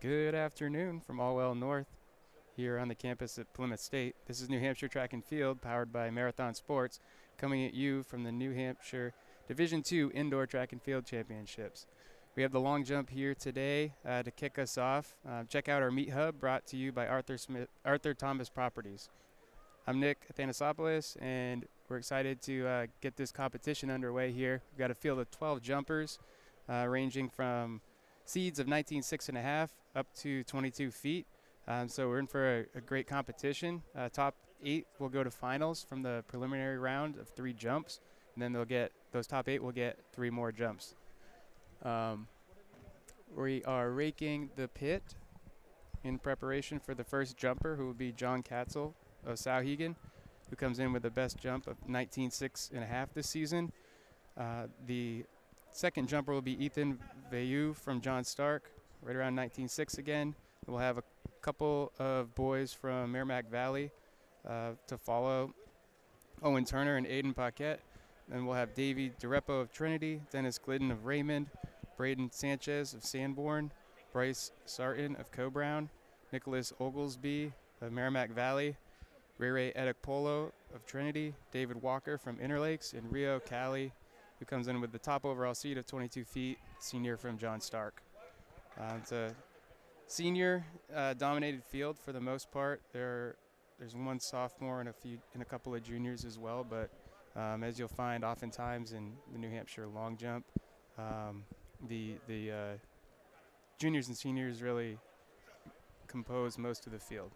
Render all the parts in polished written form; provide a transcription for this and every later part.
Good afternoon from Allwell North here on the campus at Plymouth State. This is New Hampshire Track and Field, powered by Marathon Sports, coming at you from the New Hampshire Division II Indoor Track and Field Championships. We have the long jump here today to kick us off. Check out our meet hub brought to you by Arthur Thomas Properties. I'm Nick Athanasopoulos, and we're excited to get this competition underway here. We've got a field of 12 jumpers ranging from seeds of 19.6.5 up to 22 feet. So we're in for a great competition. Top 8 will go to finals from the preliminary round of 3 jumps, and then those top 8 will get 3 more jumps. We are raking the pit in preparation for the first jumper, who will be John Katzel of Sauhegan, who comes in with the best jump of 19.6.5 this season. The second jumper will be Ethan Veilleux from John Stark, right around 19.6 again. We'll have a couple of boys from Merrimack Valley to follow, Owen Turner and Aiden Paquette. Then we'll have Davey DiRepo of Trinity, Dennis Glidden of Raymond, Braden Sanchez of Sanborn, Bryce Sarton of Coe-Brown, Nicholas Oglesby of Merrimack Valley, Ray Edekpolo of Trinity, David Walker from Interlakes, and Rio Cali, who comes in with the top overall seed of 22 feet, senior from John Stark. It's a senior-dominated field for the most part. There's one sophomore and a couple of juniors as well, but as you'll find oftentimes in the New Hampshire long jump, the juniors and seniors really compose most of the field.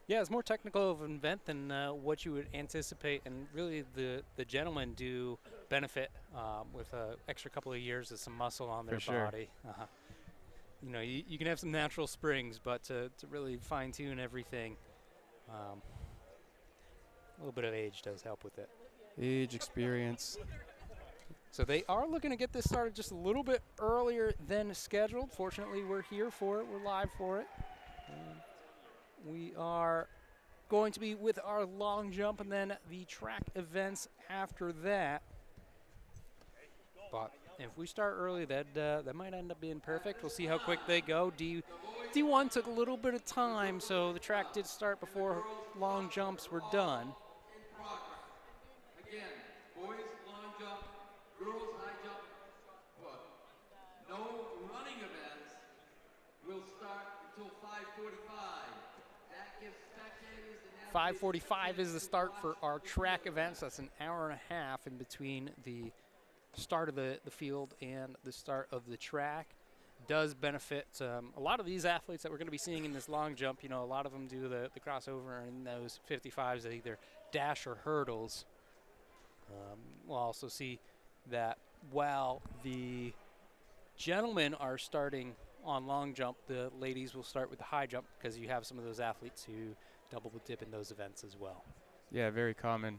Yeah, it's more technical of an event than what you would anticipate, and really the gentlemen do benefit with an extra couple of years of some muscle on their body. You know, you can have some natural springs, but to really fine-tune everything, a little bit of age does help with it. Age, experience. So they are looking to get this started just a little bit earlier than scheduled. Fortunately, we're here for it. We're live for it. We are going to be with our long jump and then the track events after that. But if we start early, that might end up being perfect. We'll see how quick they go. D1 took a little bit of time, so the track did start before long jumps were done. Again, boys long jump, girls high jump, but no running events will start until 5:45. That gives spectators the 5:45 is the start for our track events. That's an hour and a half in between the start of the field and the start of the track. Does benefit a lot of these athletes that we're going to be seeing in this long jump. You know, a lot of them do the crossover in those 55s that either dash or hurdles. We'll also see that while the gentlemen are starting on long jump, the ladies will start with the high jump, because you have some of those athletes who double dip in those events as well. Yeah, very common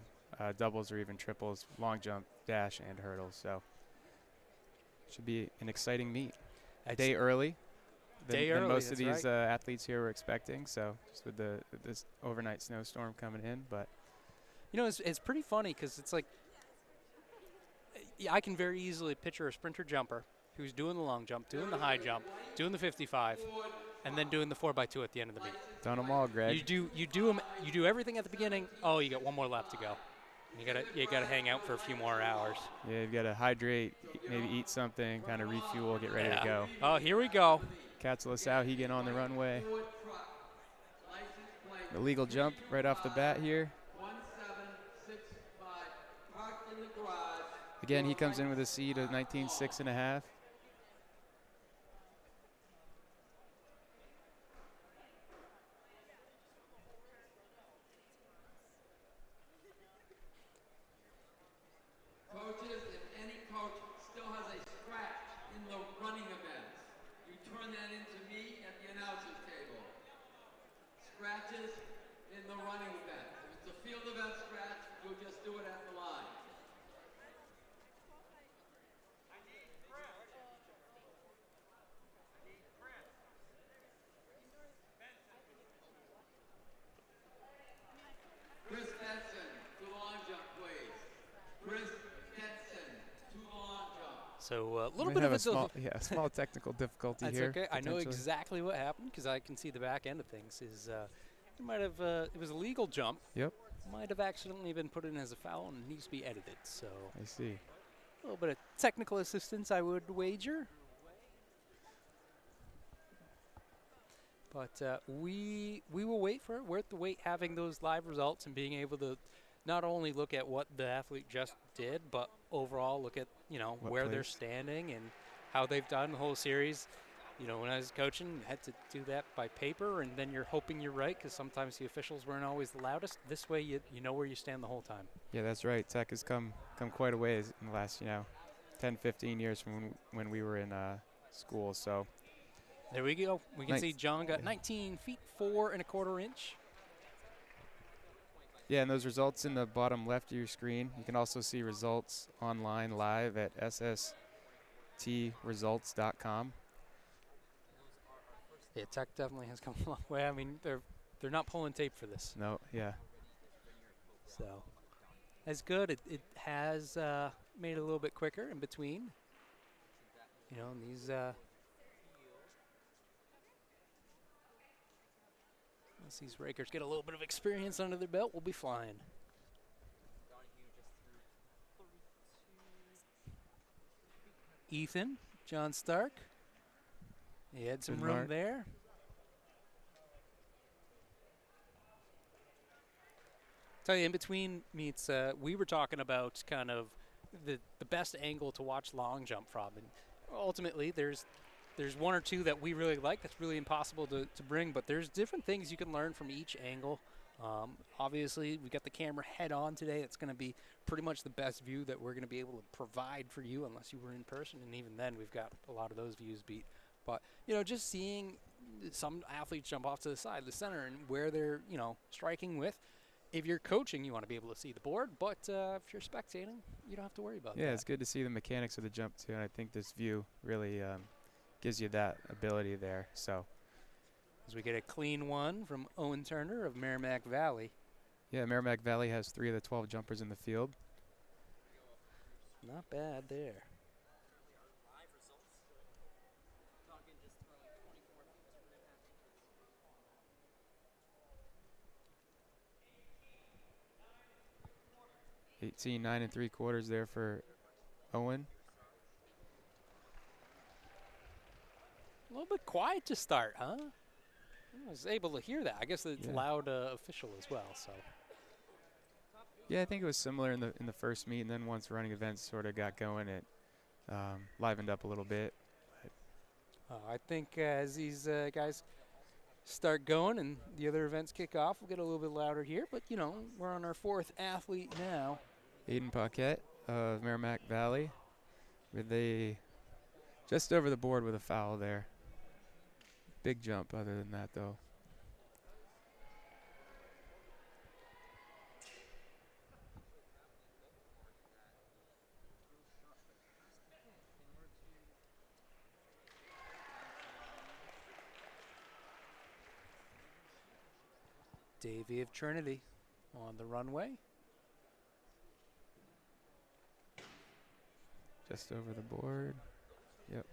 doubles or even triples, long jump, dash, and hurdles. So should be an exciting meet. A day early than most of these athletes here were expecting. So just with this overnight snowstorm coming in, but you know, it's pretty funny, because it's like I can very easily picture a sprinter jumper who's doing the long jump, doing the high jump, doing the 55, and then doing the 4x2 at the end of the meet. Done them all, Greg. You do everything at the beginning. Oh, you got one more lap to go. You gotta hang out for a few more hours. Yeah, you've got to hydrate, maybe eat something, kind of refuel, get ready to go. Oh, here we go. Katzel of Sauhegan on the runway. The legal jump right off the bat here. Again, he comes in with a seed of 19.6.5. Coaches, if any coach still has a scratch in the running events, you turn that into me at the announcer's table. Scratches in the running event. If it's a field event scratch, you'll just do it at the line. Chris Benson, to the long jump, please. Chris Benson, to the long jump. So a little Might bit have of a small, small technical difficulty That's here. okay. I know potentially. exactly what happened because I can see the back end of things. It might have it was a legal jump. Yep. Might have accidentally been put in as a foul and needs to be edited. So I see. a little bit of technical assistance, I would wager. But we will wait for it. We're at the wait having those live results and being able to not only look at what the athlete just did, but overall look at What where they're place. standing and how they've done the whole series. When I was coaching, I had to do that by paper, and then you're hoping you're right because sometimes the officials weren't always the loudest. This way, you know where you stand the whole time. Yeah, that's right. Tech has come quite a ways in the last 10, 15 years from when we were in school. So There we go. We can Nice. see John got Yeah. 19 feet 4 1/4 inch. yeah, and those results in the bottom left of your screen. You can also see results online live at sstresults.com. Yeah, Tech definitely has come a long way. I mean, they're not pulling tape for this. No, yeah. So that's good. It has made it a little bit quicker in between. And these once these rakers get a little bit of experience under their belt, we'll be flying. Ethan, John Stark. He had some Good room mark. there. Tell you, in between meets, we were talking about kind of the best angle to watch long jump from, and ultimately there's one or two that we really like that's really impossible to bring, but there's different things you can learn from each angle. Obviously, we got the camera head on today. It's going to be pretty much the best view that we're going to be able to provide for you unless you were in person, and even then we've got a lot of those views beat. But, just seeing some athletes jump off to the side, the center, and where they're, striking with. If you're coaching, you want to be able to see the board, but if you're spectating, you don't have to worry about that. Yeah, it's good to see the mechanics of the jump, too, and I think this view really gives you that ability there. So, As we get a clean one from Owen Turner of Merrimack Valley. yeah, Merrimack Valley has 3 of the 12 jumpers in the field. Not bad there. 18, 9 3/4 there for Owen. A little bit quiet to start, huh? I was able to hear that. I guess it's Yeah. loud official as well. So Yeah, I think it was similar in the first meet, and then once running events sort of got going, it livened up a little bit. I think as these guys start going and the other events kick off, we'll get a little bit louder here. But, we're on our 4th athlete now. Aiden Paquette of Merrimack Valley with just over the board with a foul there. Big jump other than that, though. Davey of Trinity on the runway. Just over the board. Yep.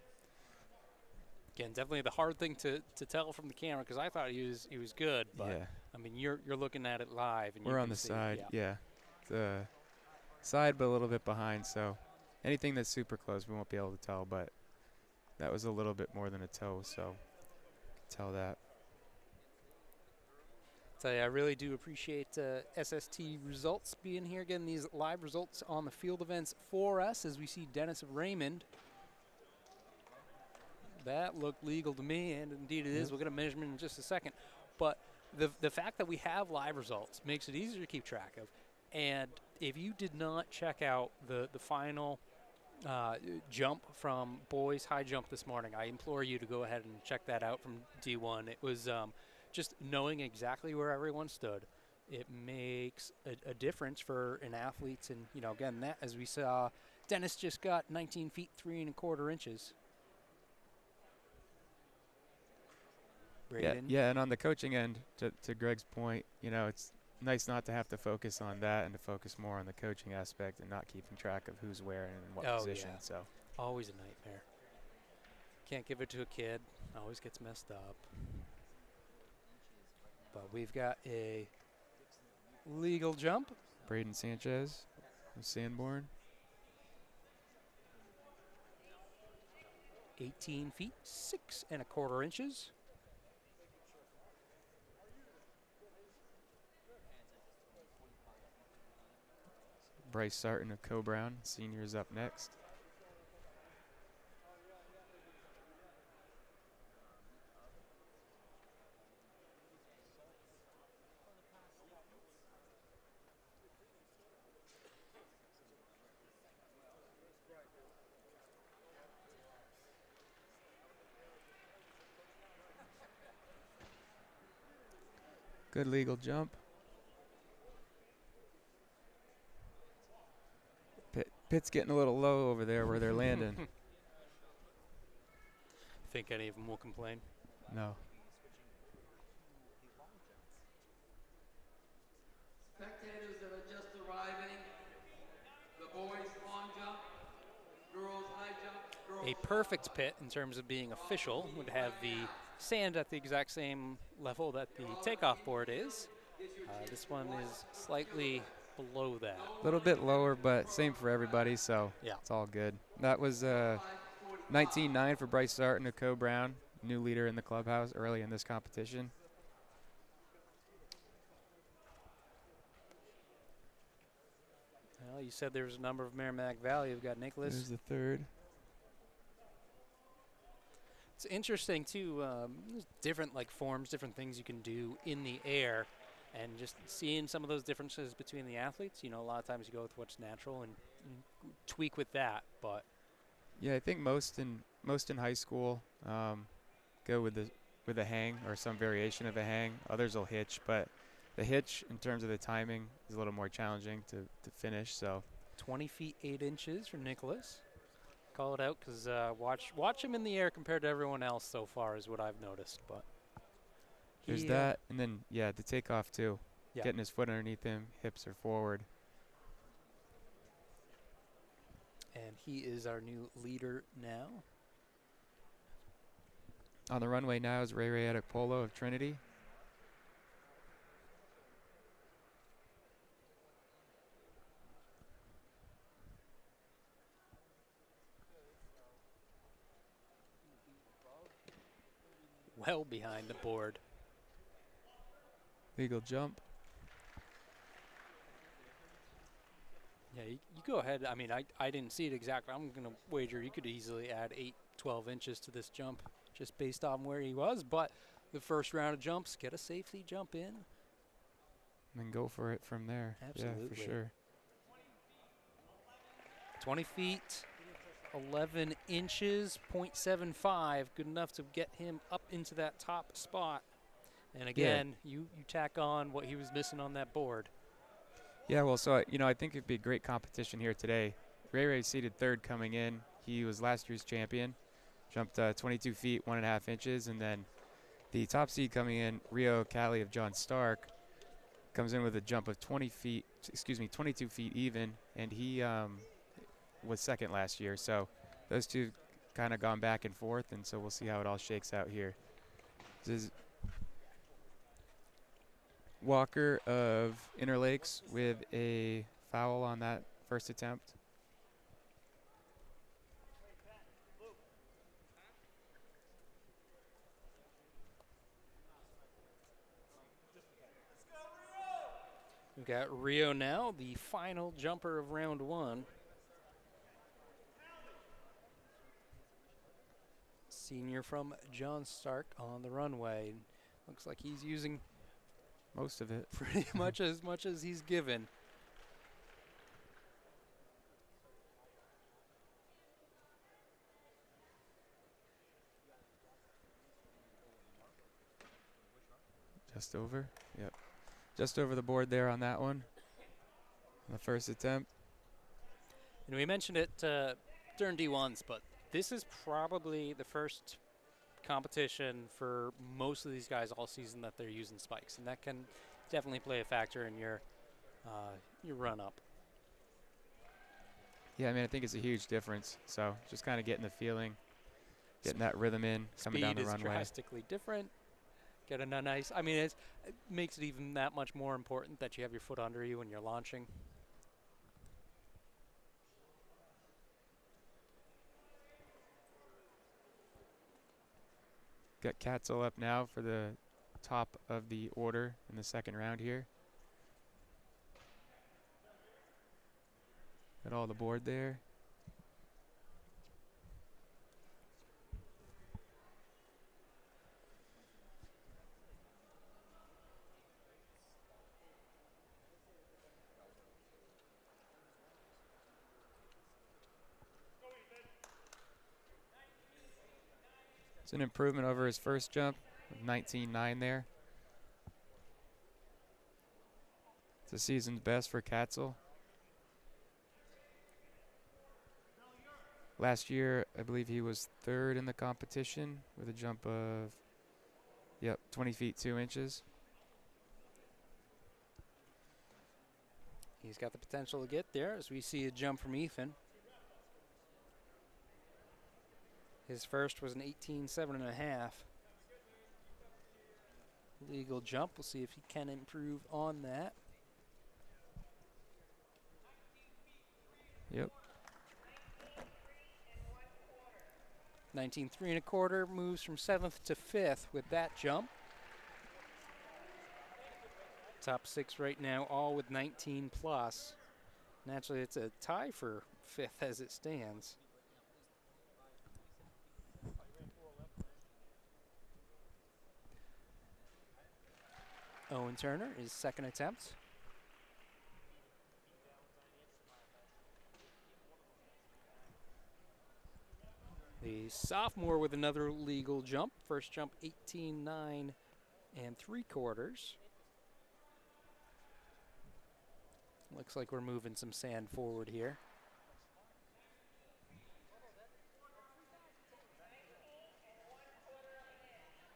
Again, definitely the hard thing to tell from the camera because I thought he was good, but Yeah. I mean you're looking at it live and you We're can on the see, side. yeah. Yeah. The side, but a little bit behind. So anything that's super close, we won't be able to tell. But that was a little bit more than a toe, so tell that. Tell you, I really do appreciate SST Results being here, getting these live results on the field events for us as we see Dennis of Raymond. That looked legal to me, and indeed it is. Yep. We'll get a measurement in just a second. But the fact that we have live results makes it easier to keep track of. And if you did not check out the final jump from boys high jump this morning, I implore you to go ahead and check that out from D1. It was just knowing exactly where everyone stood. It makes a difference for an athlete. And, again, that as we saw, Dennis just got 19 feet 3 1/4 inches. Yeah, Braden. yeah, and on the coaching end, to Greg's point, it's nice not to have to focus on that and to focus more on the coaching aspect and not keeping track of who's where and in what Oh, position. yeah. So Always a nightmare. Can't give it to a kid. Always gets messed up. But we've got a legal jump. Braden Sanchez of Sanborn. 18 feet, 6¼ inches. Bryce Sarton of Co-Brown, senior, is up next. Good legal jump. Pit's getting a little low over there where they're landing. Think any of them will complain? No. Spectators that are just arriving, the boys long jump, girls high jump, girls A perfect pit in terms of being official would have the sand at the exact same level that the takeoff board is. This one is slightly below that. A little bit lower, but same for everybody, so Yeah. it's all good. That was 19.9 for Bryce Sarton of Co-Brown, new leader in the clubhouse early in this competition. Well, you said there was a number of Merrimack Valley. We've got Nicholas. There's the third. It's interesting too. There's different forms, different things you can do in the air, and just seeing some of those differences between the athletes. You know, a lot of times you go with what's natural and tweak with that. But Yeah, I think most in high school go with the hang or some variation of a hang. Others will hitch, but the hitch in terms of the timing is a little more challenging to finish. So 20 feet 8 inches for Nicholas. Call it out because watch him in the air compared to everyone else so far is what I've noticed. But there's that, and then the takeoff too. Yeah. Getting his foot underneath him, hips are forward. And he is our new leader now. On the runway now is Ray Adekpolo of Trinity. Well behind the board. Legal jump. Yeah, you go ahead. I mean, I didn't see it exactly. I'm going to wager you could easily add 12 inches to this jump just based on where he was. But the first round of jumps, get a safety jump in. And then go for it from there. Absolutely. Yeah, for sure. 20 feet, 11 inches, 0.75. Good enough to get him up into that top spot. And again, you tack on what he was missing on that board. Yeah, well, so, I think it'd be a great competition here today. Ray seated third coming in. He was last year's champion, jumped 22 feet, 1.5 inches. And then the top seed coming in, Rio Cali of John Stark, comes in with a jump of 22 feet even. And he was second last year. So those two kind of gone back and forth. And so we'll see how it all shakes out here. This is Walker of Interlakes with a foul on that first attempt. We've got Rio now, the final jumper of round one. Senior from John Stark on the runway. Looks like he's using Most of it. pretty much as he's given. Just over. Yep. Just over the board there on that one. On the first attempt. And we mentioned it during D1s, but this is probably the first competition for most of these guys all season that they're using spikes, and that can definitely play a factor in your run up. Yeah, I mean, I think it's a huge difference. So just kind of getting the feeling, getting that rhythm in, coming down Speed the is runway. drastically different. Getting a nice, I mean, it makes it even that much more important that you have your foot under you when you're launching. Got Katzel up now for the top of the order in the second round here. Got all the board there. It's an improvement over his first jump of 19.9 there. It's the season's best for Katzel. Last year, I believe he was third in the competition with a jump of, 20 feet 2 inches. He's got the potential to get there as we see a jump from Ethan. His first was an 18.7.5. Legal jump. We'll see if he can improve on that. Yep. 19.3 1/4, moves from 7th to 5th with that jump. Top 6 right now, all with 19 plus. Naturally, it's a tie for 5th as it stands. Owen Turner, his second attempt. The sophomore with another legal jump. First jump 18.9 3/4. Looks like we're moving some sand forward here.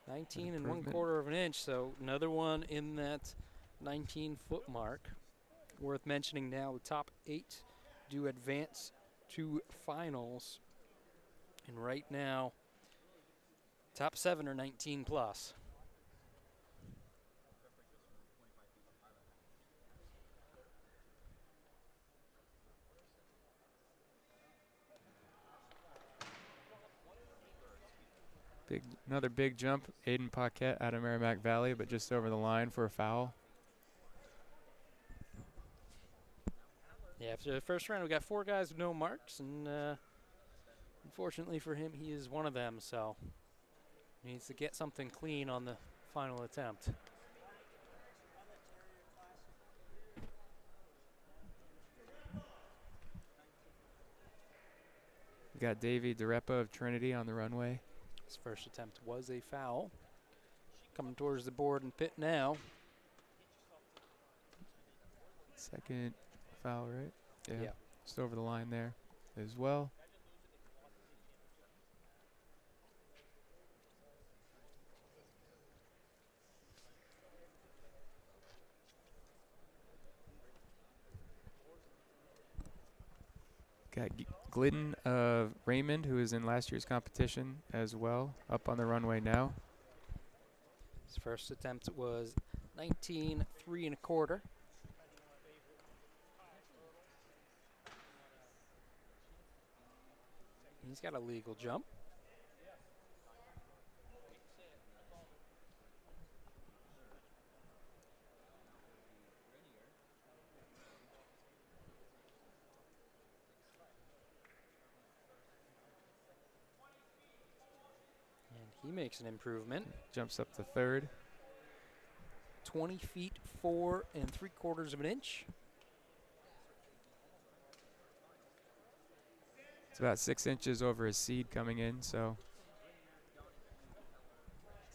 Nineteen and 1/4 of an inch, so another one in that 19-foot mark. Worth mentioning now, the top 8 do advance to finals. And right now, top 7 are 19 plus. Another big jump, Aiden Paquette out of Merrimack Valley, but just over the line for a foul. Yeah, after the first round, we got 4 guys with no marks, and unfortunately for him, he is one of them, so he needs to get something clean on the final attempt. We got Davey DeRepa of Trinity on the runway. His first attempt was a foul. Coming towards the board and pit now. Second foul, right? Yeah. Just over the line there as well. Got Glidden of Raymond, who is in last year's competition as well, up on the runway now. His first attempt was 19.3 1/4. He's got a legal jump. He makes an improvement. Jumps up to third. 20 feet 4 3/4 of an inch. It's about 6 inches over his seed coming in, so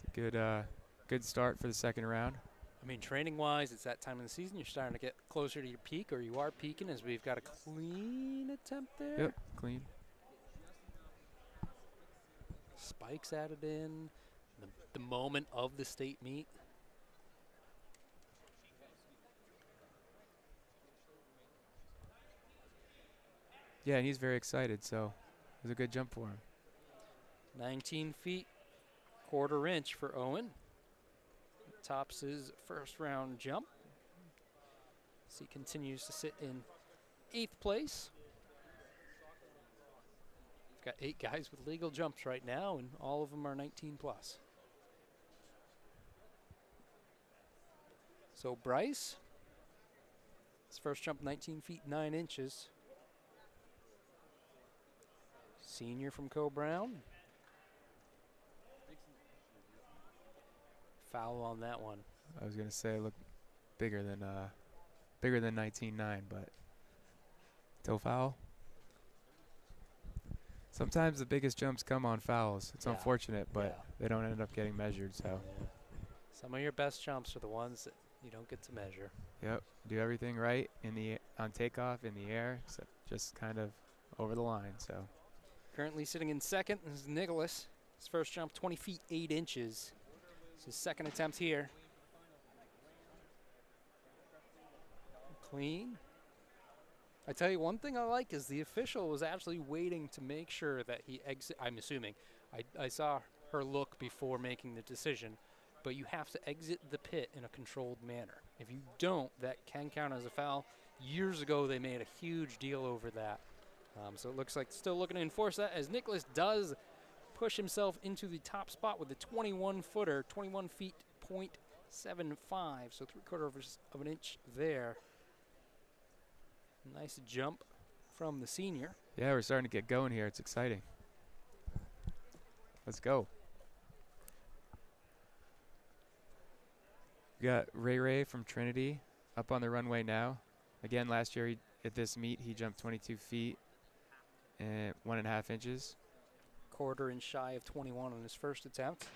it's a good start for the second round. I mean, training-wise, it's that time of the season. You're starting to get closer to your peak, or you are peaking, as we've got a clean attempt there. Yep, clean. Spikes added in. The moment of the state meet. Yeah, and he's very excited, so it was a good jump for him. 19 feet, quarter inch for Owen. Tops his first round jump. As he continues to sit in 8th place. We've got 8 guys with legal jumps right now, and all of them are 19 plus. So Bryce, his first jump 19 feet 9 inches. Senior from Co-Brown. Foul on that one. I was gonna say it looked bigger than 19.9, but toe foul. Sometimes the biggest jumps come on fouls. It's Yeah. unfortunate, but Yeah. they don't end up getting measured. So, Some of your best jumps are the ones that you don't get to measure. yep, do everything right on takeoff in the air, except just kind of over the line. So, Currently sitting in 2nd is Nicholas. His first jump 20 feet 8 inches. It's his 2nd attempt here. Clean. I tell you, one thing I like is the official was actually waiting to make sure that he exit. I'm assuming. I saw her look before making the decision, but you have to exit the pit in a controlled manner. If you don't, that can count as a foul. Years ago, they made a huge deal over that. So it looks like still looking to enforce that, as Nicholas does push himself into the top spot with the 21-footer, 21 feet .75, so 3/4 of an inch there. Nice jump from the senior. yeah, we're starting to get going here. It's exciting. Let's go. We got Ray from Trinity up on the runway now. Again, last year at this meet, he jumped 22 feet and 1.5 inches. Quarter inch shy of 21 on his first attempt.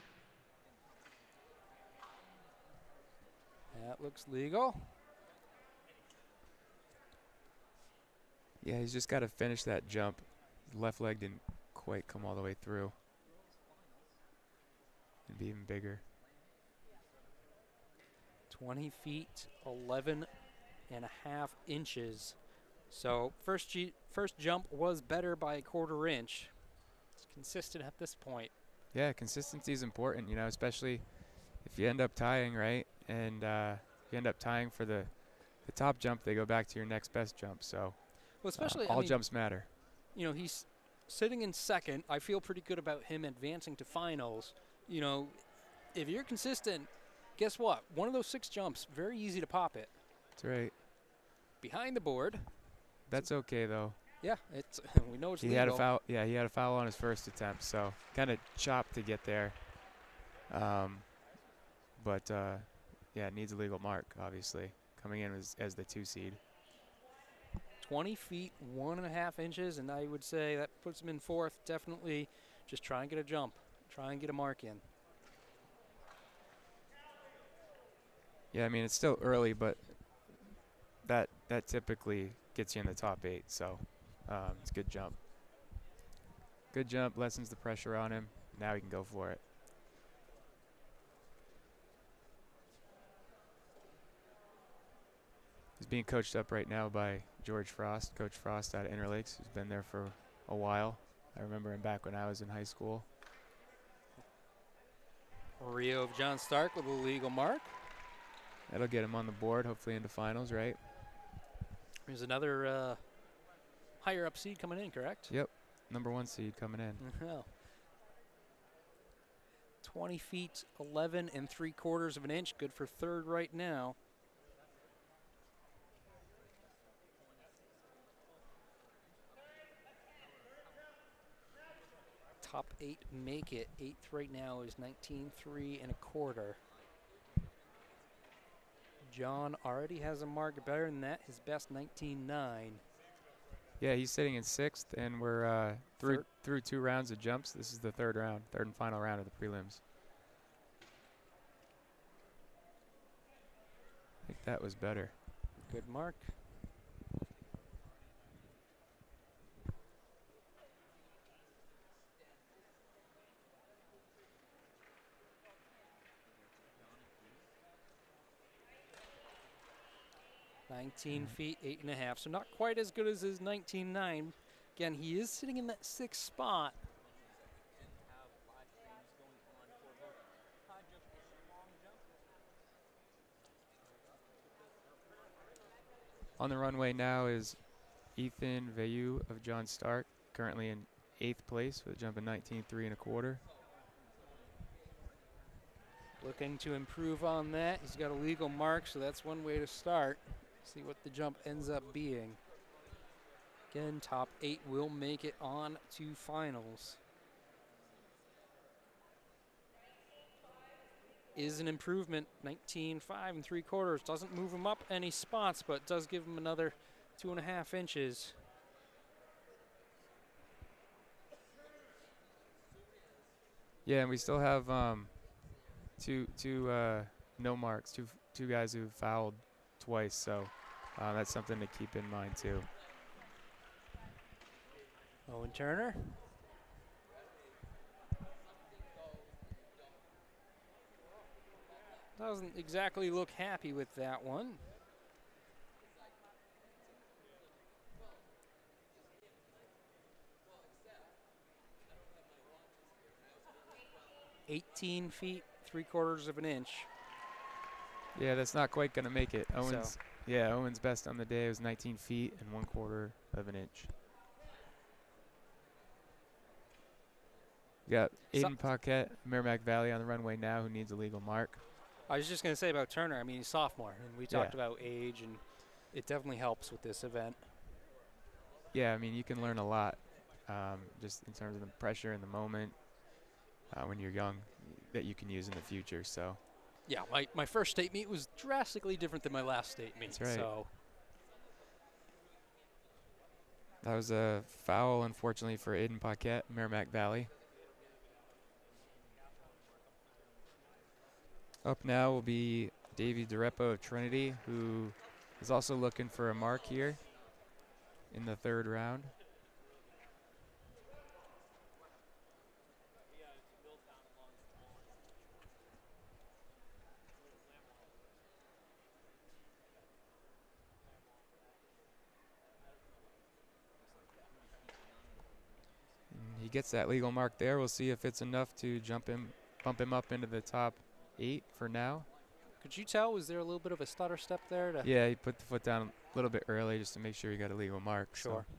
That looks legal. Yeah, he's just got to finish that jump. His left leg didn't quite come all the way through. It'd be even bigger. 20 feet, 11.5 inches. So first jump was better by a quarter inch. It's consistent at this point. Yeah, consistency is important, especially if you end up tying, right? And you end up tying for the top jump, they go back to your next best jump. So Well, especially all jumps matter. He's sitting in 2nd. I feel pretty good about him advancing to finals. If you're consistent, guess what? One of those 6 jumps, very easy to pop it. That's right. Behind the board. That's okay, though. Yeah, it's we know it's He legal. had a foul. Yeah, he had a foul on his first attempt, so kind of chopped to get there. But yeah, it needs a legal mark, obviously, coming in as the 2 seed. 20 feet, 1.5 inches, and I would say that puts him in 4th. Definitely just try and get a jump. Try and get a mark in. Yeah, I mean, it's still early, but that typically gets you in the top 8, so it's a good jump. Good jump, lessens the pressure on him. Now he can go for it. He's being coached up right now by George Frost, Coach Frost out of Interlakes, who's been there for a while. I remember him back when I was in high school. Rio of John Stark with a legal mark. That'll get him on the board, hopefully into finals, right? There's another higher up seed coming in, correct? Yep, number 1 seed coming in. 20 feet, 11 3/4 of an inch. Good for 3rd right now. Top 8 make it. 8th right now is 19.3 1/4. John already has a mark better than that. His best 19.9. Yeah, he's sitting in 6th, and we're through 2 rounds of jumps. This is the 3rd round, 3rd and final round of the prelims. I think that was better. Good mark. .19 feet, 8.5. So not quite as good as his 19.9, Again, he is sitting in that 6th spot. On the runway now is Ethan Vayu of John Stark, currently in 8th place with a jump of 19.3 1/4. Looking to improve on that. He's got a legal mark, so that's one way to start. See what the jump ends up being. Again, top 8 will make it on to finals. Is an improvement, 19.5 3/4. Doesn't move him up any spots, but does give him another 2.5 inches. Yeah, and we still have two no marks, two guys who fouled twice, so that's something to keep in mind too. Owen Turner. Doesn't exactly look happy with that one. (18.3/4 inches). Yeah, that's not quite gonna make it. Owen's So. Owen's best on the day was 19 feet and 1/4 inch. You got Aiden Paquette, Merrimack Valley on the runway now, who needs a legal mark. I was just going to say about Turner, I mean, he's sophomore, and we talked about age, and it definitely helps with this event. Yeah, I mean, you can learn a lot just in terms of the pressure in the moment when you're young that you can use in the future. So. Yeah, my first state meet was drastically different than my last state meet. That's right. So. That was a foul, unfortunately, for Aiden Paquette, Merrimack Valley. Up now will be Davey DiRepo of Trinity, who is also looking for a mark here in the 3rd round. And he gets that legal mark there. We'll see if it's enough to bump him up into the top 8 for now. Could you tell, was there a little bit of a stutter step there? Yeah, he put the foot down a little bit early just to make sure he got a legal mark. Sure. So.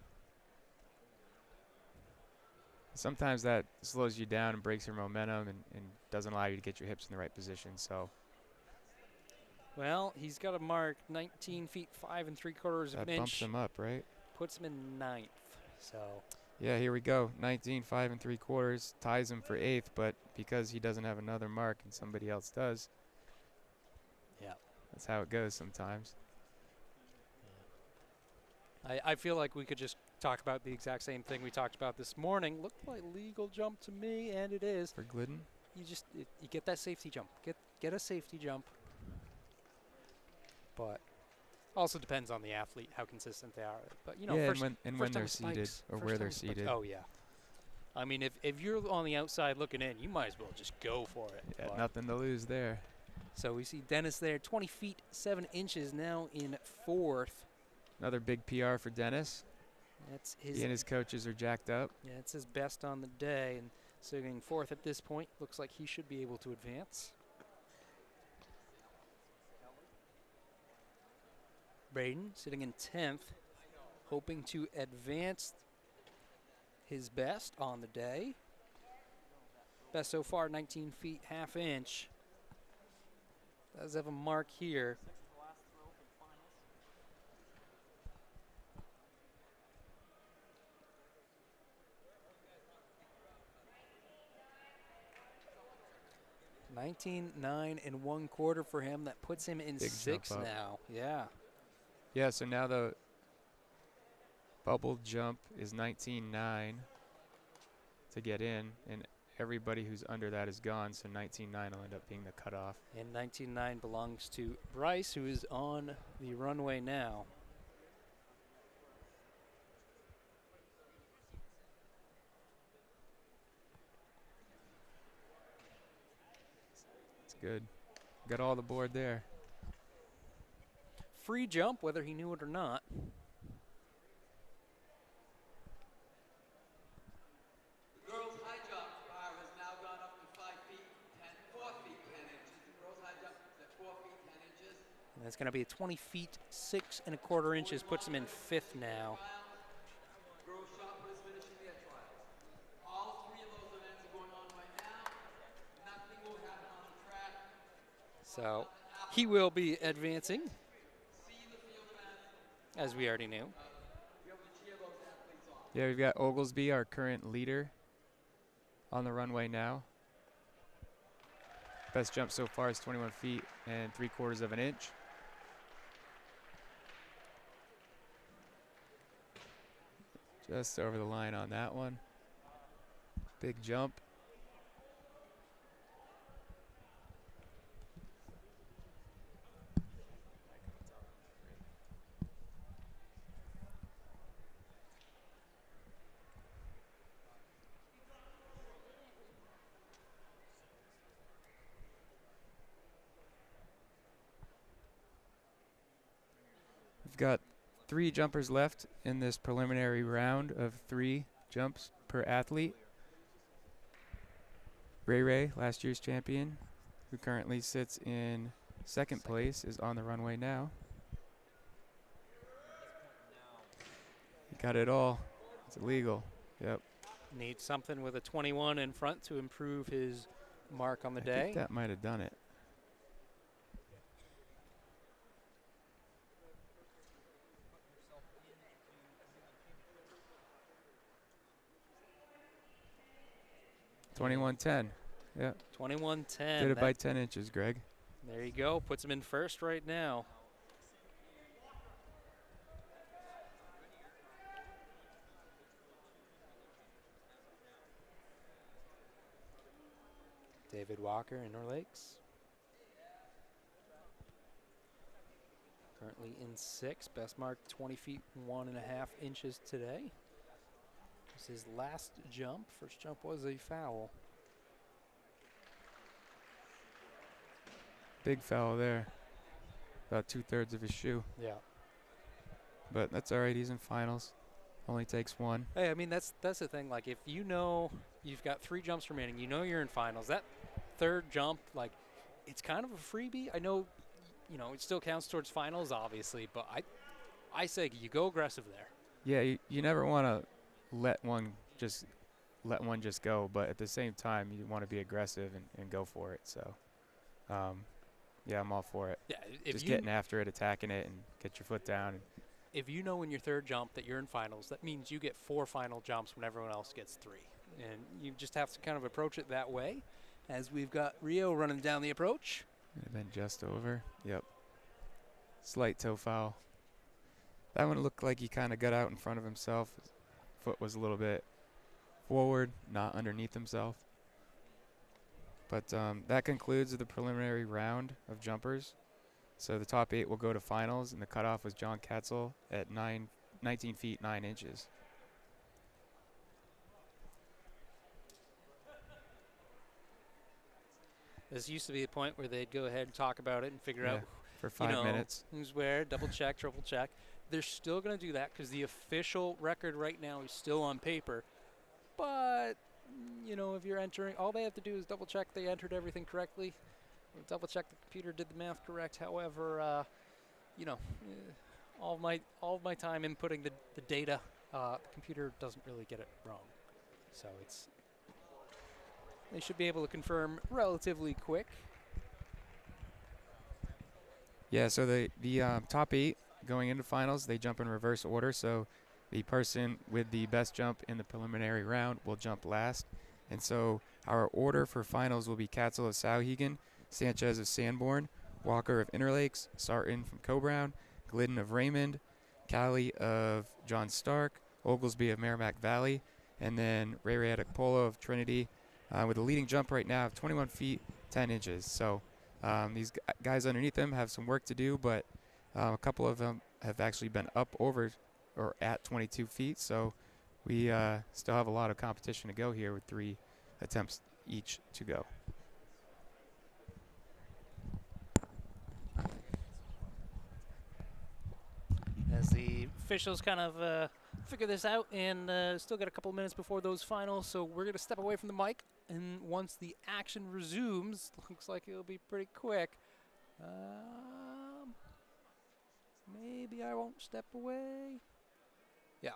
Sometimes that slows you down and breaks your momentum and doesn't allow you to get your hips in the right position. So. Well, he's got a mark, 19.5 3/4 That inches. bumps him up, right? Puts him in 9th. So. Yeah, here we go. 19.5 3/4 ties him for 8th, but because he doesn't have another mark and somebody else does. Yeah. That's how it goes sometimes. I feel like we could just talk about the exact same thing we talked about this morning. Looked like legal jump to me, and it is. For Glidden? You just you get that safety jump. Get a safety jump. But also depends on the athlete how consistent they are. But you know, yeah, first, and when first they're time seated spikes, or first where time they're spikes. seated. Oh yeah. I mean, if you're on the outside looking in, you might as well just go for it. Yeah, But nothing to lose there. so we see Dennis there, 20.7 now in 4th. Another big PR for Dennis. That's He his. and his coaches are jacked up. Yeah, it's his best on the day, and so getting 4th at this point looks like he should be able to advance. Braden sitting in 10th, hoping to advance his best on the day. Best so far, 19.5 inches. Does have a mark here. (19.9 1/4) for him. That puts him in Big 6th jump up. now. Yeah. Yeah, so now the bubble jump is 19.9 to get in, and everybody who's under that is gone, so 19.9 will end up being the cutoff. And 19.9 belongs to Bryce, who is on the runway now. It's good. Got all the board there. Free jump, whether he knew it or not. it's going to be 20 feet 6 1/4 inches, puts him in 5th now. Girls shoppers finishing their trials. All 3 of those events are going on right now. Nothing will happen on the track. So he will be advancing, as we already knew. Yeah, we've got Oglesby, our current leader, on the runway now. Best jump so far is 21 feet and 3/4 of an inch. Just over the line on that one. Big jump. We've got 3 jumpers left in this preliminary round of 3 jumps per athlete. Ray, last year's champion, who currently sits in 2nd place, is on the runway now. He got it all. It's illegal. Yep. Needs something with a 21 in front to improve his mark on the I day. think that might have done it. $21.10. Yeah. 21.10. Did it by 10 inches, Greg. There you go. Puts him in 1st right now. David Walker, Inner Lakes. Currently in 6th. Best mark 20 feet 1.5 inches today. This is his last jump. First jump was a foul. Big foul there. About 2/3 of his shoe. Yeah. But that's all right. He's in finals. Only takes 1. Hey, I mean, that's the thing. Like, if you know you've got 3 jumps remaining, you know you're in finals. That 3rd jump, like, it's kind of a freebie. I know, you know, it still counts towards finals, obviously, but I say you go aggressive there. Yeah, you never want to let one just go, but at the same time, you want to be aggressive and go for it. So, yeah, I'm all for it. Yeah, if Just you getting after it, attacking it, and get your foot down. if you know in your 3rd jump that you're in finals, that means you get 4 final jumps when everyone else gets 3. And you just have to kind of approach it that way. As we've got Rio running down the approach. And then just over. Yep. Slight toe foul. That one looked like he kind of got out in front of himself. His foot was a little bit forward, not underneath himself. But that concludes the preliminary round of jumpers. So the top 8 will go to finals, and the cutoff was John Katzel at 19 feet 9 inches. This used to be a point where they'd go ahead and talk about it and figure out for 5 minutes. Who's where, double check, triple check. They're still going to do that because the official record right now is still on paper. But, you know, if you're entering, all they have to do is double check they entered everything correctly. Double check the computer did the math correct. However, you know, all of my time inputting the data, the computer doesn't really get it wrong. So they should be able to confirm relatively quick. Yeah, so the top 8 going into finals, they jump in reverse order. So the person with the best jump in the preliminary round will jump last. And so our order for finals will be Katzel of Sauhegan, Sanchez of Sanborn, Walker of Interlakes, Sarton from Cobrown, Glidden of Raymond, Cali of John Stark, Oglesby of Merrimack Valley, and then Ray Adekpolo of Trinity with a leading jump right now of 21 feet 10 inches. So these guys underneath them have some work to do, but a couple of them have actually been up over or at 22 feet. So we still have a lot of competition to go here with 3 attempts each to go. As the officials kind of figure this out and still got a couple minutes before those finals, so we're going to step away from the mic, and once the action resumes, looks like it'll be pretty quick. Maybe I won't step away. Yeah.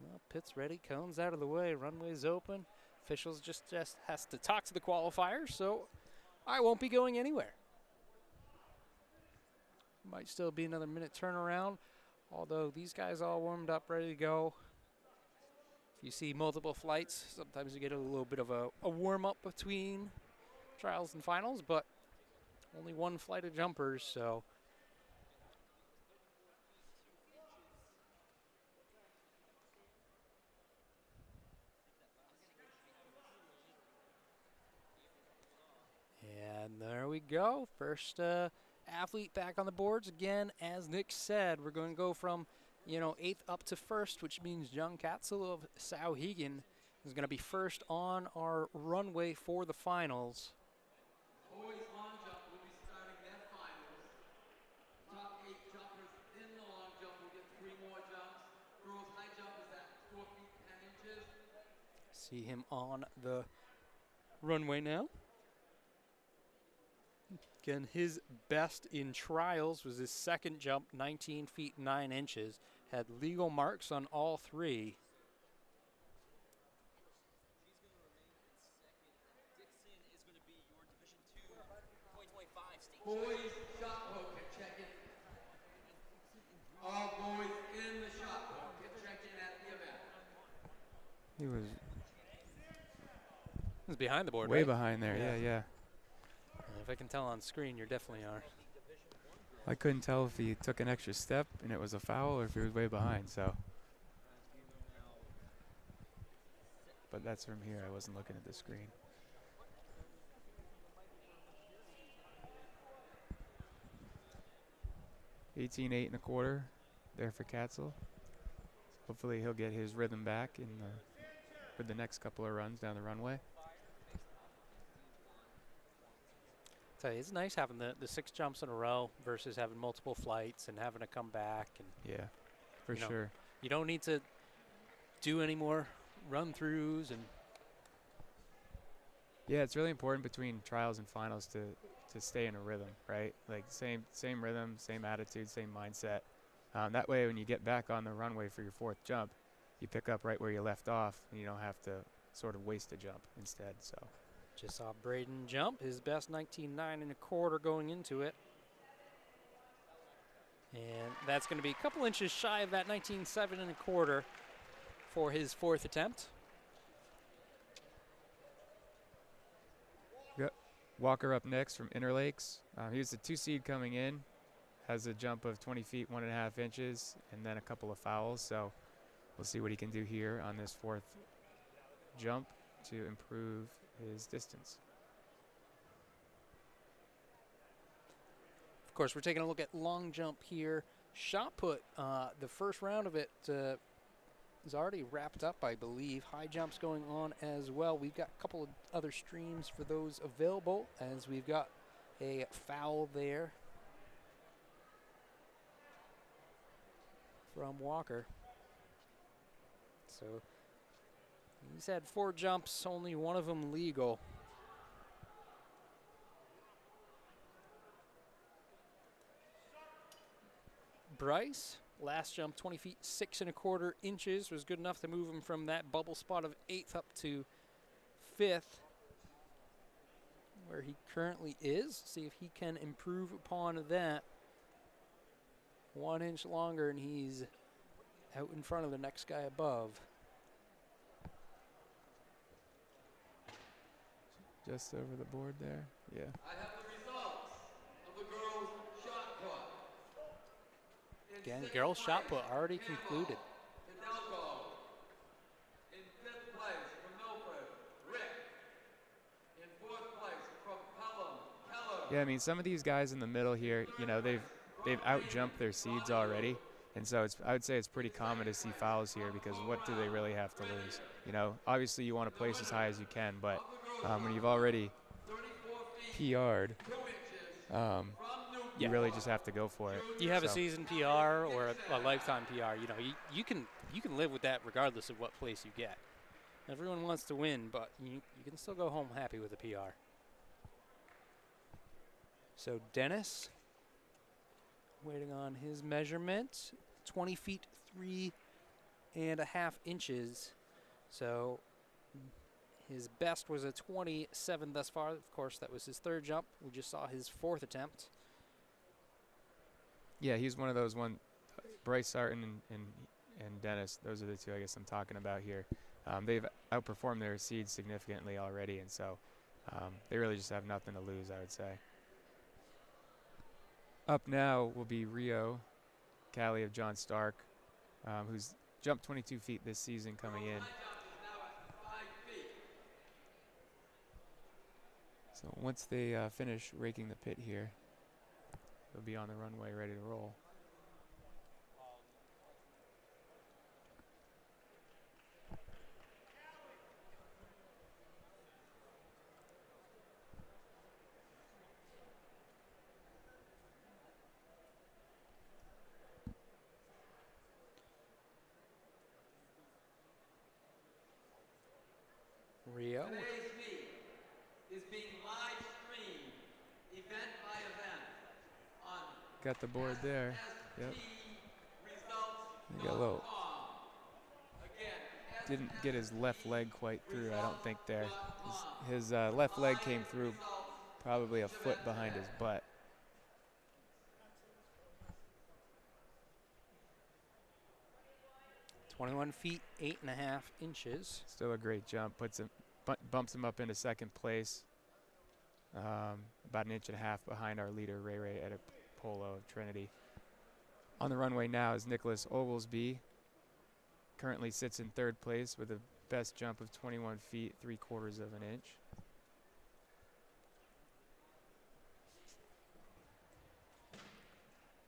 Well, pit's ready, cones out of the way, runway's open. Officials just has to talk to the qualifiers, so I won't be going anywhere. Might still be another minute turnaround, although these guys all warmed up, ready to go. If you see multiple flights, sometimes you get a little bit of a warm-up between trials and finals, but only one flight of jumpers, so. And there we go. First athlete back on the boards again. As Nick said, we're going to go from, 8th up to first, which means John Katzel of Sauhegan is going to be first on our runway for the finals. Boys long jump will be starting their finals. Top 8 jumpers in the long jump will get 3 more jumps. Girls high jump is at 4 feet 10 inches. See him on the runway now. Again, his best in trials was his second jump, 19 feet 9 inches. Had legal marks on all 3. Boys shot put can check in. All boys in the shot put can check in at the event. He was He's behind the board, way right? behind there. Yeah. If I can tell on screen, you definitely are. I couldn't tell if he took an extra step and it was a foul or if he was way behind, so. But that's from here. I wasn't looking at the screen. (18.8 1/4) there for Katzel. Hopefully he'll get his rhythm back for the next couple of runs down the runway. Tell you, it's nice having the 6 jumps in a row versus having multiple flights and having to come back. And Yeah, for sure. you don't need to do any more run-throughs. And Yeah, it's really important between trials and finals to stay in a rhythm, right? Like same rhythm, same attitude, same mindset. That way when you get back on the runway for your 4th jump, you pick up right where you left off and you don't have to sort of waste a jump instead. So just saw Braden jump, his best 19.9 1/4 going into it. And that's going to be a couple inches shy of that 19.7 1/4 for his 4th attempt. Walker up next from Interlakes. He was the 2 seed coming in, has a jump of 20 feet 1.5 inches, and then a couple of fouls. So we'll see what he can do here on this 4th jump to improve his distance. Of course, we're taking a look at long jump here. Shot put, the first round of it is already wrapped up, I believe. High jumps going on as well. We've got a couple of other streams for those available, as we've got a foul there from Walker. So he's had 4 jumps, only one of them legal. Bryce, last jump 20 feet 6 1/4 inches, was good enough to move him from that bubble spot of 8th up to 5th, where he currently is. See if he can improve upon that. 1 inch longer and he's out in front of the next guy above. Just over the board there. Yeah. I have the results of the girls' shot put. Again, girls' shot put already concluded. Hidalgo. In 5th place from Milford, Rick. In 4th place from Pelham, Keller. Yeah, I mean, some of these guys in the middle here, they've out-jumped their seeds already. And so I would say it's pretty common to see fouls here because what do they really have to lose? Obviously you want to place as high as you can, but when you've already PR'd, you really just have to go for it. You have a season PR or a lifetime PR. You can live with that regardless of what place you get. Everyone wants to win, but you can still go home happy with a PR. So Dennis, waiting on his measurement, 20 feet 3.5 inches. So his best was a 27 thus far. Of course, that was his third jump. We just saw his fourth attempt. Yeah, he's one of those Bryce Sarton and Dennis. Those are the two I guess I'm talking about here. They've outperformed their seeds significantly already, and so they really just have nothing to lose, I would say. Up now will be Rio Callie of John Stark, who's jumped 22 feet this season coming in. So once they finish raking the pit here, they'll be on the runway ready to roll. Rio. Today's meet is being live streamed event by event on Got the board there. Yep. SSTresults.com. Got a little. Again, Didn't get his left leg quite through, I don't think there. His left leg came through probably a foot behind his butt. $21 feet 8.5 inches. Still a great jump. Bumps him up into second place. About an inch and a half behind our leader, Ray Edipolo of Trinity. On the runway now is Nicholas Oglesby. Currently sits in third place with a best jump of 21 feet 3/4 of an inch.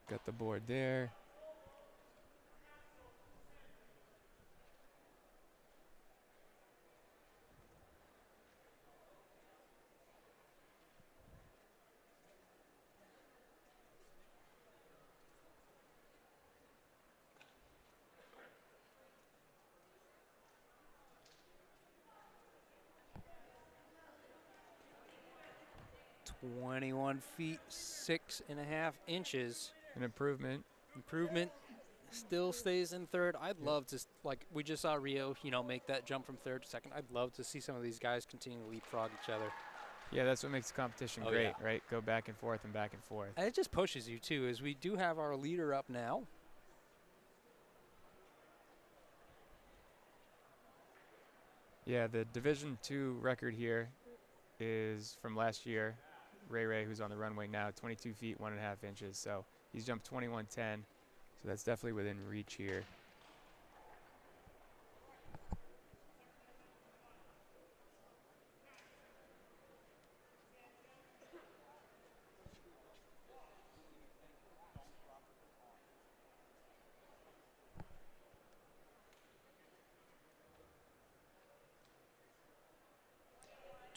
Got the board there. $21 feet 6.5 inches. An improvement. Improvement. Still stays in third. I'd love to, like we just saw Rio, make that jump from third to second. I'd love to see some of these guys continue to leapfrog each other. Yeah, that's what makes the competition great, right? Go back and forth and back and forth. And it just pushes you, too, as we do have our leader up now. Yeah, the Division II record here is from last year. Ray, who's on the runway now, 22 feet 1.5 inches. So he's jumped 21.10. So that's definitely within reach here.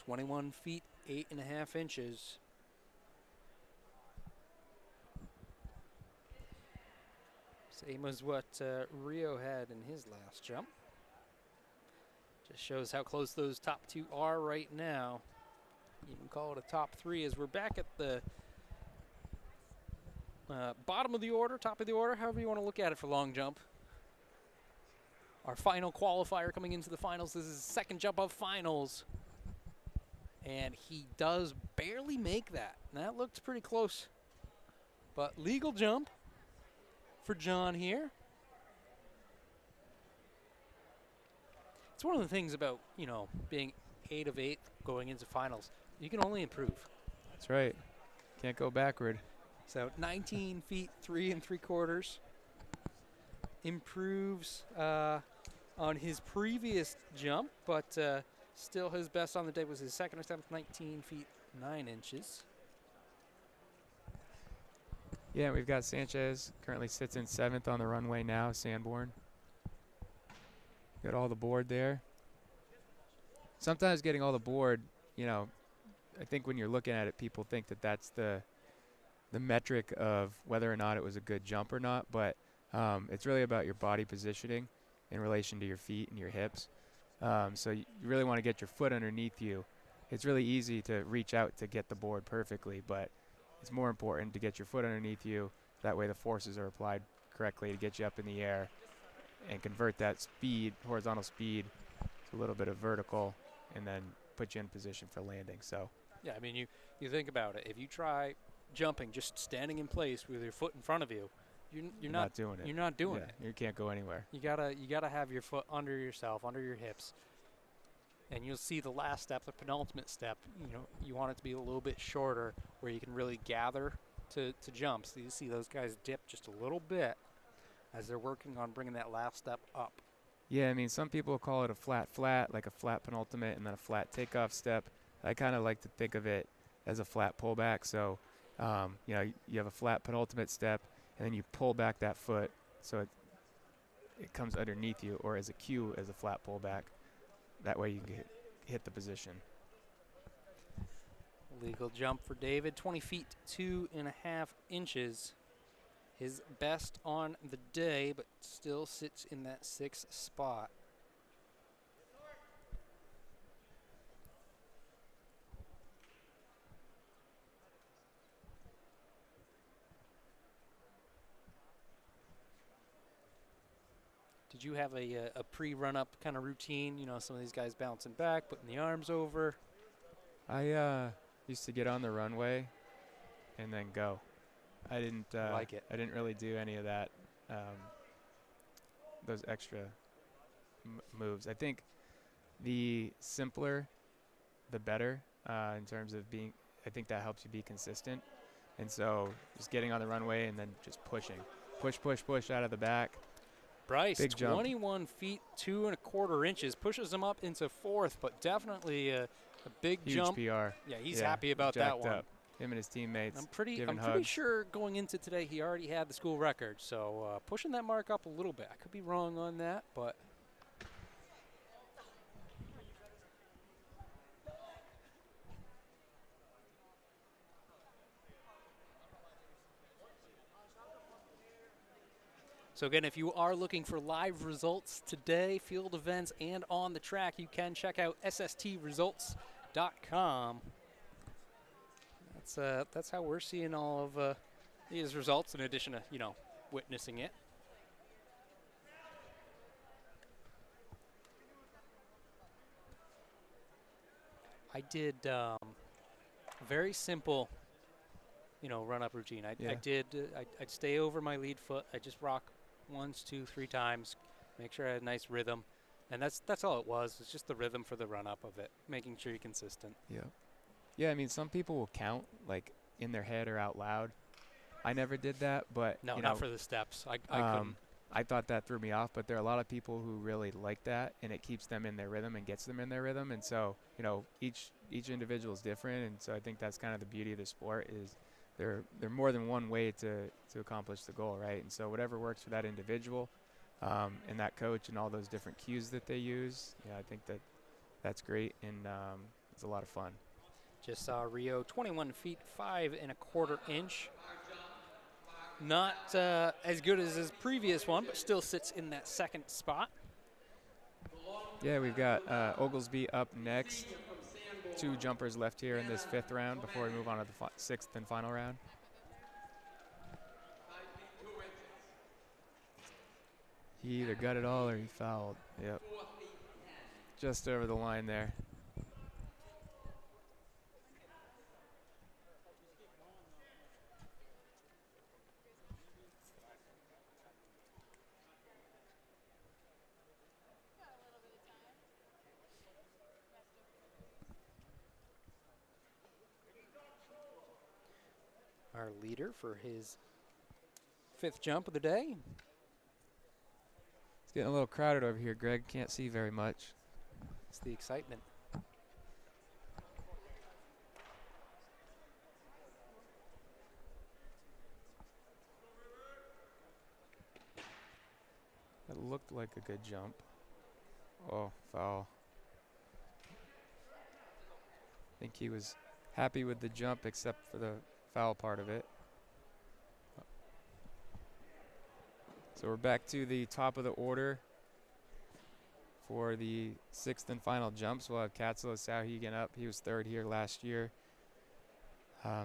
$21 feet 8.5 inches. Same as what Rio had in his last jump. Just shows how close those top two are right now. You can call it a top three as we're back at the bottom of the order, top of the order, however you want to look at it for long jump. Our final qualifier coming into the finals. This is his second jump of finals. And he does barely make that. That looks pretty close. But legal jump for John here. It's one of the things about, being 8 of 8 going into finals. You can only improve. That's right. Can't go backward. So 19 feet 3 3/4. Improves on his previous jump, but still his best on the day was his second attempt, 19 feet 9 inches. Yeah, we've got Sanchez, currently sits in 7th on the runway now, Sanborn. Got all the board there. Sometimes getting all the board, I think when you're looking at it, people think that that's the metric of whether or not it was a good jump or not, but it's really about your body positioning in relation to your feet and your hips. So you really want to get your foot underneath you. It's really easy to reach out to get the board perfectly, but it's more important to get your foot underneath you. That way the forces are applied correctly to get you up in the air and convert that speed, horizontal speed, to a little bit of vertical, and then put you in position for landing. So Yeah, I mean, you think about it. If you try jumping, just standing in place with your foot in front of you, you're not doing it. You're not doing Yeah, it. you can't go anywhere. You gotta have your foot under yourself, under your hips, and you'll see the last step, the penultimate step. You want it to be a little bit shorter, where you can really gather to jump. So you see those guys dip just a little bit as they're working on bringing that last step up. Yeah, I mean, some people call it a flat, like a flat penultimate and then a flat takeoff step. I kind of like to think of it as a flat pullback. So, you have a flat penultimate step, and then you pull back that foot so it comes underneath you, or as a cue as a flat pullback. That way you can hit the position. Legal jump for David, 20 feet, 2.5 inches. His best on the day, but still sits in that 6th spot. Did you have a pre-run up kind of routine? Some of these guys bouncing back, putting the arms over. I used to get on the runway and then go. I didn't like it. I didn't really do any of that, those extra moves. I think the simpler, the better, in terms of being. I think that helps you be consistent. And so just getting on the runway and then just pushing, push out of the back. Bryce, Big jump. 21 feet, 2.25 inches, pushes him up into 4th, but definitely a big Huge jump. PR. Yeah, he's happy about that one. Up. Him and his teammates. I'm pretty hugs. sure going into today he already had the school record, so pushing that mark up a little bit. I could be wrong on that, but so again, if you are looking for live results today, field events, and on the track, you can check out SSTresults.com. That's how we're seeing all of these results, in addition to witnessing it. I did very simple, run-up routine. I'd stay over my lead foot. I just rock 1, 2, 3 times, make sure I had a nice rhythm, and that's all it was. It's just the rhythm for the run-up of it, making sure you're consistent. Yeah. Yeah, I mean, some people will count, like, in their head or out loud. I never did that, but, No, not for the steps. I couldn't. I thought that threw me off, but there are a lot of people who really like that, and it keeps them in their rhythm and gets them in their rhythm. And so, each individual is different, and so I think that's kind of the beauty of the sport is there are more than one way to accomplish the goal, right? And so whatever works for that individual and that coach and all those different cues that they use, I think that's great, and it's a lot of fun. Just saw Rio, 21 feet, 5.25 inch. Not as good as his previous one, but still sits in that 2nd spot. Yeah, we've got Oglesby up next. 2 jumpers left here in this 5th round before we move on to the 6th and final round. He either got it all or he fouled. Yep. Just over the line there. Our leader for his 5th jump of the day. It's getting a little crowded over here, Greg. Can't see very much. It's the excitement. That looked like a good jump. Oh, foul. I think he was happy with the jump except for the foul part of it. So we're back to the top of the order for the 6th and final jumps. We'll have Katzlo Sauhegan up. He was 3rd here last year.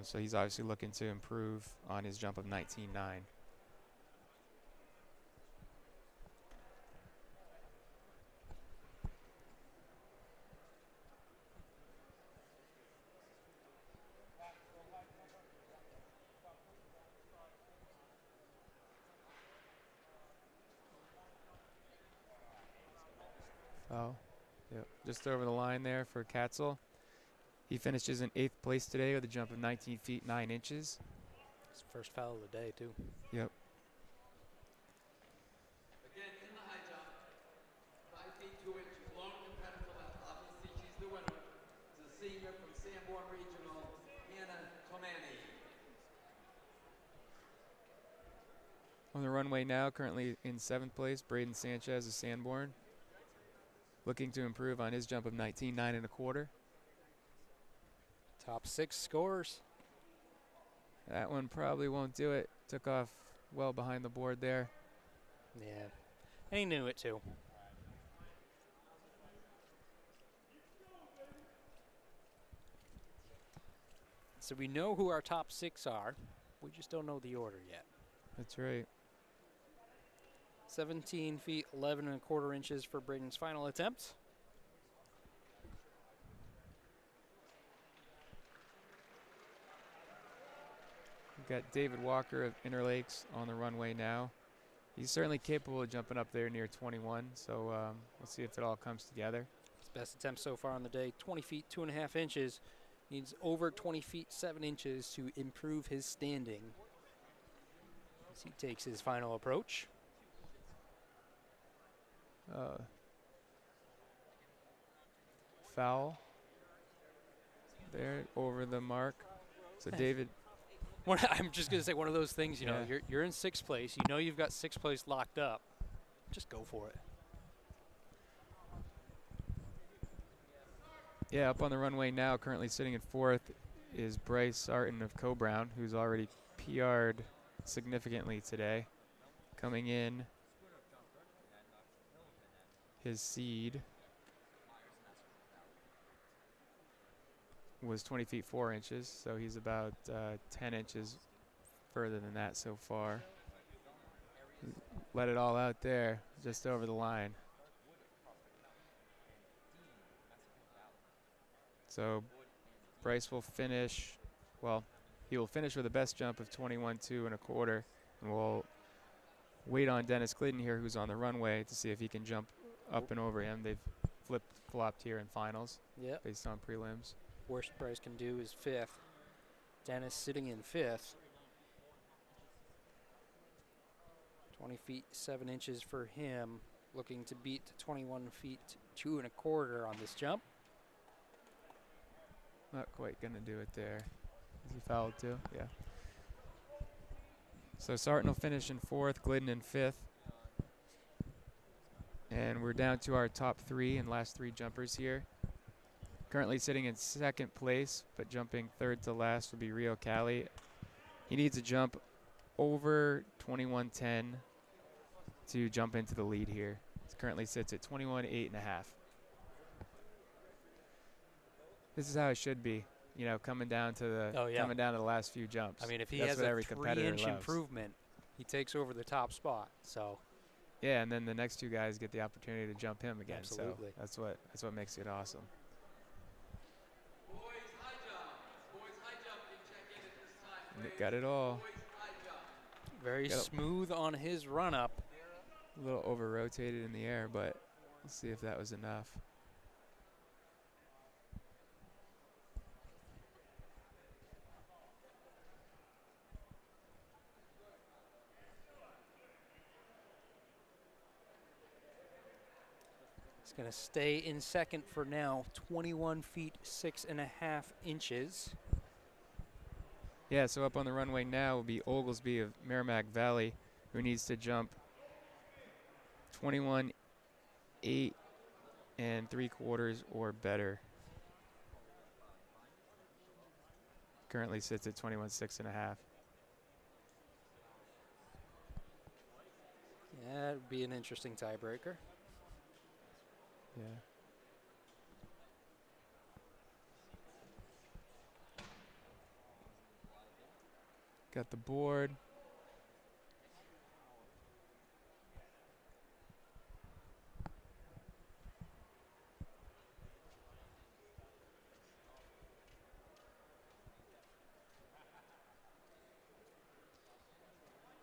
So he's obviously looking to improve on his jump of 19.9. Foul. Yep, just over the line there for Katzel. He finishes in 8th place today with a jump of 19 feet 9 inches. His first foul of the day, too. Yep. Again, in the high jump, 5 feet 2 inches, long competitive left. Obviously, she's the winner. It's a senior from Sanborn Regional, Hannah Tomani. On the runway now, currently in 7th place, Braden Sanchez of Sanborn. Looking to improve on his jump of 19.9 1/4. Top 6 scores. That one probably won't do it. Took off well behind the board there. Yeah. And he knew it, too. So we know who our top 6 are. We just don't know the order yet. That's right. 17 feet 11 1/4 inches for Braden's final attempt. We've got David Walker of Interlakes on the runway now. He's certainly capable of jumping up there near 21, so we'll see if it all comes together. His best attempt so far on the day, 20 feet 2.5 inches. Needs over 20 feet 7 inches to improve his standing as he takes his final approach. Foul there over the mark. So David, I'm just going to say one of those things, you know, Yeah. you're in 6th place. You know you've got 6th place locked up. Just go for it. yeah, up on the runway now, currently sitting in 4th, is Bryce Sarton of Co-Brown, who's already PR'd significantly today. Coming in, his seed was 20 feet 4 inches, so he's about 10 inches further than that so far. Let it all out there, just over the line. So Bryce will finish, well, he will finish with a best jump of 21.2 1/4, and we'll wait on Dennis Glidden here, who's on the runway, to see if he can jump up and over him. They've flip-flopped here in finals Yep. based on prelims. Worst Bryce can do is 5th. Dennis sitting in 5th. 20 feet 7 inches for him. Looking to beat 21 feet 2 1/4 on this jump. Not quite going to do it there. Is he fouled too? Yeah. So Sarton will finish in 4th, Glidden in 5th. And we're down to our top 3 and last 3 jumpers here. Currently sitting in 2nd place, but jumping 3rd to last would be Rio Cali. He needs a jump over 21.10 to jump into the lead here. He currently sits at 21.8 1/2. This is how it should be, you know, coming down to the last few jumps. I mean, if he That's has what a every competitor 3-inch loves. improvement, he takes over the top spot. So Yeah, and then the next 2 guys get the opportunity to jump him again. Absolutely. So that's what makes it awesome. Boys high jump. Boys high jump, you check in at this time, please. Got it all. Boys high jump. very Yep. smooth on his run up. A little over rotated in the air, but let's see if that was enough. He's going to stay in 2nd for now, 21 feet 6.5 inches. Yeah, so up on the runway now will be Oglesby of Merrimack Valley, who needs to jump 21.8 3/4 or better. Currently sits at 21.6 1/2. Yeah, that would be an interesting tiebreaker. Yeah. got the board.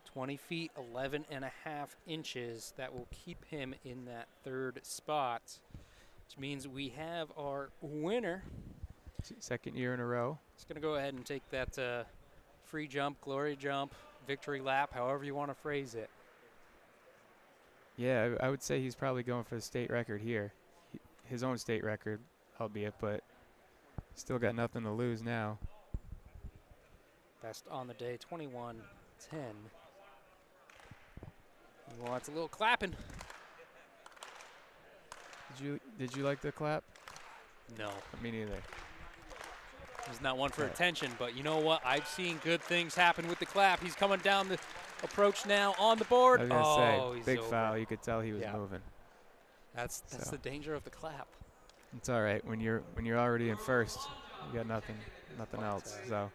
(20 feet, 11.5 inches). That will keep him in that third spot, which means we have our winner. Second year in a row. He's going to go ahead and take that free jump, glory jump, victory lap, however you want to phrase it. Yeah, I would say he's probably going for the state record here. His own state record, albeit, but still got nothing to lose now. Best on the day, 21:10. He wants a little clapping. Did you like the clap? No. Me neither. He's not one for Right. attention, but you know what? I've seen good things happen with the clap. He's coming down the approach now on the board. I was gonna He's say, big over. foul. You could tell he was Yeah. moving. That's So. the danger of the clap. It's all right when you're already in first. You got nothing else. So,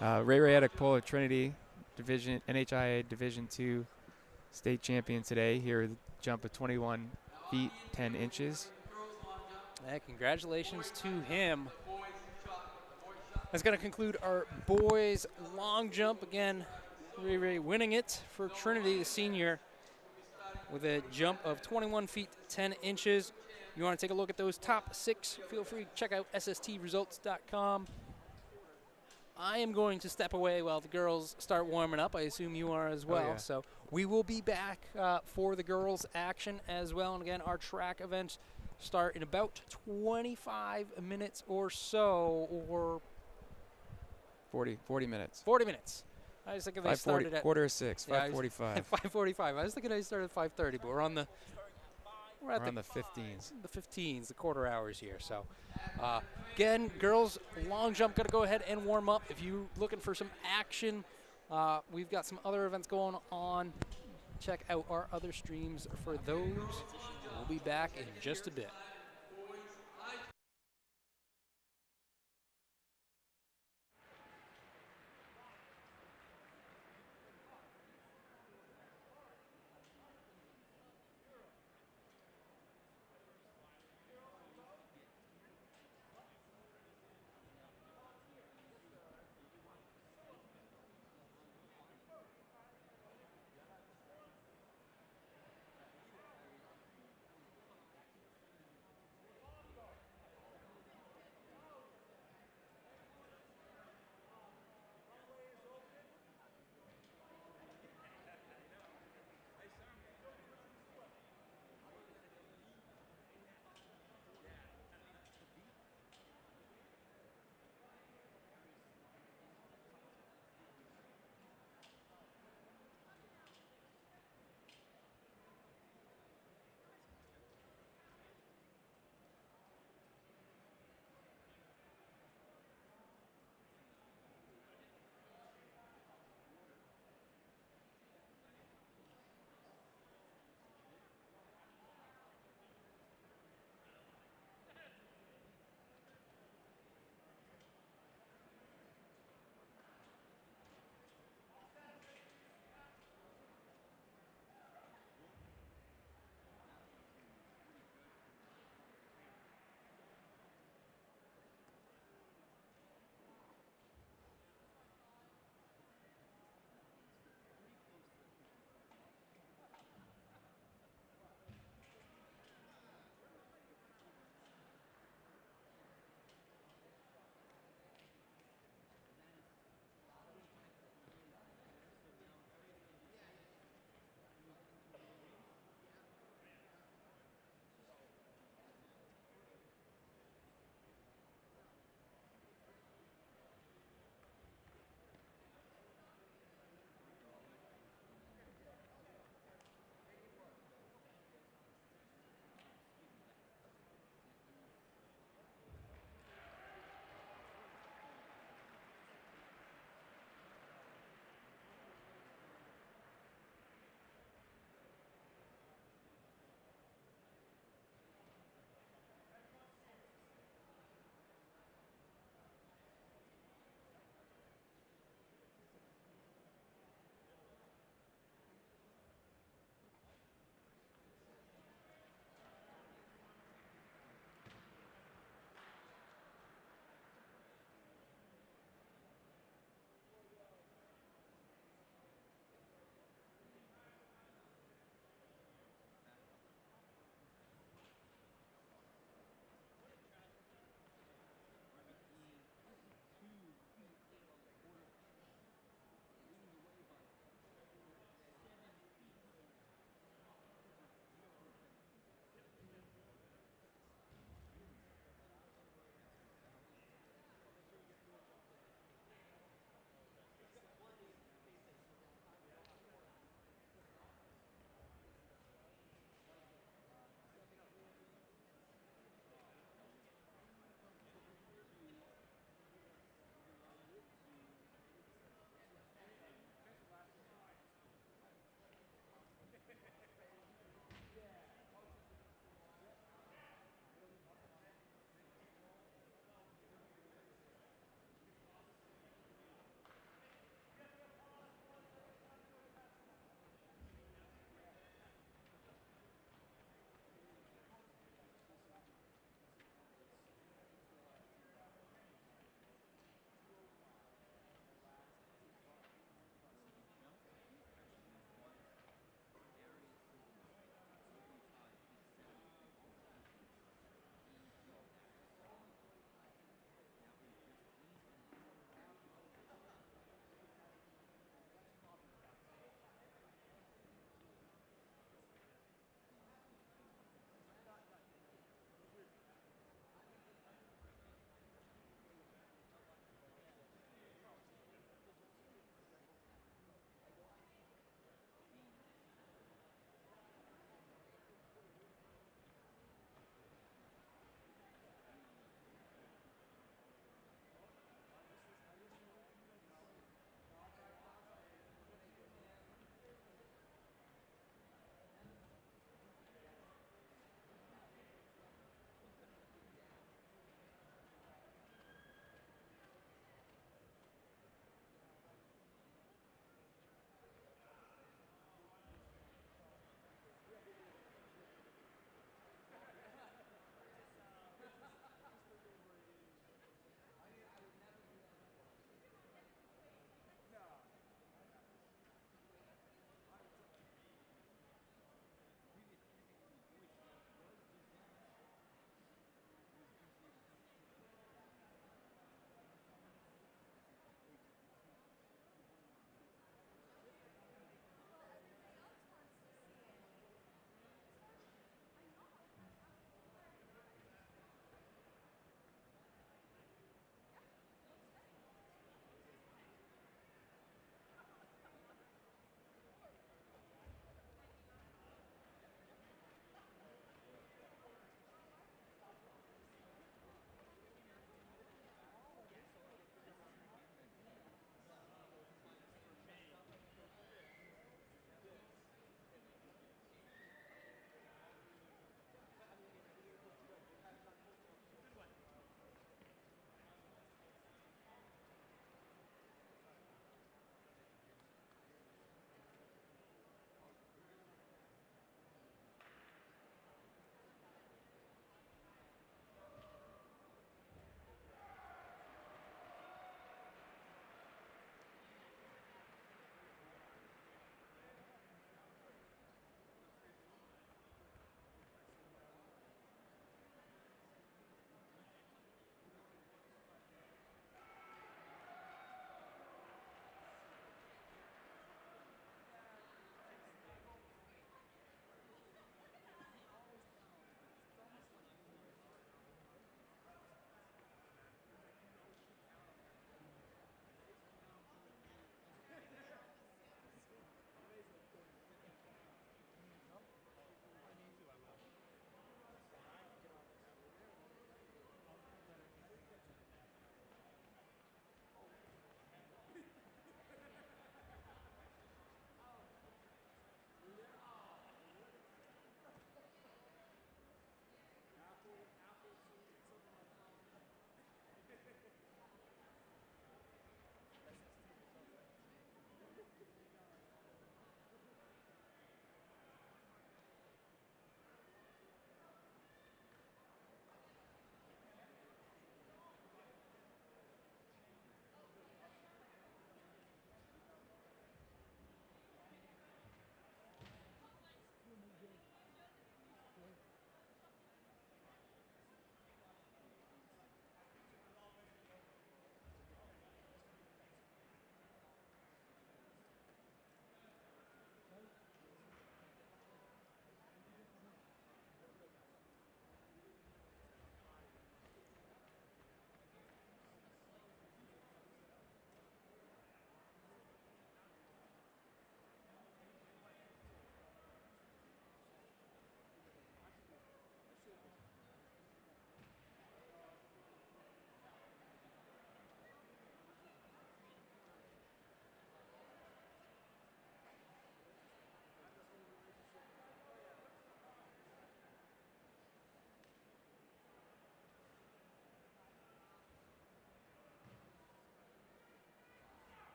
Ray Adekpola, Trinity Division NHIA Division II state champion today. Here with a jump of 21 feet 10 inches. Yeah, congratulations to him. That's going to conclude our boys long jump. Again, Ray winning it for Trinity, the senior, with a jump of 21 feet 10 inches. You want to take a look at those top 6, feel free to check out sstresults.com. I am going to step away while the girls start warming up. I assume you are as well. yeah. So we will be back for the girls' action as well. And again, our track events start in about 25 minutes or so, or 40 minutes. 40 minutes. I was thinking they 5:40, started at quarter of 6, Yeah, 5:45. 5:45. I was thinking they started at 5:30, but we're at We're on the 15s. the 15s, the quarter hours here. So, again, girls long jump, got to go ahead and warm up. If you're looking for some action, we've got some other events going on. Check out our other streams for those. We'll be back in just a bit.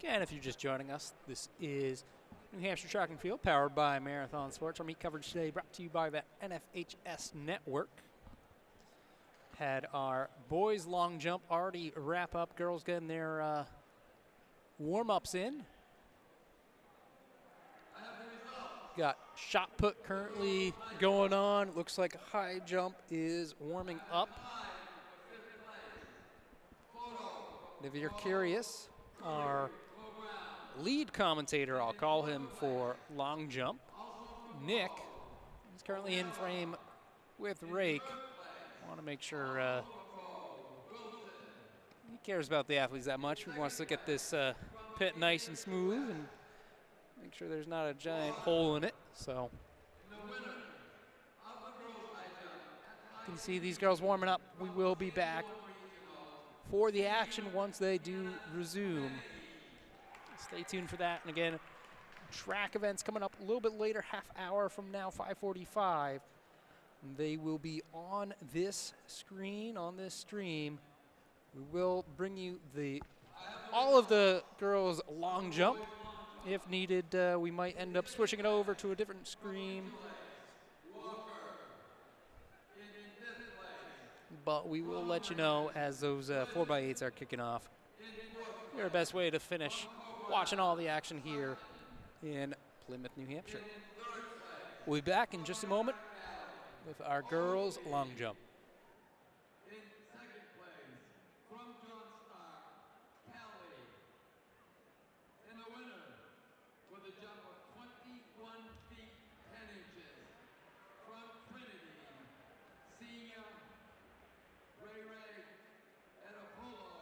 Again, if you're just joining us, this is New Hampshire Track and Field, powered by Marathon Sports. Our meet coverage today brought to you by the NFHS Network. Had our boys long jump already wrap up. Girls getting their warm-ups in. Got shot put currently going on. Looks like high jump is warming up. And if you're curious, our lead commentator, I'll call him for long jump, Nick, is currently in frame with Rake. Want to make sure he cares about the athletes that much. He wants to get this pit nice and smooth and make sure there's not a giant hole in it. So you can see these girls warming up. We will be back for the action once they do resume. Stay tuned for that. And again, track events coming up a little bit later, half hour from now, 5:45. They will be on this screen, on this stream. We will bring you all of the girls' long jump. If needed, we might end up switching it over to a different screen. But we will let you know as those 4x8s are kicking off. Your best way to finish watching all the action here in Plymouth, New Hampshire. We'll be back in just a moment with our girls' long jump. In second place, from John Starr, Kelly. And the winner with a jump of 21 feet 10 inches from Trinity, senior Ray Edapolo.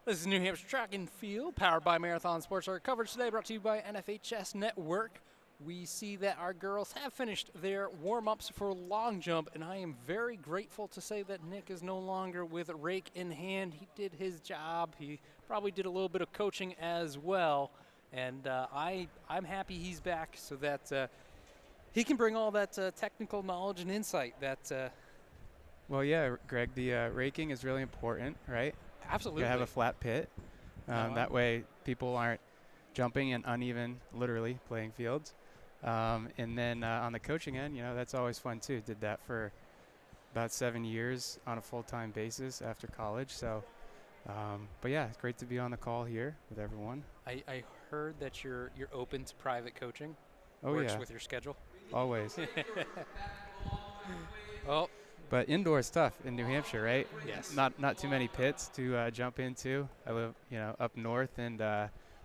This is New Hampshire Track and Field, powered by Marathon Sports. Our coverage today brought to you by NFHS Network. We see that our girls have finished their warm-ups for long jump, and I am very grateful to say that Nick is no longer with rake in hand. He did his job. He probably did a little bit of coaching as well, and I'm happy he's back so that he can bring all that technical knowledge and insight that. Well, yeah, Greg, the raking is really important, right? Absolutely. You have a flat pit. That way people aren't jumping in uneven, literally, playing fields. And then on the coaching end, that's always fun too. Did that for about 7 years on a full-time basis after college. So, but yeah, it's great to be on the call here with everyone. I heard that you're open to private coaching. Oh, Works yeah. with your schedule. Always. Oh. But indoor stuff in New Hampshire, right? Yes. Not too many pits to jump into. I live, up north, and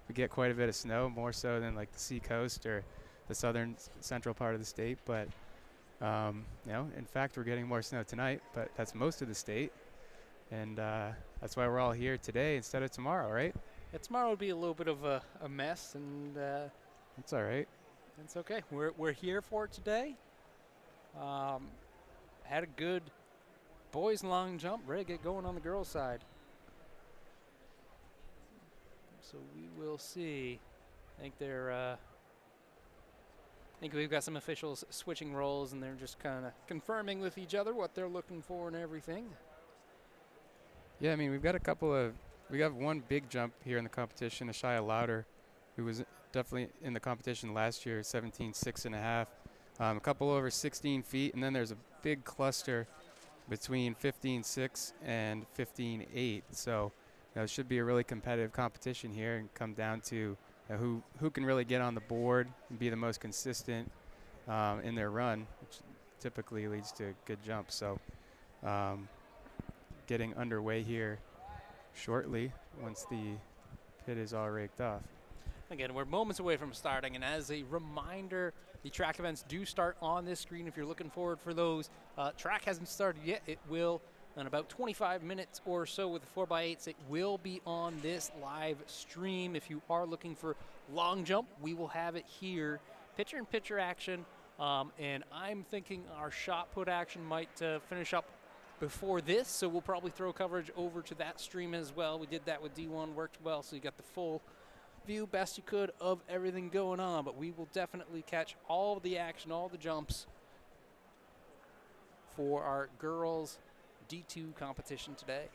we get quite a bit of snow, more so than like the seacoast or the southern central part of the state. But in fact, we're getting more snow tonight, but that's most of the state, and that's why we're all here today instead of tomorrow, right? Yeah, tomorrow would be a little bit of a mess, and That's all right. it's okay. We're here for it today. Had a good boys long jump, ready to get going on the girls' side. So we will see. I think we've got some officials switching roles, and they're just kind of confirming with each other what they're looking for and everything. Yeah, I mean, we have one big jump here in the competition, Ashaya Louder, who was definitely in the competition last year, 17.6.5. A couple over 16 feet, and then there's a big cluster between 15.6 and 15.8. So it should be a really competitive competition here and come down to who can really get on the board and be the most consistent in their run, which typically leads to good jumps. So getting underway here shortly once the pit is all raked off. Again, we're moments away from starting, and as a reminder, the track events do start on this screen if you're looking forward for those. Track hasn't started yet. It will in about 25 minutes or so with the 4x8s. It will be on this live stream. If you are looking for long jump, we will have it here. Pitcher-in-pitcher action, and I'm thinking our shot put action might finish up before this, so we'll probably throw coverage over to that stream as well. We did that with D1, worked well, so you got the full view best you could of everything going on, but we will definitely catch all the action, all the jumps for our girls D2 competition today.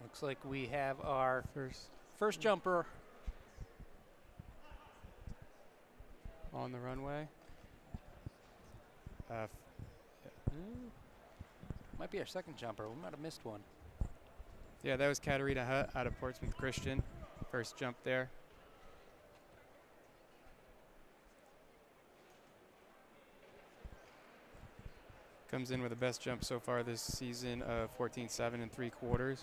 Looks like we have our first jumper on the runway. Might be our second jumper. We might have missed one. Yeah, that was Katarina Hutt out of Portsmouth Christian. First jump there. Comes in with the best jump so far this season of 14.7 3/4.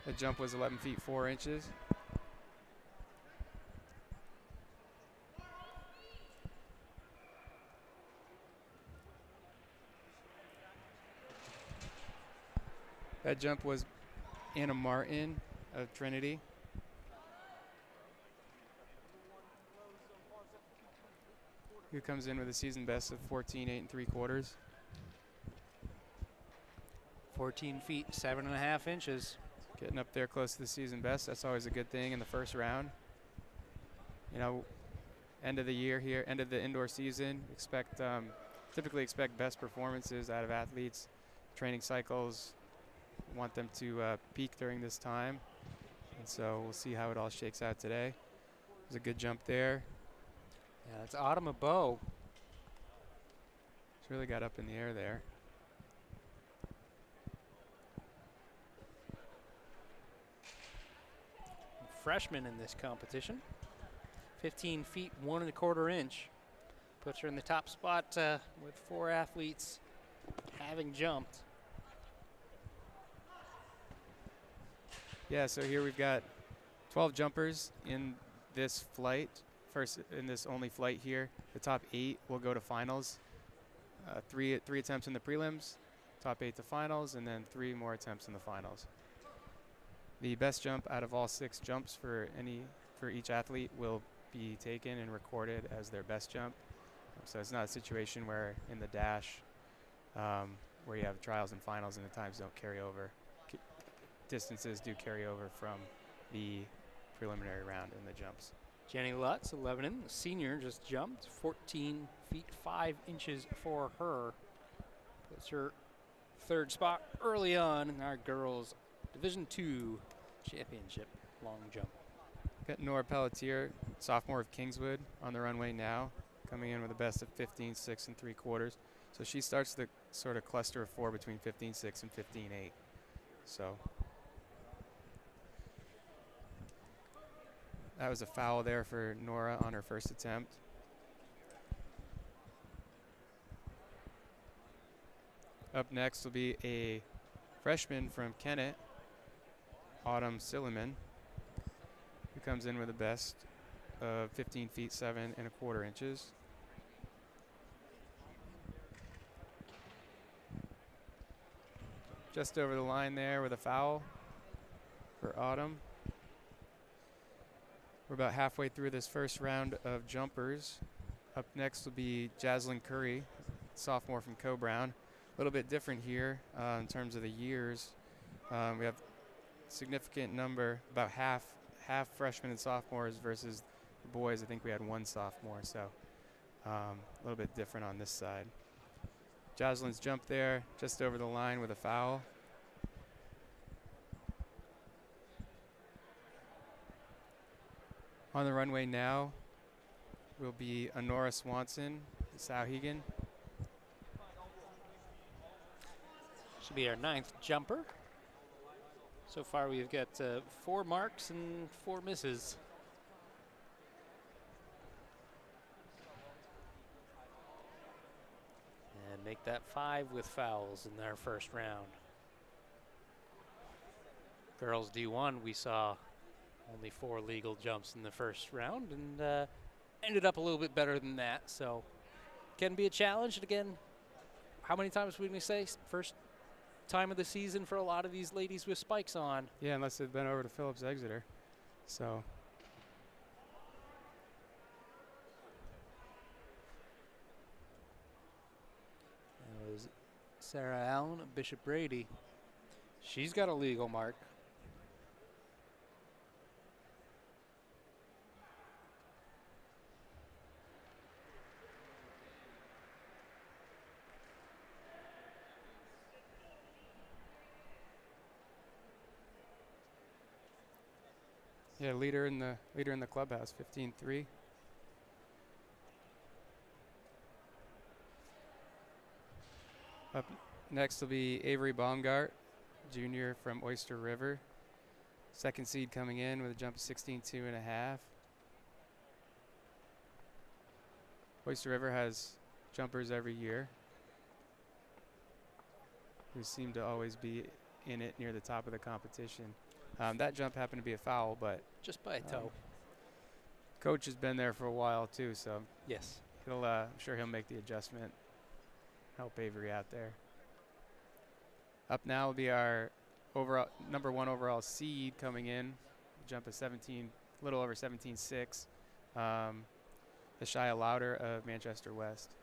The jump was 11 feet 4 inches. That jump was Anna Martin of Trinity. Who comes in with a season best of 14.8 3/4. 14 feet 7.5 inches. Getting up there close to the season best. That's always a good thing in the first round. end of the year here, end of the indoor season. Typically expect best performances out of athletes. Training cycles, want them to peak during this time. And so we'll see how it all shakes out today. There's a good jump there. Yeah, it's Autumn Bow. It's really got up in the air there. Freshman in this competition. 15 feet, 1 1/4 inch. Puts her in the top spot with 4 athletes having jumped. Yeah, so here we've got 12 jumpers in this flight. First, in this only flight here. The top 8 will go to finals. Three attempts in the prelims, top 8 to finals, and then 3 more attempts in the finals. The best jump out of all 6 jumps for each athlete will be taken and recorded as their best jump. So it's not a situation where in the dash where you have trials and finals and the times don't carry over. Distances do carry over from the preliminary round in the jumps. Jenny Lutz, 11, a senior, just jumped 14 feet 5 inches for her. Puts her 3rd spot early on in our girls' Division II championship long jump. Got Nora Pelletier, sophomore of Kingswood, on the runway now, coming in with a best of 15.6 3/4. So she starts the sort of cluster of 4 between 15.6 and 15.8. So that was a foul there for Nora on her first attempt. Up next will be a freshman from Kennett, Autumn Silliman, who comes in with a best of 15 feet 7 1/4 inches. Just over the line there with a foul for Autumn. We're about halfway through this first round of jumpers. Up next will be Jaslyn Curry, sophomore from Co-Brown. A little bit different here in terms of the years. We have significant number, about half freshmen and sophomores versus the boys. I think we had 1 sophomore, so a little bit different on this side. Jocelyn's jump there just over the line with a foul. On the runway now will be Honora Swanson, Sauhegan. Should be our 9th jumper. So far we've got 4 marks and 4 misses. And make that 5 with fouls in their first round. Girls D1, we saw only 4 legal jumps in the first round and ended up a little bit better than that. So can be a challenge. And again, how many times would we say first time of the season for a lot of these ladies with spikes on? Yeah, unless they've been over to Phillips Exeter. So that was Sarah Allen, Bishop Brady. She's got a legal mark. yeah, leader in the clubhouse, 15-3. Up next will be Avery Baumgart, junior from Oyster River. 2nd seed coming in with a jump of 16.2 1/2. Oyster River has jumpers every year who seem to always be in it near the top of the competition. That jump happened to be a foul, but Just by a toe. coach has been there for a while too, so Yes. I'm sure he'll make the adjustment, help Avery out there. Up now will be our number 1 overall seed coming in, jump of 17, a little over 17.6. Ashaya Louder of Manchester West.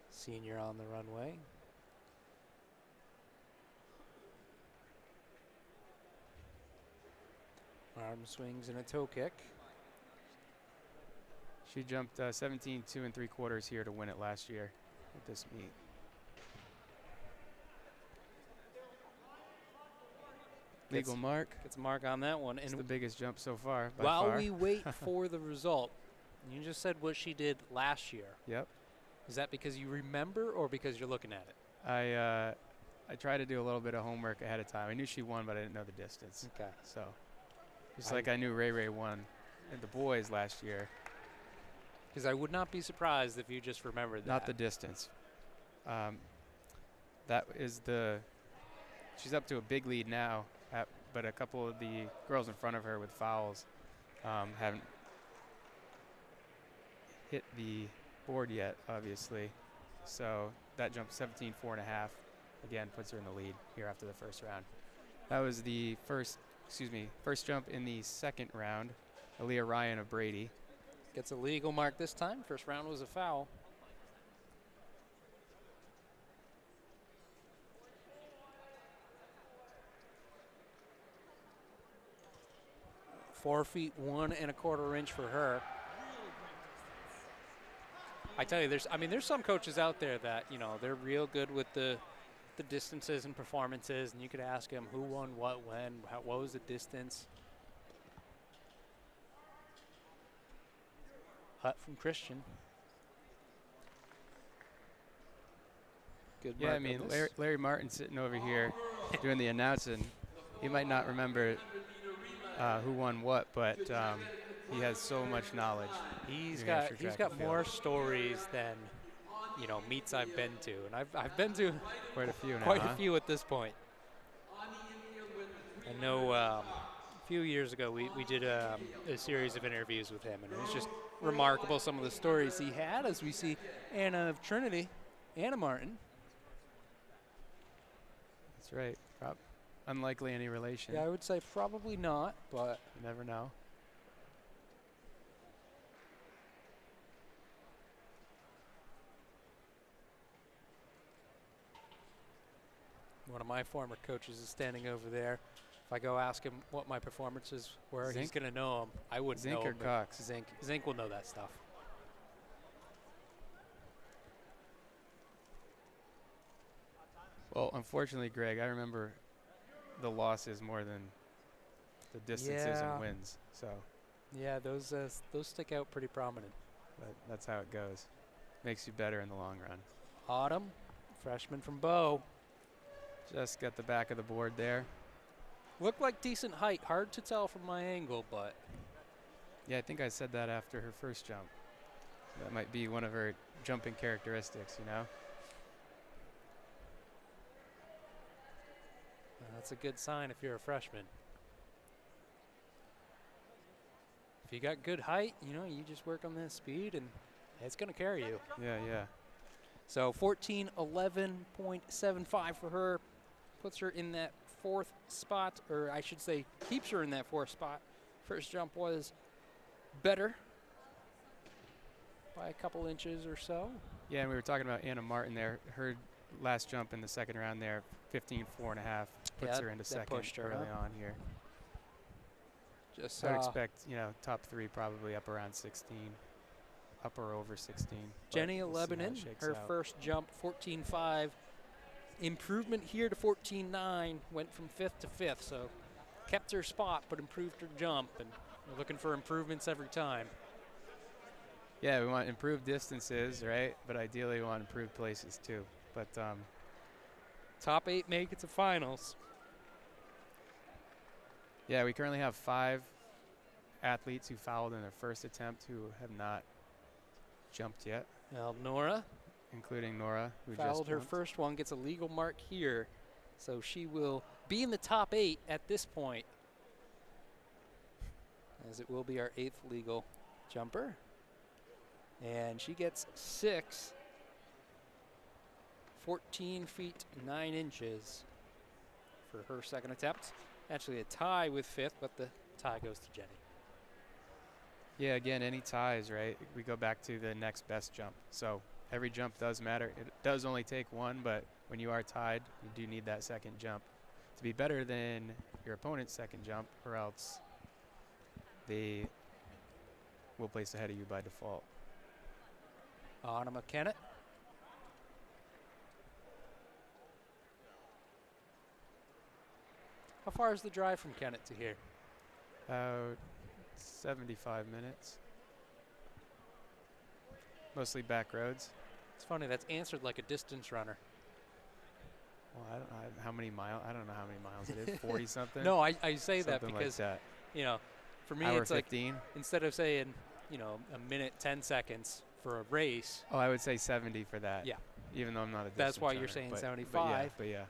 Senior on the runway. Arm swings and a toe kick. She jumped 17 2 3/4 here to win it last year at this meet. Legal mark. Gets a mark on that one. It's And the biggest jump so far. By while far. we wait for the result, you just said what she did last year. Yep. Is that because you remember or because you're looking at it? I tried to do a little bit of homework ahead of time. I knew she won, but I didn't know the distance. Okay. So, just like I knew Ray won at the boys last year. Because I would not be surprised if you just remembered that. Not the distance. That is she's up to a big lead now, but a couple of the girls in front of her with fouls haven't hit the board yet, obviously. So that jump 17 4.5 again puts her in the lead here after the first round. That was the first jump in the second round. Aaliyah Ryan of Brady. Gets a legal mark this time. First round was a foul. .4 feet 1 1/4 for her. I tell you, there's some coaches out there that, they're real good with the distances and performances, and you could ask them who won what when, what was the distance. Hut from Christian. Good. Yeah, I mean, Larry Martin sitting over here doing the announcing. He might not remember who won what, but he has so much knowledge. He's got more stories than meets I've been to, and I've been to quite a few now. Quite a few at this point. I know a few years ago we did a series of interviews with him, and it was just remarkable some of the stories he had. As we see Anna of Trinity, Anna Martin. That's right. Unlikely any relation. Yeah, I would say probably not, but you never know. One of my former coaches is standing over there. If I go ask him what my performances were, he's going to know them. I wouldn't know. Zink or Cox? Zink. Zink will know that stuff. Well, unfortunately, Greg, I remember the losses more than the distances and wins. So. Yeah, those stick out pretty prominent. But that's how it goes. Makes you better in the long run. Autumn, freshman from Bow. Just got the back of the board there. Looked like decent height. Hard to tell from my angle, but. Yeah, I think I said that after her first jump. That might be one of her jumping characteristics, That's a good sign if you're a freshman. If you got good height, you just work on that speed, and it's going to carry you. Yeah. So 14:11.75 for her. Puts her in that fourth spot, or I should say keeps her in that fourth spot. First jump was better by a couple inches or so. Yeah, and we were talking about Anna Martin there. Her last jump in the second round there, 15 4.5, puts her into second early on here. Just I would expect, top 3 probably up around 16, up or over 16. Jenny Lebanon, her first jump, 14.5. Improvement here to 14.9, went from 5th to 5th, so kept her spot but improved her jump, and we're looking for improvements every time. Yeah, we want improved distances, right? But ideally we want improved places too. But top 8 make it to finals. Yeah, we currently have 5 athletes who fouled in their first attempt who have not jumped yet. Now Nora, including Nora, who fouled just her jumped. first one, gets a legal mark here, so she will be in the top 8 at this point, as it will be our 8th legal jumper. And she gets 6, 14 feet 9 inches for her second attempt. Actually a tie with 5th, but the tie goes to Jenny. Yeah, again, any ties, right? We go back to the next best jump. So every jump does matter. It does only take one, but when you are tied, you do need that second jump to be better than your opponent's second jump, or else they will place ahead of you by default. Anna McKenna. How far is the drive from Kennett to here? About 75 minutes. Mostly back roads. It's funny, that's answered like a distance runner. Well, I don't know how many miles. I don't know how many miles it is. 40 something. No, I say that Something because, like that. you know, for me Hour it's like 15. instead of saying, you know, a minute 10 seconds for a race. Oh, I would say 70 for that. Yeah. Even though I'm not a distance That's why runner, you're saying but 75. But yeah.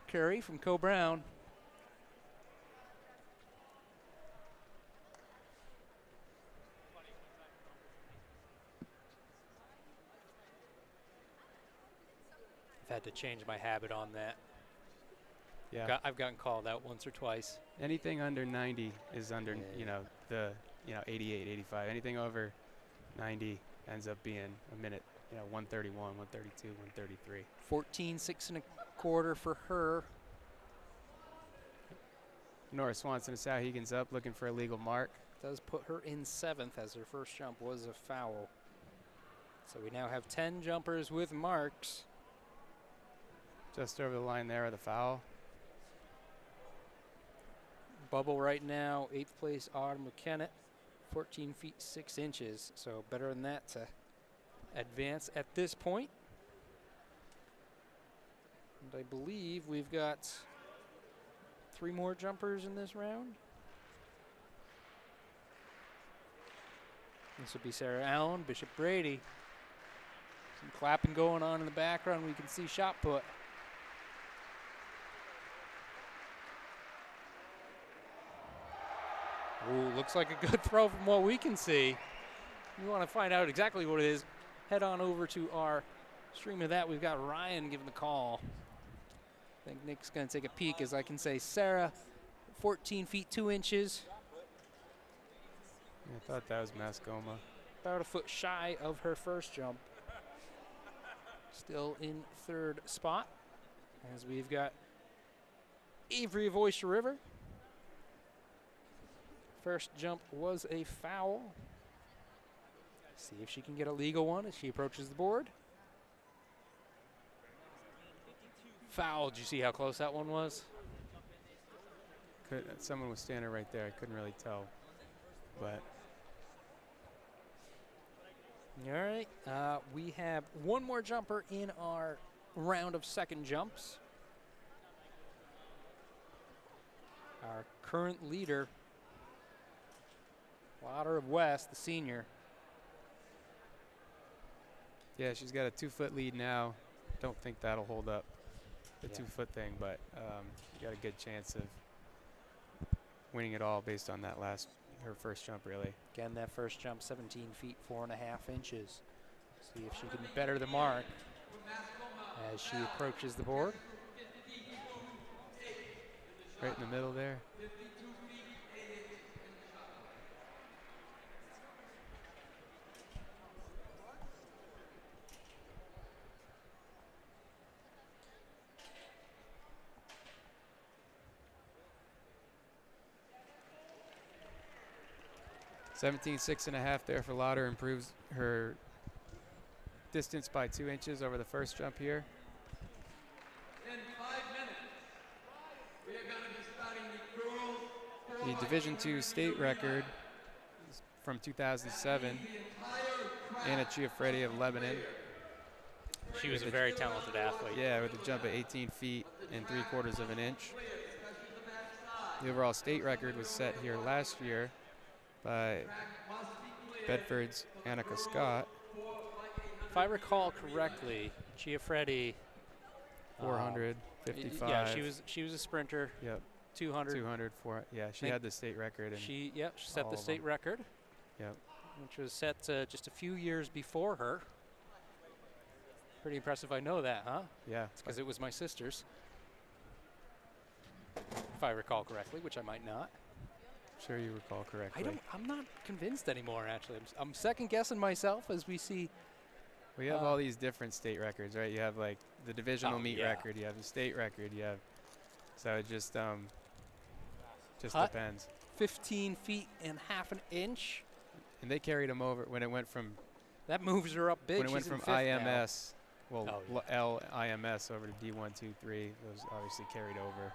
Curry from Co Brown. I've had to change my habit on that. Yeah. I've gotten called out once or twice. Anything under 90 is under, Yeah, you yeah. know, 88, 85. Anything over 90 ends up being a minute, 131, 132, 133. 14.6 1/4 for her. Nora Swanson of Sauhegan's up looking for a legal mark. Does put her in 7th as her first jump was a foul. So we now have 10 jumpers with marks. Just over the line there of the foul. Bubble right now, 8th place, Autumn McKenna, 14 feet 6 inches. So better than that to advance at this point. And I believe we've got 3 more jumpers in this round. This will be Sarah Allen, Bishop Brady. Some clapping going on in the background. We can see shot put. Ooh, looks like a good throw from what we can see. You want to find out exactly what it is, head on over to our stream of that. We've got Ryan giving the call. I think Nick's going to take a peek as I can say Sarah, 14 feet 2 inches. I thought that was Mascoma. About a foot shy of her first jump. Still in 3rd spot as we've got Avery of Oyster River. First jump was a foul. See if she can get a legal one as she approaches the board. Foul. Did you see how close that one was? Someone was standing right there. I couldn't really tell. But All right. We have one more jumper in our round of second jumps. Our current leader, Lauder of West, the senior. yeah, she's got a 2-foot lead now. Don't think that'll hold up the Yeah. 2-foot thing, but you got a good chance of winning it all based on that her first jump, really. Again, that first jump, 17 feet 4.5 inches. See if she can better the mark as she approaches the board. Right in the middle there. (17.6.5) there for Lauder, improves her distance by 2 inches over the first jump here. In 5 minutes, we are going to be starting the girls. The Division II state record is from 2007. Anna Chiafredi of Lebanon. She was a very talented athlete. Yeah, with a jump of 18 feet and 3/4 of an inch. The overall state record was set here last year by Bedford's Annika Scott. If I recall correctly, Chiafredi, 455. yeah, she was a sprinter. Yep. 200. 200, 4. Yeah, she Think had the state record. And She set all the of state them. record, Yep. which was set just a few years before her. Pretty impressive. I know that, huh? Yeah. Because it was my sister's, if I recall correctly, which I might not. Sure you recall correctly. I'm not convinced anymore. Actually, I'm second guessing myself as we see. We have all these different state records, right? You have like the divisional Oh, meet yeah. record. You have the state record. You have, so it just Hut. depends. 15 feet and half an inch. And they carried him over when it went from That moves her up big. when it went She's in from fifth now. IMS, well, Oh, yeah. LIMS over to D1, 2, 3. Those obviously carried over.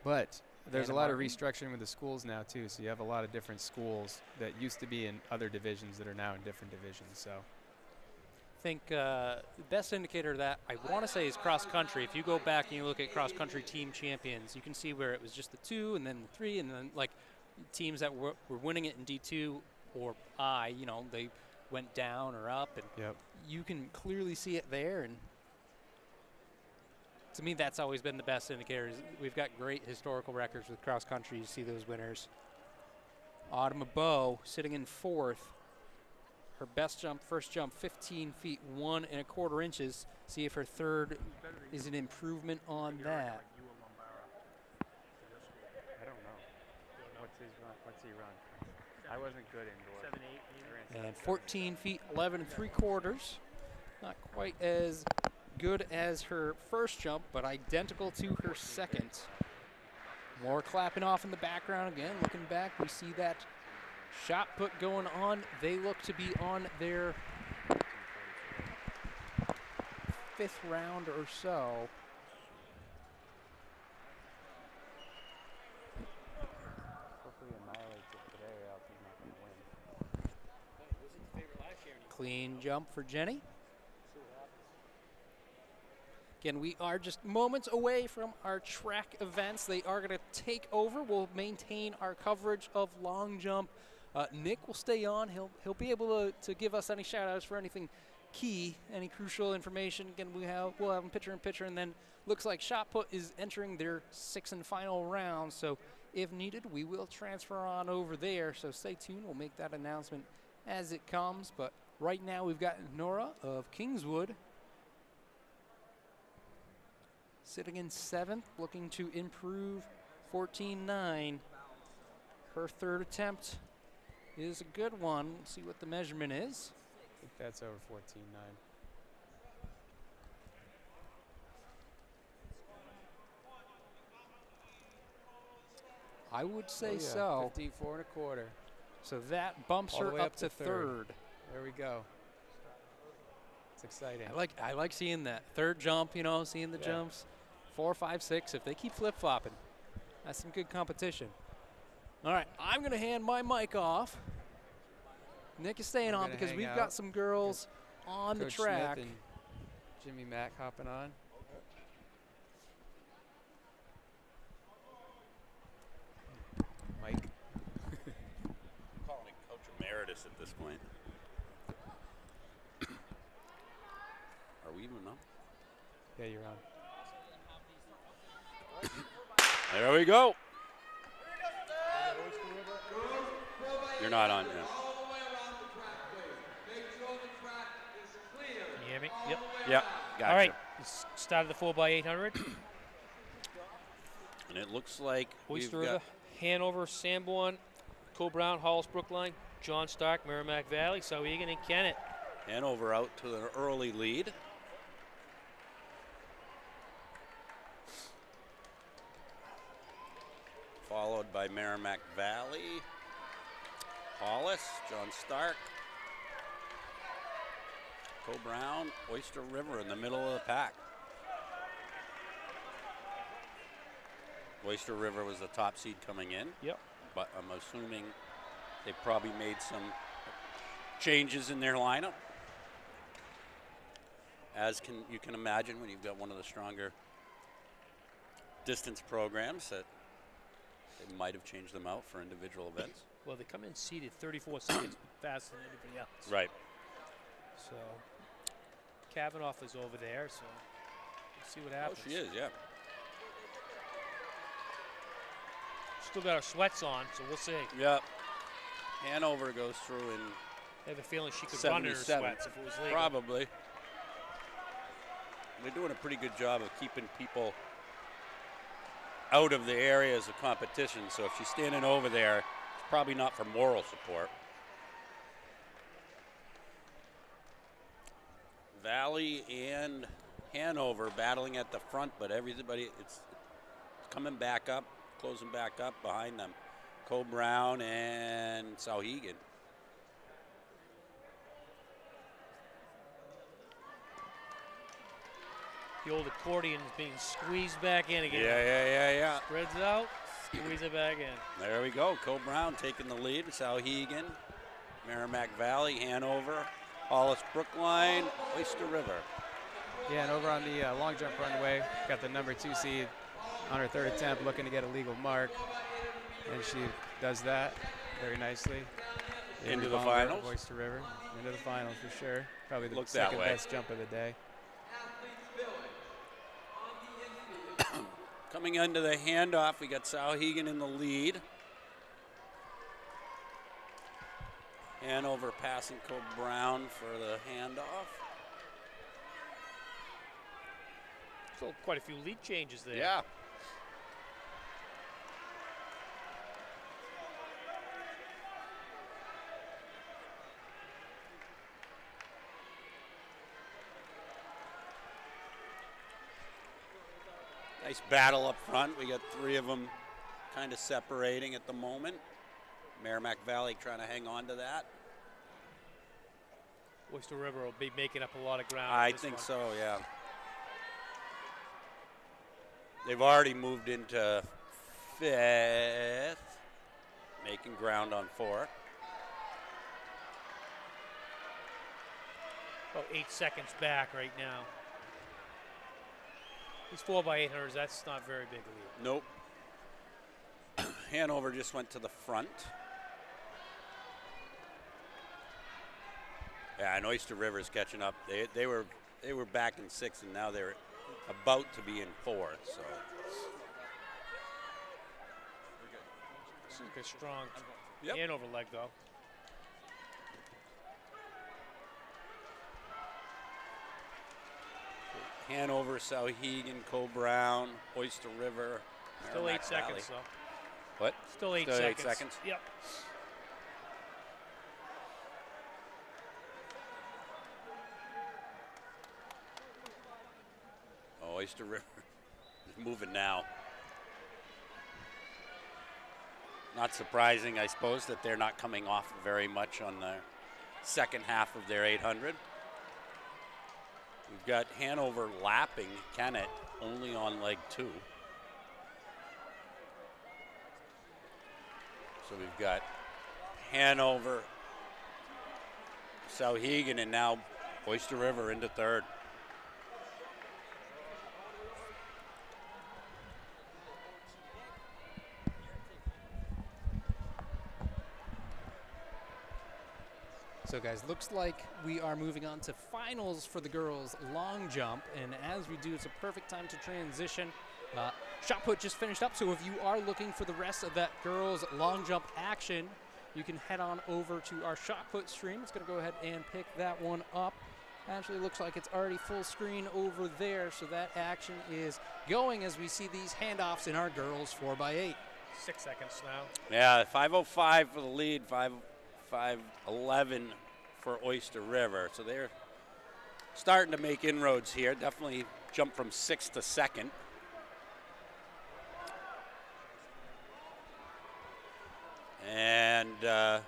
But there's a Hannah lot of Martin. restructuring with the schools now too. So you have a lot of different schools that used to be in other divisions that are now in different divisions. So I think the best indicator of that, I want to say, is cross country. If you go back and you look at cross country team champions, you can see where it was just the 2 and then the 3, and then like teams that were winning it in D2 or I, they went down or up, and yep. you can clearly see it there. And to me, that's always been the best indicator. Is we've got great historical records with cross country. You see those winners. Autumn Bow sitting in 4th. Her best jump, first jump, 15 feet 1 1/4 inches. See if her third is an improvement on that. I don't know. What's he run? I wasn't good indoors. 7, 8, maybe. And 14 feet 11 3/4. Not quite as good as her first jump, but identical to her second. More clapping off in the background again. Looking back, we see that shot put going on. They look to be on their 5th round or so. Hopefully annihilates it today, or else he's not going to win. Clean jump for Jenny. Again, we are just moments away from our track events. They are going to take over. We'll maintain our coverage of long jump. Nick will stay on. He'll be able to give us any shout outs for anything key, any crucial information. Again, we'll have them picture in picture, and then looks like shot put is entering their 6th and final round. So if needed, we will transfer on over there. So stay tuned. We'll make that announcement as it comes. But right now we've got Nora of Kingswood sitting in 7th, looking to improve 14.9. Her third attempt is a good one. Let's see what the measurement is. I think that's over 14.9. I would say Oh, yeah, so. 54 1/4. So that bumps All the her way up up to to third. third. There we go. It's exciting. I like seeing that third jump. Seeing the Yeah. jumps. 4, 5, 6. If they keep flip flopping, that's some good competition. All right, I'm gonna hand my mic off. Nick is staying I'm on gonna because hang we've out. got some girls on the Coach track. Smith and Jimmy Mack hopping on. Mike. Calling Coach Emeritus at this point. Are we even on? Yeah, you're on. There we go. You're not on yet. All the way around the track, please. Make sure the track is clear. Can you hear me? Yep. Yeah, gotcha. All right. Started the 4x800. And it looks like we've Oyster got River, Hanover, Sanborn, Cole Brown, Hollis, Brookline, John Stark, Merrimack Valley, Souhegan, and Kennett. Hanover out to an early lead. Followed by Merrimack Valley, Hollis, John Stark, Cole Brown, Oyster River in the middle of the pack. Oyster River was the top seed coming in. Yep. But I'm assuming they probably made some changes in their lineup. As you can imagine when you've got one of the stronger distance programs that they might have changed them out for individual events. Well, they come in seated 34 seconds faster than anybody else. Right. So Kavanaugh is over there, so we'll see what Oh, happens. she is, yeah. Still got her sweats on, so we'll see. Yep. Hanover goes through in I have a feeling she could run in her 77. sweats if it was legal. Probably. They're doing a pretty good job of keeping people out of the areas of competition. So if she's standing over there, it's probably not for moral support. Valley and Hanover battling at the front, but everybody, it's coming back up, closing back up behind them. Cole Brown and Sauhegan. The old accordion is being squeezed back in again. Yeah. Spreads out, squeeze it back in. There we go. Cole Brown taking the lead. Sauhegan, Merrimack Valley, Hanover, Hollis Brookline, Oyster River. Yeah, and over on the long jump runway, got the number 2 seed on her third attempt, looking to get a legal mark, and she does that very nicely. Into Avery the Baumgarten finals? of Oyster River, into the finals for sure. Probably the Look that second way. best jump of the day. Coming into the handoff, we got Sauhegan in the lead. Hanover passing Cole Brown for the handoff. So quite a few lead changes there. Yeah. Nice battle up front. We got 3 of them kind of separating at the moment. Merrimack Valley trying to hang on to that. Oyster River will be making up a lot of ground. I think so, yeah. They've already moved into 5th, making ground on 4th. About 8 seconds back right now. These 4x800s, that's not very big a lead. Nope. Hanover just went to the front. Yeah, and Oyster River's catching up. They were back in 6th, and now they're about to be in 4th. So This is a good, strong Yep. Hanover leg, though. Hanover, Sauhegan, Cole Brown, Oyster River. Still Merrimack 8 Valley. seconds, though. What? Still 8 Still seconds. 8 seconds? Yep. Oh, Oyster River is moving now. Not surprising, I suppose, that they're not coming off very much on the second half of their 800. We've got Hanover lapping Kennett only on leg 2. So we've got Hanover, Sauhegan, and now Oyster River into 3rd. So guys, looks like we are moving on to finals for the girls long jump, and as we do, it's a perfect time to transition. Shot put just finished up, so if you are looking for the rest of that girls long jump action, you can head on over to our shot put stream. It's going to go ahead and pick that one up. Actually looks like it's already full screen over there, so that action is going as we see these handoffs in our girls 4x8. 6 seconds now. Yeah, 5:05 for the lead, 5:11 for Oyster River. So they're starting to make inroads here. Definitely jump from 6th to 2nd. And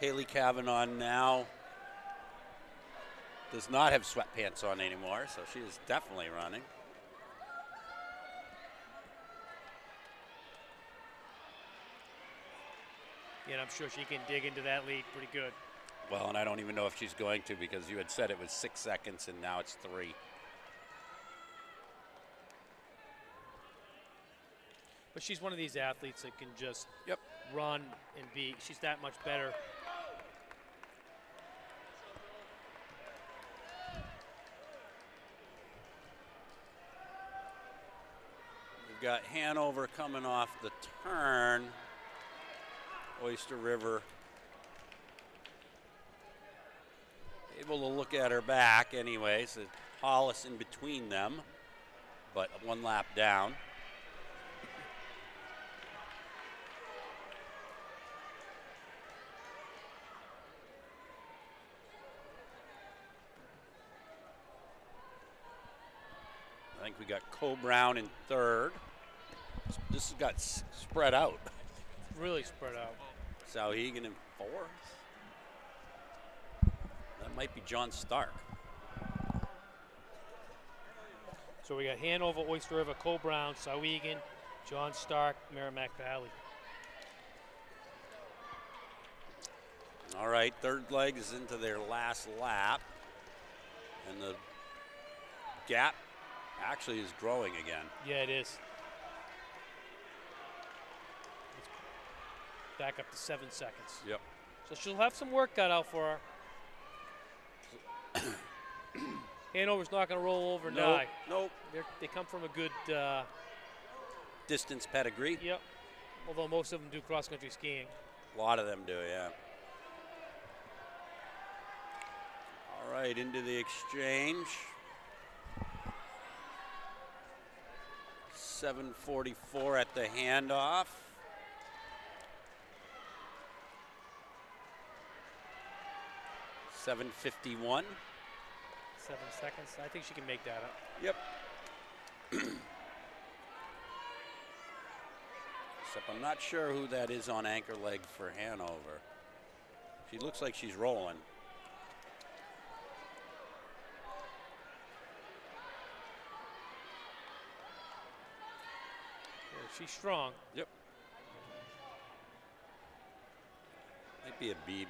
Haley Kavanaugh now does not have sweatpants on anymore, so she is definitely running. Yeah, and I'm sure she can dig into that lead pretty good. Well, and I don't even know if she's going to, because you had said it was 6 seconds and now it's 3. But she's one of these athletes that can just Yep. run and be. She's that much better. We've got Hanover coming off the turn. Oyster River able to look at her back anyway, so Hollis in between them, but 1 lap down. I think we got Cole Brown in 3rd. This has got spread out. really spread out. Sauhegan in fourth. That might be John Stark. So we got Hanover, Oyster River, Cole Brown, Sauhegan, John Stark, Merrimack Valley. All right, third leg is into their last lap. And the gap actually is growing again. Yeah, it is. It's back up to 7 seconds. Yep. So she'll have some work cut out for her. Hanover's not going to roll over and die. Nope. They come from a good Distance pedigree. Yep. Although most of them do cross-country skiing. A lot of them do, yeah. All right, into the exchange. 7:44 at the handoff. $7.51. 7 seconds. I think she can make that up. Yep. Except I'm not sure who that is on anchor leg for Hanover. She looks like she's rolling. Yeah, she's strong. Yep. Might be a bead.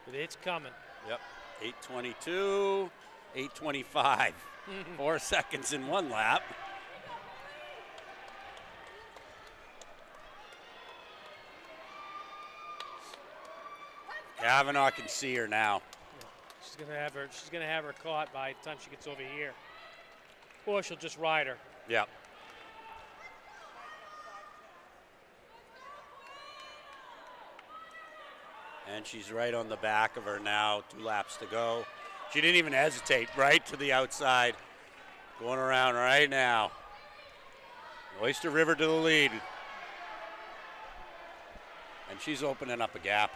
But it's coming. Yep. 8:22, 8:25. 4 seconds in one lap. Kavanaugh can see her now. She's gonna have her caught by the time she gets over here. Or she'll just ride her. Yep. And she's right on the back of her now, 2 laps to go. She didn't even hesitate, right to the outside. Going around right now. Oyster River to the lead. And she's opening up a gap.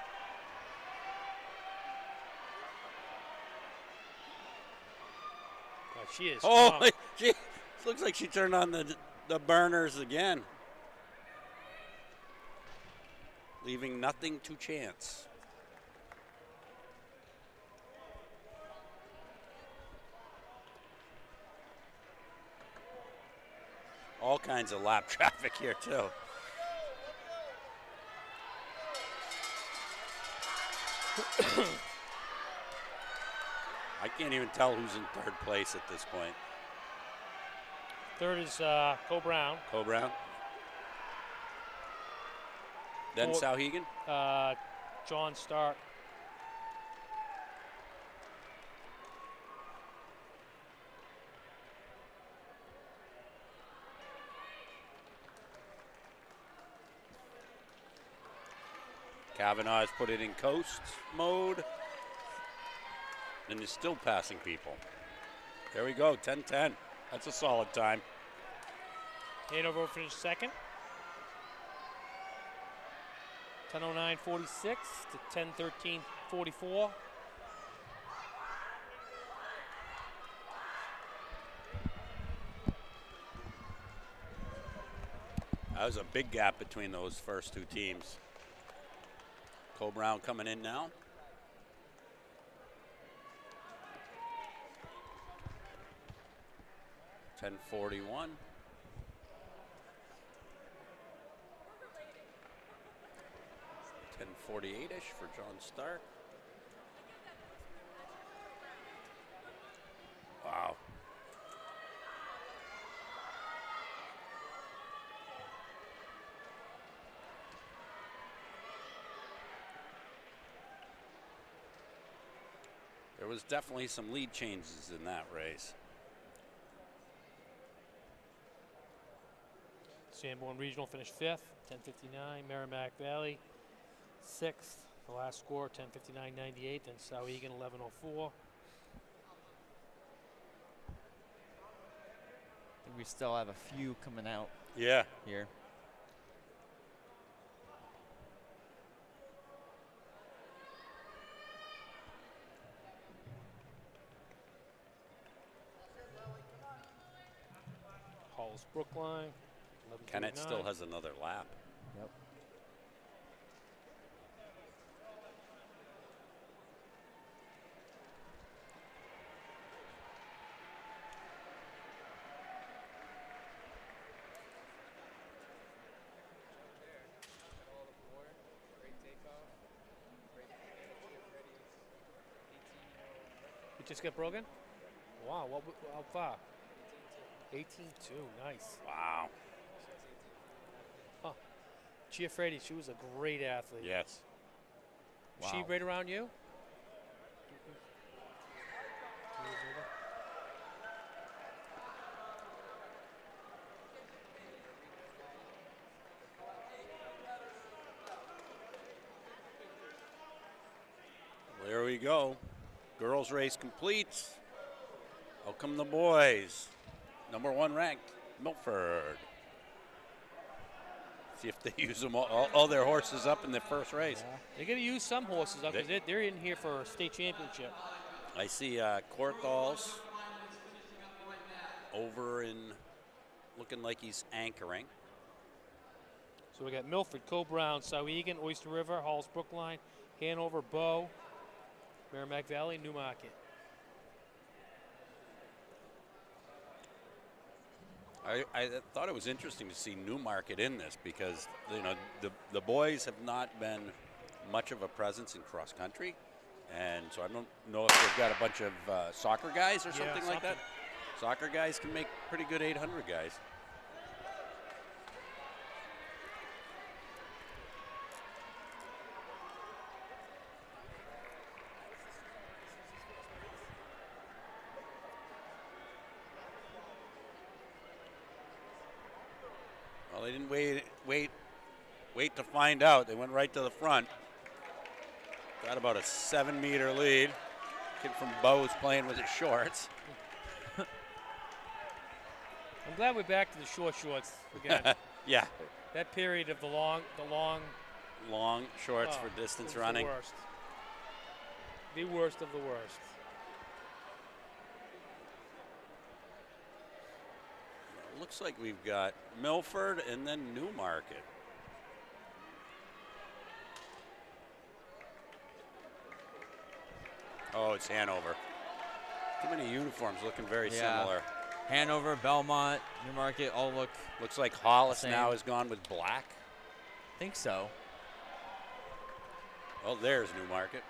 God, she is Oh, strong. she looks like she turned on the burners again. Leaving nothing to chance. All kinds of lap traffic here, too. I can't even tell who's in third place at this point. Third is Cole Brown. Cole Brown. Then Fourth. Sauhegan. John Stark. Kavanaugh has put it in coast mode. And is still passing people. There we go, 10:10. That's a solid time. Hanover finished second. 10:09.46 to 10:13.44. That was a big gap between those first two teams. Cole Brown coming in now. $10.41. $10.48-ish for John Stark. Wow. There was definitely some lead changes in that race. Sanborn Regional finished fifth, 10:59. Merrimack Valley, sixth. The last score, 10:59.98. Then Sauhegan, 11:04. And we still have a few coming out Yeah. here. Halls Brookline, 11:39. Kennett still has another lap. Yep. It just got broken? Wow, how far? 18-2, nice. Wow. Chia Frady, she was a great athlete. Yes. Was she right around you? There we go. Girls race complete. Out come the boys. Number 1 ranked, Milford. See if they use them all their horses up in the first race. Yeah. They're going to use some horses up because they're in here for a state championship. I see Korthal's over in, looking like he's anchoring. So we got Milford, Co-Brown, Souhegan, Oyster River, Halls Brookline, Hanover, Bow, Merrimack Valley, Newmarket. I thought it was interesting to see Newmarket in this because the boys have not been much of a presence in cross country, and so I don't know if they've got a bunch of soccer guys or something like that. Soccer guys can make pretty good 800 guys. Well, they didn't wait to find out. They went right to the front. Got about a 7-meter lead. Kid from Bow's playing with his shorts. I'm glad we're back to the short shorts again. Yeah. That period of the long shorts for distance running. The worst. The worst of the worst. Looks like we've got Milford and then Newmarket. Oh, it's Hanover. Too many uniforms looking very similar. Hanover, Belmont, Newmarket all Looks like Hollis now has gone with black. I think so. Well, there's Newmarket.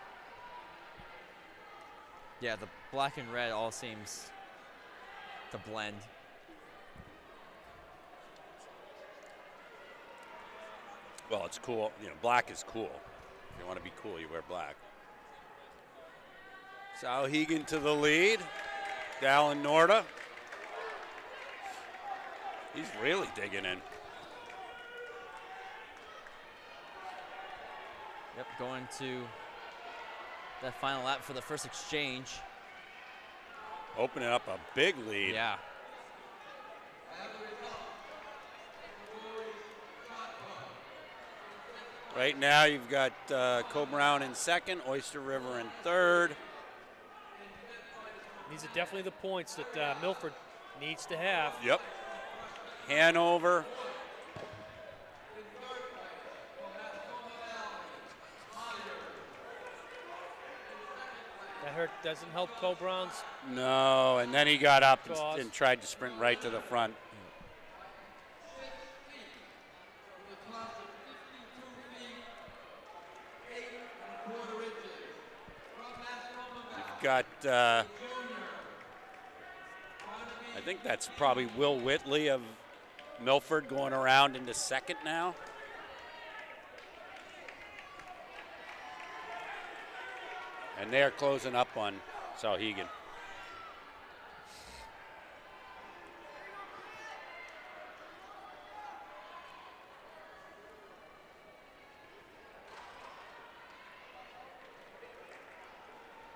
Yeah, the black and red all seems to blend. Well, it's cool. Black is cool. If you want to be cool, you wear black. Souhegan to the lead. Dallin Norda. He's really digging in. Yep, going to that final lap for the first exchange. Opening up a big lead. Yeah. Right now you've got Co-Brown in second, Oyster River in third. These are definitely the points that Milford needs to have. Yep. Hanover. That doesn't help Co-Brown's. No, and then he got up cause. and tried to sprint right to the front. You've got, I think that's probably Will Whitley of Milford going around into second now. And they're closing up on Souhegan.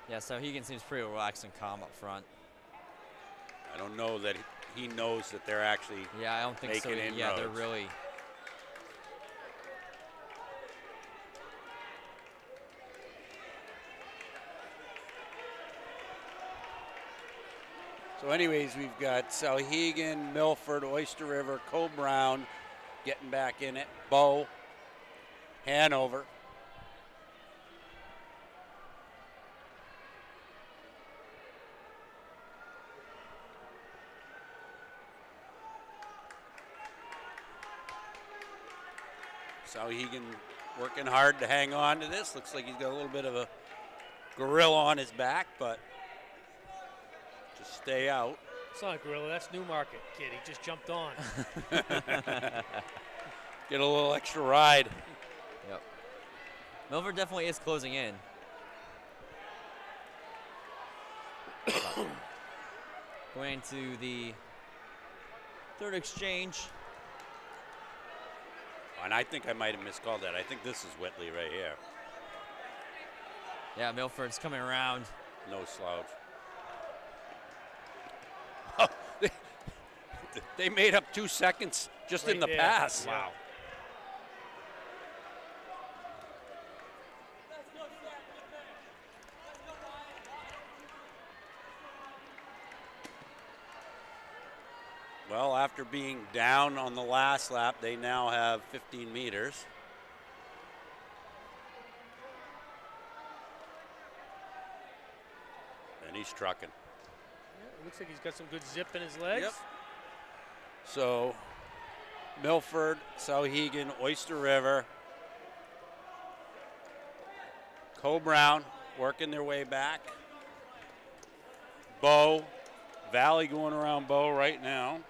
Yeah, Souhegan seems pretty relaxed and calm up front. I don't know that he knows that they're actually I don't think so. making Yeah, they're inroads. really. So anyways, we've got Souhegan, Milford, Oyster River, Co-Brown getting back in it. Bow, Hanover. Souhegan working hard to hang on to this. Looks like he's got a little bit of a gorilla on his back, but stay out. It's not Gorilla, that's Newmarket kid. He just jumped on. Get a little extra ride. Yep. Milford definitely is closing in. Going to the third exchange. And I think I might have miscalled that. I think this is Whitley right here. Yeah, Milford's coming around. No slouch. Oh, they made up 2 seconds just in the there. pass. Yeah. Wow. Well, after being down on the last lap, they now have 15 meters. And he's trucking. Yeah, it looks like he's got some good zip in his legs. Yep. So, Milford, Sauhegan, Oyster River, Co-Brown working their way back. Bow, Valley going around Bow right now.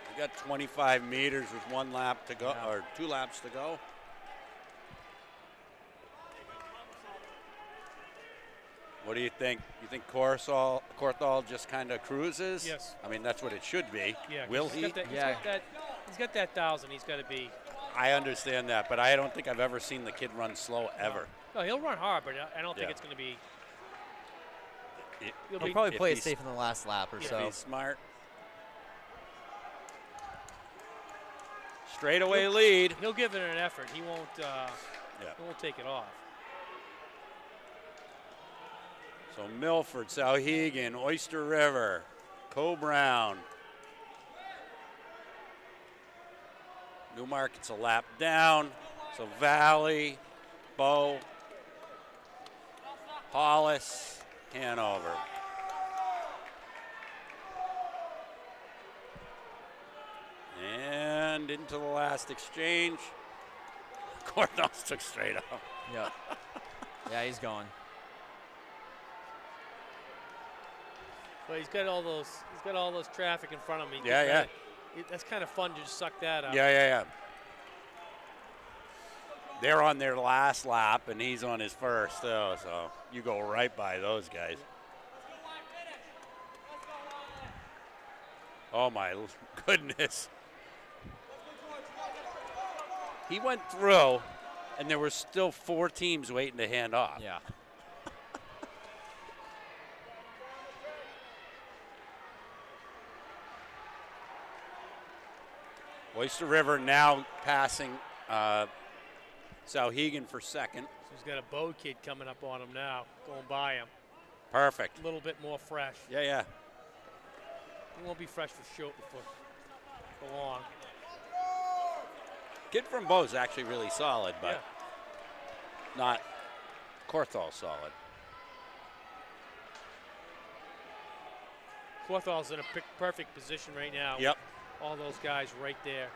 We got 25 meters with 1 lap to go, or 2 laps to go. What do you think? You think Korthal just kind of cruises? Yes. I mean, that's what it should be. Yeah. Will he's he? got that, Yeah. He's got that 1,000. He's got to be. I understand that, but I don't think I've ever seen the kid run slow ever. No, he'll run hard, but I don't think Yeah. it's going to be. He'll He'll probably if play it he's- safe in the last lap or If so. he's smart. Straightaway lead. He'll give it an effort. He won't. He won't take it off. So Milford, Sauhegan, Oyster River, Co-Brown. Newmarket's a lap down. So Valley, Bow, Hollis, Hanover. And into the last exchange. Cornels took straight up. Yep. Yeah, he's going. But he's got all those. He's got all those traffic in front of him. He Yeah, can yeah. kinda- that's kind of fun to just suck that up. Yeah. They're on their last lap, and he's on his first, though, so you go right by those guys. Oh, my goodness. He went through, and there were still 4 teams waiting to hand off. Yeah. Oyster River now passing Sauhegan for second. So he's got a Bow kid coming up on him now, going by him. Perfect. A little bit more fresh. Yeah. He won't be fresh for long. Kid from Bow's actually really solid, but not Korthal solid. Korthal's in a perfect position right now. Yep. All those guys right there.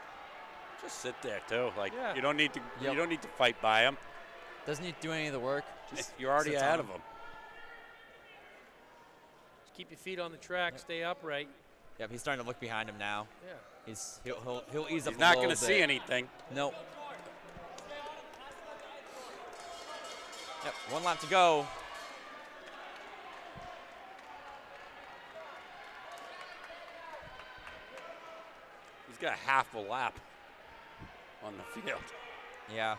Just sit there too. Like Yeah. you don't need to. Yep. You don't need to fight by him. Doesn't need to do any of the work. Just You're already sits ahead on of him. him. Just keep your feet on the track, stay upright. Yep, he's starting to look behind him now. Yeah. He'll ease up He's a not little going to bit. see anything. Nope. Yep, 1 lap to go. He's got half a lap on the field. Yeah.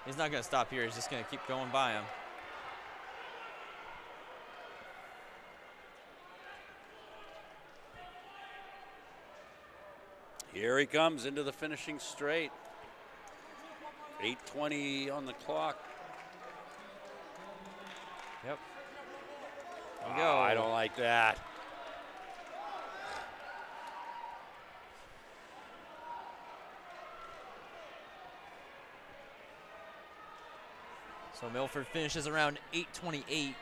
He's not going to stop here. He's just going to keep going by him. Here he comes into the finishing straight. 8:20 on the clock. Yep. There we go. I don't like that. So Milford finishes around 8:28.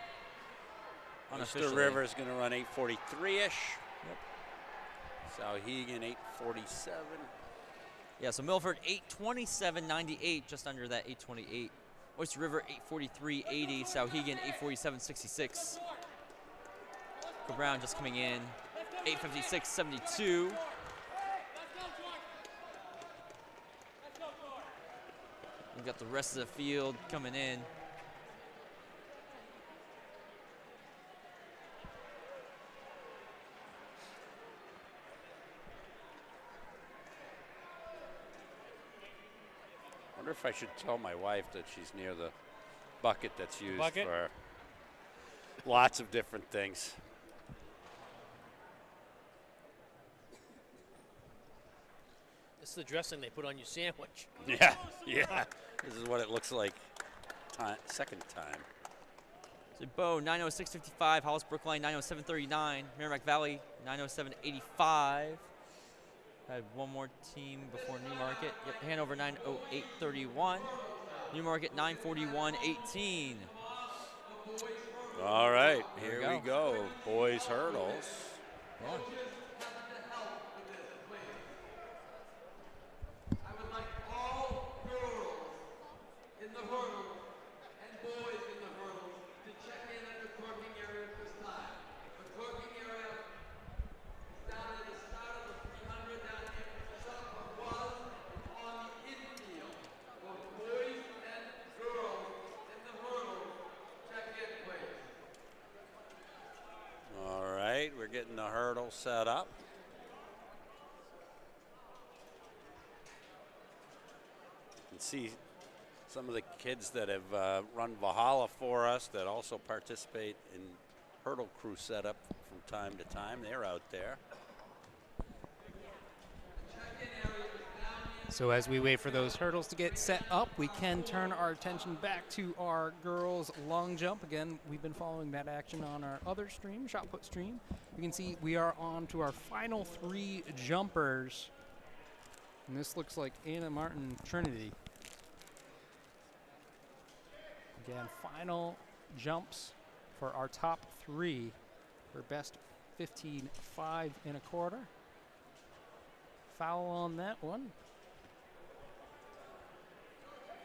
Oyster River is going to run 8:43-ish. Sauhegan 8:47. Yeah, so Milford 8:27.98, just under that 8:28. Oyster River 8:43.80. Sauhegan 8:47.66. Brown just coming in 8:56.72. We've got the rest of the field coming in. I wonder if I should tell my wife that she's near the bucket that's used bucket? for lots of different things. This is the dressing they put on your sandwich. Yeah, yeah. This is what it looks like second time. So Bow 906.55, Hollis Brookline 907.39, Merrimack Valley 907.85. Had one more team before Newmarket. Yep, Hanover 908.31. Newmarket 941.18. All right, There here we go. Boys hurdles. Yeah. I would like all girls in the hurdle and boys in the hurdle to check in at the corking area at this time. The corking area is down at the start of the 300 down here. Shot was on the infield. Both boys and girls in the hurdle, check in, please. All right, we're getting the hurdle set up. You can see some of the kids that have run Valhalla for us that also participate in hurdle crew setup from time to time. They're out there. So as we wait for those hurdles to get set up, we can turn our attention back to our girls' long jump. Again, we've been following that action on our other stream, shot put stream. You can see we are on to our final three jumpers. And this looks like Anna Martin Trinity. Again, final jumps for our top three for best 15.5 1/4. Foul on that one.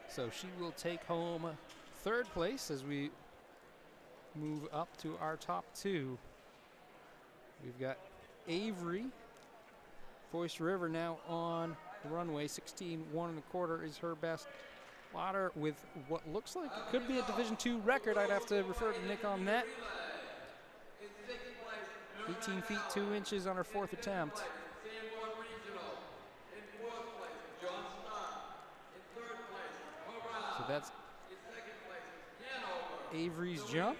So she will take home third place as we move up to our top two. We've got Avery. Oyster River now on the runway. 16.1 1/4 is her best. Lauder with what looks like it could be a Division II record. I'd have to refer to Nick on that. 18 feet 2 inches on her fourth attempt. So that's Avery's jump.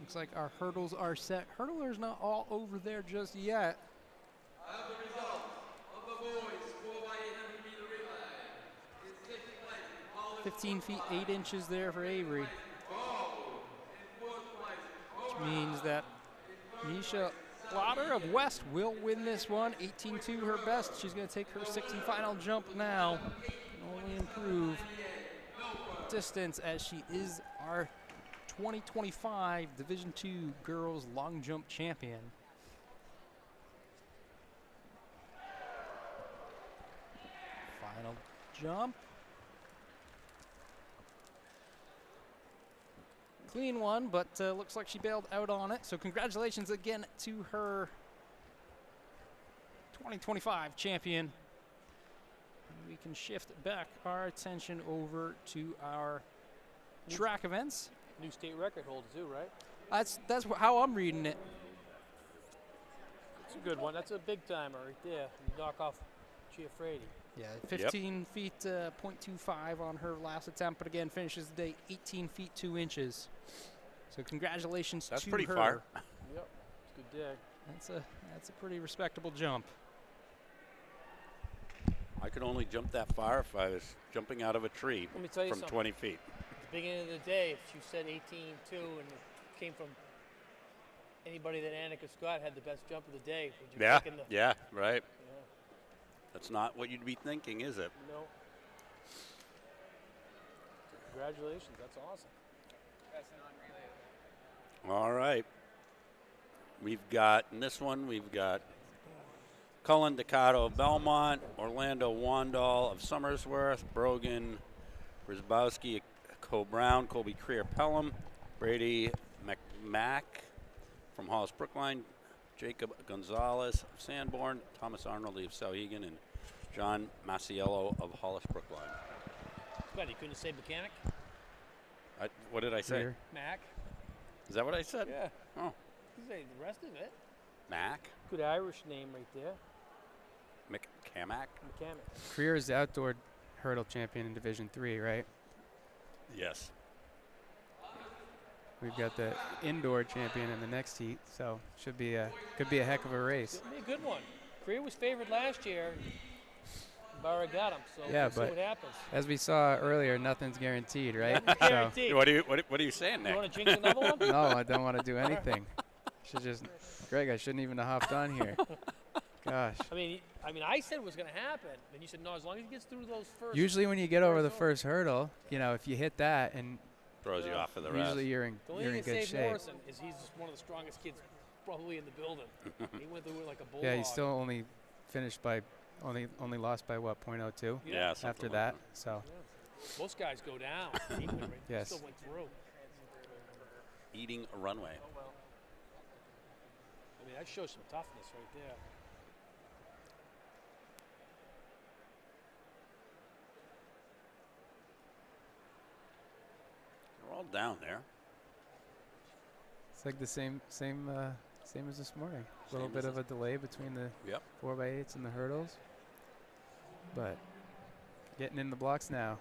Looks like our hurdles are set. Hurdler's not all over there just yet. I have the results of the boys 4x800 meter relay. In 6th place, 15 feet 8 inches there for Avery. Which means that Nisha Lauder of West will win this one. 18.2 her best. She's going to take her 6th and final jump now. And only improve distance as she is our 2025 Division II Girls Long Jump Champion. Final jump. Clean one, but looks like she bailed out on it. So congratulations again to her 2025 champion. We can shift back our attention over to our track events. New state record holder too, right? That's how I'm reading it. It's a good one. That's a big timer right there. You knock off Giaffredi. Yeah, 15 feet, 0.25 on her last attempt, but again finishes the day 18 feet 2 inches. So congratulations That's to pretty her. far. Yep, it's a good dig. That's a pretty respectable jump. I could only jump that far if I was jumping out of a tree Let me tell you from something. 20 feet. At the beginning of the day, if you said 18.2 and it came from anybody that Annika Scott had the best jump of the day, would you Yeah, pick in the yeah, right. Yeah, That's not what you'd be thinking, is it? no. Congratulations. That's awesome. All right. We've got, in this one, we've got Cullen Ducato of Belmont, Orlando Wandall of Somersworth, Brogan Brzezowski, Brown, Colby Creer Pelham, Brady McMack from Hollis Brookline, Jacob Gonzalez of Sanborn, Thomas Arnold of Sauhegan, and John Masiello of Hollis Brookline. What, you couldn't say mechanic? What did I say? Here. Mac? Is that what I said? Yeah. Oh, You say the rest of it. Mac? Good Irish name right there. McCamack? Mechanic. Creer is the outdoor hurdle champion in Division 3, right? Yes. We've got the indoor champion in the next heat, so could be a heck of a race. Could be a good one. Korea was favored last year. Barra got him, so Yeah, we'll see but what happens. as we saw earlier, nothing's guaranteed, right? Guaranteed. What are you saying, You Nick? want to jinx another one? No, I don't want to do anything. Greg, I shouldn't even have hopped on here. Gosh. I mean, I said it was going to happen, and you said no. As long as he gets through those first. Usually when you get over the first hurdle, if you hit that, and Throws you off for the rest. usually you're in The only good thing that saved shape. Morrison is he's just one of the strongest kids probably in the building. He went through it like a bulldog. Yeah, he still only finished by only lost by what, 0.02 Yeah, something after like that. So Yeah. Most guys go down. He went right, Yes. still went through. Eating a runway. I mean, that shows some toughness right there. They're all down there. it's like the same as this morning. A little Same bit as of a delay between the Yep. 4x8s and the hurdles, but getting in the blocks now.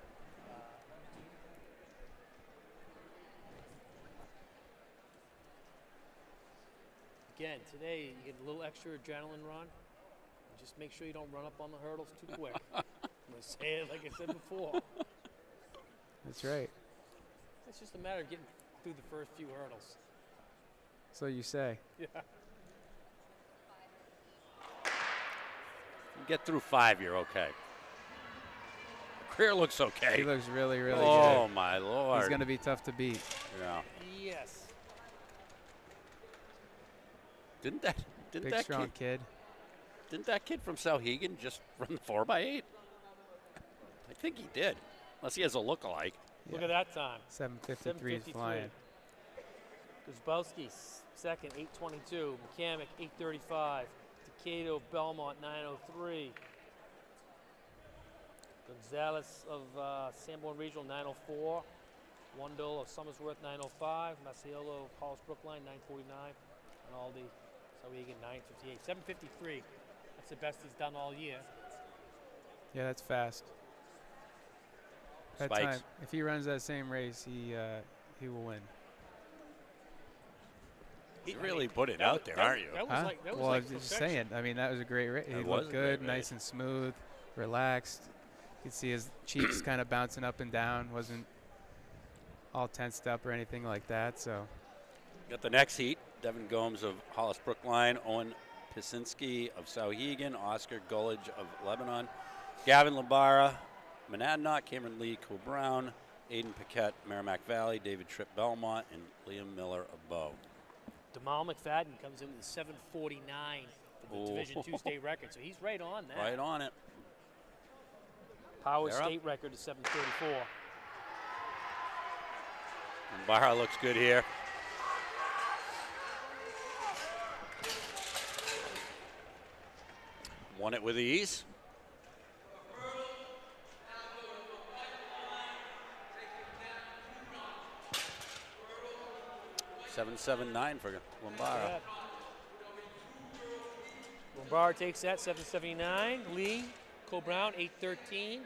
Again, today you get a little extra adrenaline run. And just make sure you don't run up on the hurdles too quick. I'm going to say it like I said before. That's right. It's just a matter of getting through the first few hurdles. So you say. Yeah. You get through 5, you're okay. Career looks okay. He looks really, really Oh good. my lord. He's going to be tough to beat. Yeah. Yes. Didn't that Big, strong kid. Didn't that kid from Sauhegan just run the 4x8? I think he did. Unless he has a look-alike. Look at that time. 753 is 7:53. flying. Guzbowski, second, 8:22. McCamick, 8:35. Decato, Belmont, 9:03. Gonzalez of Sanborn Regional, 9:04. Wandle of Somersworth, 9:05. Masiello of Hollis Brookline, 9:49. And Aldi, Sauhegan, 9:58. 7:53. That's the best he's done all year. Yeah, that's fast. That Spikes. time, if he runs that same race, he will win. You really put it out there, aren't you? That was Huh? like, that was Well, like I was just perfection. saying. I mean, that was a great race. He That was looked a great good, race. nice and smooth, relaxed. You could see his cheeks kind of bouncing up and down. Wasn't all tensed up or anything like that. So Got the next heat. Devin Gomes of Hollis Brookline, Owen Pisinski of Sauhegan, Oscar Gullidge of Lebanon, Gavin Labara, Monadnock, Cameron Lee, Co-Brown, Aiden Paquette, Merrimack Valley, David Tripp Belmont, and Liam Miller of Bow. Demal McFadden comes in with a 7:49 for the Division II state record, so he's right on that. Right on it. Power They're up. state record is 7:34. And Barra looks good here. Won it with ease. $7.79 for Lombara. Yeah. Lombard takes that, 7:79. Lee, Co-Brown, 8:13.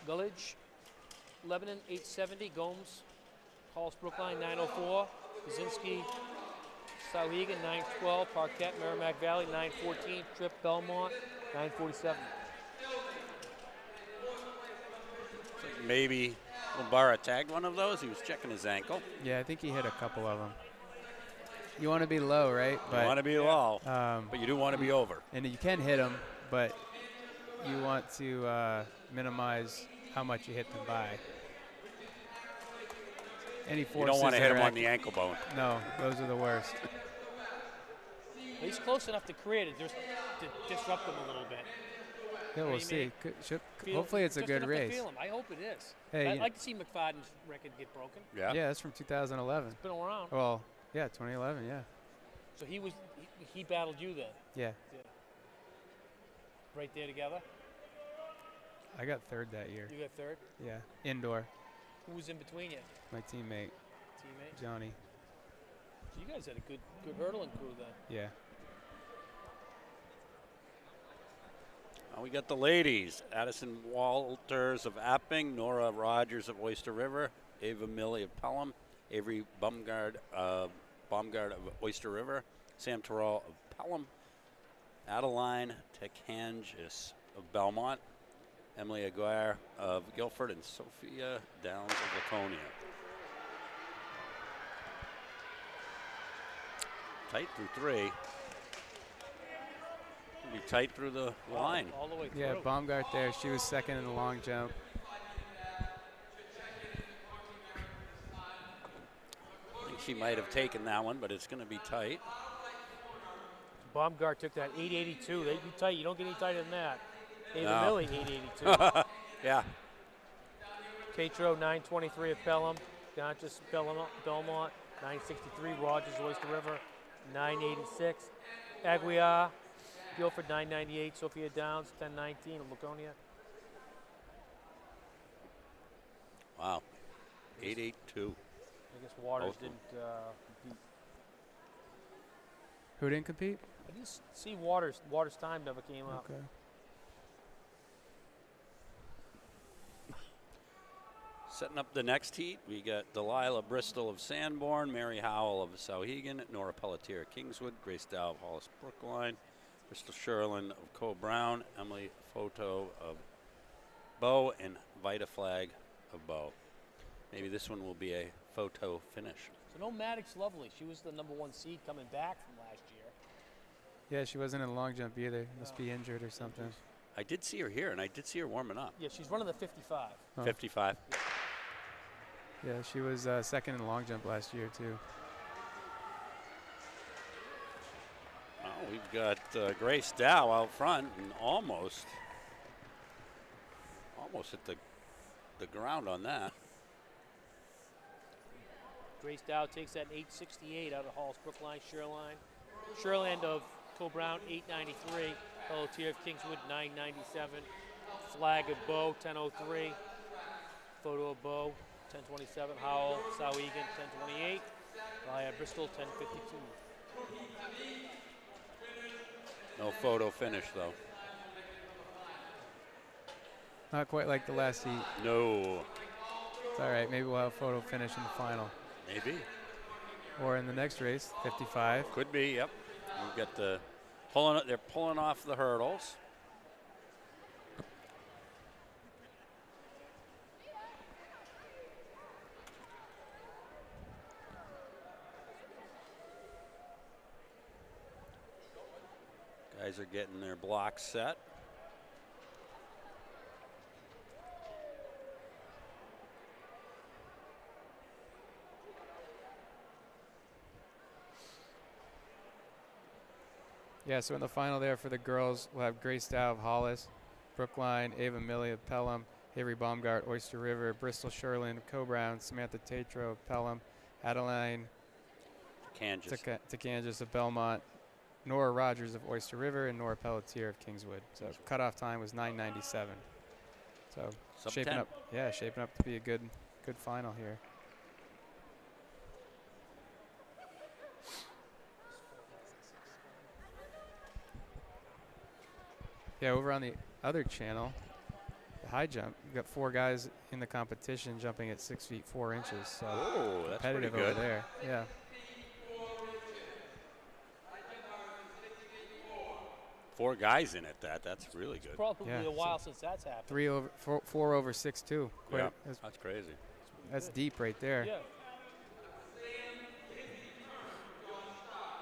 Gullidge, Lebanon, 8:70. Gomes, Hollis Brookline, 9:04. Kaczynski, Sauhegan, 9:12. Parquette, Merrimack Valley, 9:14. Tripp, Belmont, 9:47. Maybe Lombara tagged one of those. He was checking his ankle. yeah, I think he hit a couple of them. You want to be low, right? You want to be low, um, but you do want to be over. and you can hit them, but you want to minimize how much you hit them by. any forces. You don't want to hit him are on the ankle bone. No, those are the worst. He's close enough to create it, just to disrupt him a little bit. Yeah, What we'll do you see. mean? Hopefully it's a Just good enough to race. feel him. I hope it is. Hey, I'd you- like to see McFadden's record get broken. Yeah. Yeah, that's from 2011. It's been around. Well, yeah, 2011. Yeah, So he battled you then, yeah. right there together. I got third that year. You got third. Yeah, indoor. Who was in between you? My teammate Teammate. Johnny. So you guys had a good hurdling crew then. Yeah. We got the ladies. Addison Walters of Apping, Nora Rogers of Oyster River, Ava Milley of Pelham, Avery Baumgard of Oyster River, Sam Terrell of Pelham, Adeline Tekangis of Belmont, Emily Aguirre of Guilford, and Sophia Downs of Laconia. Tight through three. Be tight through the line. All the way through. Yeah, Baumgart there. She was second in the long jump. I think she might have taken that one, but it's going to be tight. Baumgart took that 882. They'd be tight. You don't get any tighter than that. Ava No. Milley, 882. Yeah. Tatro, 923 of Pelham. Ganchis, Belmont, 963. Rogers, Oyster River, 986. Aguiar, Guilford, 998. Sophia Downs, 1019 of Laconia. Wow. 882. I guess Waters Both of them. didn't compete. Who didn't compete? I didn't see Waters. Waters' time never came up. Okay. Setting up the next heat, we got Delilah Bristol of Sanborn, Mary Howell of Sauhegan, Nora Pelletier of Kingswood, Grace Dow of Hollis Brookline, Bristol Sherlin of Coe Brown, Emily Photo of Bow, and Vita Flag of Bow. Maybe this one will be a photo finish. So no Maddox Lovely. She was the #1 seed coming back from last year. Yeah, she wasn't in the long jump either. Must be injured or something. I did see her here, and I did see her warming up. Yeah, she's running the 55. Oh. 55. Yeah, she was second in the long jump last year too. Oh, we've got Grace Dow out front and almost hit the ground on that. Grace Dow takes that 868 out of Hall's Brookline, Sherland of Coe Brown, 893. Pelletier of Kingswood, 997. Flag of Bow, 1003. Photo of Bow, 1027. Howell, Sauhegan, 1028. Via Bristol, 1052. No photo finish, though. Not quite like the last heat. No. It's all right. Maybe we'll have a photo finish in the final. Maybe. Or in the next race, 55. Could be, yep. We've got they're pulling off the hurdles. Guys are getting their blocks set. Yeah, so in the final there for the girls, we'll have Grace Dow of Hollis, Brookline, Ava Milley of Pelham, Avery Baumgart, Oyster River, Bristol Sherlin of Coe Brown, Samantha Tatro of Pelham, Adeline Tekangis of Belmont, Nora Rogers of Oyster River, and Nora Pelletier of Kingswood. So cutoff time was 9:97. So Sub shaping 10. up, shaping up to be a good final here. Yeah, over on the other channel, the high jump, you've got 4 guys in the competition jumping at 6 feet 4 inches. So Oh, that's pretty competitive over good. there. Yeah. 4 guys in at that. That's really good. Probably Yeah, a while since that's happened. 4 over 6'2". Yeah, That's, that's crazy. that's deep right there. Yeah.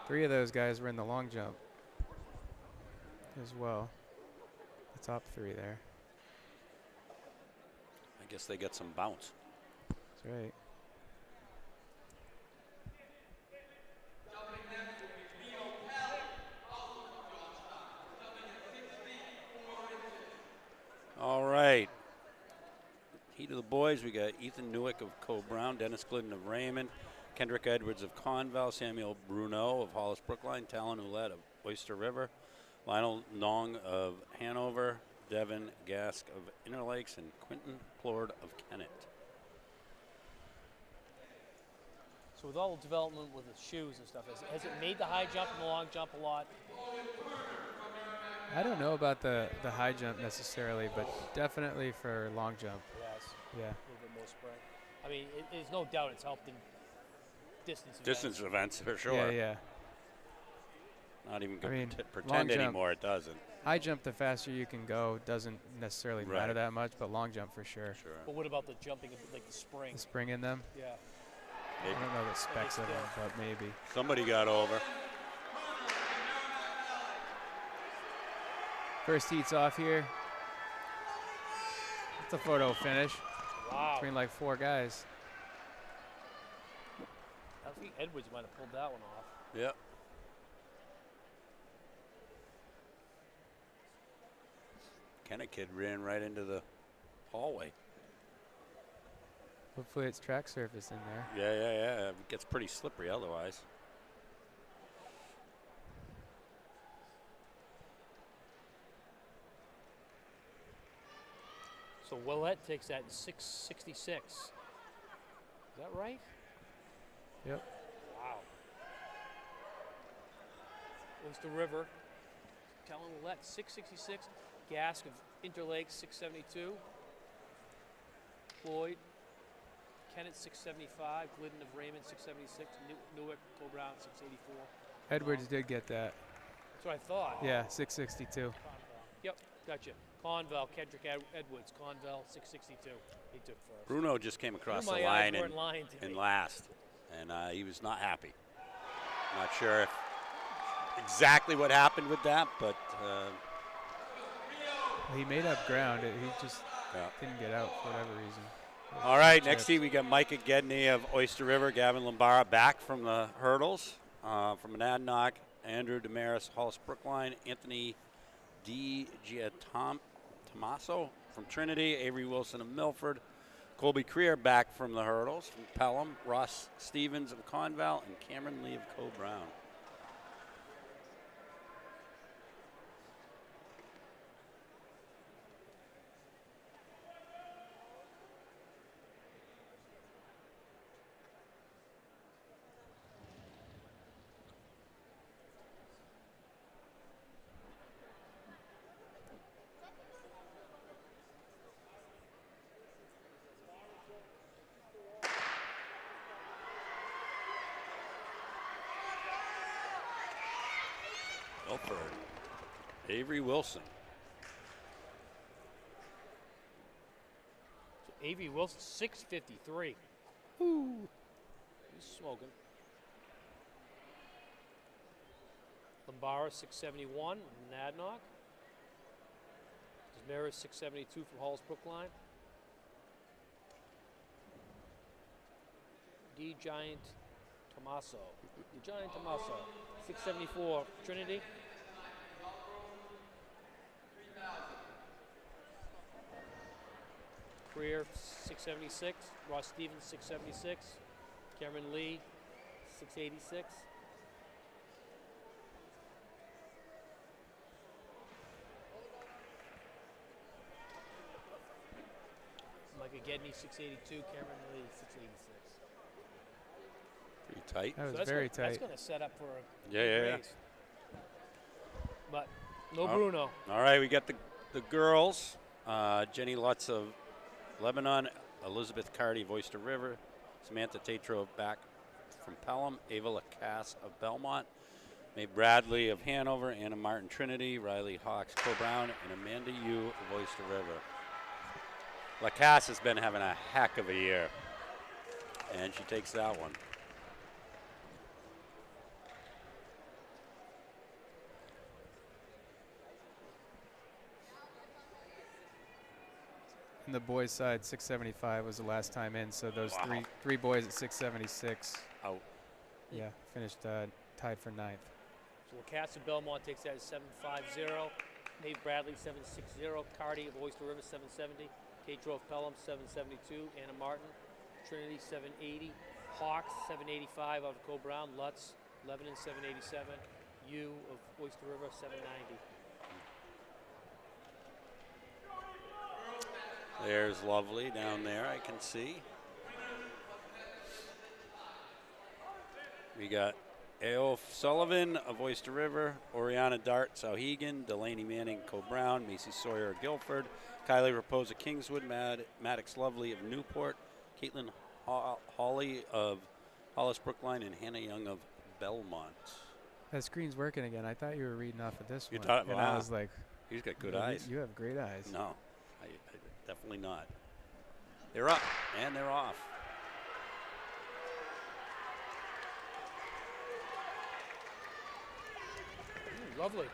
3 of those guys were in the long jump as well. The top 3 there. I guess they get some bounce. That's right. juniors, we got Ethan Newick of Cole Brown, Dennis Glidden of Raymond, Kendrick Edwards of Conval, Samuel Bruneau of Hollis Brookline, Talon Ouellette of Oyster River, Lionel Nong of Hanover, Devin Gask of Interlakes, and Quentin Plord of Kennett. So with all the development with the shoes and stuff, has it made the high jump and the long jump a lot? I don't know about the high jump necessarily, but definitely for long jump. Yes. Yeah. A little bit more spring. I mean, there's no doubt it's helped in distance events. Distance events, for sure. Yeah, yeah. Not even I going mean, to long pretend jump- anymore, it doesn't. High jump, the faster you can go, doesn't necessarily matter Right. that much, but long jump for sure. Sure. But what about the jumping, like the spring? The spring in them, Yeah. Maybe. I don't know the specs of them, but maybe. Somebody got over. First heat's off here. It's a photo finish Wow. between like 4 guys. I think Edwards might have pulled that one off. Yep. Kennett kid ran right into the hallway. Hopefully it's track surface in there. Yeah. It gets pretty slippery otherwise. So Ouellette takes that in 6:66. Is that right? Yep. Wow. Oyster River. Talon Ouellette 6:66. Gask of Interlake 6:72. Floyd. Kennett 6:75. Glidden of Raymond 6:76. Newick, Cole Brown 6:84. Edwards did get that. That's what I thought. Yeah, 662. Yep, gotcha. Conval, Kendrick Edwards, Conval 6:62. He took first. Bruno just came across the My line eyes weren't lying to in me. last, and he was not happy. Not sure if exactly what happened with that, but He made up ground. He just yeah. didn't get out for whatever reason. All right, next Chips. heat we got Micah Gedney of Oyster River, Gavin Lombara back from the hurdles, from Monadnock, Andrew Damaris, Hollis Brookline, Anthony D. Tommaso from Trinity, Avery Wilson of Milford, Colby Creer back from the hurdles from Pelham, Ross Stevens of Conval, and Cameron Lee of Cole Brown. Milford, Avery Wilson. So Avery Wilson 6:53. Ooh, he's smoking. Lombara 6:71, Nadnock. Damaris 6:72 from Halls Brookline. D. Giant Tommaso. 6:74 Trinity. Career 6:76. Ross Stevens 6:76. Cameron Lee 6:86. Micah Gedney 6:82. Cameron Lee 6:86. Pretty tight. That was that's very gonna, That's tight. going to set up for a Yeah, big yeah. race. But no Oh. Bruno. All right, we got the girls. Jenny Lutz of Lebanon, Elizabeth Carty of Oyster River, Samantha Tatro back from Pelham, Ava Lacasse of Belmont, Mae Bradley of Hanover, Anna Martin Trinity, Riley Hawks, Cole Brown, and Amanda Yu of Oyster River. Lacasse has been having a heck of a year, and she takes that one. And the boys' side, 675 was the last time in, so those Wow. three boys at 676. Out. Yeah, finished tied for 9th. So Lacasse of Belmont takes that at 750. Nate Bradley 760. Cardi of Oyster River 770. Kate Drove Pelham, 772. Anna Martin, Trinity, 780. Hawks, 785 out of Cole Brown. Lutz, Lebanon, 787. U of Oyster River, 790. There's Lovely down there, I can see. We got A.O. Sullivan of Oyster River, Oriana Dart, Sauhegan, Delaney Manning, Co Brown, Macy Sawyer of Guilford, Kylie Raposa, Kingswood, Maddox Lovely of Newport, Caitlin Hawley of Hollis Brookline, and Hannah Young of Belmont. That screen's working again. I thought you were reading off of this You one. thought- and wow. I was like, He's got good "Yeah, eyes. You have great eyes. No, I definitely not. They're up and they're off. Lovely.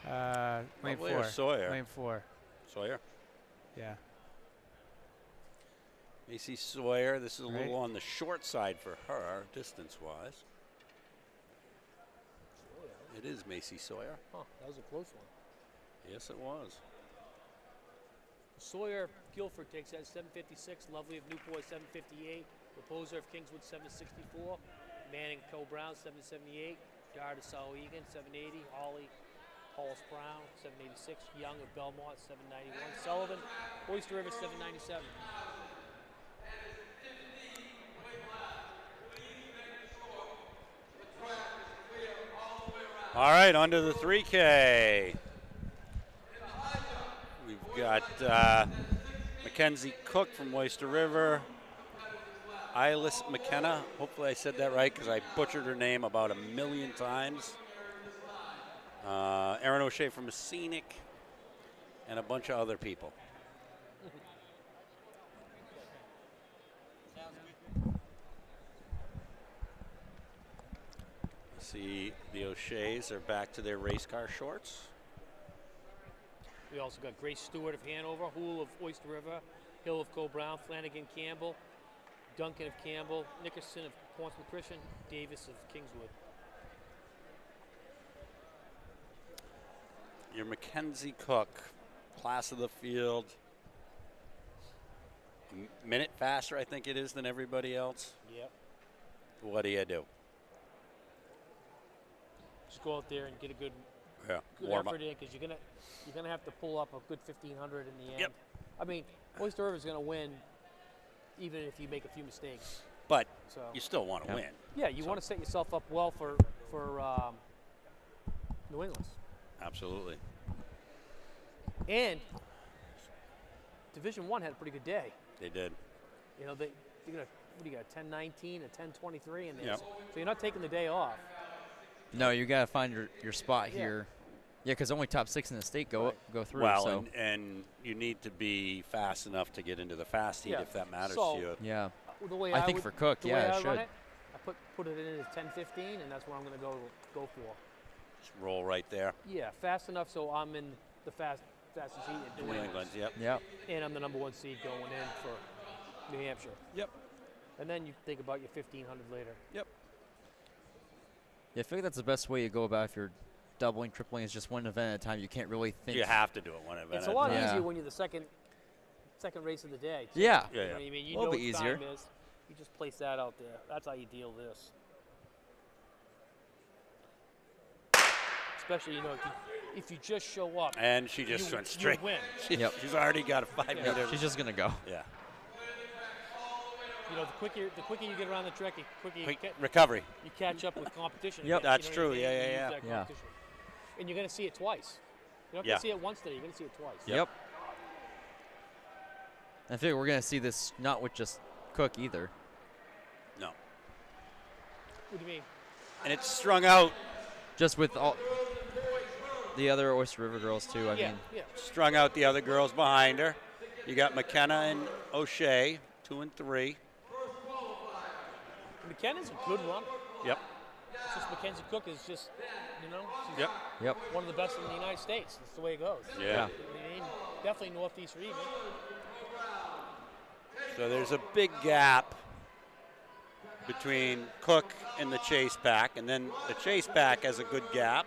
Lane Lovely 4. or Sawyer? Lane 4. Sawyer. Yeah. Macy Sawyer. This is a Right. little on the short side for her, distance-wise. It is Macy Sawyer. Huh, that was a close one. Yes, it was. Sawyer Guilford takes that 756. Lovely of Newport 758. Reposer of Kingswood 764. Manning Co Brown 778. Dart of Sauhegan 780. Hollis Brown 786. Young of Belmont 791. Sullivan Oyster River 797. All right, on to the 3K. We've got Mackenzie Cook from Oyster River. Ilis McKenna. Hopefully I said that right because I butchered her name about 1,000,000 times. Aaron O'Shea from Scenic, and a bunch of other people. See, the O'Sheas are back to their race car shorts. We also got Grace Stewart of Hanover, Hool of Oyster River, Hill of Co Brown, Flanagan Campbell, Duncan of Campbell, Nickerson of Portsmouth Christian, Davis of Kingswood. Your Mackenzie Cook, class of the field. A minute faster, I think it is, than everybody else. Yep. What do you do? Just go out there and get a good Warm up. effort in because you're gonna have to pull up a good 1,500 in the end. Yep. I mean, Oyster River's gonna win even if you make a few mistakes. But So you still want to win. yeah, you want to set yourself up well for New England. Absolutely. And Division 1 had a pretty good day. They did. You know, they're gonna what do you got? 10-19 and 10-23 in there. Yep. So you're not taking the day off. No, you got to find your spot Yeah. here. Yeah, because only top 6 in the state go through. Well, so. and you need to be fast enough to get into the fast heat Yeah. if that matters So- to you. Yeah. The way I think would- for Cook, the yeah, way it I run should. it, I put it in as 10-15, and that's what I'm going to go for. Just roll right there. Yeah, fast enough so I'm in the fastest heat at New England, yep. Yep. and I'm the number 1 seed going in for New Hampshire. Yep. And then you think about your 1,500 later. Yep. Yeah, I feel like that's the best way to go about if you're doubling, tripling is just one event at a time. You can't really think. You have to do it one event. It's a at lot Yeah. easier when you're the second race of the day. too. Yeah. Yeah, You know what I mean? You A little know bit what easier. time is. You just place that out there. That's how you deal this. Especially, you know, if you just show up, And she just you, went you straight. win. Yep. She's already got a 5-meter. She's just going to go. Yeah. You know, the quicker you get around the track, the quicker Quick recovery. you catch up with competition. Yep. again, That's you know what I true. mean? Yeah, You yeah, use yeah. that Yeah. competition. And you're going to see it twice. You're not Yeah. going to see it once today. You're going to see it twice. Yep. I feel like we're going to see this not with just Cook either. No. What do you mean? And it's strung out. Just with all the other Oyster River girls, too. I yeah, mean, yeah. Strung out the other girls behind her. You got McKenna and O'Shea, 2 and 3. McKenna's a good runner. Yep. It's just Mackenzie Cook is just, you know, she's Yep. yep. one of the best in the United States. That's the way it goes. Yeah. Yeah. I mean, definitely Northeast region. So there's a big gap between Cook and the chase pack, and then the chase pack has a good gap.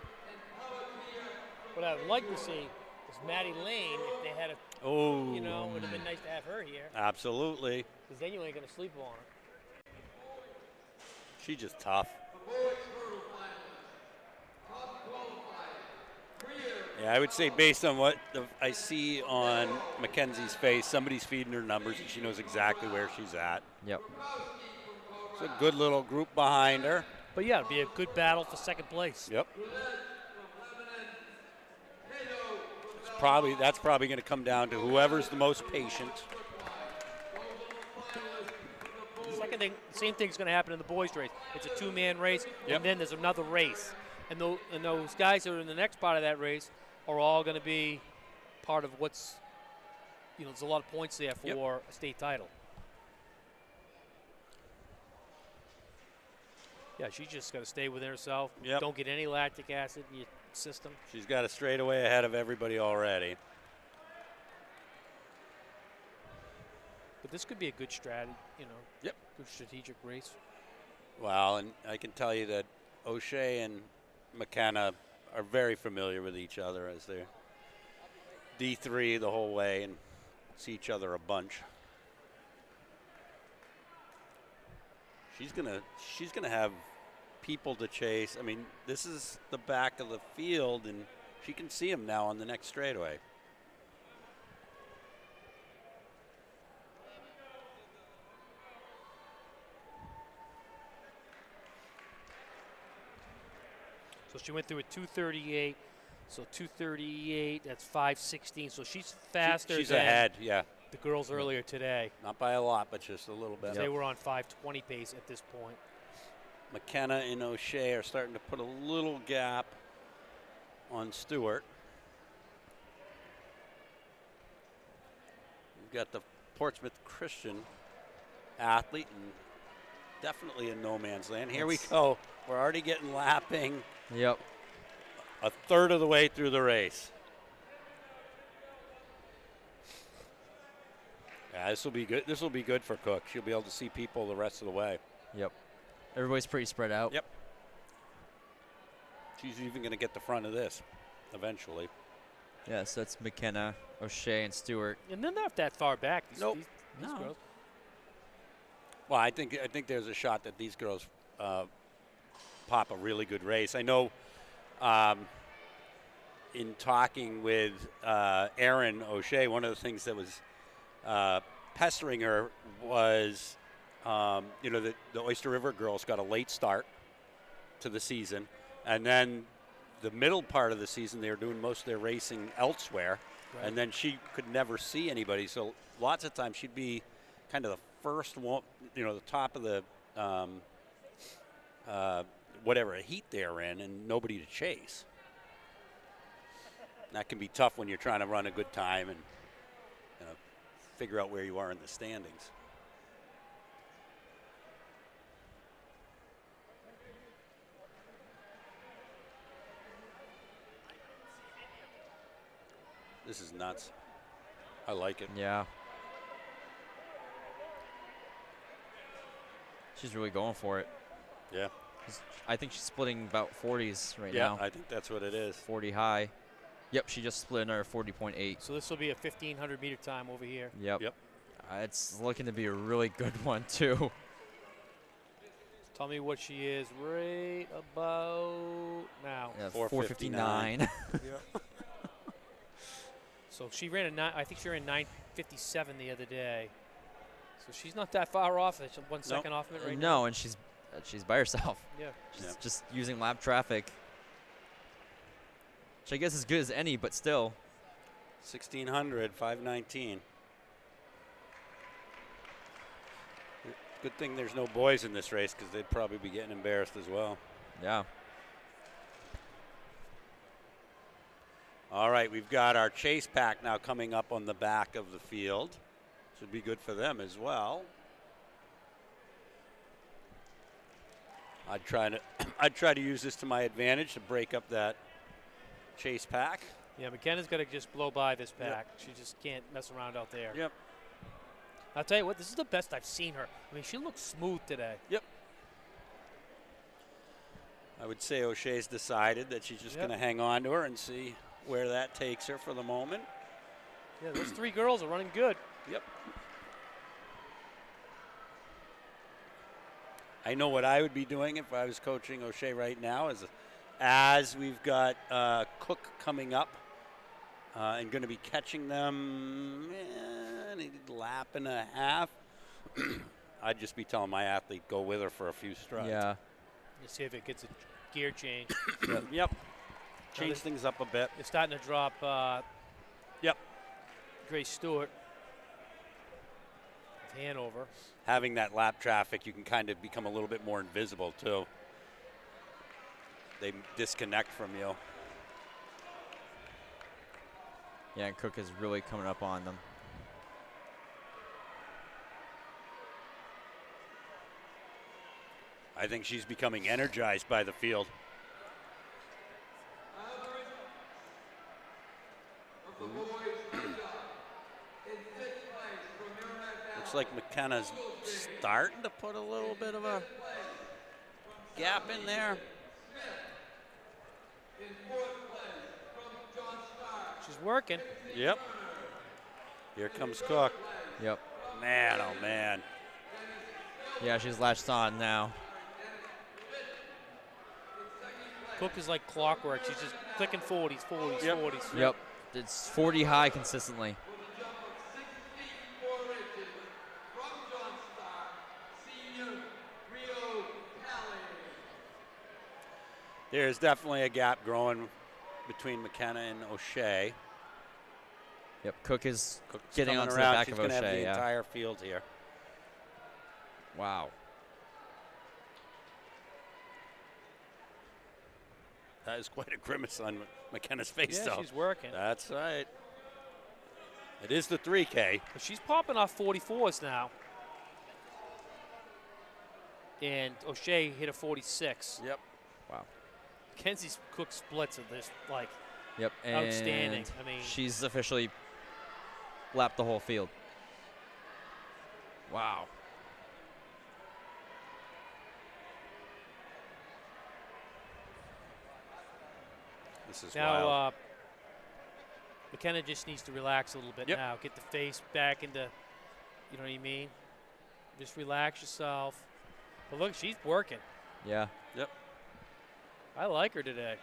What I would like to see is Maddie Lane, if they had a Oh, You know, it would have been nice to have her here, absolutely. because then you ain't going to sleep on her. She's just tough. Yeah, I would say based on what I see on Mackenzie's face, somebody's feeding her numbers and she knows exactly where she's at. Yep. It's a good little group behind her. But yeah, it'd be a good battle for second place. Yep. That's probably going to come down to whoever's the most patient. Second thing, same thing's going to happen in the boys' race. It's a two-man race, Yep. and then there's another race. And those guys that are in the next part of that race are all going to be part of what's, there's a lot of points there for a state title. Yeah, she's just got to stay within herself. Yep. Don't get any lactic acid in your system. She's got a straightaway ahead of everybody already. But this could be a good strategy, Yep. good strategic race. Well, and I can tell you that O'Shea and McKenna are very familiar with each other as they're D3 the whole way and see each other a bunch. She's gonna have people to chase. I mean, this is the back of the field, and she can see him now on the next straightaway. So she went through at 2:38. So 2:38, that's 5:16. So she's faster She's than ahead, yeah. the girls earlier today. Not by a lot, but just a little bit. They were on 5:20 pace at this point. McKenna and O'Shea are starting to put a little gap on Stewart. We've got the Portsmouth Christian athlete and definitely in no man's land. Here we go. We're already getting lapping. Yep. A third of the way through the race. Yeah, this will be good. This will be good for Cook. She'll be able to see people the rest of the way. Yep. Everybody's pretty spread out. Yep. She's even going to get the front of this eventually. Yeah, so that's McKenna, O'Shea, and Stewart. And they're not that far back. Nope. These No. girls. Well, I think there's a shot that these girls pop a really good race. I know in talking with Erin O'Shea, one of the things that was pestering her was, the Oyster River girls got a late start to the season, and then the middle part of the season they were doing most of their racing elsewhere, Right. and then she could never see anybody. So lots of times she'd be kind of the first one, the top of the whatever heat they're in, and nobody to chase. That can be tough when you're trying to run a good time and figure out where you are in the standings. This is nuts. I like it. Yeah. She's really going for it. Yeah. I think she's splitting about 40s right now. I think that's what it is. 40 high. Yep, she just split another 40.8. So this will be a 1,500 meter time over here. Yep. Yep. It's looking to be a really good one, too. Tell me what she is right about now. Yeah, 4:59. 4:59. So she ran I think she ran 9:57 the other day. So she's not that far off. She's 1 second off of it right now. No, and she's by herself. Yeah. She's just using lap traffic. Which I guess is good as any, but still. 1,600, 5:19. Good thing there's no boys in this race because they'd probably be getting embarrassed as well. Yeah. All right, we've got our chase pack now coming up on the back of the field. Should be good for them as well. I'd try to use this to my advantage to break up that chase pack. Yeah, McKenna's got to just blow by this Yep. pack. She just can't mess around out there. Yep. I'll tell you what, this is the best I've seen her. I mean, she looks smooth today. Yep. I would say O'Shea's decided that she's just Yep. going to hang on to her and see where that takes her for the moment. Yeah, those 3 girls are running good. Yep. I know what I would be doing if I was coaching O'Shea right now is as we've got Cook coming up and going to be catching them a lap and a half, I'd just be telling my athlete, go with her for a few strides. Yeah. Let's see if it gets a gear change. Yep. Change things up a bit. They're starting to drop Yep. Grace Stewart of Hanover. Having that lap traffic, you can kind of become a little bit more invisible, too. They disconnect from you. Yeah, and Cook is really coming up on them. I think she's becoming energized by the field. Looks like McKenna's starting to put a little bit of a gap in there. She's working. Yep. Here comes Cook. Yep. Man, oh man. Yeah, she's latched on now. Cook is like clockwork. She's just clicking 40s, 40s, Yep. 40s. Yep. It's 40 high consistently. There's definitely a gap growing between McKenna and O'Shea. Yep, Cook is Cook's getting coming onto around. the back She's of gonna have O'Shea. the Yeah. entire field here. Wow. That is quite a grimace on McKenna's face, Yeah, though. she's working. That's right. It is the 3K. But she's popping off 44s now. And O'Shea hit a 46. Yep. Wow. Kenzie's Cook splits are just like Yep. And outstanding. I mean, she's officially lapped the whole field. Wow. This is now wild. McKenna just needs to relax a little bit Yep. now. Get the face back into, you know what I mean? Just relax yourself. But look, she's working. Yeah. I like her today.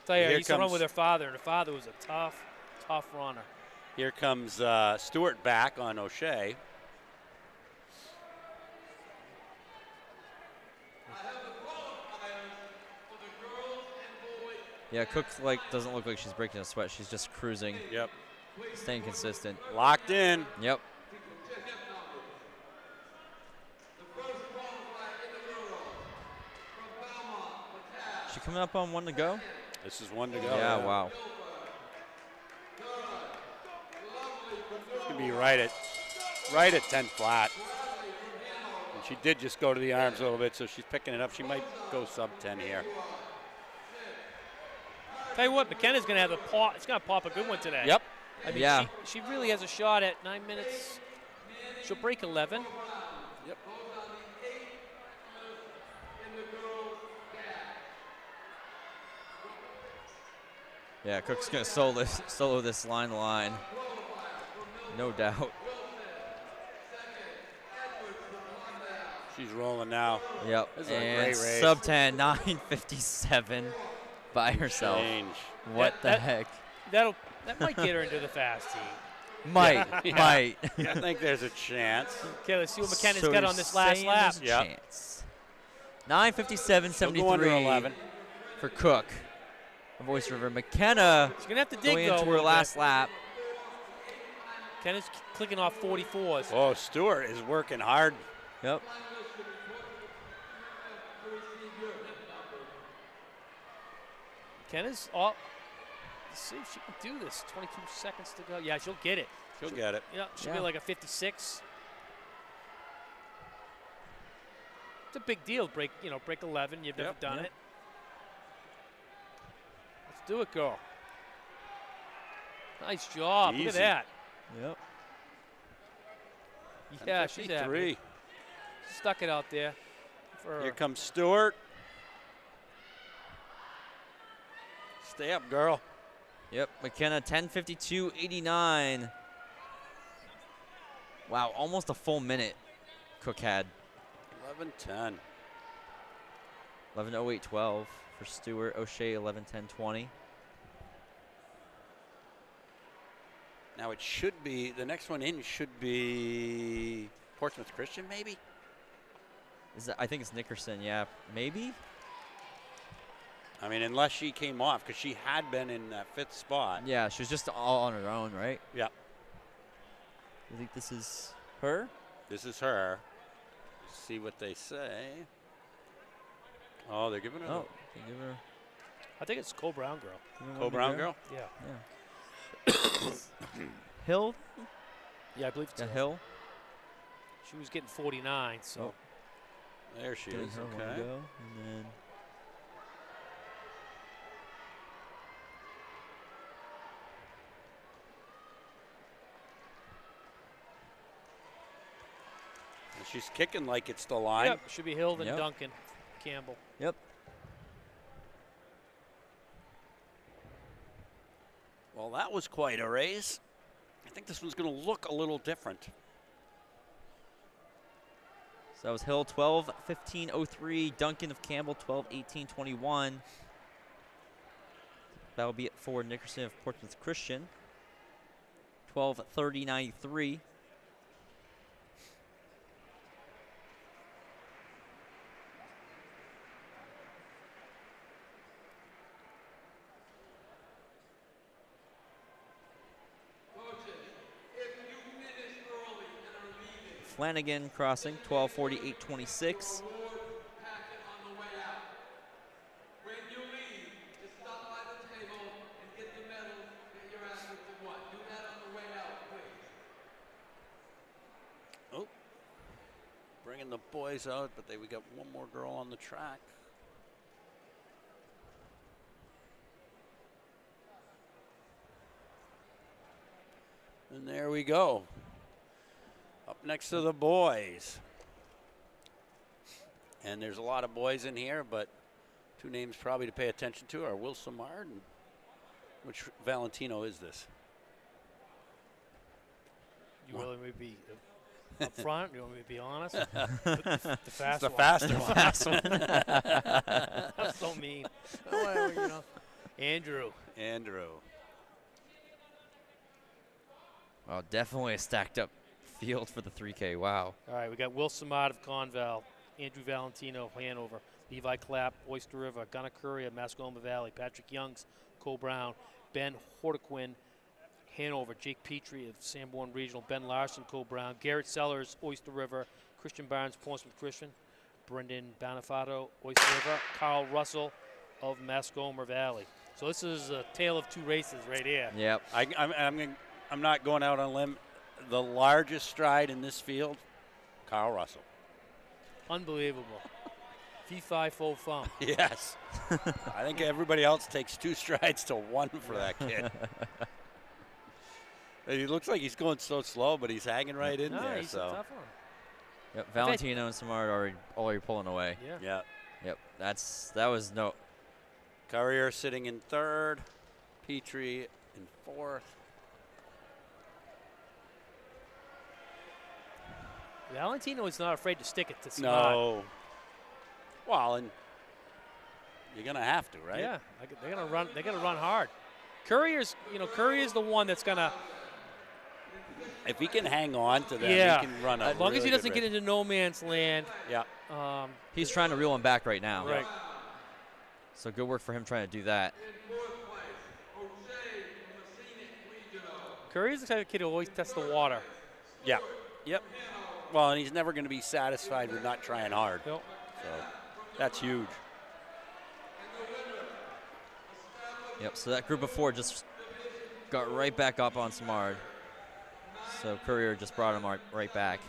Tell you, I Here used to run comes- with her father, and her father was a tough, tough runner. Here comes Stewart back on O'Shea. Yeah, Cook doesn't look like she's breaking a sweat. She's just cruising, Yep. staying consistent. Locked in. Yep. She coming up on 1 to go? This is 1 to go. Yeah, wow. It's going to be right at 10 flat. And she did just go to the arms a little bit, so she's picking it up. She might go sub 10 here. Tell you what, McKenna's going to have a pop. It's going to pop a good one today. Yep. I mean, Yeah. she really has a shot at 9 minutes. She'll break 11. Yep. Yeah, Cook's gonna solo this line to line. No doubt. She's rolling now. Yep. This is a And great race. sub 10, 9:57 by herself. Change. What the That- heck? That might get her into the fast team. Might. Yeah. Might. I think there's a chance. Okay, let's see what McKenna's So got you're on this last saying lap. there's a Yep. chance. She'll go under 9:57.73 11. for Cook. of Voice River. McKenna She's going to have to dig, going though. into a her little last bit. lap. McKenna's clicking off 44s. Oh, Stewart is working hard. Yep. McKenna's off. Let's see if she can do this. 22 seconds to go. Yeah, she'll get it. She'll get it. Yeah, she'll Yeah. be like a 56. It's a big deal. Break 11. You've never Yep. done Yep. it. Let's do it, girl. Nice job. Look at Easy. that. Yep. Yeah, she's happy. 53. Stuck it out there. For Here comes Stewart. Stay up, girl. Yep, McKenna 10:52.89. Wow, almost a full minute Cook had. 11:10. 11:08.12 for Stewart. O'Shea 11:10.20. Now it should be, the next one in should be Portsmouth Christian, maybe? I think it's Nickerson, yeah. Maybe? I mean, unless she came off, because she had been in that 5th spot. Yeah, she was just all on her own, right? Yeah. You think this is her? This is her. Let's see what they say. Oh, they're giving her Oh, they give her I think it's Cole Brown girl. the Cole Brown girl. Yeah. Hill? Yeah, I believe it's Yeah, Hill. She was getting 49, so. Oh. There she Giving is. her one Okay. go, and then And she's kicking like it's the line. Yep, should be Hill and Yep. Duncan Campbell. Yep. Well, that was quite a race. I think this one's going to look a little different. So that was Hill 12:15.03. Duncan of Campbell 12:18.21. That'll be it for Nickerson of Portsmouth Christian. 12:30.93. Flanagan crossing 12:48.26. When you leave, just stop by the table and get the medals that you're asked to what. Do that on the way out, please. Oh, bringing the boys out, but we got one more girl on the track. And there we go. Up next to the boys. And there's a lot of boys in here, but two names probably to pay attention to are Will Samard and which Valentino is this? You really want me to be up front? You want me to be honest? the fast the one. faster one. Last one. That's so mean. Oh, well, you know. Andrew. Andrew. Well, definitely a stacked up field for the 3K. Wow. All right, we got Will Samad of Conval, Andrew Valentino of Hanover, Levi Clapp, Oyster River, Gunnar Curry of Mascoma Valley, Patrick Youngs, Cole Brown, Ben Hortequin, Hanover, Jake Petrie of Sanborn Regional, Ben Larson, Cole Brown, Garrett Sellers, Oyster River, Christian Barnes, Portsmouth Christian, Brendan Bonifato, Oyster River, Carl Russell of Mascoma Valley. So this is a tale of two races right here. Yep. I'm not going out on a limb. The largest stride in this field, Carl Russell. Unbelievable. Fee, fi, fo, fum. Yes. I think everybody else takes two strides to one for that kid. He looks like he's going so slow, but he's hanging right in No, there. he's a So tough one. Yep. Valentino and Samard already pulling away. Yeah. yeah, Yep. That was no. Courier sitting in third, Petrie in fourth. Valentino is not afraid to stick it to Samad. No. Well, and you're gonna have to, right? Yeah, they're gonna run. They're gonna run hard. Courier's the one that's gonna. If he can hang on to them, Yeah. he can run a As long as really he doesn't good get race. into no man's land. Yeah. He's trying to reel him back right now. Right. So good work for him trying to do that. In fourth place, Jose from the Scenic Regional. Courier's the type of kid who always tests the water. Yeah. Yep. Well, and he's never going to be satisfied with not trying hard. Nope. So that's huge. Yep. So that group of four just got right back up on Samard. So Courier just brought him right back.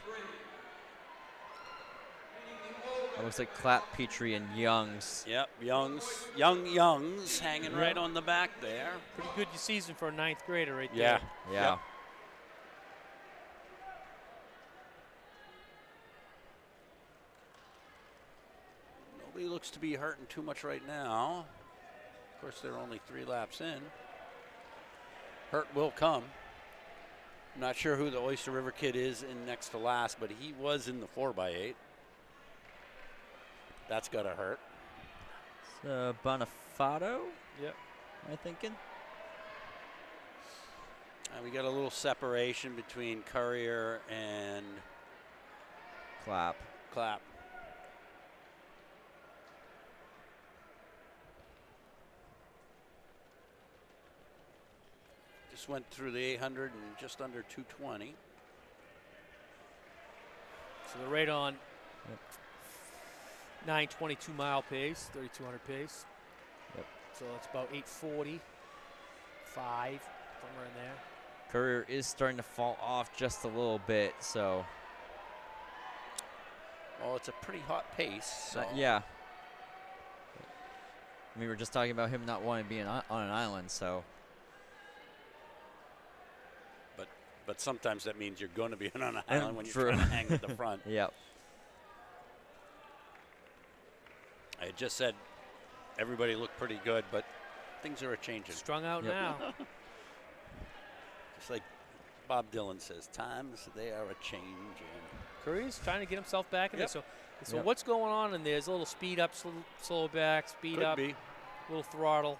It looks like Clapp, Petrie, and Youngs. Yep. Youngs hanging right on the back there. Pretty good season for a ninth grader right Yeah. there. Yeah. Yep. Nobody looks to be hurting too much right now. Of course, they're only 3 laps in. hurt will come. I'm not sure who the Oyster River kid is in next to last, but he was in the 4x8. That's got to hurt. Bonifato? Yep. Am I thinking? We got a little separation between Courier and Clap. Clap. Just went through the 800 and just under 220. So they're right on 922 mile pace, 3200 pace. Yep. So it's about 840, 5, somewhere in there. Courier is starting to fall off just a little bit, so. Well, it's a pretty hot pace. So. Yeah. I mean, we were just talking about him not wanting to be on an island, so. But sometimes that means you're going to be on an island when you're True. trying to hang at the front. Yep. I just said everybody looked pretty good, but things are a-changing. Strung out Yep. now. Just like Bob Dylan says, times they are a-changing. Curry's trying to get himself back in Yep. there. So Yep. what's going on in there? There's a little speed up, slow back, speed Could up, be. little throttle.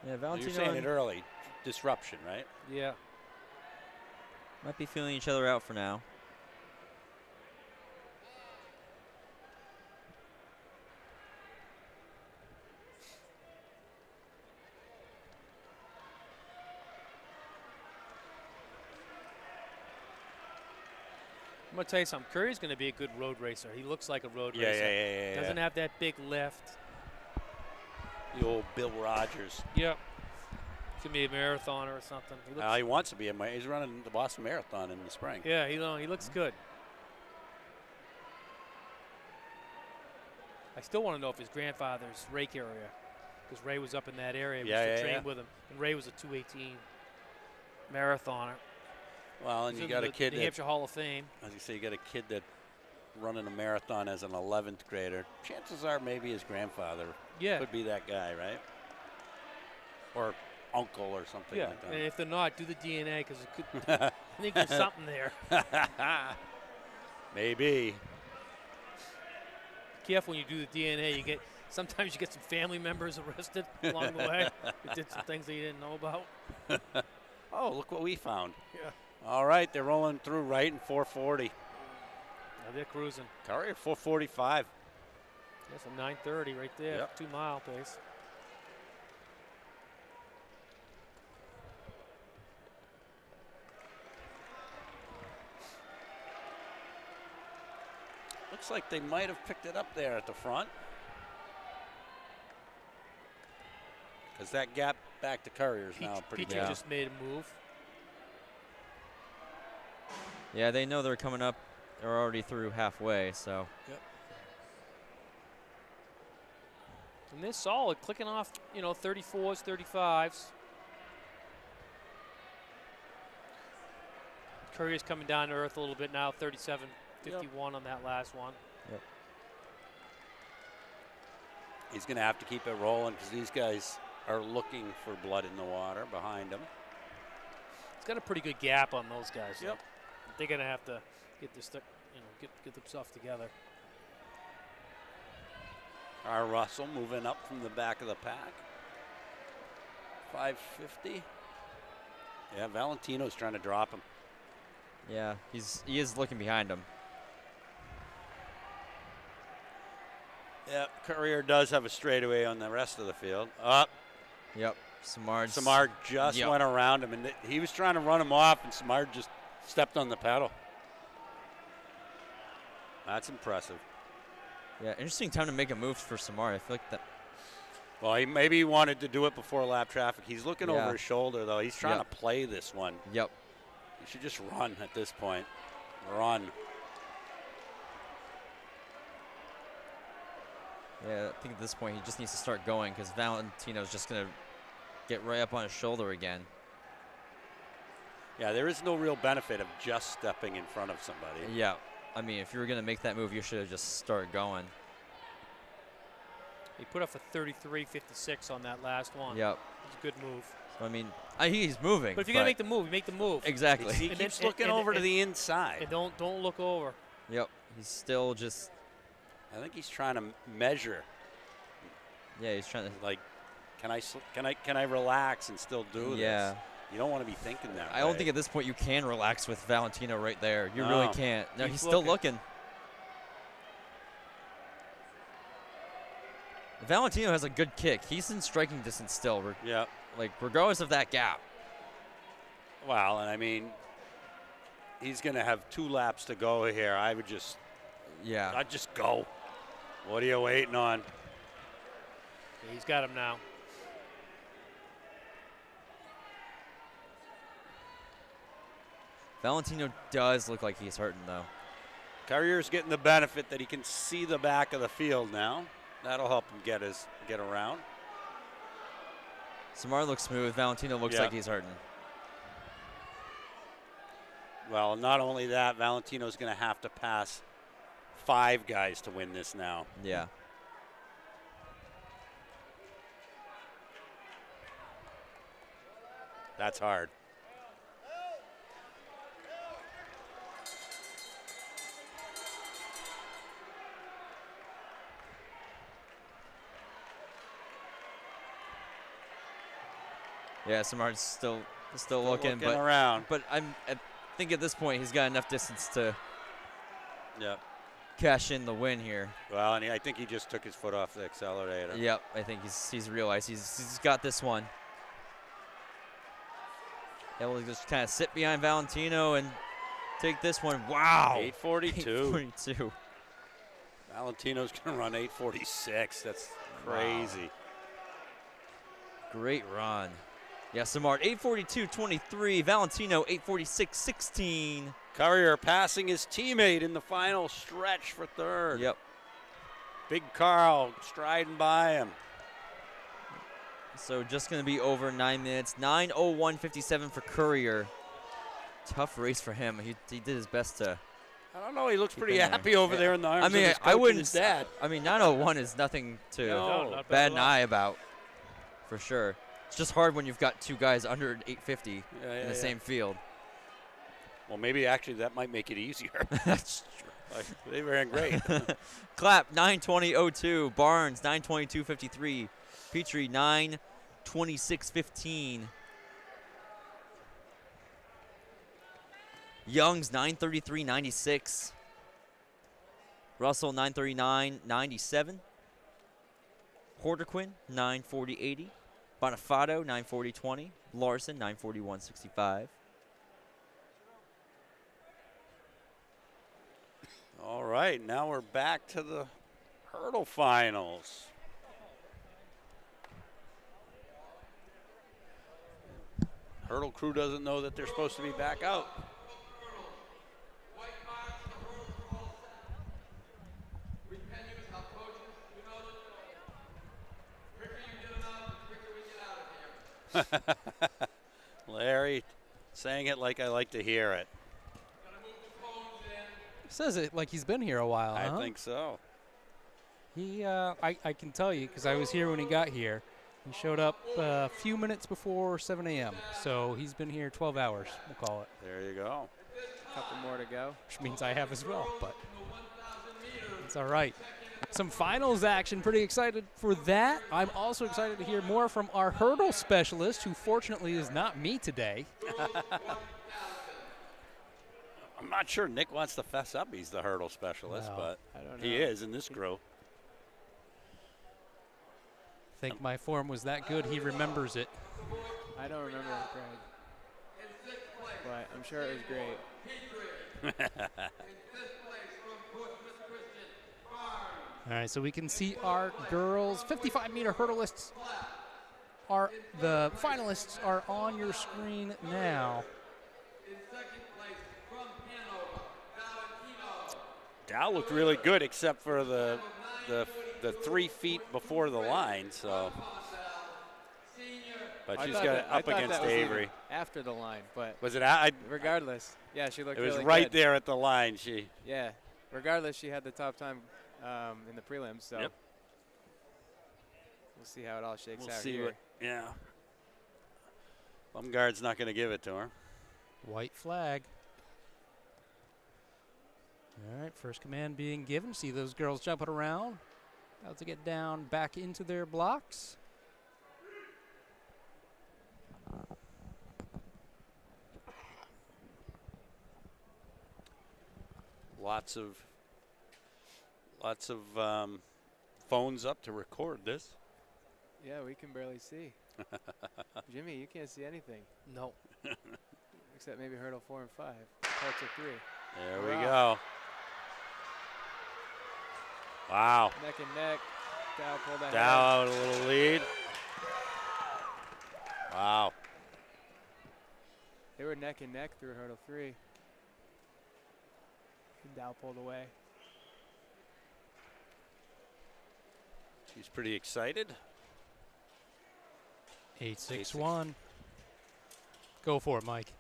Yeah, You're Valentino saying it early. Disruption, right? Yeah. might be feeling each other out for now. I'm going to tell you something. Curry's going to be a good road racer. He looks like a road Yeah, racer. yeah. Doesn't have that big lift. The old Bill Rogers. Yep. Could be a marathoner or something. He wants to be he's running the Boston Marathon in the spring. Yeah, he looks good. I still want to know if his grandfather's rake area, because Ray was up in that area. We used to train with him, and Ray was a 218 marathoner. Well, and He's you in got the a kid New Hampshire Hall of Fame. as you say, you got a kid that running a marathon as an 11th grader. Chances are maybe his grandfather Yeah. could be that guy, right? Or uncle or something Yeah, like and if they're not, do the DNA, because it could. I think there's something there. that. Maybe. Careful when you do the DNA. Sometimes you get some family members arrested along the way. They did some things that you didn't know about. Oh, look what we found. Yeah. All right, they're rolling through right in 440. Now they're cruising. Courier 445. That's a 930 right there. Yep. 2 mile pace. Looks like they might have picked it up there at the front. Because that gap back to Courier is now pretty Petrie big. just made a move. Yeah, they know they're coming up. They're already through halfway, so. Yep. And they're solid, clicking off, 34s, 35s. Courier's coming down to earth a little bit now, 37, 51 on that last one. Yep. He's going to have to keep it rolling because these guys are looking for blood in the water behind him. It's got a pretty good gap on those guys. Yep. They're going to have to get this stuff, get themselves together. Our Russell moving up from the back of the pack. 550. Yeah, Valentino's trying to drop him. Yeah, he is looking behind him. Yeah, Courier does have a straightaway on the rest of the field. Up. Yep, Samard just went around him, and he was trying to run him off, and Samard just stepped on the pedal. That's impressive. Yeah, interesting time to make a move for Samard. I feel like that. Well, maybe he wanted to do it before lap traffic. He's looking Yeah. over his shoulder, though. He's trying Yep. to play this one. Yep. He should just run at this point. Run. Yeah, I think at this point he just needs to start going because Valentino's just going to get right up on his shoulder again. Yeah, there is no real benefit of just stepping in front of somebody. Yeah. I mean, if you were going to make that move, you should have just started going. He put up a 33.56 on that last one. Yep. It's a good move. So, I mean, he's moving. But if you're going to make the move, you make the move. Exactly. He And keeps then- looking and- over to and- the inside. And don't look over. Yep. He's still just, I think he's trying to measure. yeah, he's trying to. Like, can I relax and still do Yeah. this? You don't want to be thinking that. I don't way. think at this point you can relax with Valentino right there. You really No. can't. No, Keep he's still looking. looking. Valentino has a good kick. He's in striking distance still. Yeah. Like, regardless of that gap. Well, and I mean, he's going to have 2 laps to go here. I'd just go. What are you waiting on? He's got him now. Valentino does look like he's hurting, though. Carrier's getting the benefit that he can see the back of the field now. That'll help him get around. Samar looks smooth. Valentino looks Yeah. like he's hurting. Well, not only that, Valentino's going to have to pass 5 guys to win this now. Yeah. That's hard. Yeah, Samar's still looking, but around. But I think at this point he's got enough distance to Yep. cash in the win here. Well, and I think he just took his foot off the accelerator. Yep, I think he's realized he's got this one. Able to just kind of sit behind Valentino and take this one. Wow. 8:42. 8:42. Valentino's going to run 8:46. That's crazy. Great run. Yeah, Samar 8:42.23. Valentino 8:46.16. Carrier passing his teammate in the final stretch for third. Yep. Big Carl striding by him. So just going to be over 9 minutes. 9:01.57 for Courier. Tough race for him. He did his best to. I don't know. He looks pretty in there. happy over there in the arms I mean, of his I coach wouldn't. and his dad. I mean, 9:01 is nothing to No, not bad bat at an all. eye about, for sure. It's just hard when you've got 2 guys under 8:50 in the same field. Well, maybe actually that might make it easier. That's Like, they ran great. Clapp 9:20.02. Barnes 9:22.53. Petrie 9:26.15. Young's 9:33.96. Russell 9:39.97. Horderquin 9:40.80. Bonifato 9:40.20. Larson 9:41.65. All right, now we're back to the hurdle finals. Hurdle crew doesn't know that they're supposed to be back out. White marks, the hurdles are all set. We can use our coaches, you know the drill. Quicker you get them out, the quicker we get out of here. Larry saying it like I like to hear it. Gotta move the phones in. Says it like he's been here a while, I huh? think so. He, I can tell you because I was here when he got here. He showed up a few minutes before 7 a.m. So he's been here 12 hours, we'll call it, There you go. Couple more to go. which means I have as well, but it's all right. Some finals action, pretty excited for that. I'm also excited to hear more from our hurdle specialist, who fortunately is not me today. I'm not sure Nick wants to fess up he's the hurdle specialist, No, but I don't know. he is in this group. Think my form was that good, he remembers it. I don't remember it, Greg. But I'm sure it was great. All right, so we can see our girls 55-meter hurdleists are the finalists are on your screen now. In second place from Hanover, Valentino. Dow looked really good except for the 3 feet before the line, so. But I she's thought got that- it I up thought against that was even Avery. after the line, but Was it? regardless, yeah, she looked It was really right good. there at the line. She. Yeah, regardless, she had the top time in the prelims, so Yep. we'll see how it all shakes We'll out see here. what. Yeah. Bumgard's not going to give it to her. White flag. All right, first command being given. See those girls jumping around. About to get down back into their blocks. Lots of phones up to record this. Yeah, we can barely see. Jimmy, you can't see anything No. except maybe hurdle 4 and 5. Parts of 3. There we go. Wow. Neck and neck. Dow pulled ahead. Dow out a little lead. Wow. They were neck and neck through hurdle 3. And Dow pulled away. She's pretty excited. 861. Go for it, Mike.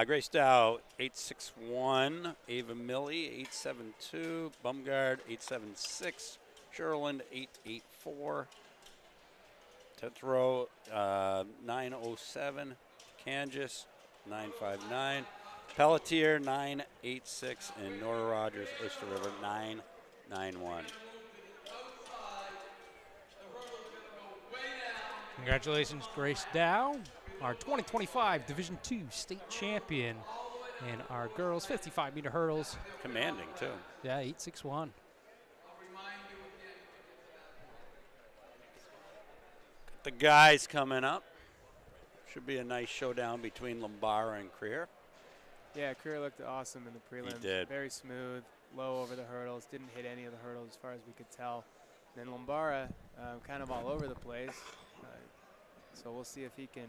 Grace Dow, 861. Ava Millie, 872. Bumgard, 876. Sherland, 884. 10th row, 907. Kangas, 959. Pelletier, 986. And Nora Rogers, Oyster River, 991. Congratulations, Grace Dow, our 2025 Division II state champion in our girls 55-meter hurdles. Commanding, too. Yeah, 861. The guys coming up. Should be a nice showdown between Lombara and Creer. Yeah, Creer looked awesome in the prelims. He did. Very smooth, low over the hurdles, didn't hit any of the hurdles as far as we could tell. Then Lombara, kind of all over the place. So we'll see if he can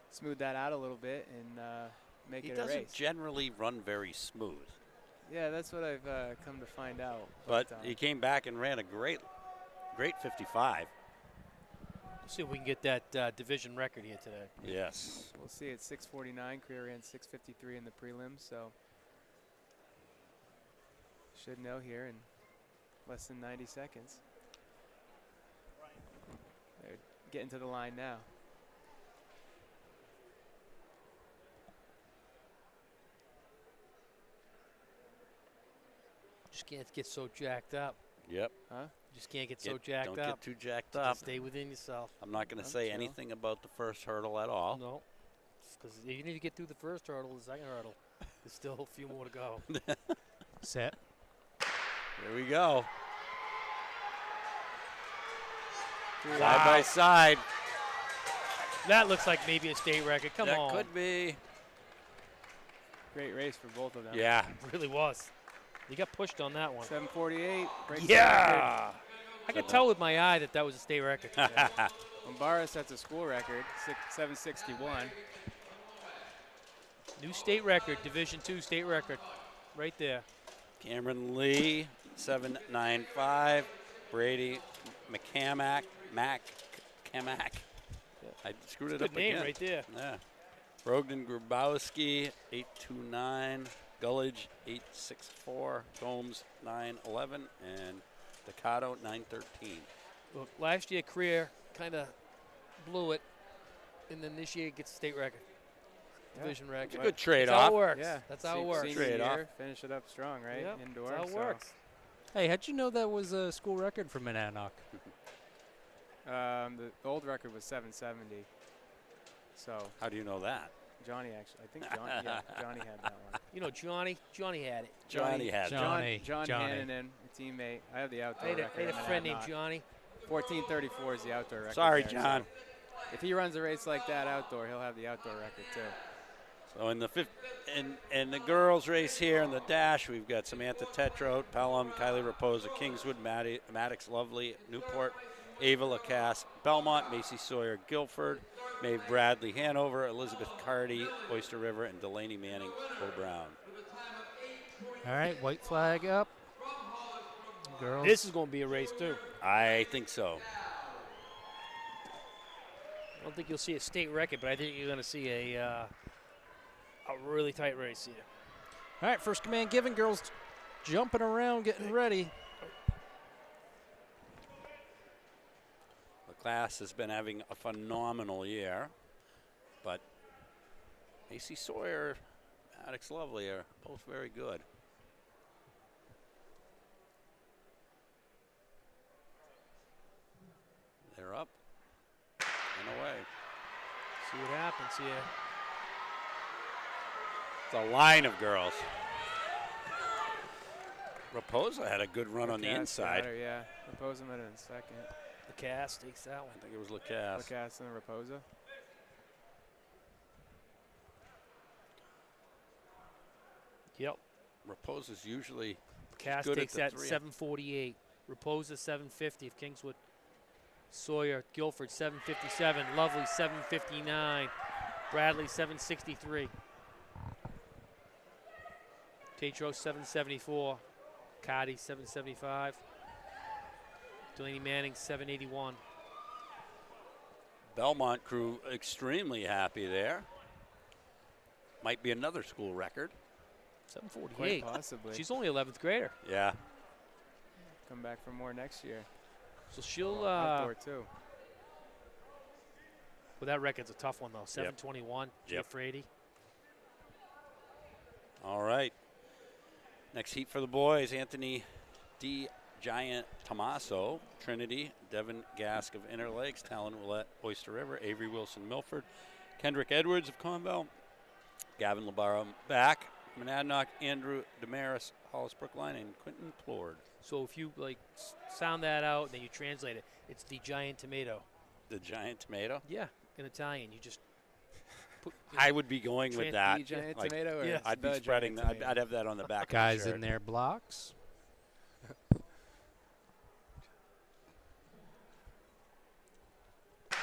smooth that out a little bit and make He it a race. doesn't generally run very smooth. Yeah, that's what I've come to find out. But he came back and ran a great 55. See if we can get that division record here today. Yes. We'll see. It's 6:49. Creer ran 6:53 in the prelims, so should know here in less than 90 seconds. They're getting to the line now. Just can't get so jacked up. Yep. Huh? Just can't get so jacked Don't up. get too jacked Just up. stay within yourself. I'm not going to I'm say chill. anything about the first hurdle at all. No. Because you need to get through the first hurdle, the second hurdle. There's still a few more to go. Set. Here we go. Wow. Side by side. That looks like maybe a state record. Come that on. could be. Great race for both of them. Yeah. It really was. You got pushed on that one. 7:48. breaks the record. Yeah. I could tell with my eye that that was a state record. Lombara sets a school record, 7:61. New state record, Division II state record. Right there. Cameron Lee, 795. Brady McCamack. I screwed it Good up name again. right there. Yeah. Brogdon Grubowski, 829. Gullidge, 864. Gomes, 911. And Decado, 913. Look, last year, Creer kind of blew it, and then this year gets a state record. Division record. It's a good That's how trade-off. it works. Yeah. That's how it works. Senior Trade-off. year, finish it up strong, right? Yep, Indoor. that's how it so, works. Hey, how'd you know that was a school record for Monadnock? The old record was 770. So How do you know that? Johnny actually, I think Johnny had that one. You know, Johnny had it. Johnny had Johnny. John Johnny. Hannon, a teammate. I have the I outdoor had a, record. I had a in friend named Monadnock. Johnny. 14:34 is the outdoor record. Sorry, there, John. so if he runs a race like that outdoor, he'll have the outdoor record too. So in the in the girls' race here in the dash, we've got Samantha Tetrout, Pelham, Kylie Raposa, Kingswood, Maddox Lovely, Newport, Ava Lacasse, Belmont, Macy Sawyer, Guilford, Maeve Bradley, Hanover, Elizabeth Cardy, Oyster River, and Delaney Manning, Brown. All right, white flag up. Girls. This is going to be a race, too. I think so. I don't think you'll see a state record, but I think you're going to see a really tight race here. All right, first command given. Girls jumping around, getting ready. The class has been having a phenomenal year. AC Sawyer, Maddox Lovely are both very good. They're up and away. See what happens here. It's a line of girls. Raposa had a good run on the Lacasse inside. got her, yeah. Raposa met it in second. Lacasse takes that one. I think it was Lacasse. Lacasse and Raposa. Yep. Raposa's usually Lacasse good at takes the that three. 748. Raposa 750 of Kingswood. Sawyer, Guilford 757. Lovely 759. Bradley 763. Tatro 774. Cardi 775. Delaney Manning 781. Belmont crew extremely happy there. Might be another school record. 748. Quite possibly. She's only 11th grader. Yeah. Come back for more next year. So she'll, Outdoor too. well, that record's a tough one, though. 721, Jay Yep. Frady. All right. Next heat for the boys, Anthony D. Giant Tomaso, Trinity, Devin Gask of Interlakes, Talon Willette, Oyster River, Avery Wilson, Milford, Kendrick Edwards of Conval, Gavin Labarra back, Monadnock, Andrew Damaris, Hollis Brookline, and Quentin Plord. So if you, like, sound that out and then you translate it, it's the giant tomato. The Giant Tomato. Yeah, in Italian. You just put. I would be going with that. The giant Like, tomato? Or yeah. it's I'd be the spreading giant that. tomato? I'd have that on the back Guys of the shirt. in their blocks. Here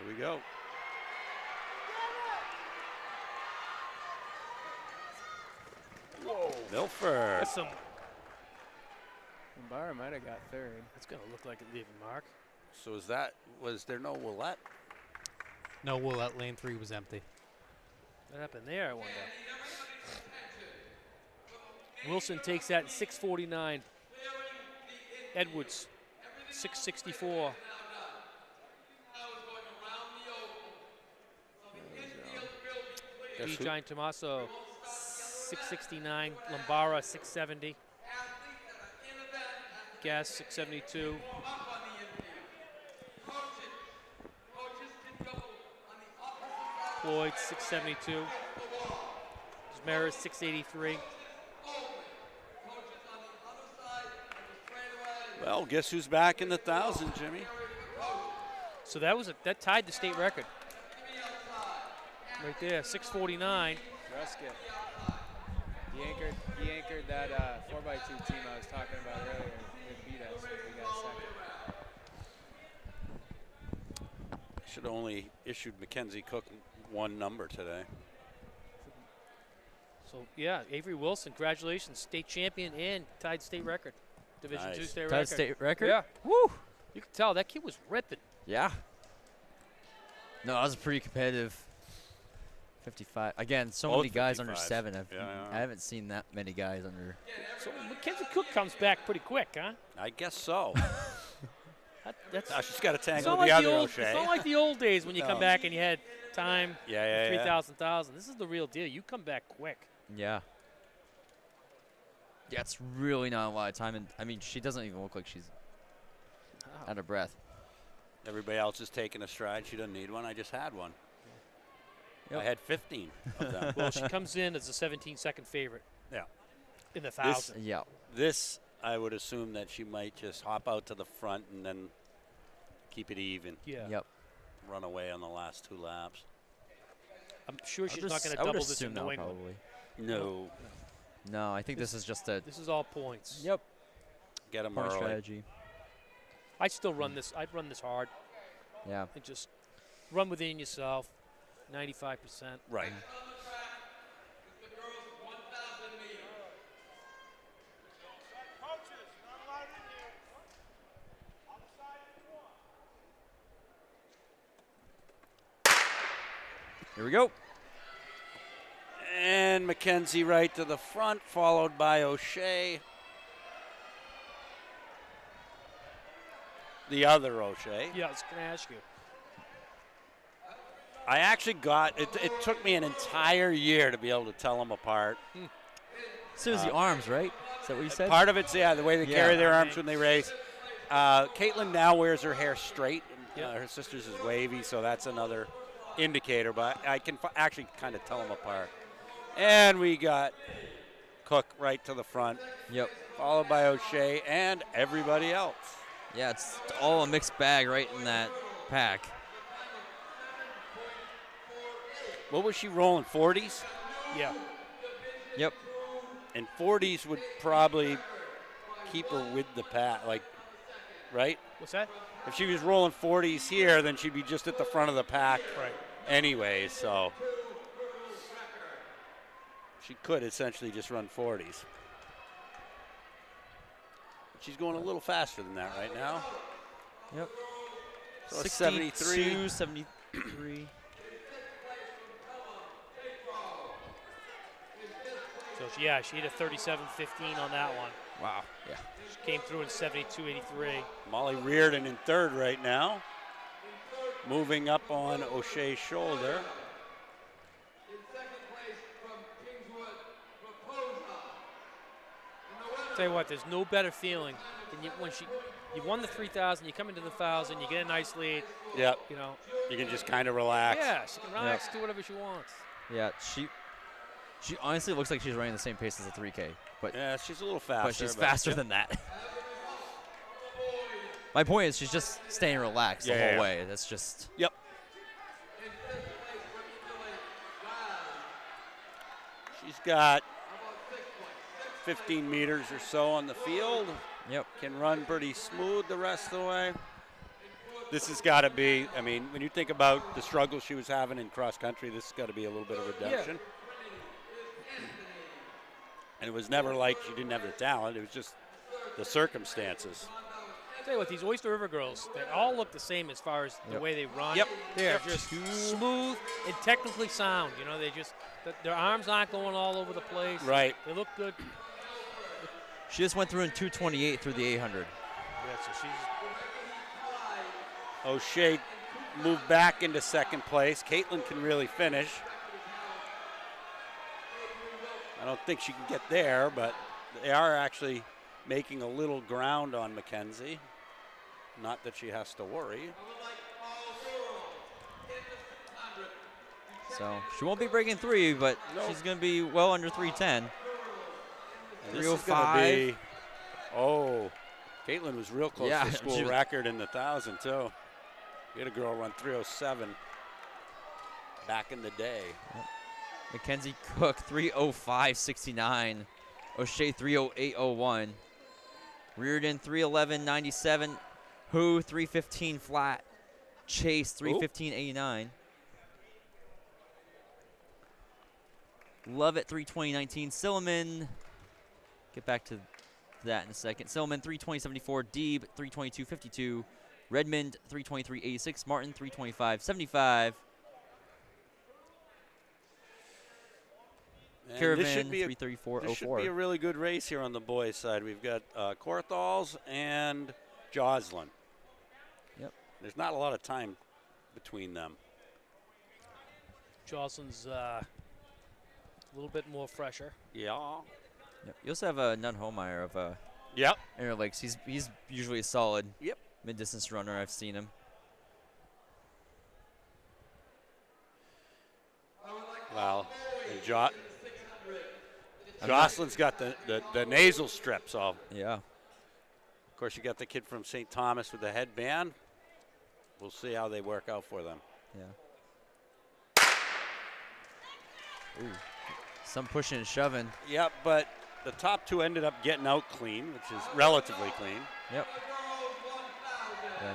we go. Whoa. Milford. That's some. Barra might have got third. That's gonna look like a leaving mark. So was there no Willette? No, Willette lane 3 was empty. What happened there? I wonder. Wilson takes that in 649. Edwards, 664. Guess D. who- Giant Tommaso, 669. Lombara, 670. Gas, 672. Floyd, 672. Zmeris, 683. Well, guess who's back in the 1,000, Jimmy? So that tied the state record. Right there, 649. Ruskin. He anchored that 4x2 team I was talking about earlier. They beat us. We got second. Should have only issued Mackenzie Cook one number today. So yeah, Avery Wilson, congratulations, state champion and tied state record, Division II Nice. state Tied record. state record? Yeah, woo! You can tell that kid was ripping. Yeah. No, that was a pretty competitive 55. Again, so Both many guys under 55s. 7. Yeah, yeah. I haven't seen that many guys under. So Mackenzie Cook comes back pretty quick, huh? I guess so. That's Now she's got to it's tangle not with the like other old. O'Shea. It's not like the old days when you come No. back and you had time. Yeah. 3,000. This is the real deal. You come back quick. Yeah. Yeah, it's really not a lot of time. And I mean, she doesn't even look like she's out of breath. Everybody else is taking a stride. She doesn't need one. I just had one. Yep. I had 15 of them. Well, she comes in as a 17-second favorite. Yeah. In the 1,000. Yeah. This, I would assume that she might just hop out to the front and then keep it even. Yeah. Yep. Run away on the last 2 laps. I'm sure she's I not going to would double this assume in no, New England. probably. No. No, I think this is just a. This is all points. Yep. Get them Point early. strategy. I'd still run this. I'd run this hard Yeah. and just run within yourself. 95%. Right. Here we go. And Mackenzie right to the front, followed by O'Shea. The other O'Shea. Yeah, I was going to ask you. I actually got it. It took me an entire year to be able to tell them apart. So is the arms, right? Is that what you said? Part of it's the way they Yeah. carry their arms when they race. Caitlin now wears her hair straight. Yep. Her sister's is wavy, so that's another indicator. But I can actually kind of tell them apart. And we got Cook right to the front, Yep. followed by O'Shea and everybody else. Yeah, it's all a mixed bag right in that pack. What was she rolling? 40s? Yeah. Yep. And 40s would probably keep her with the pack, like, right? What's that? If she was rolling 40s here, then she'd be just at the front of the pack Right. anyway, so she could essentially just run 40s. She's going a little faster than that right now. Yep. So 62, 73. So she hit a 37.15 on that one. Wow. Yeah. She came through in 72.83. Molly Reardon in third right now. Moving up on O'Shea's shoulder. Tell you what, there's no better feeling than you won the 3,000, you come into the 1,000, you get a nice lead. Yep. You know. You can just kind of relax. Yeah, she can relax, do whatever she wants. Yeah, she honestly looks like she's running the same pace as a 3K, but Yeah, she's a little faster. but she's faster than that. My point is she's just staying relaxed the whole way. That's just Yep. She's got 15 meters or so on the field. Yep. Can run pretty smooth the rest of the way. This has got to be, I mean, when you think about the struggle she was having in cross country, this has got to be a little bit of redemption. And it was never like she didn't have the talent. It was just the circumstances. Tell you what, these Oyster River girls, they all look the same as far as the way they run. Yep. They're just smooth and technically sound. You know, they just, their arms aren't going all over the place. Right. They look good. she just went through in 228 through the 800. Yeah, so she's. O'Shea moved back into second place. Caitlin can really finish. I don't think she can get there, but they are actually making a little ground on Mackenzie. Not that she has to worry. So she won't be breaking 3, but she's going to be well under 310. And this is going to be, Caitlin was real close to the school record in the 1,000 too. We had a girl run 307 back in the day. Yep. Mackenzie Cook 3:05.69, O'Shea 3:08.01, Reardon 3:11.97, Who 3:15 flat, Chase 3:15.89, Lovett 3:20.19, Silliman, get back to that in a second. Silliman 3:20.74, Deeb 3:22.52, Redmond 3:23.86, Martin 3:25.75. Caravan 3:34.04. This should be a really good race here on the boys' side. We've got Korthals and Joslin. Yep. There's not a lot of time between them. Joslin's a little bit more fresher. Yeah. Yep. You also have Nunn Holmeyer of Yep. Interlakes. He's usually a solid Yep. mid-distance runner. I've seen him. Wow. And Jocelyn's got the nasal strip, so. Yeah. Of course, you got the kid from St. Thomas with the headband. We'll see how they work out for them. Yeah. Ooh. Some pushing and shoving. Yep, but the top two ended up getting out clean, which is relatively clean. Yep. Yeah.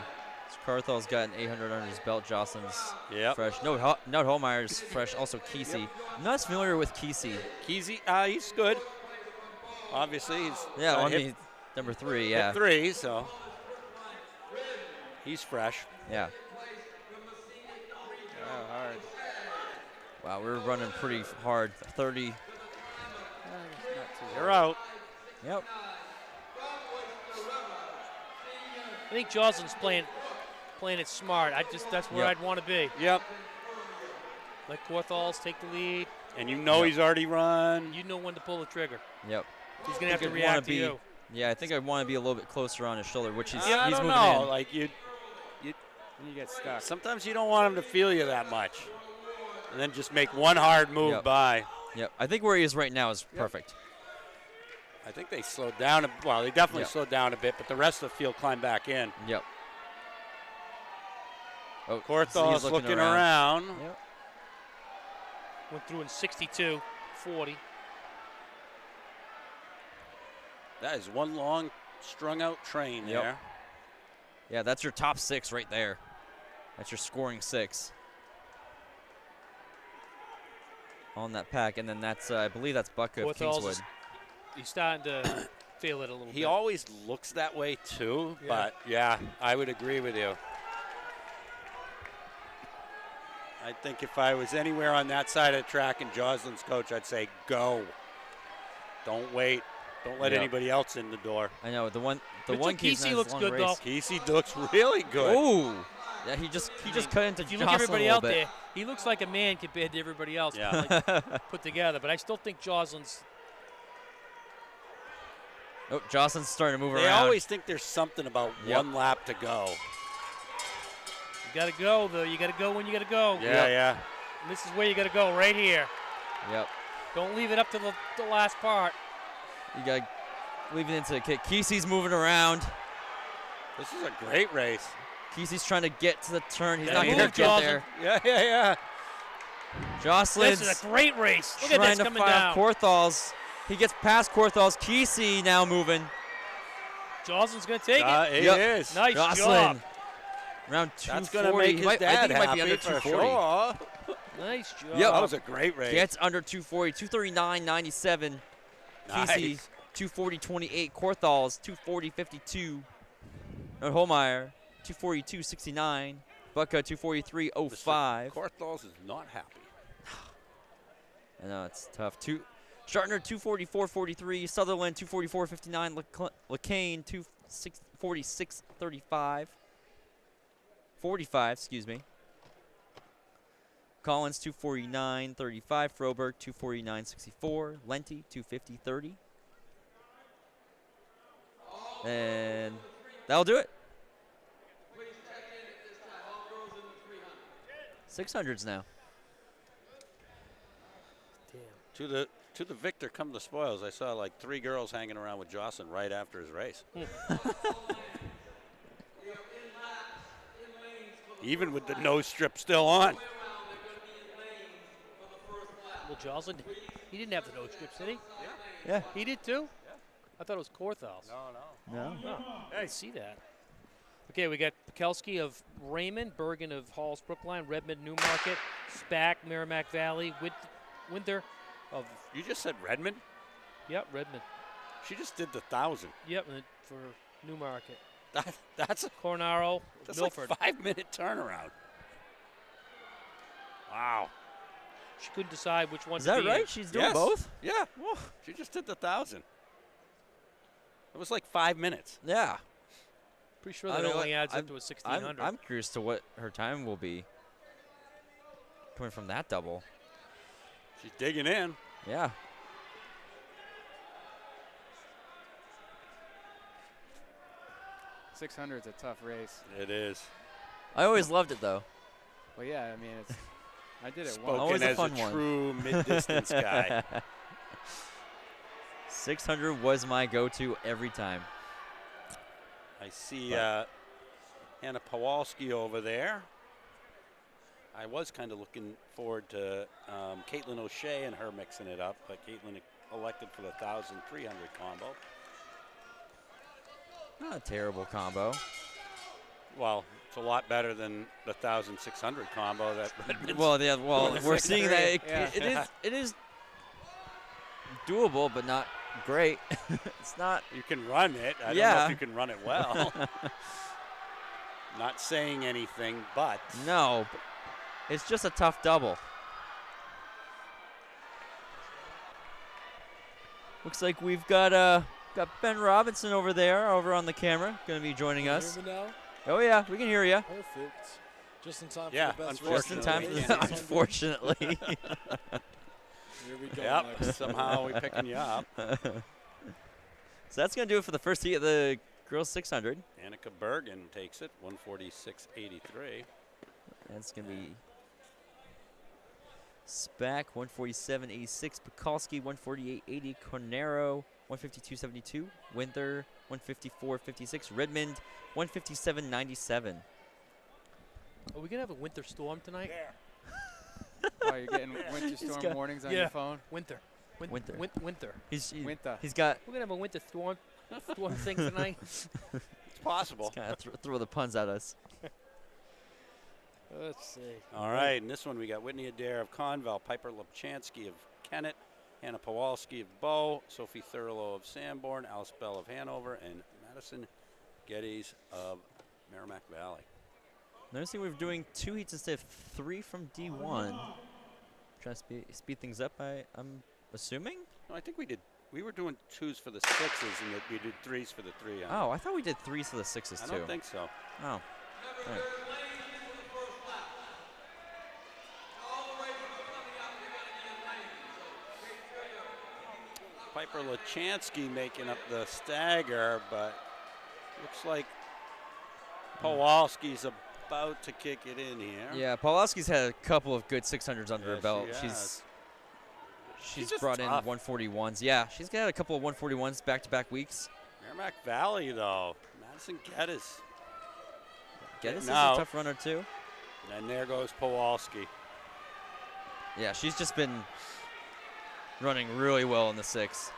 So Carthal's got an 800 under his belt. Jocelyn's fresh. No, Nut Holmeyer's fresh. Also Kesey. Yep. I'm not as familiar with Kesey. Kesey, he's good. Obviously, he's I mean, number 3. Yeah. hit 3, so he's fresh. Yeah. Hard. Wow, we're running pretty hard. 30. You're out. Yep. I think Joslin's playing it smart. That's where I'd want to be. Yep. Let Korthals take the lead. And you know he's already run. You know when to pull the trigger. Yep. He's going to have to I'd wanna react to be- you. Yeah, I think I want to be a little bit closer on his shoulder, which he's I he's don't moving know. in. Like And you get stuck. sometimes you don't want him to feel you that much, and then just make one hard move Yep. by. Yep. I think where he is right now is perfect. I think they slowed down. Well, they definitely Yep. slowed down a bit, but the rest of the field climbed back in. Yep. Oh, Korthals he's looking around. Yep. Went through in 62-40. That is one long strung-out train Yep. there. Yeah, that's your top 6 right there. That's your scoring 6 on that pack, and then that's I believe that's Bucka of Korthals Kingswood. He's starting to feel it a little He bit. always looks that way too, Yeah. but yeah, I would agree with you. I think if I was anywhere on that side of the track and Jocelyn's coach, I'd say go. Don't wait. Don't let Yep. anybody else in the door. I know the one Mitchell Keeson Kesey has looks long good, race. though. Casey looks really good. Ooh. Yeah, he just cut into If you look Jocelyn at everybody a little out bit. there, he looks like a man compared to everybody else Yeah. like, put together. But I still think Jocelyn's. Oh, Jocelyn's starting to move They around. always think there's something about Yep. one lap to go. You got to go, though. You got to go when you got to go. Yeah, yeah. And this is where you got to go, right here. Yep. Don't leave it up to the last part. You got leave it into the kick. Kesey's moving around. This is a great race. Kesey's trying to get to the turn. He's Yeah, not move, going to get Jocelyn. there. Yeah, yeah, yeah. Jocelyn's This is a great race. Look at trying this to coming find down. Korthals. He gets past Korthals. Kesey now moving. Jocelyn's going to take it. It Yep. is. Nice Jocelyn. job. Around 240. That's going to make his I dad think he might be happy under for 240. sure. Nice job. Yep. That was a great race. Gets under 240. 239.97. Kesey, Nice. 240.28. Korthals, 240.52. Holmeyer, 242.69. Bucka, 243.05. Korthals is not happy. I know, it's tough. Shartner, 244.43. Sutherland, 244.59. LeCaine, 246.35. 45, excuse me. Collins, 249.35. Froberg, 249.64. Lenti, 250.30. And that'll do it. 600s now. Damn. To the victor come the spoils. I saw like 3 girls hanging around with Jocelyn right after his race. Even with the nose strip still on. Well, Jocelyn, he didn't have the nose strips, did he? Yeah. He did too? I thought it was Korthals. No. I didn't see that. Okay, we got Pekelski of Raymond, Bergen of Halls Brookline, Redmond, Newmarket, Spack, Merrimack Valley, Winter of, You just said Redmond? yep, Redmond. She just did the 1,000. Yep, and for Newmarket. That's Cornaro, like Milford. 5-minute turnaround. Wow. She couldn't decide which one Is to that be right? in. She's doing Yes. both? Yeah. She just did the 1,000. It was like 5 minutes. Yeah. Pretty sure I that mean, only adds I'm- up to a 1,600. I'm curious to what her time will be coming from that double. She's digging in. Yeah. .600 is a tough race. It is. I always loved it, though. Well, yeah, I mean, I did it Spoken Always a as fun a one. true mid-distance guy. 600 was my go-to every time. I see Hannah Pawalski over there. I was kind of looking forward to Caitlin O'Shea and her mixing it up, but Caitlin elected for the 1,300 combo. Not a terrible combo. Well, it's a lot better than the 1,600 combo that Redmond's Well, yeah. Well, we're seeing that Yeah. it is doable, but not great. It's not. You can run it. I don't know Yeah. if you can run it well. Not saying anything, but No, but it's just a tough double. Looks like we've got Ben Robinson over there, over on the camera, going to be joining us. Hear me now? Oh yeah, we can hear you. Perfect. Just in time Yeah, for the best Just in time for Unfortunately. the, unfortunately. Here we go. Yep, next. somehow we picking you up. So that's going to do it for the first heat of the girls 600. Annika Bergen takes it, 146.83. That's going to be Spack, 147.86. Pekalski, 148.80. Cornero, 152.72. Winther, 154.56. Redmond, 157.97. Are we gonna have a winter storm tonight? Oh, you're getting winter storm got- warnings on yeah. your phone? Winter. Winter. Winter. Winter. He's got. We're gonna have a winter storm thing tonight. It's possible. Kind of throw the puns at us. Let's see. All right, in this one we got Whitney Adair of Conval, Piper Lipchansky of Kennett, Hannah Pawalski of Bow, Sophie Thurlow of Sanborn, Alice Bell of Hanover, and Madison Geddes of Merrimack Valley. Noticing we're doing 2 heats instead of 3 from D1. Trying to speed things up, I'm assuming? No, I think we were doing 2s for the 6s, and we did 3s for the 3. Oh, I thought we did 3s for the 6s I too. don't think so. Oh. All right. Piper Lachansky making up the stagger, but looks like Pawalski's about to kick it in here. Yeah, Pawlowski's had a couple of good 600s under her Yes, belt. she has. She's just brought in tough. 141s. Yeah, she's got a couple of 141s back-to-back weeks. Merrimack Valley, though. Madison Geddes. Geddes is a Now- tough runner too. And there goes Pawalski. Yeah, she's just been running really well in the 6.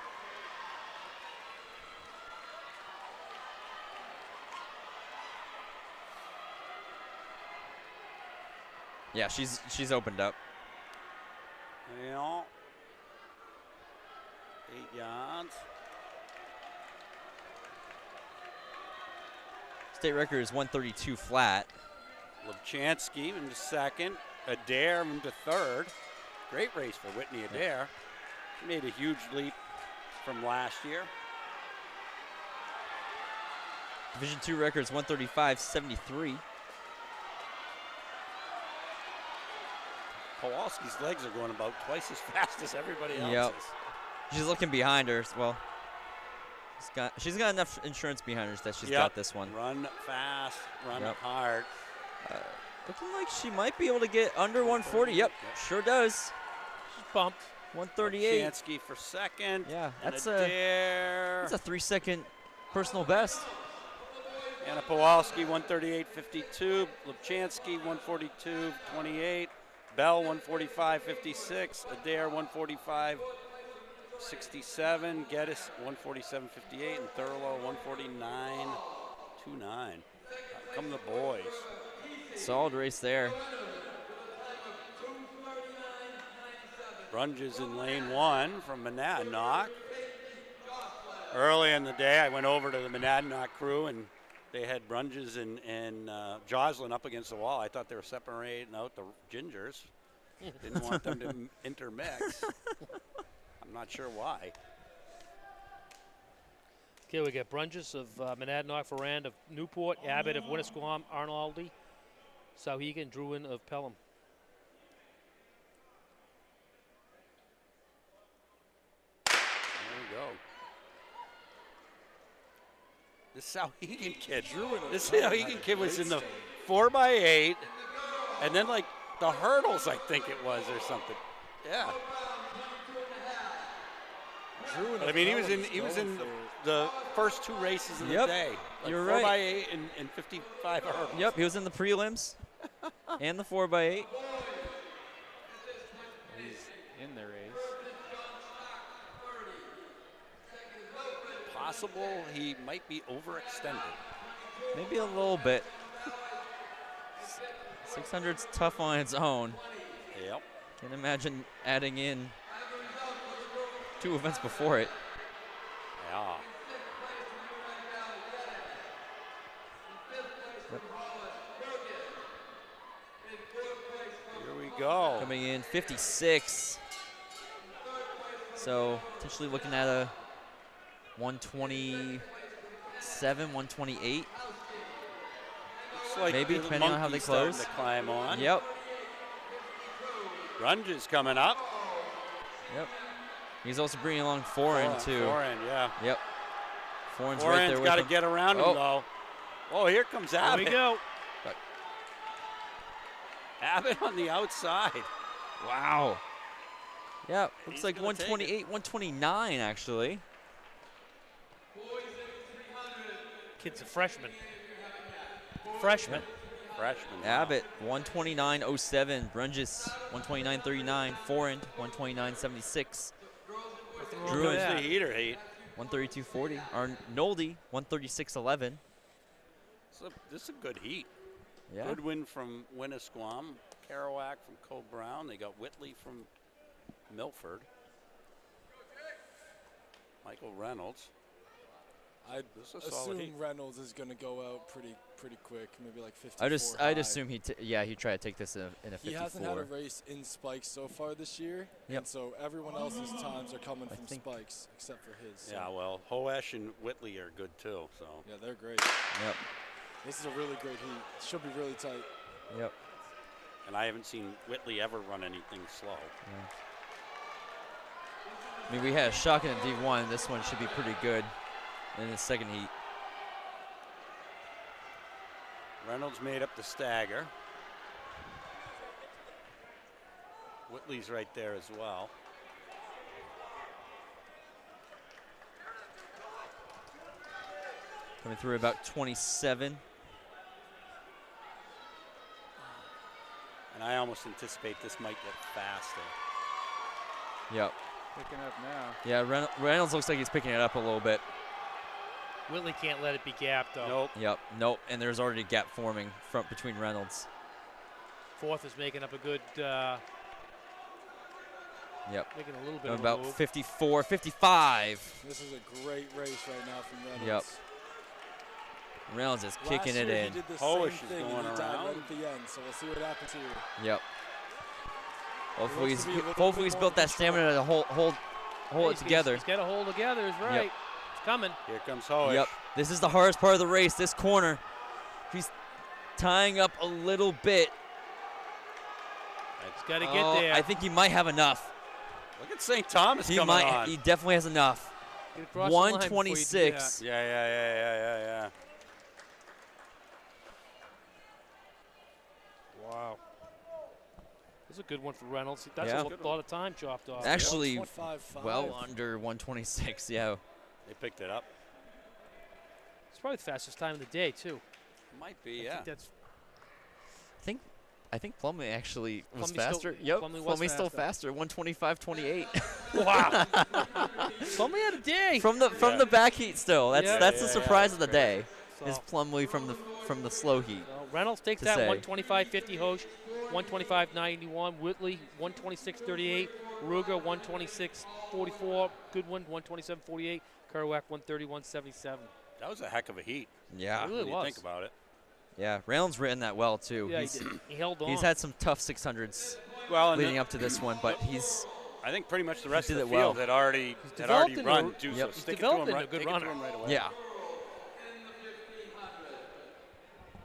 Yeah, she's opened up. Yeah. 8 yards. State record is 132 flat. Lubchansky into second. Adair into third. Great race for Whitney Adair. She made a huge leap from last year. Division 2 record is 135.73. Kowalski's legs are going about twice as fast as everybody else's. Yep. She's looking behind her. Well, she's got enough insurance behind her that she's Yep. got this one. Run fast, run Yep. hard. Looking like she might be able to get under 140. Yep, sure does. She's bumped. 138. Lubchansky for second. Yeah, And that's Adair. a 3-second personal best. Anna Pawalski, 138.52. Lubchansky, 142.28. Bell, 145.56. Adair, 145.67. Geddes, 147.58. And Thurlow, 149.29. Come the boys. Solid race there. Brunges in lane 1 from Monadnock. Early in the day, I went over to the Monadnock crew, and they had Brunges and Joslin up against the wall. I thought they were separating out the gingers. Didn't want them to intermix. I'm not sure why. Okay, we got Brunges of Monadnock, Ferrand of Newport, Abbott of Winnisquam, Arnoldi, Sauhegan, Druin of Pelham. There we go. This Sauhegan kid. This Sauhegan kid was in the 4x8, and then like the hurdles, I think it was, or something. Yeah. But I mean, he was in the first 2 races of the Yep, day. Like you're 4x8 right. and 55 hurdles. Yep, he was in the prelims and the 4x8. He's in the race. Possible he might be overextended. Maybe a little bit. 600's tough on its own. Yep. Can't imagine adding in 2 events before it. Yeah. Here we go. Coming in 56. So potentially looking at a 127, 128. Looks like Maybe, the depending on how they monkey's starting close. to climb on. Yep. Grunge is coming up. Yep. He's also bringing along Foreign, too. Foreign, yeah. Yep. Foreign's right there Foreign's with got to him. get around him, though. Oh, here comes Abbott. Here we go. Abbott on the outside. Wow. Yeah, looks He's like gonna take it. 128, 129, actually. Kid's a freshman. Freshman. Freshman. Abbott, 129.07. Brunges, 129.39. Foreign, 129.76. Druid, Who's the heater heat? 132.40. Arnoldi, 136.11. This is a good heat. Yeah. Good win from Winnisquam. Kerouac from Cole Brown. They got Whitley from Milford. Michael Reynolds. I'd This is a solid heat. assume Reynolds is going to go out pretty quick, maybe like 54 I'd high. assume he'd try to take this in a 54. He hasn't had a race in spikes so far this year. Yep. And so everyone else's times are coming from think- spikes except for his. So Yeah, well, Hoesch and Whitley are good too. So yeah, they're great. Yep. This is a really great heat. Should be really tight. Yep. and I haven't seen Whitley ever run anything slow. Yeah. I mean, we had a shocking in D1. This one should be pretty good in the second heat. Reynolds made up the stagger. Whitley's right there as well. Coming through about 27. And I almost anticipate this might get faster. Yep. Picking up now. Yeah, Reynolds looks like he's picking it up a little bit. Whitley can't let it be gapped, though. Nope. Yep. Nope. And there's already a gap forming between Reynolds. Fourth is making up a good, Yep. making a little bit of a About move. 54, 55. This is a great race right now from Reynolds. Yep. Reynolds is Last kicking it year in. He did the Hoesch same is thing going and he died around. right at the end, so we'll see what happens here. Yep. Hopefully looks to be a little hopefully bit he's more built that control. stamina to hold Yeah, it together. He's got to hold together, is right. It's coming. Here comes Hoesch. Yep. This is the hardest part of the race, this corner. He's tying up a little bit. He's got to get Oh, there. I think he might have enough. Look at St. Thomas He coming on. He definitely has enough. Get across the line before you do 126. Yeah. that. Wow. This is a good one for Reynolds. That's Yeah. a lot of time chopped off. Actually, 125.5. well under 126, yeah. They picked it up. It's probably the fastest time of the day, too. Might be, I yeah. think that's I think Plumlee actually was Plumlee still- faster. Yep, Plumlee was Plumlee's still faster. faster. 125.28 wow. Plumlee had a day. from the back heat. Still, that's Yeah, that's yeah, the surprise yeah, of the that's day. So- Is Plumlee from the slow heat. So Reynolds takes to that say. 125.50. Hoesch 125.91. Whitley 126.38. Ruger 126.44. Goodwin 127.48. Kerouac 131.77. That was a heck of a heat. Yeah, It really When you was. think about it. yeah. Reynolds ran that well too. Yeah, he's, he did. He held on. he's had some tough 600s Well, and leading up to this one, but he's I think pretty much the rest of did the it well. field had already developed into run. a- Too, Yep. so He's stick it to developed him into right, a good take it to runner. him right away. yeah.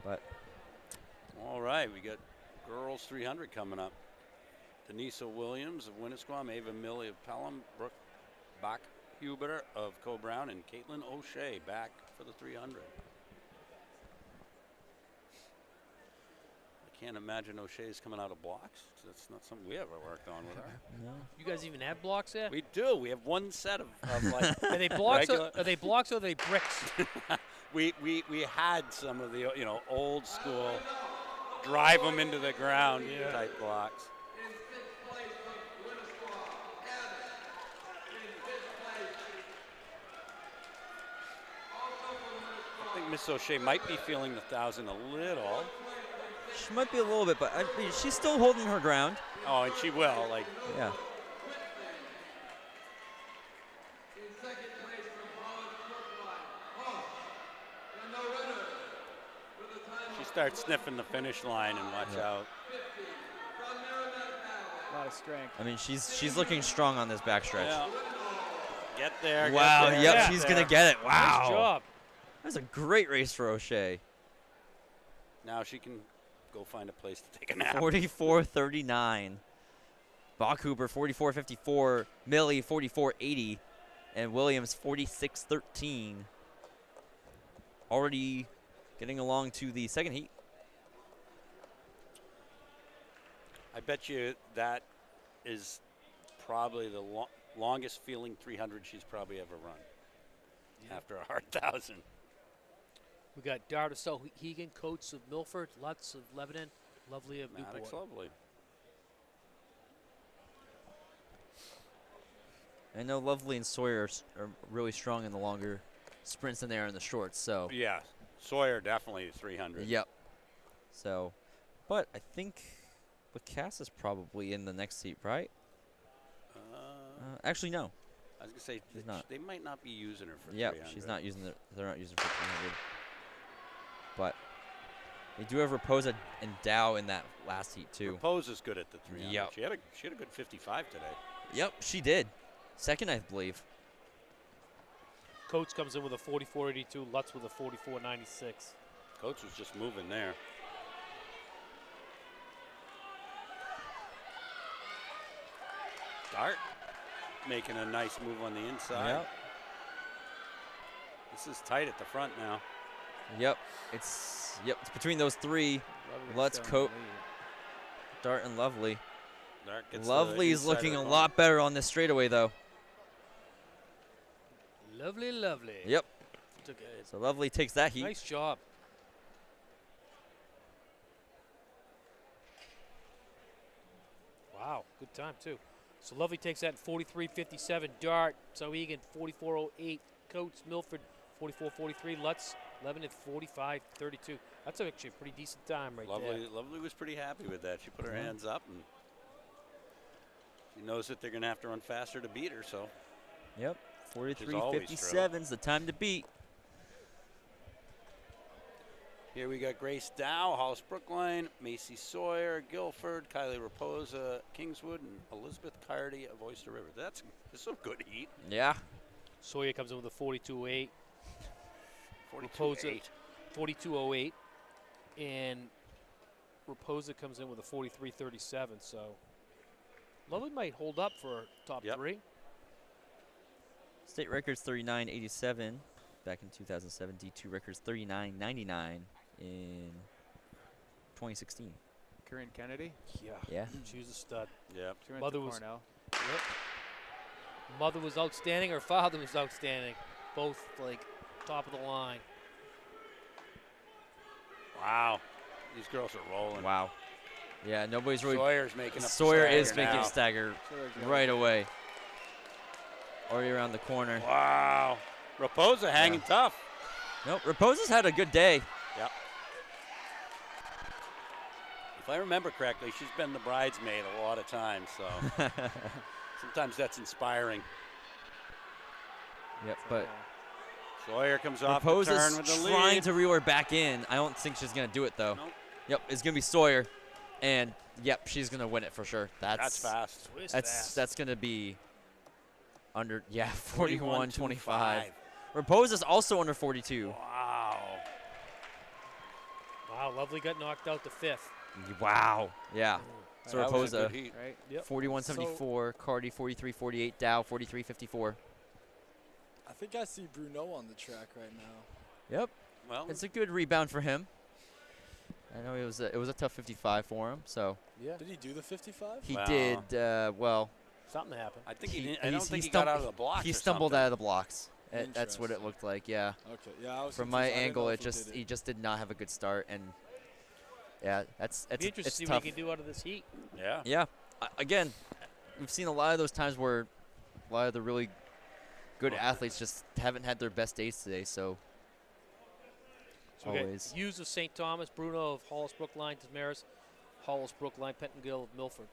But All right, we got girls 300 coming up. Denisa Williams of Winnisquam, Ava Millie of Pelham, Brooke Bach-Huber of Co-Brown, and Caitlin O'Shea back for the 300. I can't imagine O'Shea's coming out of blocks. That's not something we ever worked on with her. no. You guys even have blocks there? We do. We have one set of like Are they blocks? regular- Are they blocks or are they bricks? we had some of the old school drive them into the ground type blocks. In fifth place from Winnisquam, Abbott. In fifth place. Also from I think Miss O'Shea might be feeling the 1,000 a little. She might be a little bit, but I mean, she's still holding her ground. Oh, and she will. Like Yeah. In second place from Holland Brookline. Oh, and no runner. With a time she of starts sniffing the finish line and watch out. 50 from Merrimack Valley. A lot of strength. I mean, she's looking strong on this backstretch. Yeah. Get there. Wow. Get there, Yep. get She's there. gonna get it. Wow. Nice job. That's a great race for O'Shea. Now she can go find a place to take a nap. 44-39. Bachhuber 44-54. Millie 44-80. And Williams 46-13. Already getting along to the second heat. I bet you that is probably the longest feeling 300 she's probably ever run after a hard 1,000. We got Dart of Souhegan, Coates of Milford, Lutz of Lebanon, Lovely of Newport. Maddox Lovely. I know Lovely and Sawyer are really strong in the longer sprints than they are in the shorts. So Yeah, Sawyer definitely 300. Yep. So, but I think Cass is probably in the next heat, right? Actually, no. I was gonna say She's not. They might not be using her for Yep, 300. she's not using it. They're not using it for 300. But they do have Raposa and Dow in that last heat too. Raposa's good at the 300. Yep. She had a good 55 today. Yep, she did. Second, I believe. Coates comes in with a 44.82, Lutz with a 44.96. Coates was just moving there. Dart making a nice move on the inside. Yep. This is tight at the front now. Yep. It's between those three. Lovely's Let's still in cope. the lead. Dart and Lovely. Dart gets the Lovely's inside looking of a the lot better on this straightaway though. Lovely, lovely. Yep. Took a So Lovely takes that heat. nice job. Wow, good time too. So Lovely takes that in 43.57. Dart, Souhegan 44.08. Coates, Milford 44.43. Lutz, Lebanon 45.32. That's actually a pretty decent time right there. Lovely was pretty happy with that. She put her hands up, and she knows that they're going to have to run faster to beat her. So Yep. is always 43.57 is the time to beat. here we got Grace Dow, Hollis Brookline, Macy Sawyer, Guilford, Kylie Raposa, Kingswood, and Elizabeth Cardy of Oyster River. This is a good heat. Yeah. Sawyer comes in with a 42.08. 42-8. 42.08. And Raposa comes in with a 43.37. So Lovely might hold up for top Yep. three. State records 39.87 back in 2007. D2 records 39.99 in 2016. Corinne Kennedy. Yeah. Yeah. She was a stud. Yep. She went Mother to was- Cornell. Yep. Mother was outstanding. Her father was outstanding. Both like top of the line. Wow. These girls are rolling. Wow. Yeah, nobody's really. Sawyer's making up Sawyer the is stagger making now. a stagger Sawyer's got right it. away. Already around the corner. Wow. Raposa hanging tough. Nope, Raposa's had a good day. Yep. If I remember correctly, she's been the bridesmaid a lot of times, so sometimes that's inspiring. Yep, but Sawyer comes off the Raposa's turn with the trying lead. to reel her back in. I don't think she's gonna do it though. Nope. Yep, it's gonna be Sawyer, and yep, she's gonna win it for sure. That's fast. That's gonna be under 41-25. 41-25. Raposa's also under 42. Wow. Wow, Lovely got knocked out to fifth. Wow. Yeah. So That was a Raposa good heat. Right. Yep. 41-74, Cardi 43-48, Dow 43-54. I think I see Bruno on the track right now. Yep. Well, It's a good rebound for him. I know it was a tough 55 for him, so Yeah. Did he do the 55? he Wow. did well. Something happened. I think he- he didn't, I don't he's- think he he got out stumbled- of the blocks. He or stumbled something. out of the blocks. That's what it Interesting. looked like. Yeah. Okay, yeah, I was From my confused. I didn't angle, know it if he just did he just did not have a good start, and yeah, that's Be interested to it's see tough. what he can do out of this heat. Yeah. Yeah. Again, we've seen a lot of those times where a lot of the really good athletes just haven't had their best days today. So So we got always. Hughes of St. Thomas, Bruno of Hollis Brookline, Damaris, Hollis Brookline, Pettingill of Milford.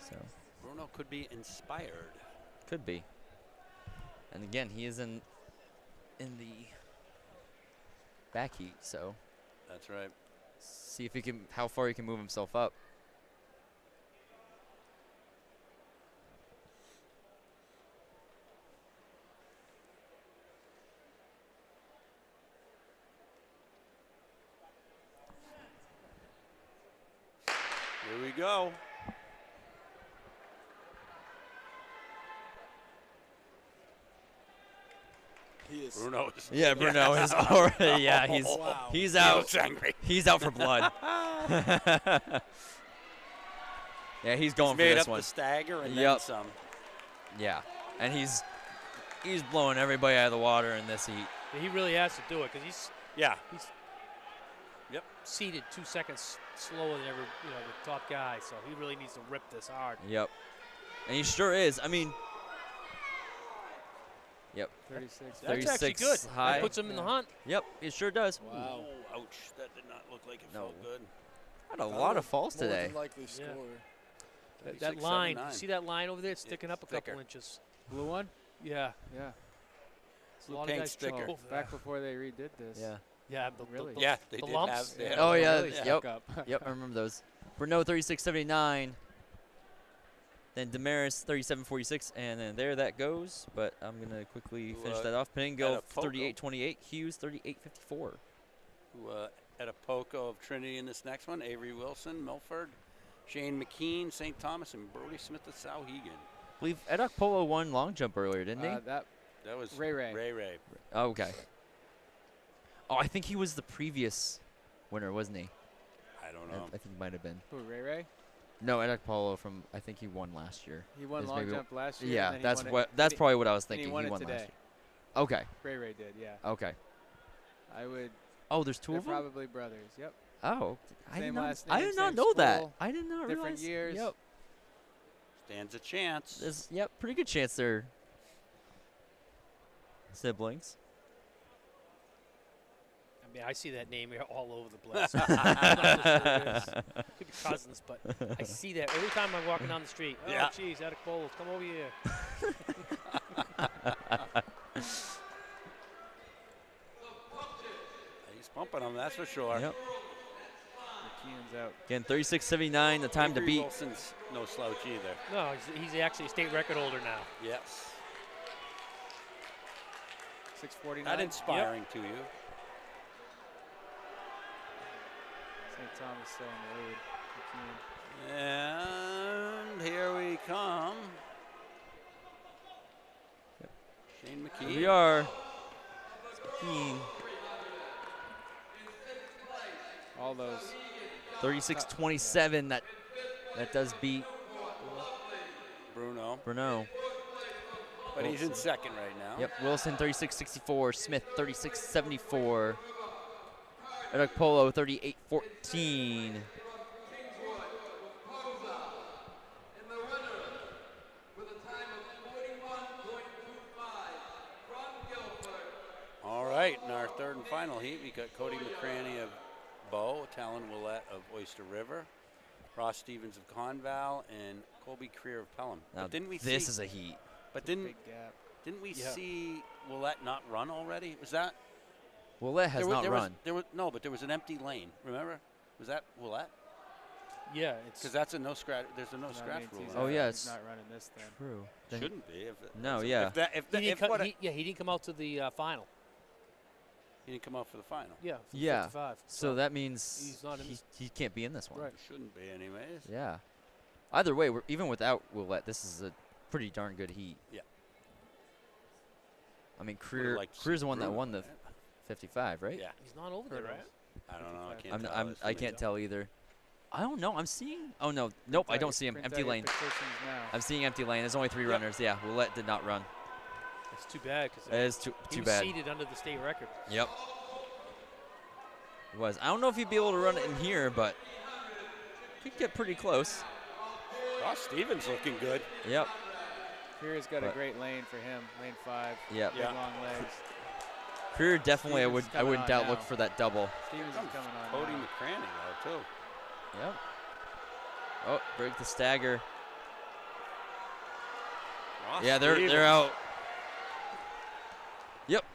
So Bruno could be inspired. could be. And again, he is in the back heat, so That's right. see if he can how far he can move himself up. we go. He is. Bruno is. Yeah, Bruno is already. Yeah, he's Wow. he's He out. looks angry. He's out for blood. Yeah, he's going for Made this up one. the stagger and then Yep. some. Yeah, and he's blowing everybody out of the water in this heat. He really has to do it because he's Yeah. seated 2 seconds slower than the top guy. So he really needs to rip this hard. Yep, and he sure is. I mean, yep, 36. That's actually 36 good. high. That puts him in the hunt. Yep, it sure does. Wow. Oh, ouch. That did not look like it No. felt good. Had a lot of falls More today. than likely Yeah. score. That 36, line, 79. you see that line over there? It's sticking up a thicker. couple inches. Blue one? Yeah. Yeah. A lot of paint guys sticker. trip Oh, over back that. before they redid this. Yeah. Yeah, Really? Yeah, they the did lumps? have. They had Oh, they yeah, really yep. stuck up. Yep, I remember those. Bruno 36.79. Then Damaris 37.46, and then there that goes. But I'm gonna quickly finish that off. Peningill Poco. 38.28. Hughes 38.54. Who at a Poco of Trinity in this next one. Avery Wilson, Milford, Shane McKean, St. Thomas, and Brody Smith of Sauhegan. I believe Edok Polo won long jump earlier, didn't he? That That was Ray Ray. Ray. Oh, okay. Oh, I think he was the previous winner, wasn't he? I don't I know. think he might have been. who, Ray Ray? No, Edok Polo from, I think he won last year. He won Is long maybe- jump last year. Yeah, and then he that's won it- what. and That's he- probably what I was and thinking. he won it last today. year. Okay. Ray Ray did, yeah. Okay. I would. Oh, there's two They're of them. probably brothers. Yep. Oh, I did Same not. last I name, did not same know that. school, I did not different realize. years. Yep. Stands a chance. There's pretty good chance they're siblings. I mean, I see that name here all over the place. I'm not sure who it is. Could be cousins, but I see that every time I'm walking down the street. Oh, Yeah. geez, Adicolos, come over here. He's pumping them, that's for sure. Yep. McKeon's out. Again, 36.79, the time to Avery beat. Wilson's no slouch either. No, he's actually a state record holder now. Yes. 6:49. That inspiring to you. St. Thomas still on the lead. McKeon. And here we come. Shane McKean. Here we are. Keen. All those. 36.27. That does beat Bruno. Bruno. But he's in second right now. Yep. Wilson 36.64. Smith 36.74. Edok Polo 38.14. And the winner with a time of 41.25 from Guilford. All right, in our third and final heat, we got Cody McCraney of Bow, Talon Willette of Oyster River, Ross Stevens of Conval, and Colby Creer of Pelham. Now But didn't we this see? is a heat. But didn't Big gap. we Yeah. see Willette not run already? Was that? Willette has not run. But there was an empty lane. Remember? Was that Willette? Yeah, it's Because that's a no scratch. There's a no That scratch means rule. he's Oh, out. yeah, He's it's- not running this then. True. Shouldn't be. If it, No, if yeah. If, that, if, he the, didn't if come, what he didn't come out to the final. he didn't come out for the final. Yeah, for Yeah. 55. So that means he's not in he, this- he can't be in this one. Right. Shouldn't be, anyways. Yeah. Either way, even without Willette, this is a pretty darn good heat. Yeah. I mean, Would've liked to Creer's see the one that Bruno, won the right? 55, right? Yeah. He's not over there, Hurdles. right? I don't know. I can't I'm, tell. I'm, This I is can't me. tell either. I don't know. I'm seeing. Oh no, nope. I don't see him. Print Empty out your lane. petitions now. I'm seeing empty lane. There's only 3 Yep. runners. Yeah, Willette did not run. It's too bad because That is too he too was bad. seated under the state record. Yep. It was. I don't know if he'd be able to run it in here, but could get pretty close. Ross Stevens looking good. Yep. Creer's got a But- great lane for him. Lane 5. Yep. Big Yeah. long legs. Creer definitely. Stevens I coming wouldn't on doubt now. look for that double. Stevens is Comes coming on. Cody now. McCraney though too. Yep. Oh, break the stagger. Ross Yeah, they're Stevens. out. Yep.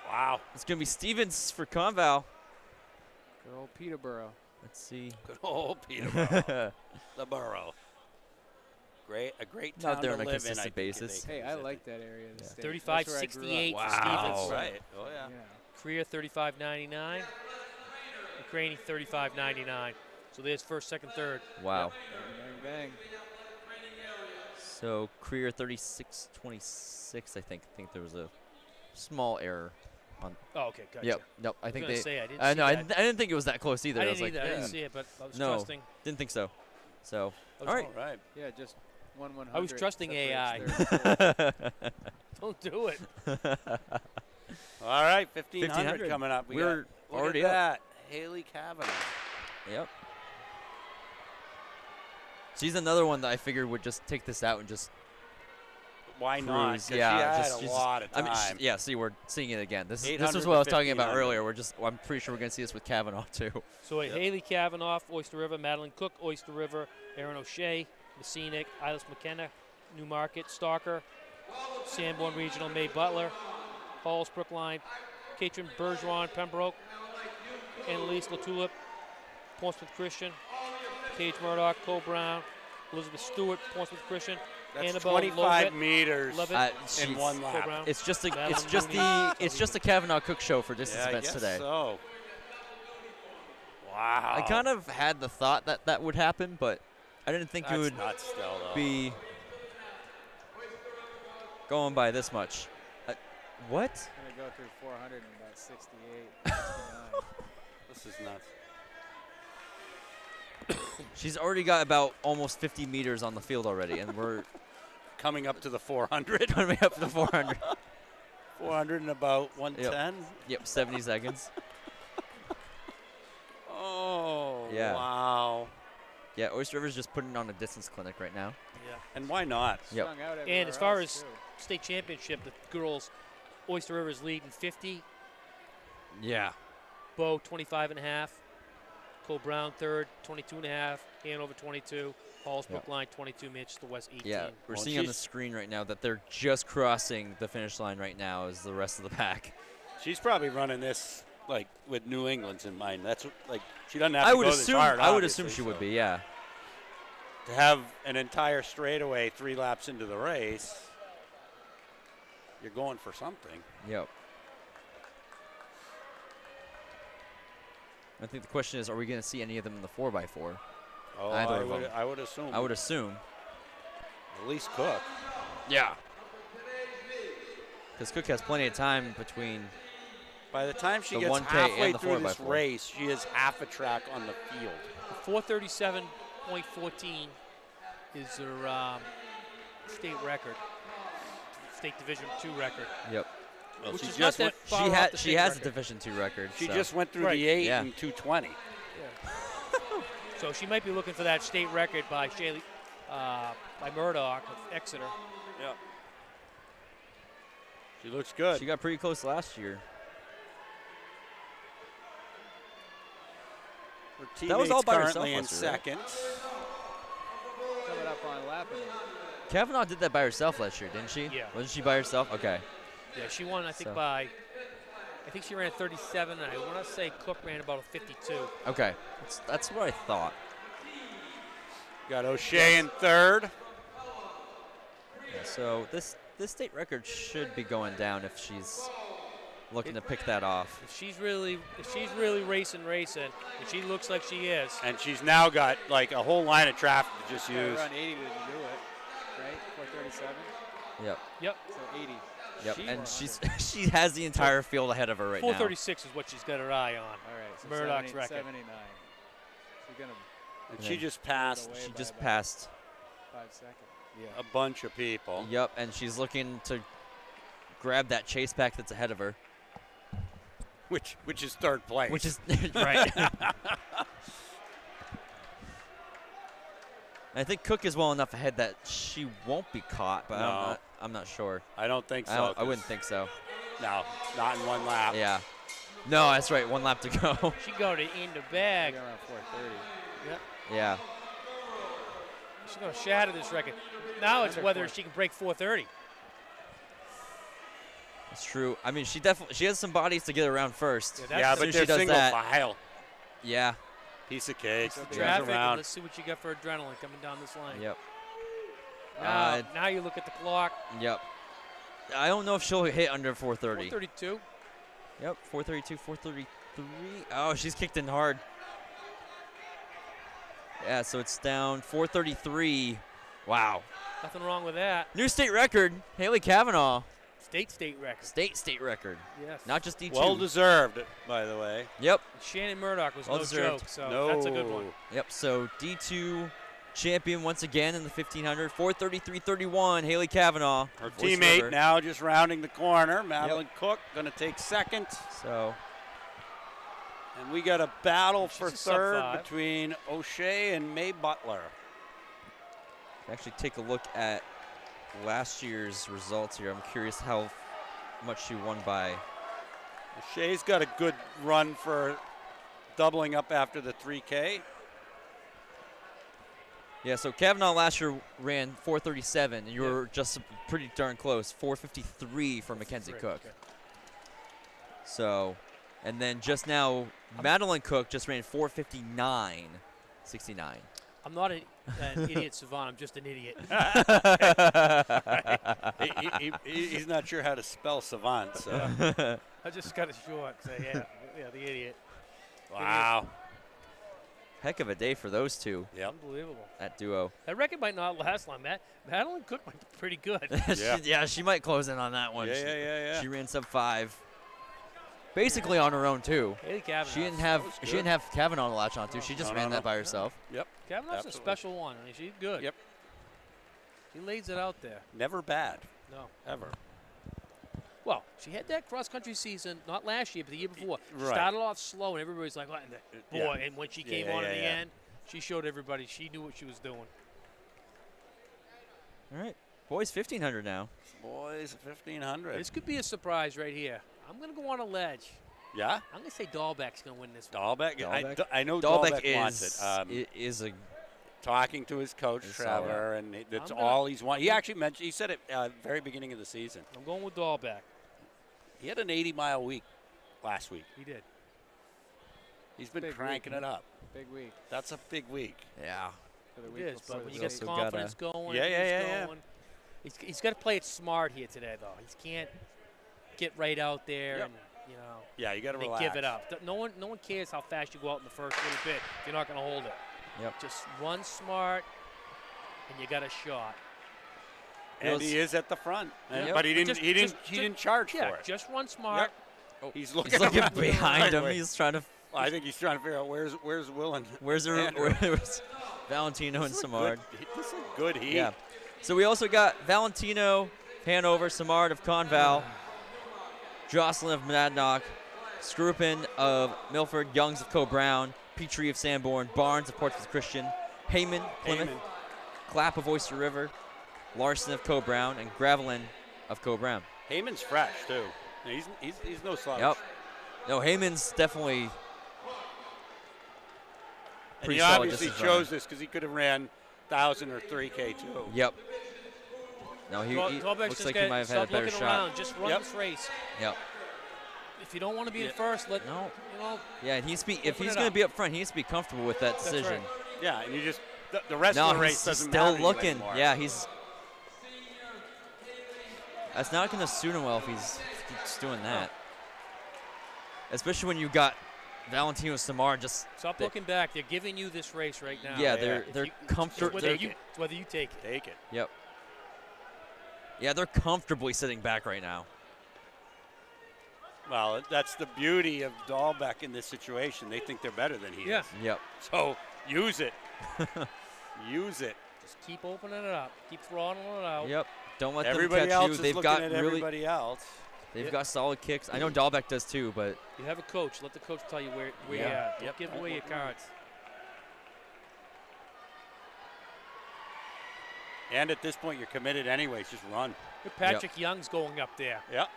Wow. It's gonna be Stevens for Conval. Good old Peterborough. Let's see. Good old Peterborough. The borough. A great town Out there to on a live in. consistent I think basis. they Hey, I consider. like that area of the Yeah. state. 35-68 That's for where I grew up. Stevens. Wow. Right. Oh yeah. Yeah. Creer 35.99. McCraney 35.99. So there's first, second, third. Wow. Bang, bang. So career 36-26, I think. I think there was a small error on. Oh, okay, gotcha. Yep. Nope. I I think was they. gonna say, I didn't see no, I that. didn't think it was that close either. I was didn't like, either. I "Hmm, didn't see it, but I was no, trusting. didn't think so. So. I was, All right. All right. Yeah, just 1/100. I was trusting AI. Don't do it. All right, 1500 1500 coming up. We're look already at up. that. Haley Kavanaugh. Yep. She's another one that I figured would just take this out and just Why not? cruise. 'Cause Yeah, she had a lot of time. yeah. See, we're seeing it again. This is what I was talking about 1500. earlier. I'm pretty sure we're gonna see this with Kavanaugh too. So Haley Kavanaugh, Oyster River, Madeline Cook, Oyster River, Aaron O'Shea, Messinic, Ilis McKenna, Newmarket, Stalker, Sanborn Regional, May Butler, Halls, Brookline, Katrin Bergeron, Pembroke, Annalise LaTulip, Portsmouth Christian, Paige Murdoch, Cole Brown, Elizabeth Stewart, Portsmouth Christian, That's Annabelle 25 Lovett, meters Lovett, in one Cole lap. Brown. It's just Madeline it's just the Kavanaugh Cook show for distance Yeah, I events guess today. so. Wow. I kind of had the thought that that would happen, but I didn't think That's it would nuts still, though. be going by this much. What? Gonna go through 400 in about 68. 69. This is nuts. She's already got about almost 50 meters on the field already, and we're Coming up to the 400. coming up to the 400. 400 in about 110. Yep, 70 seconds. Oh, Yeah. wow. Yeah, Oyster River's just putting on a distance clinic right now. Yeah. And why not? Yep. Strung out And everywhere as far else, as too. state championship, the girls, Oyster River's leading 50, Yeah. Bo 25.5, Cole Brown third, 22.5, Hanover 22, Halls Yep. Brookline 22, Manchester West 18. Yeah, we're Well, seeing on the she's- screen right now that they're just crossing the finish line right now as the rest of the pack. She's probably running this like with New England's in mind. That's like she doesn't have I to would go assume this hard. I would assume obviously, she would so be, yeah. To have an entire straightaway 3 laps into the race, you're going for something. Yep. I think the question is, are we going to see any of them in the 4x4? Oh, Either of them. I would assume. I would assume. At least Cook. Yeah. Because Cook has plenty of time between. By the time she The gets 1K halfway and the through this 4x4. race, she is half a track on the field. 437.14 is her state record, state Division II record. Yep. Well, Which she is just not went, that far She off had the she state has a record. Division II record. she so. just went through Right. the 8 Yeah. and 220. So she might be looking for that state record by by Murdoch of Exeter. Yep. She looks good. She got pretty close last year. Her That was all teammates by herself currently in last year, right? second. Coming up on lapping it. Kavanaugh did that by herself last year, didn't she? Yeah. Wasn't she by herself? Okay. Yeah, she won, I think, So. by, I think she ran 37, and I want to say Cook ran about a 52. Okay. That's what I thought. Got O'Shea in third. Yeah, so this state record should be going down if she's looking to pick that off. If she's really racing, and she looks like she is. And she's now got like a whole line of traffic to just Gotta use. run 80 to do it, right? 437. Yep. Yep, So 80. Yep. She- And she has the entire field ahead of her right now. 436 is what she's got her eye on. All right. So Murdoch's 70, record. 79. She's gonna And Yeah. she just passed away She by just about passed. 5 seconds. Yeah. a bunch of people. Yep. And she's looking to grab that chase pack that's ahead of her, Which is third place. which is right. I think Cook is well enough ahead that she won't be caught, but No. I'm not sure. I don't think so. I wouldn't think so. No, not in one lap. Yeah. No, that's right. 1 lap to go. She got it in the bag. Around 430. Yep. Yeah. She's going to shatter this record. Now it's Under whether 4. she can break 430. It's true. I mean, she has some bodies to get around first. Yeah, Yeah, As soon but as they're she does single that, file. yeah. Piece of cake. So Turns Traffic, and around. let's see what you got for adrenaline coming down this line. Yep. Now you look at the clock. Yep. I don't know if she'll hit under 430. 432. Yep. 432, 433. Oh, she's kicked in hard. Yeah, so it's down 433. Wow. Nothing wrong with that. New state record, Haley Kavanaugh. State record. State record. Yes. Not just D2. Well deserved, by the way. Yep. Shannon Murdoch was Well no deserved. joke, so No. that's a good one. Yep, so D2 champion once again in the 1500. 433.31, Haley Kavanaugh. Her Voice teammate River. now just rounding the corner. Madeline Cook going to take second. So, And we got a battle She's for a sub third five. between O'Shea and May Butler. actually take a look at last year's results here. I'm curious how much she won by. O'Shea's got a good run for doubling up after the 3K. Yeah, so Kavanaugh last year ran 437, and you Yeah. were just pretty darn close. 453 for Mackenzie Cook. Okay. So, and then just now, Madeline Cook just ran 459.69. I'm not an idiot savant. I'm just an idiot. He's not sure how to spell savant. So. I just got it short. So yeah, the idiot. Wow. Heck of a day for those two, Yep. Unbelievable. that duo. That record might not last long. Madeline Cook might be pretty good. She might close in on that one. Yeah. She ran sub 5, basically on her own too. Haley Kavanaugh. She didn't good. have Kavanaugh to latch on to. She just No, ran no. that by herself. Yep. Kavanaugh's Absolutely. a special one. I mean, she's good. Yep. She lays it out there. Never bad. No. Ever. Well, she had that cross-country season, not last year, but the year before. She Right. started off slow, and everybody's like, "What in the Yeah. boy?" And when she came Yeah, on yeah, in the yeah. end, she showed everybody she knew what she was doing. All right, boys 1500 now. Boys, 1500. This could be a surprise right here. I'm going to go on a ledge. Yeah? I'm going to say Dahlbeck's going to win this one. Dahlbeck. Dahlbeck. I know Dahlbeck Dahlbeck wants it. is a Talking to his coach, It's Trevor, and that's I'm gonna- all he's wanted. He actually mentioned, he said it very beginning of the season. I'm going with Dahlbeck. He had an 80-mile week last week. He did. He's been Big cranking week. it up. Big week That's a big week. yeah. for the It week is, before but when the you get week. also gotta- confidence going, Yeah, everything's yeah. going, he's got to play it smart here today, though. He can't get right out there Yep. and, you know, Yeah, you got to they relax. give it up. No one cares how fast you go out in the first little bit if you're not going to hold it. Yep. Just run smart, and you got a shot. And he is at the front. Yep. But he didn't. Just- he didn't. just- he didn't charge Yeah, for it. just run smart. He's looking. He's looking around behind him. sideways. He's trying to. Well, I think he's trying to figure out where's Will and Where's Valentino and This is a Samard? This is a good heat. Yeah. So we also got Valentino, Hanover, Samard of Conval, Jocelyn of Monadnock, Scrupin of Milford, Youngs of Co-Brown, Petrie of Sanborn, Barnes of Portsmouth Christian, Heyman, Plymouth, Heyman. Clapp of Oyster River, Larson of Co-Brown, and Gravelin of Co-Brown. Heyman's fresh too. He's no slouch. Yep. No, Heyman's definitely And pretty he solid obviously distance chose runner. this because he could have ran 1,000 or 3K too. Yep. No, he Dahlbeck's looks just like he gotta might have had a stop better looking shot. around. Just run Yep. this race. Yep. If you don't want to be in Yeah. first, No. you know, Yeah, and if Open he's it going to up. be up front, he needs to be comfortable with that That's decision. right. Yeah, and you just the rest No, of the race he's doesn't still matter to you looking. anymore. Yeah, that's not going to suit him well if he's doing that. Especially when you got Valentino Samar just. stop looking back. They're giving you this race right now. Yeah, yeah. they're It's comfortable. whether you take it. Take it. Yep. Yeah, they're comfortably sitting back right now. Well, that's the beauty of Dahlbeck in this situation. They think they're better than he Yeah. is. Yep. So use it. Use it. Just keep opening it up. Keep throttling it out. Yep. Don't let Everybody them else catch you. is They've looking got at really. everybody else. They've Yep. got solid kicks. I know Dahlbeck does too, but You have a coach. Let the coach tell you where Yeah. you're at. Don't Yep. give away your cards. And at this point, you're committed anyways. Just run. Look, Patrick Young's going up there. Yep.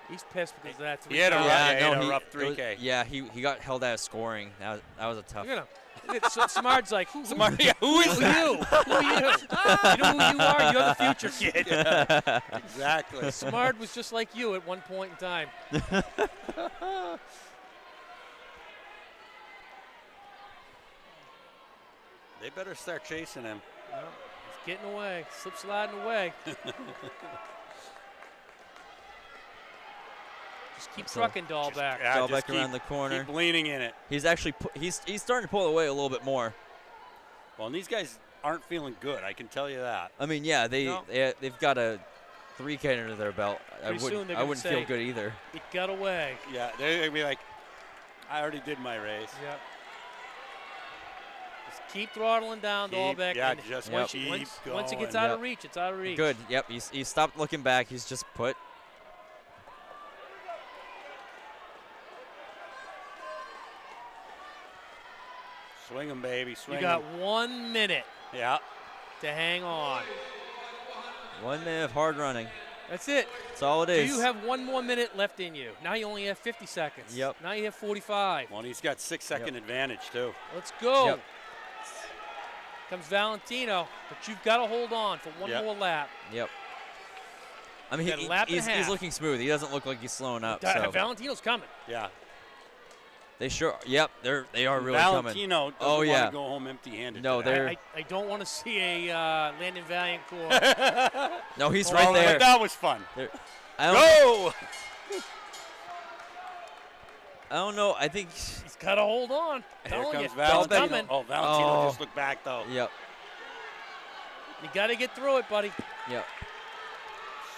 He's pissed because of that. He had a rough- yeah, he no, had a he, rough it was- 3K. Yeah, he got held out of scoring. That was a tough. Look at him. Look at Smart's like, who Smart. Yeah, who is who that? are you? Who are you? You know who you are? You're the future kid. Exactly. Smart was just like you at one point in time. They better start chasing him. Well, he's getting away, slip sliding away. Just keep So- trucking Dahlbeck. Yeah, Dahlbeck just around the corner. Keep leaning in it. He's actually he's starting to pull away a little bit more. Well, and these guys aren't feeling good. I can tell you that. I mean, yeah, No. they've got a 3K under their belt. Pretty soon they're I gonna wouldn't say, feel good either. It got away. Yeah, they're gonna be like, I already did my race. Yeah. Just keep throttling down, Dahlbeck. Yeah, and just once, keep once it gets going. out of reach, it's out of reach. Good. Yep. He stopped looking back. He's just put. Swing 'em, baby. Swing You got 'em. 1 minute Yeah. to hang on. 1 minute of hard running. That's it. That's all it Do is. you have 1 more minute left in you? Now you only have 50 seconds. Yep. Now you have 45. Well, and he's got 6-second advantage too. Let's go. Yep. Comes Valentino, but you've got to hold on for one Yep. more lap. Yep. I mean, Got a lap and a he's half. looking smooth. He doesn't look like he's slowing up. So Valentino's coming. Yeah. they sure. Yep. They are really coming. Valentino doesn't Oh, yeah. want to go home empty-handed. No, today. they're. I don't want to see a Landon Valiancourt. No, he's Oh, right there. That was fun. I don't, Go! I don't know. I think. He's got to hold on. Here Telling comes you, Valentino. coming. Oh, Valentino Oh. just looked back though. Yep. You got to get through it, buddy. Yep.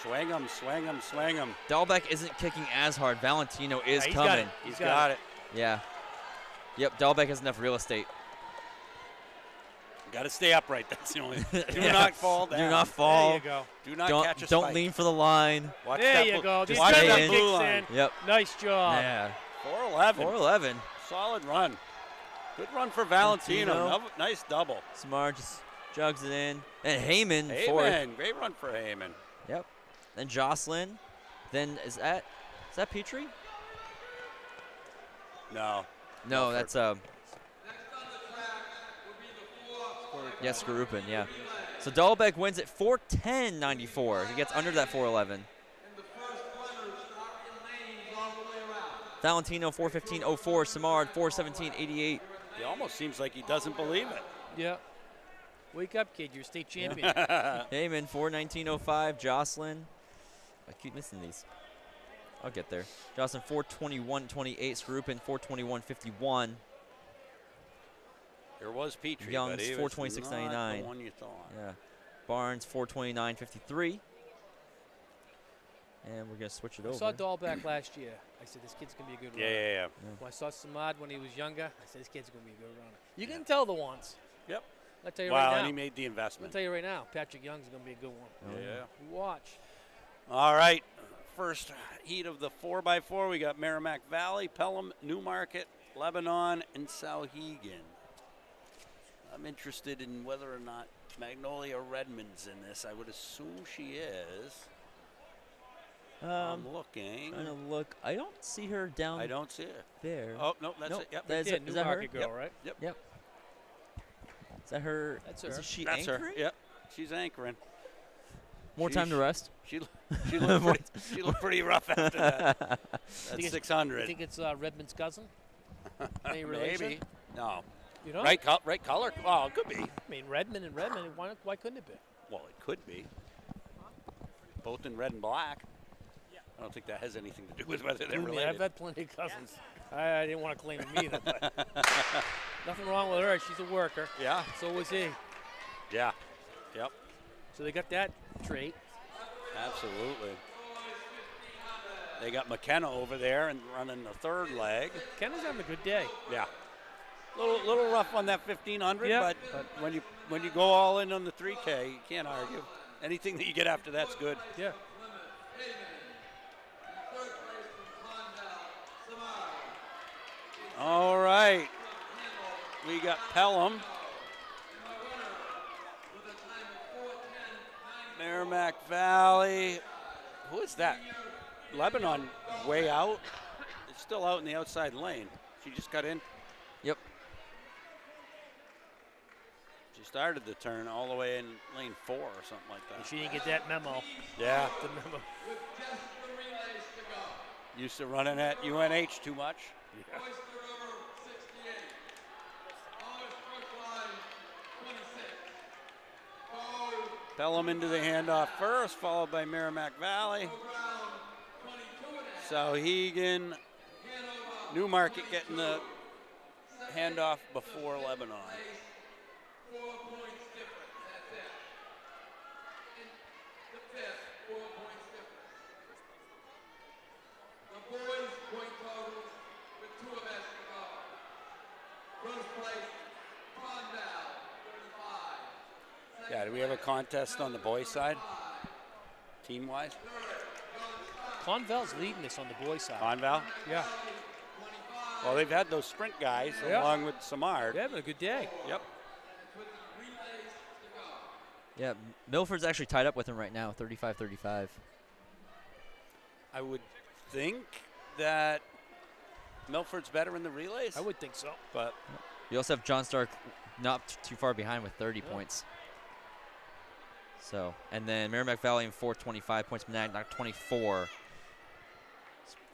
Swing him, swing him, swing him. Dahlbeck isn't kicking as hard. Valentino is Yeah, he's coming. got it. He's got it. Yeah. Yep. Dahlbeck has enough real estate. Got to stay upright. That's the only. Do Yeah. not fall down. Do not fall. There you go. Do not Don't catch a don't spike. lean for the line. Watch There that you blue- go. Just Watch stay that in. blue Kicks line. in. Yep. Nice job. Yeah. 411. 411. Solid run. Good run for Valentino. Valentino. Nice double. Smart just jugs it in. And Heyman fourth. Heyman. Great run for Heyman. Yep. Then Jocelyn. Then is that Petrie? No. No, Milford. that's yes, Skorupin, yeah. So Dahlbeck wins at 4:10.94. He gets under that 4:11. Valentino 4:15.04. Samard 4:17.88. He almost seems like he doesn't believe it. Yeah. Wake up, kid. You're a state champion. Heyman 4:19.05. Jocelyn. I keep missing these. I'll get there. Jocelyn 4:21.28. Skorupin 4:21.51. There was Petrie, Young's but he was 426.99. not the one you thought. Yeah. Barnes 4:29.53. And we're gonna switch it I over. saw Dahlbeck last year. I said, this kid's going to be a good Yeah, runner. yeah, yeah. When I saw Samad when he was younger, I said, this kid's going to be a good runner. You can tell the ones. Yep. I'll tell you Wow, right now. and he made the I'll investment. tell you right now, Patrick Young's going to be a good one. Yeah. You watch. All right. First heat of the 4x4. We got Merrimack Valley, Pelham, Newmarket, Lebanon, and Sauhegan. I'm interested in whether or not Magnolia Redmond's in this. I would assume she is. I'm looking. Trying to look. I don't see her down I don't see it. there. Oh, no, that's Nope. it. Yep. That's Yeah, it. Is that her? Newmarket girl, right? Yep. Is that her? That's Is her. she That's anchoring? her. Yep. She's anchoring. More time to Sheesh. rest. She looked pretty rough after that. That's You 600. think it's Redmond's cousin? Any relation? Maybe. No. You know? Right color? Oh, it could be. I mean, Redmond and Redmond, why couldn't it be? Well, it could be. Both in red and black. I don't think that has anything to do with whether they're Believe me, related. I've had plenty of cousins. I didn't want to claim them either, but nothing wrong with her. She's a worker. Yeah. So was he. Yeah. Yep. So they got that trait. Absolutely. They got McKenna over there and running the third leg. Kenna's having a good day. Yeah. Little rough on that 1500, Yeah. but when you go all in on the 3K, you can't argue. Anything that you get after that's good. Yeah. All right. We got Pelham. Merrimack Valley. Who is that? Lebanon way out. It's still out in the outside lane. She just got in. Yep. She started the turn all the way in lane 4 or something like that. She didn't get that memo. Yeah. The memo. Used to running at UNH too much. Yeah. Pelham into the handoff first, followed by Merrimack Valley. Sauhegan, Newmarket getting the handoff before Lebanon. 4 points difference. That's it. In the fifth, 4 points difference. The boys' point totals with 2 events to go. First place, Conval, 35. Yeah, do we have a contest on the boys' side, team-wise? Conval's leading this on the boys' side. Conval? Yeah. Well, they've had those sprint guys Yeah. along with Samard. They're having a good day. Yep. Yeah, Milford's actually tied up with him right now, 35-35. I would think that Milford's better in the relays, I would think so. but You also have John Stark not too far behind with 30 points. So, and then Merrimack Valley in 425 points, Monadnock 24.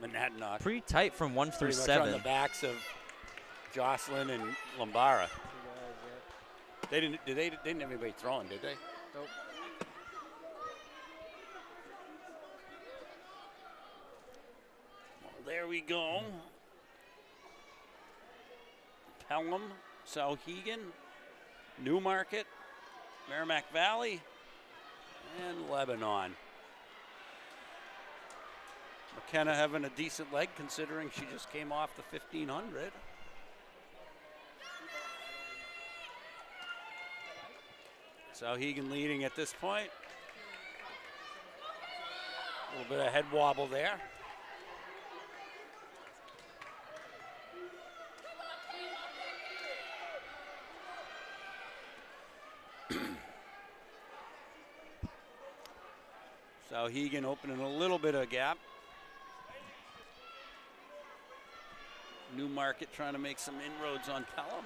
Monadnock Pretty tight from 1 through pretty much 7. on the backs of Jocelyn and Lombara. They didn't have anybody throwing, did they? Nope. Well, there we go. Pelham, Sauhegan, Newmarket, Merrimack Valley, and Lebanon. McKenna having a decent leg considering she just came off the 1500. Sauhegan leading at this point. A little bit of head wobble there. Sauhegan opening a little bit of gap. Newmarket trying to make some inroads on Pelham.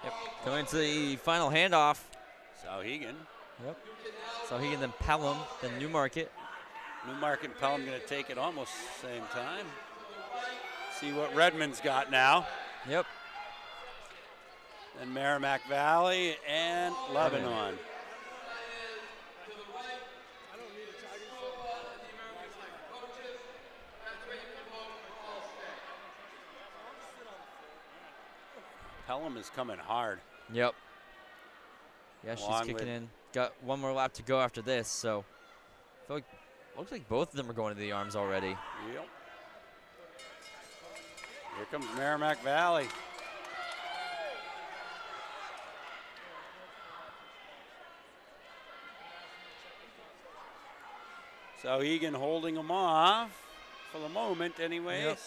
Yep. Going to the final handoff. Sauhegan. Yep. Sauhegan, then Pelham, then Newmarket. Newmarket and Pelham going to take it almost same time. See what Redmond's got now. Yep. Then Merrimack Valley and Lebanon. Pelham is coming hard. Yep. Yeah, she's Along kicking with- in. Got one more lap to go after this, so I feel like, looks like both of them are going to the arms already. Yep. Here comes Merrimack Valley. So Egan holding them off for the moment anyways. Yep.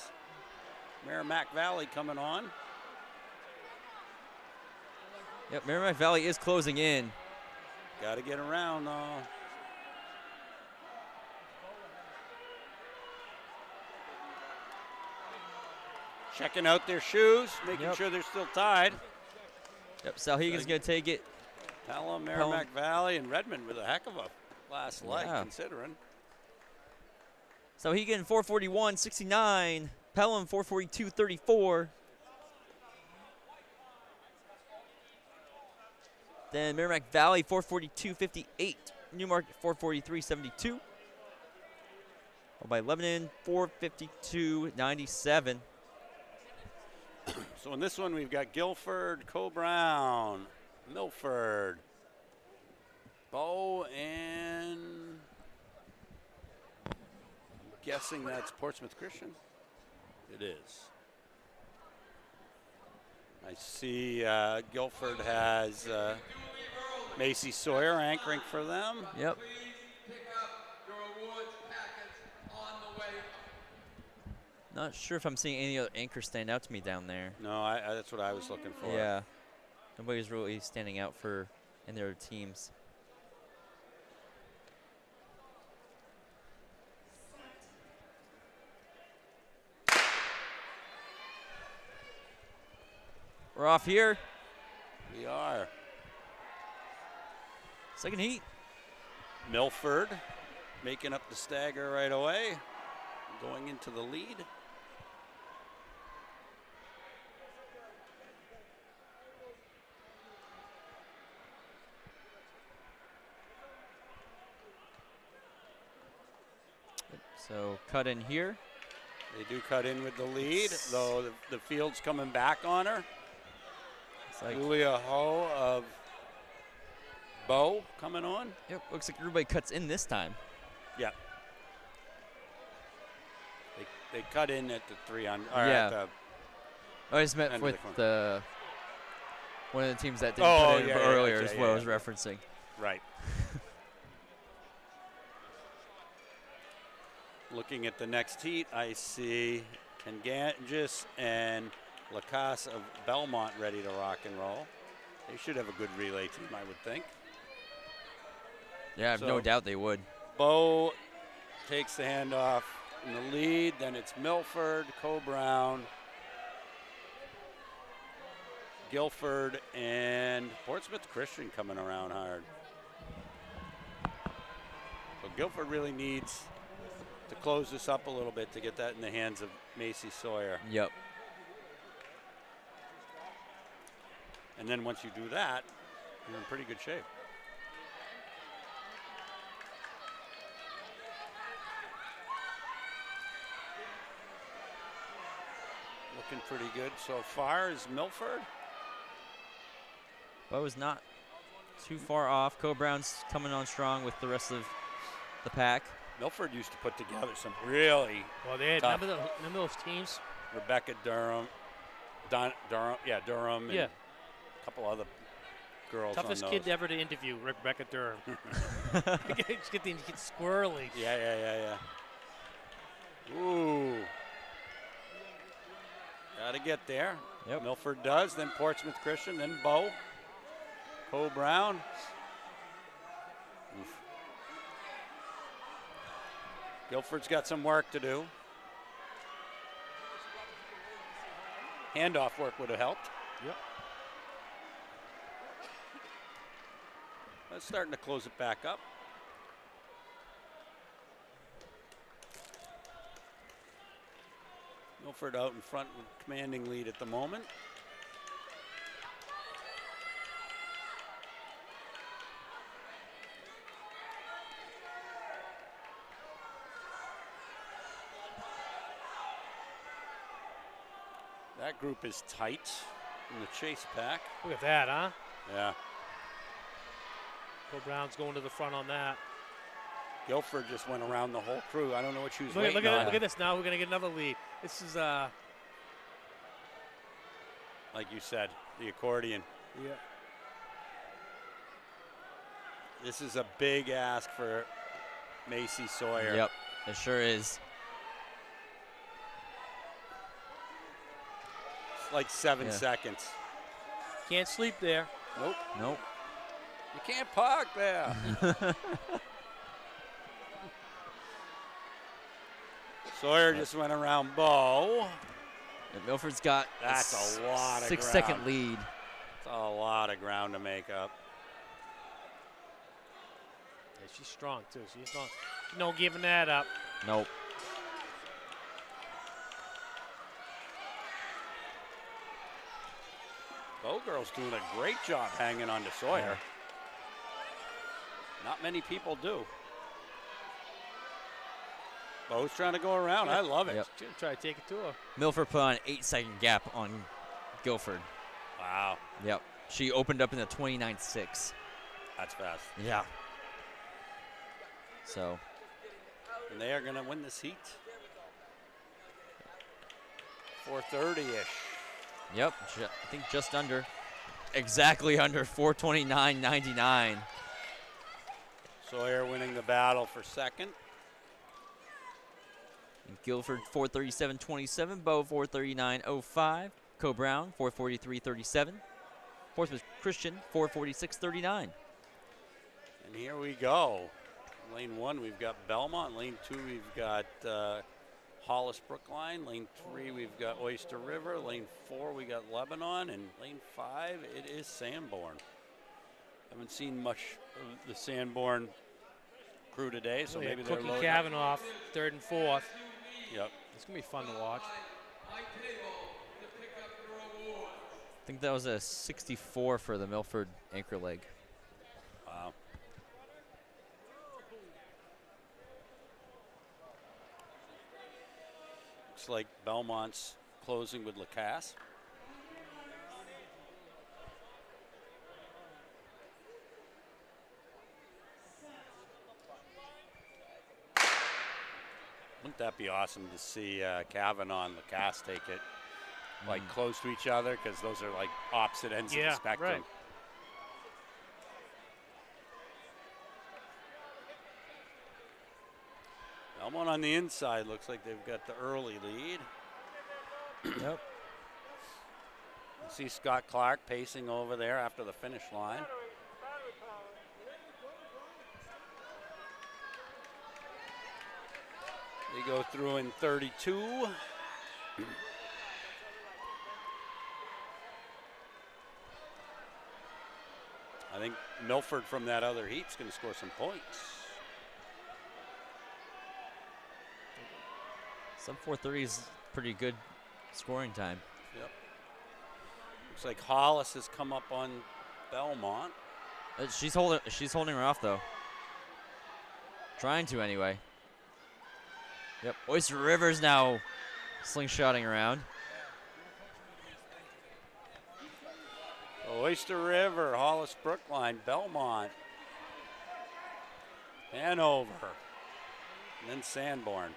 Merrimack Valley coming on. Yep, Merrimack Valley is closing in. Got to get around though. Checking out their shoes, making Yep. sure they're still tied. Yep, Sauhegan's going to take it. Pelham, Merrimack Valley, and Redmond with a heck of a last leg Yeah. considering. Sauhegan 441.69. Pelham 442.34. Then Merrimack Valley 442.58. Newmarket 443.72. Followed by Lebanon 452.97. So in this one, we've got Guilford, Co-Brown, Milford, Bow, and I'm guessing that's Portsmouth Christian. It is. I see Guilford has Macy Sawyer anchoring for them. Yep. Pick up your awards packets on the way. Not sure if I'm seeing any other anchors stand out to me down there. No, that's what I was looking for. Yeah. Nobody's really standing out for in their teams. We're off here. We are. Second heat. Milford making up the stagger right away, going into the lead. So cut in here. They do cut in with the lead, though the field's coming back on her. It's like, Julia Ho of Bo coming on. yep, looks like everybody cuts in this time. Yeah. They cut in at the 300. Or Yeah. At the I just meant End of with the corner. the one of the teams that didn't Oh, cut in yeah, earlier yeah, is yeah, what I yeah. was referencing. right. Looking at the next heat, I see Kanganges and Lacasse of Belmont ready to rock and roll. They should have a good relay team, I would think. Yeah, I have no So- doubt they would. Bo takes the handoff in the lead. Then it's Milford, Brown, Guilford, and Portsmouth Christian coming around hard. So Guilford really needs to close this up a little bit to get that in the hands of Macy Sawyer. Yep. And then once you do that, you're in pretty good shape. Looking pretty good so far is Milford. Bo is not too far off. Brown's coming on strong with the rest of the pack. Milford used to put together some really Well, they had Tough. remember those teams? Rebecca Durham, Durham, and Yeah. a couple other girls Toughest on kid those. ever to interview, Rebecca Durham. Just get squirrely. Yeah. Ooh. Got to get there. Yep. Milford does, then Portsmouth Christian, then Bo. Brown. Oof. Guilford's got some work to do. Handoff work would have helped. Yep. That's starting to close it back up. Milford out in front with commanding lead at the moment. That group is tight in the chase pack. Look at that, huh? Yeah. Brown's going to the front on that. Guilford just went around the whole crew. I don't know what she was Look waiting at on. look at this now. We're gonna get another lead. This is Like you said, the accordion. yeah. This is a big ask for Macy Sawyer. Yep, it sure is. It's like 7 Yeah. seconds. Can't sleep there. Nope. Nope. You can't park there. Sawyer just went around Bo. And Milford's got That's a lot of 6-second ground. lead. It's a lot of ground to make up. Yeah, she's strong too. She's not no giving that up. Nope. Bo girl's doing a great job hanging on to Sawyer. Not many people do. Bo's trying to go around. I love it. Yep. She's gonna try to take it to her. Milford put on an 8-second gap on Guilford. Wow, Yep. She opened up in the 29.6. that's fast. Yeah. So, And they are going to win this heat. 430-ish. yep, I think just under. Exactly under 429.99. Sawyer winning the battle for second. And Guilford 437.27, Bo 439.05, Brown 443.37, Portsmouth Christian 446.39. And here we go. Lane 1, we've got Belmont. Lane 2, we've got Hollis Brookline. Lane 3, we've got Oyster River. Lane 4, we got Lebanon. And lane 5, it is Sanborn. Haven't seen much of the Sanborn crew today, so Oh, yeah, maybe they're Cookie loading. Kavanaugh, third and fourth. Yep. It's gonna be fun to watch. My table to pick up your award. I think that was a 64 for the Milford anchor leg. Wow. looks like Belmont's closing with Lacasse. Wouldn't that be awesome to see Kavanaugh and Lacasse take it like close to each other, because those are like opposite ends of the spectrum. Right. Belmont on the inside looks like they've got the early lead. Yep. See Scott Clark pacing over there after the finish line. They go through in 32. I think Milford from that other heat's going to score some points. Sub 430 is pretty good scoring time. Yep. Looks like Hollis has come up on Belmont. She's holding her off though. Trying to anyway. Yep. Oyster River's now slingshotting around. Oyster River, Hollis Brookline, Belmont, Hanover, and then Sanborn.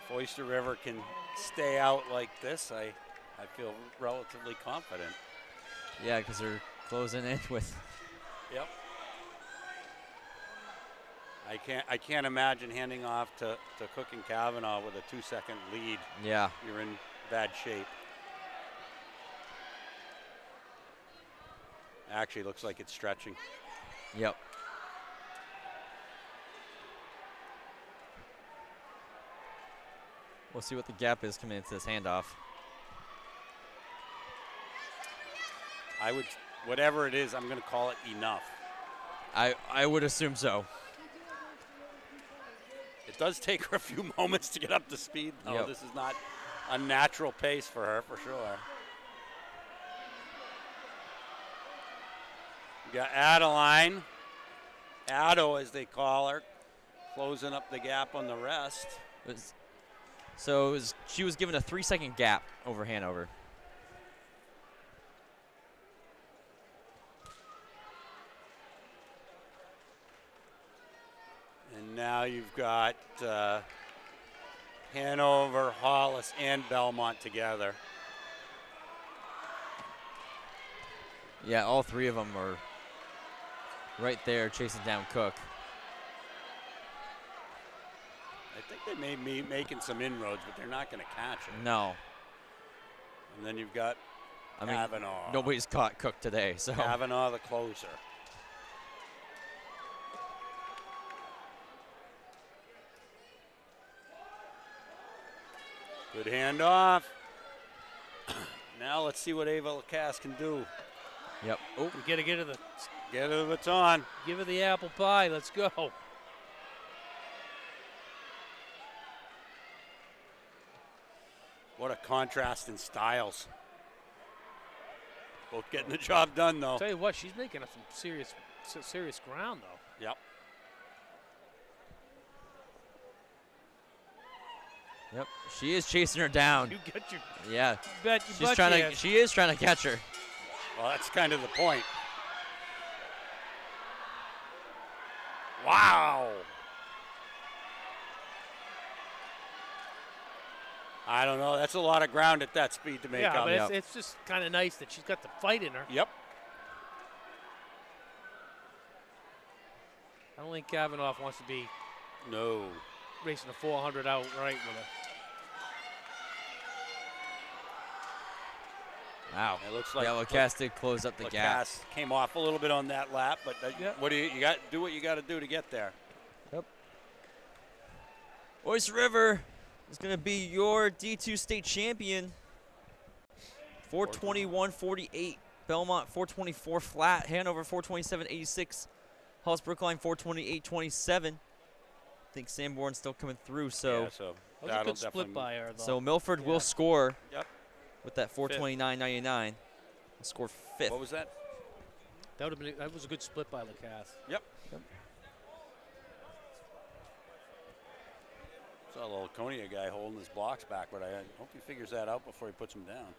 If Oyster River can stay out like this, I feel relatively confident. Yeah, because they're closing in with. Yep. I can't imagine handing off to Cook and Kavanaugh with a 2-second lead. Yeah. You're in bad shape. Actually, looks like it's stretching. Yep. We'll see what the gap is coming into this handoff. Whatever it is, I'm going to call it enough. I would assume so. It does take her a few moments to get up to speed, though. Yep. This is not a natural pace for her, for sure. We got Adeline, Addo as they call her, closing up the gap on the rest. She was given a 3-second gap over Hanover. And now you've got Hanover, Hollis, and Belmont together. Yeah, all three of them are right there chasing down Cook. I think they may be making some inroads, but they're not going to catch it. No. And then you've got Kavanaugh. Nobody's caught Cook today, so. Kavanaugh, the closer. Good handoff. Now let's see what Ava Lacasse can do. Yep. Oh, we got to get her the baton. Give her the apple pie. Let's go. What a contrast in styles. Both getting the job done, though. I'll tell you what, she's making up some serious ground, though. Yep. Yep. She is chasing her down. You get your. Yeah. You She is trying to catch her. Well, that's kind of the point. Wow. I don't know. That's a lot of ground at that speed to make yeah, up. but it's just kind of nice that she's got the fight in her. Yep. I don't think Kavanaugh wants to be racing a 400 out right with her. Wow. It looks like Lacasse did close up the gap. Lacasse came off a little bit on that lap, but what do you got? Do what you got to do to get there. Yep. Oyster River is going to be your D2 state champion. 421.48. Belmont 424 flat. Hanover 427.86. Hollis Brookline 428.27. think Sanborn's still coming through. So, yeah, so That was a that'll good split definitely by her, though. so Milford Yeah. will score Yep. with that 429.99. Score fifth. What was that? That was a good split by Lacasse. Yep. Saw a little Laconia guy holding his blocks back, but I hope he figures that out before he puts them down.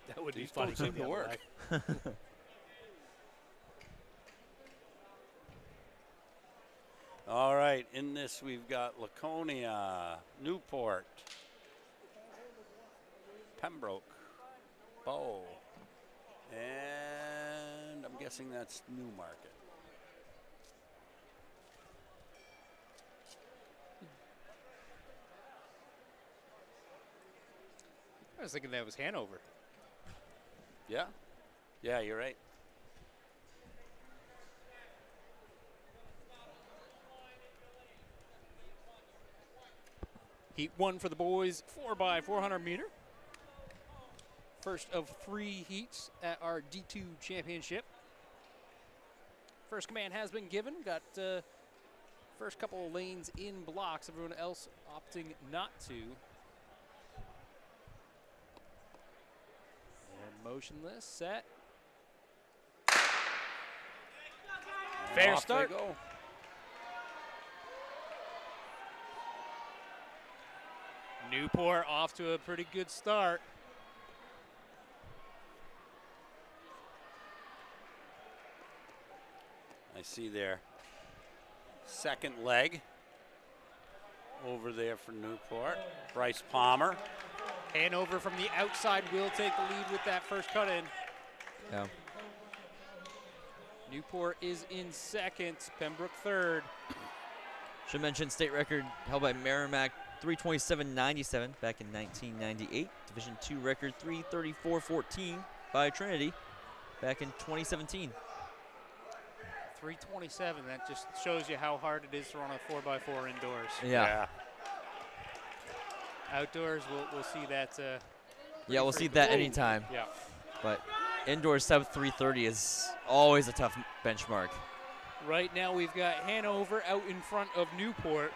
That would be These fun don't seem to work. All right, in this we've got Laconia, Newport, Pembroke, Bow, and I'm guessing that's Newmarket. I was thinking that was Hanover. Yeah? Yeah, you're right. Heat 1 for the boys, 4x400 meter. First of 3 heats at our D2 championship. First command has been given. Got first couple of lanes in blocks. Everyone else opting not to. And motionless, set. Fair Off they start. go. Newport off to a pretty good start. I see their second leg over there for Newport. Bryce Palmer. Hanover from the outside will take the lead with that first cut in. Yeah. Newport is in second, Pembroke third. Should mention state record held by Merrimack, 327.97 back in 1998. Division II record 334.14 by Trinity back in 2017. 327, that just shows you how hard it is to run a 4x4 indoors. Yeah. Outdoors, we'll see that. Yeah, we'll see that anytime. Yeah. But indoors sub 330 is always a tough benchmark. Right now we've got Hanover out in front of Newport.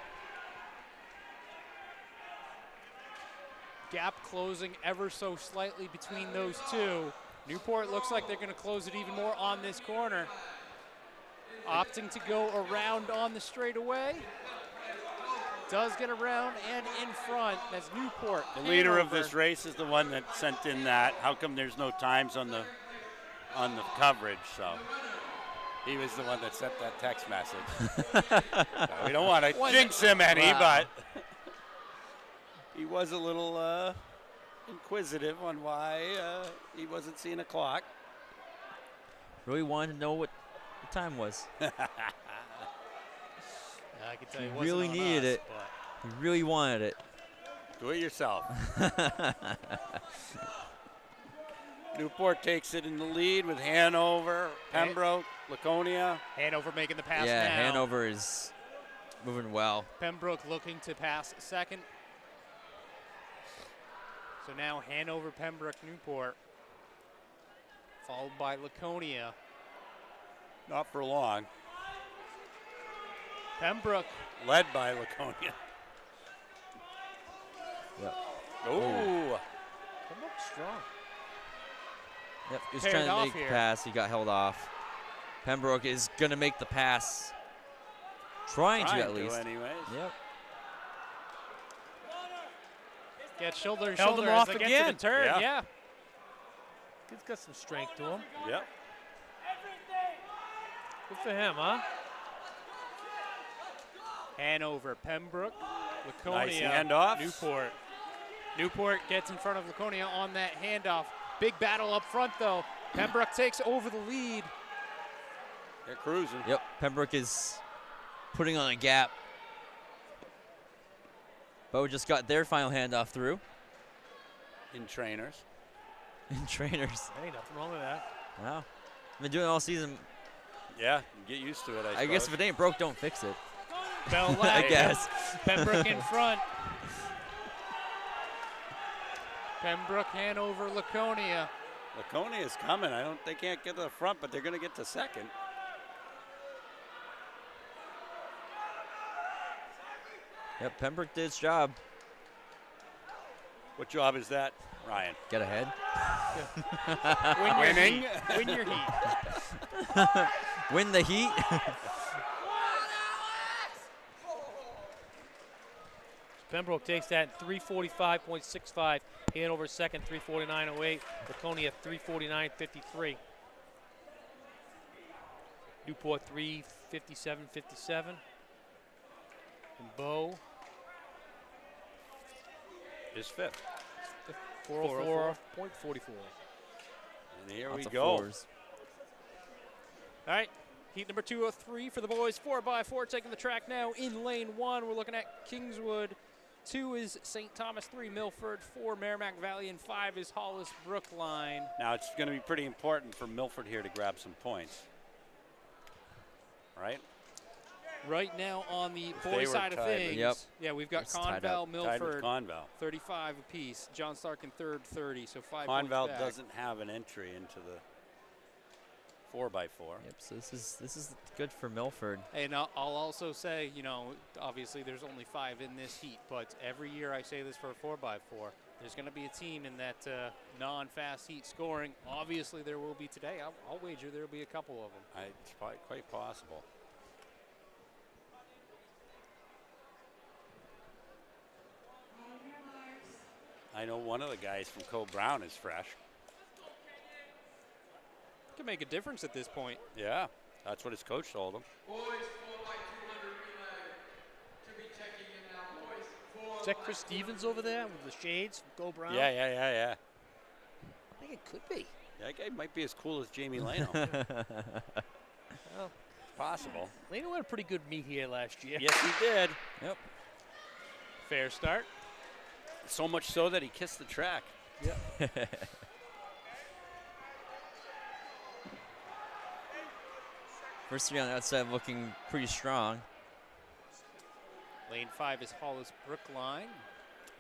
Gap closing ever so slightly between those two. Newport looks like they're going to close it even more on this corner. Opting to go around on the straightaway. Does get around and in front. That's Newport. The leader of Hanover. this race is the one that sent in that. How come there's no times on the coverage? So he was the one that sent that text message. We don't want to jinx him any, but he was a little inquisitive on why he wasn't seeing a clock. Really wanted to know what the time was. I can tell you, He really needed it. He really wanted it. Do it yourself. Newport takes it in the lead with Hanover, Pembroke, Laconia. Hanover making the pass Yeah, now. Hanover is moving well. Pembroke looking to pass second. So now Hanover, Pembroke, Newport, followed by Laconia. Not for long. Pembroke. Led by Laconia. Yep. Ooh. Pembroke's strong. Yep, he was Paired trying to off make here. the pass. He got held off. Pembroke is going to make the pass. Trying to, at least. anyways. Yep. Get shoulder to Held shoulder him as off they get again. to the turn. Yeah. Yeah. He's got some strength to him. Yep. Good for him, huh? Hanover, Pembroke, Laconia, Nice handoffs. Newport. Newport gets in front of Laconia on that handoff. Big battle up front, though. Pembroke takes over the lead. They're cruising. Yep, Pembroke is putting on a gap. Bo just got their final handoff through. In trainers. In trainers. Hey, nothing wrong with that. Wow. Been doing it all season. Yeah, get used to it, I guess if it ain't broke, don't fix it. Bell I left. guess. Pembroke in front. Pembroke, Hanover, Laconia. Laconia is coming. They can't get to the front, but they're going to get to second. Yep, Pembroke did its job. What job is that, Ryan? Get ahead. Winning. Win your heat. Win the heat. Pembroke takes that 345.65. Hanover second, 349.08. Laconia 349.53. Newport 357.57. And Bow Is fifth. 404.44. And here Lots we of go. fours. All right, heat number 203 for the boys. 4x4 taking the track now in lane 1. We're looking at Kingswood. 2 is St. Thomas, 3 Milford, 4 Merrimack Valley, and 5 is Hollis Brookline. Now it's going to be pretty important for Milford here to grab some points. Right? Right now on the They boys were side of tied, things, Yep. yeah, we've got It's tied up. Conval, Tied with Milford, Conval. 35 apiece. John Stark in third, 30, so 5 points Conval back. doesn't have an entry into the 4x4. Yep, so this is good for Milford. And I'll also say, you know, obviously there's only 5 in this heat, but every year I say this for a 4x4. There's going to be a team in that non-fast heat scoring. Obviously there will be today. I'll wager there will be a couple of them. It's quite possible. I know one of the guys from Co Brown is fresh. Can make a difference at this point. Yeah, that's what his coach told him. Boys, 4x200 relay. To be checking in now, boys. Is that Chris Stevens over there with the shades? Go Brown? Yeah. I think it could be. That guy might be as cool as Jamie Lano. Well, Possible. Lano had a pretty good meet here last year. Yes, he did. Yep. Fair start. So much so that he kissed the track. First 3 on the outside looking pretty strong. Lane 5 is Hollis Brookline.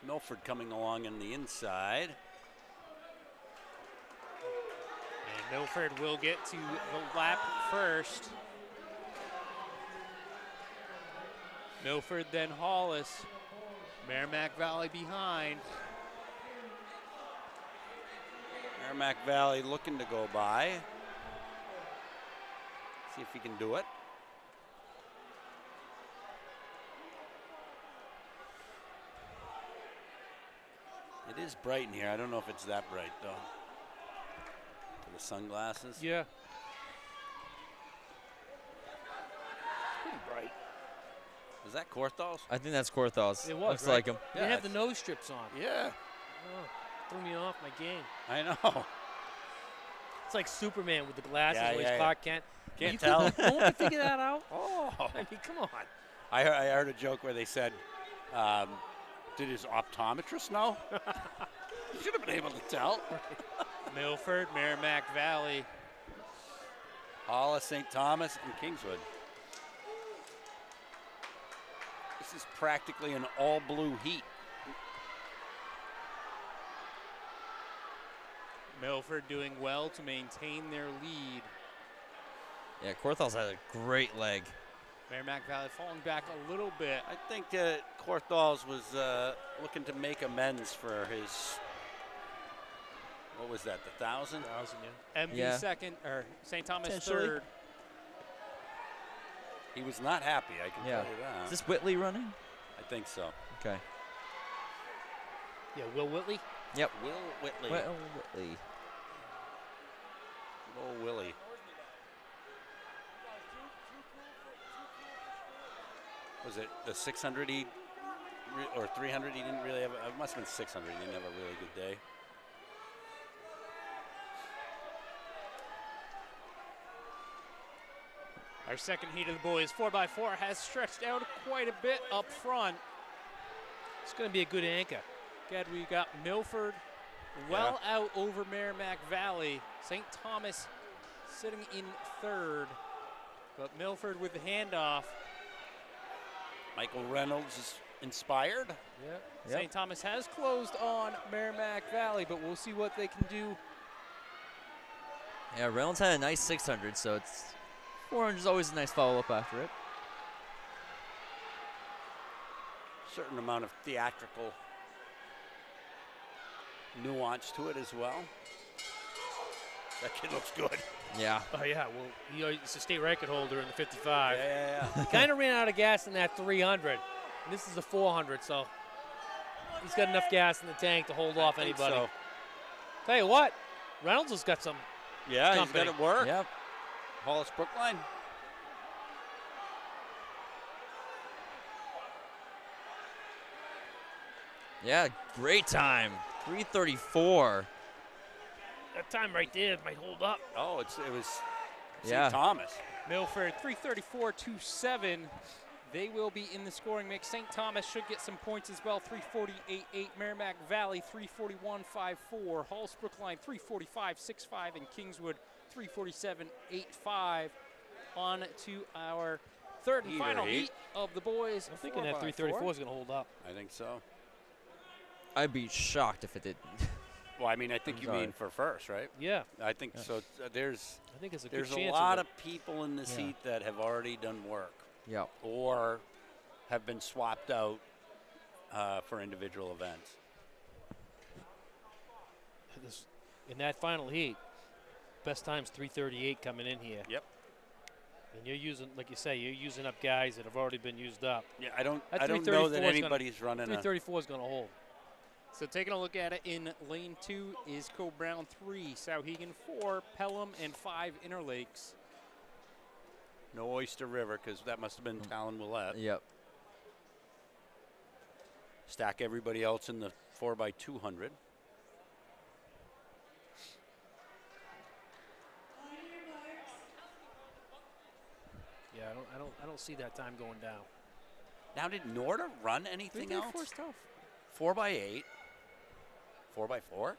Milford coming along on the inside. And Milford will get to the lap first. Milford, then Hollis. Merrimack Valley behind. Merrimack Valley looking to go by. See if he can do it. It is bright in here. I don't know if it's that bright, though. For the sunglasses. Yeah. Pretty bright. Is that Korthals? I think that's Korthals. It was, Looks right? like him. They Yeah, have the it's- nose strips on. Yeah, Oh, threw me off my game. I know. It's like Superman with the glasses, Yeah, or yeah, he's Clark Kent. Can't You tell. Won't you figure that out? Oh. I mean, come on. I heard a joke where they said, did his optometrist know? You should have been able to tell. Milford, Merrimack Valley. Hollis, St. Thomas, and Kingswood. This is practically an all-blue heat. Milford doing well to maintain their lead. Yeah, Korthals has a great leg. Merrimack Valley falling back a little bit. I think Korthals was looking to make amends for his, what was that, the 1,000? 1,000, yeah. MV Yeah. second, or St. Thomas Potentially. third. He was not happy, I can Yeah. tell you that. Is this Whitley running? I think so. Okay. Yeah, Will Whitley. Yep. Will Whitley. Well, Whitley. Will Willie. Was it the 600 or 300 he didn't really have? It must have been 600. He didn't have a really good day. Our second heat of the boys, 4x4, has stretched out quite a bit up front. It's going to be a good anchor. Good, we got Milford well out over Merrimack Valley. St. Thomas sitting in third, but Milford with the handoff. Michael Reynolds is inspired. Yeah. St. Thomas has closed on Merrimack Valley, but we'll see what they can do. Yeah, Reynolds had a nice 600, so it's 400 is always a nice follow-up after it. certain amount of theatrical nuance to it as well. That kid looks good. Yeah. Oh, yeah. Well, he's a state record holder in the 55. Yeah. He kind of ran out of gas in that 300. And this is a 400, so he's got enough gas in the tank to hold off anybody. So. Tell you what, Reynolds has got some Yeah, company. he's got it work. Yep. Hollis Brookline. Yeah, great time. 3:34. That time right there might hold up. Oh, it was Yeah. St. Thomas. Milford 334.27. They will be in the scoring mix. St. Thomas should get some points as well. 348.8. Merrimack Valley 341.54. Halls Brookline 345.65. And Kingswood 347.85. On to our third and Heater final heat. heat of the boys. I'm thinking that 334 is going to hold up. I think so. I'd be shocked if it did. Well, I mean, I think I'm you sorry. mean for first, right? Yeah, I think so. There's I think it's a good a chance. lot of people in this Yeah. heat that have already done work Yep. or have been swapped out for individual events. In that final heat, best time's 338 coming in here. Yep. And you're using, like you say, you're using up guys that have already been used up. Yeah, I don't That know that 334 is gonna- anybody's running a 334 is going to hold. So taking a look at it, in lane 2 is Co-Brown 3, Souhegan 4, Pelham, and 5 Interlakes. no Oyster River because that must have been Talon Willette. Yep. Stack everybody else in the 4x200. Yeah, I don't see that time going down. Now, did Norda run anything 334 else? is tough. 4x8, 4x4.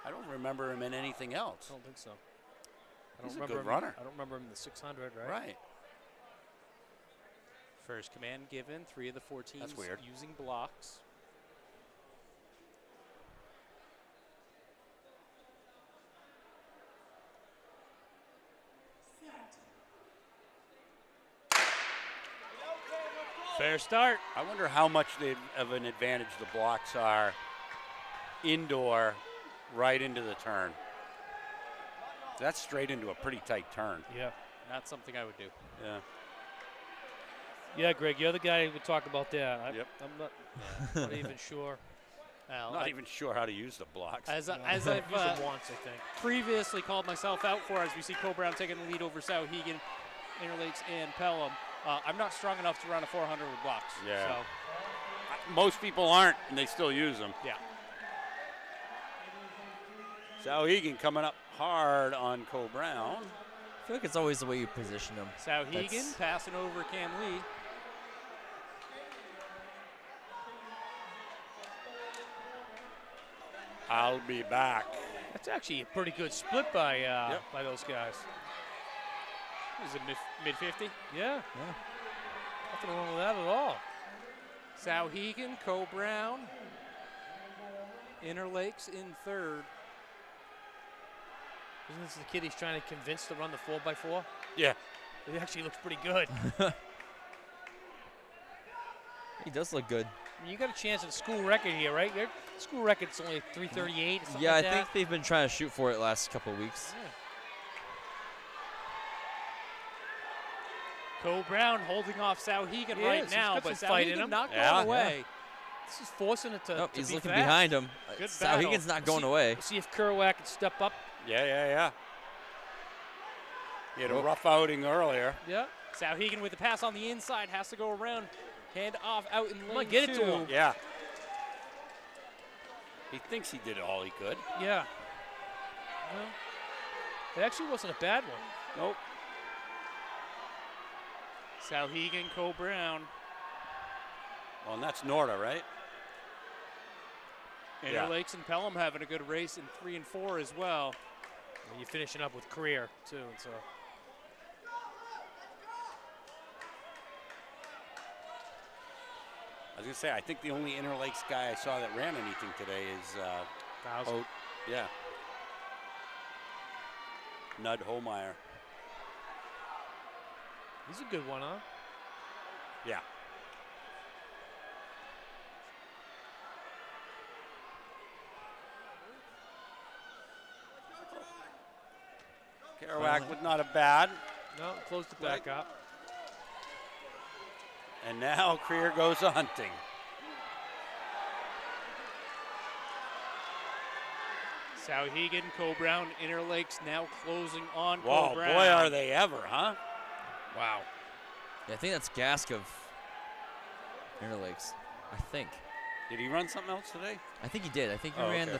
I don't remember him in anything else. I don't think so. He's a good runner. I don't remember him in the 600, right? Right. First command given, 3 of the 4 teams That's weird. using blocks. Fair start. I wonder how much of an advantage the blocks are indoor right into the turn. That's straight into a pretty tight turn. Yeah. Not something I would do. Yeah. Yeah, Greg, you're the guy who would talk about that. Yep. I'm not even sure. Well, Not I- even sure how to use the blocks. As I've Use them once, I think. previously called myself out for, as we see Co-Brown taking the lead over Souhegan, Interlakes, and Pelham. I'm not strong enough to run a 400 with blocks. Yeah. So, Most people aren't, and they still use them. yeah. Souhegan coming up hard on Co-Brown. I feel like it's always the way you position them. Souhegan That's- passing over Cam Lee. I'll be back. That's actually a pretty good split by those guys. Is it mid 50? Yeah. Nothing wrong with that at all. Souhegan, Co-Brown, Interlakes in third. Isn't this the kid he's trying to convince to run the 4x4? Yeah. He actually looks pretty good. He does look good. I mean, you got a chance at school record here, right? Your school record's only 338 or something Yeah, like I that. think they've been trying to shoot for it last couple of weeks. Yeah. Co-Brown holding off Souhegan He right is. He's now, got but some fight in Souhegan him. not Yeah. going away. This is forcing it to, Nope, to he's be looking fast. behind him. Good Souhegan's battle. not going See- away. We'll see if Kerouac can step up. Yeah. He had a rough outing earlier. Yeah. Souhegan with the pass on the inside, has to go around, hand off out in lane on, get 2. it to him. Yeah. He thinks he did all he could. Yeah. Well, it actually wasn't a bad one. Nope. Souhegan, Co-Brown. Well, and that's Norda, right? Yeah. Interlakes and Pelham having a good race in 3 and 4 as well. And you're finishing up with career, too. And so. I was going to say, I think the only Interlakes guy I saw that ran anything today is Thousand. yeah. Nud Holmeyer. He's a good one, huh? Yeah. Kerouac with not a bad. No, closed it back up. And now Creer goes a hunting. Sauhegan, Co-Brown, Interlakes now closing on Whoa, Co-Brown. boy, are they ever, huh? Wow. Yeah, I think that's Gask of Interlakes. I think. Did he run something else today? I think he did. I think he Oh, ran okay.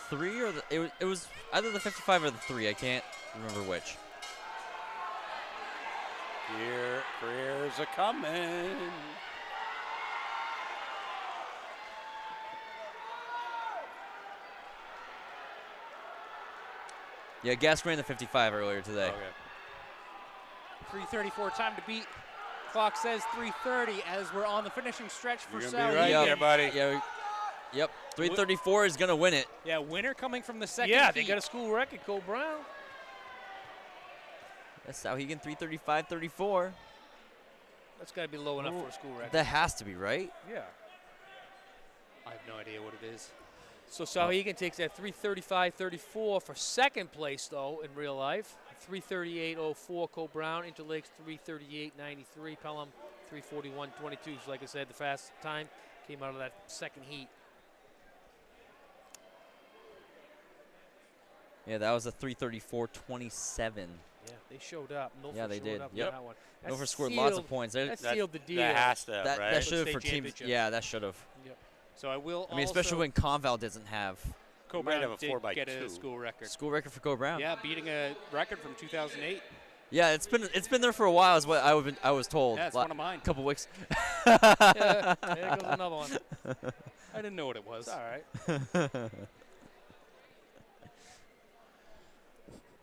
the 3 or it was either the 55 or the 3. I can't remember which. Here, Creer's a coming. Yeah, Gask ran the 55 earlier today. Okay. 3:34 time to beat. Clock says 3:30 as we're on the finishing stretch for You're Sauhegan. gonna be right there, buddy. Yeah. Yep. 334 is gonna win it. Yeah, winner coming from the second Yeah, they heat. got a school record, Cole Brown. That's Sauhegan 335.34. That's got to be low enough for a school record. That has to be right. Yeah. I have no idea what it is. So Sauhegan takes that 335.34 for second place, though, in real life. 338.04, Cole Brown. Interlakes 338.93. Pelham 341.22. So like I said, the fast time came out of that second heat. Yeah, that was a 334.27. Yeah, they showed up. Milford Yeah, they showed did. Up Yep. That one. Milford scored lots of points. That sealed the deal. That has to, That right? should have State for teams. championship. Yeah, that should have. Yep. So I will I mean, especially when Conval doesn't have Co-Brown have a did 4x2. get a school record. school record for Co Brown. Yeah, beating a record from 2008. Yeah, it's been there for a while, is what I was told. Yeah, it's one of mine. Couple weeks. Yeah, there goes another one. I didn't know what it was. It's all right.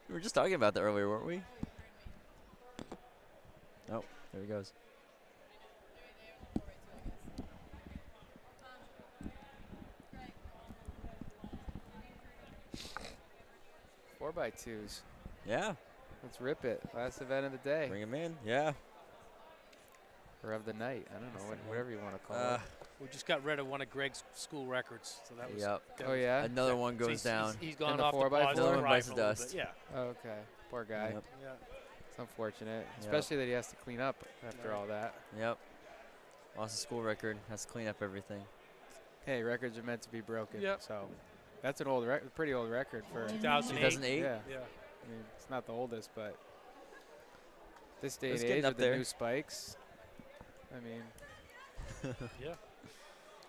We were just talking about that earlier, weren't we? Oh, there he goes. Four by twos. Yeah, Let's rip it. Last event of the day. bring him in. Yeah. Or of the night. I don't know. Whatever you want to call it. We just got rid of one of Greg's school records, so that was. Yep. that Oh, was- yeah? Another one so goes down. He's gone the off the 4x4? positive Another one drive bites for the a little dust. bit, Yeah. Oh, okay. Poor guy. Yep. Yeah. It's unfortunate. Yeah. Especially that he has to clean up after Right. all that. Yep. Lost a school record. Has to clean up everything. Hey, records are meant to be broken. Yep. So that's an old record, pretty old record for 2008. 2008. Yeah. Yeah. I mean, it's not the oldest, but this day It's and getting age up with the there. new spikes, I mean, Yeah.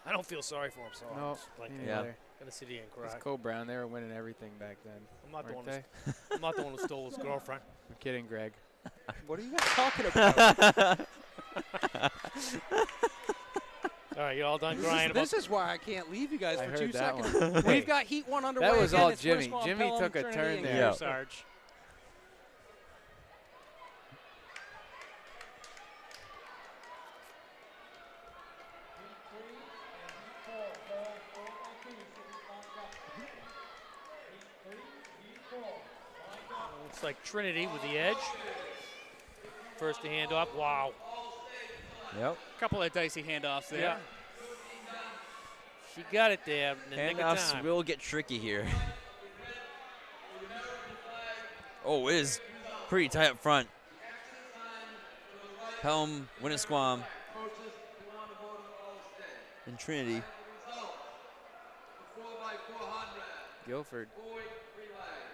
I don't feel sorry for him, so I'm no, just like, me Yeah. neither. gonna sit here and cry. It's Co Brown. They were winning everything back then. I'm not the weren't one. they? I'm not the one who stole his girlfriend. I'm kidding, Greg. What are you guys talking about? All right, you all done crying about This is why I can't leave you guys I for heard 2 that seconds. one. We've got Heat 1 underway. That was again. all It's Jimmy. Winterswamp, Jimmy Pelham, took a Trinity, turn and there. Yeah. Kearsarge. Looks like Trinity with the edge. First to hand off. Wow. Yep. Couple of dicey handoffs there. Yeah. She got it there in the nick of Handoffs time. will get tricky here. Oh, it is pretty tight up front. Pelham, Winnisquam, and Trinity. Guilford.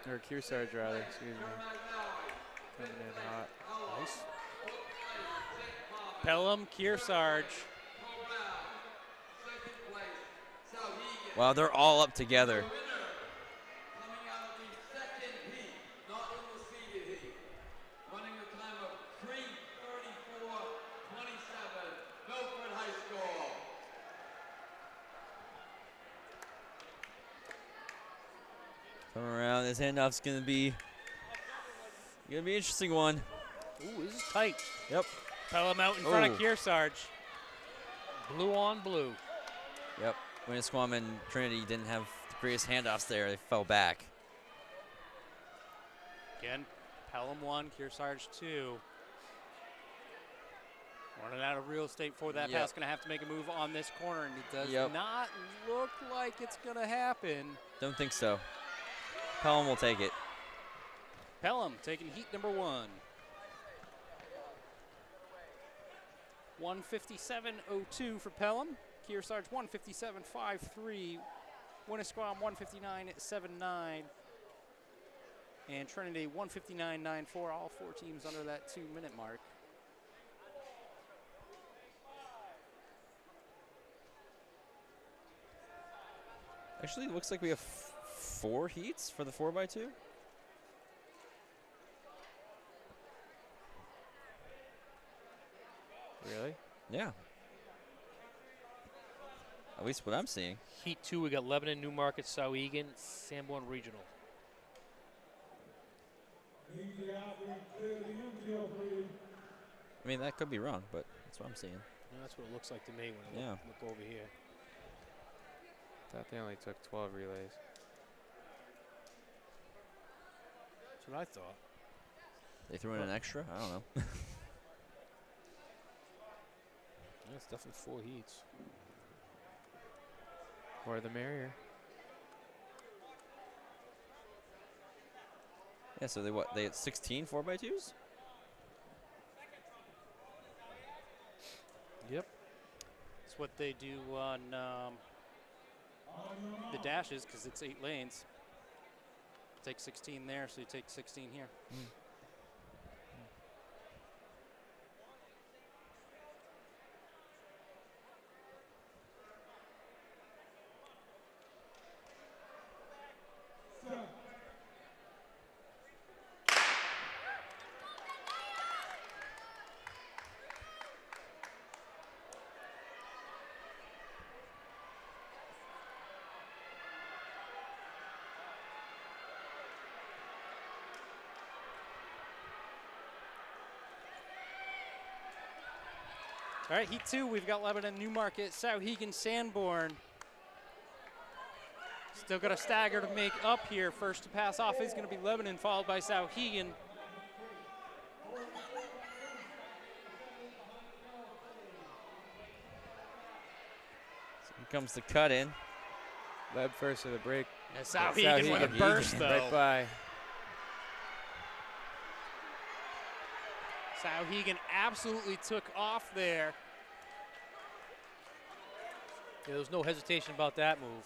Or Kearsarge, rather. Excuse me. Coming in hot. Nice. Pelham, Kearsarge. Wow, they're all up together. Coming out of the second heat, not in the seeded heat. Running a time of 3:34.27, Milford High School. Come around. This handoff's gonna be an interesting one. Ooh, this is tight. Yep. Pelham out in front of Oh. Kearsarge. Blue on blue. Yep. Winnisquam and Trinity didn't have the greatest handoffs there. They fell back. Again, Pelham 1, Kearsarge 2. Running out of real estate for that Yep. pass. Going to have to make a move on this corner, and it does Yep. not look like it's going to happen. Don't think so. Pelham will take it. Pelham taking heat number 1. 157.02 for Pelham. Kearsarge 157.53. Winnisquam 159.79. And Trinity 159.94. All 4 teams under that 2-minute mark. Actually, it looks like we have 4 heats for the 4x2. Really? Yeah. At least what I'm seeing. Heat 2, we got Lebanon, Newmarket, Souhegan, Sanborn Regional. I mean, that could be wrong, but that's what I'm seeing. That's what it looks like to me when I look over here. Thought they only took 12 relays. That's what I thought. They threw in an extra? I don't know. Yeah, it's definitely 4 heats. More the merrier. Yeah, so they had 16 4x2s? Yep. That's what they do on the dashes, because it's 8 lanes. Take 16 there, so you take 16 here. All right, heat 2, we've got Lebanon, Newmarket, Souhegan, Sanborn. Still got a stagger to make up here. First to pass off is going to be Lebanon, followed by Souhegan. So here comes the cut in. Leb first of the break. And Souhegan with a burst, though. Right by. Souhegan absolutely took off there. Yeah, there was no hesitation about that move.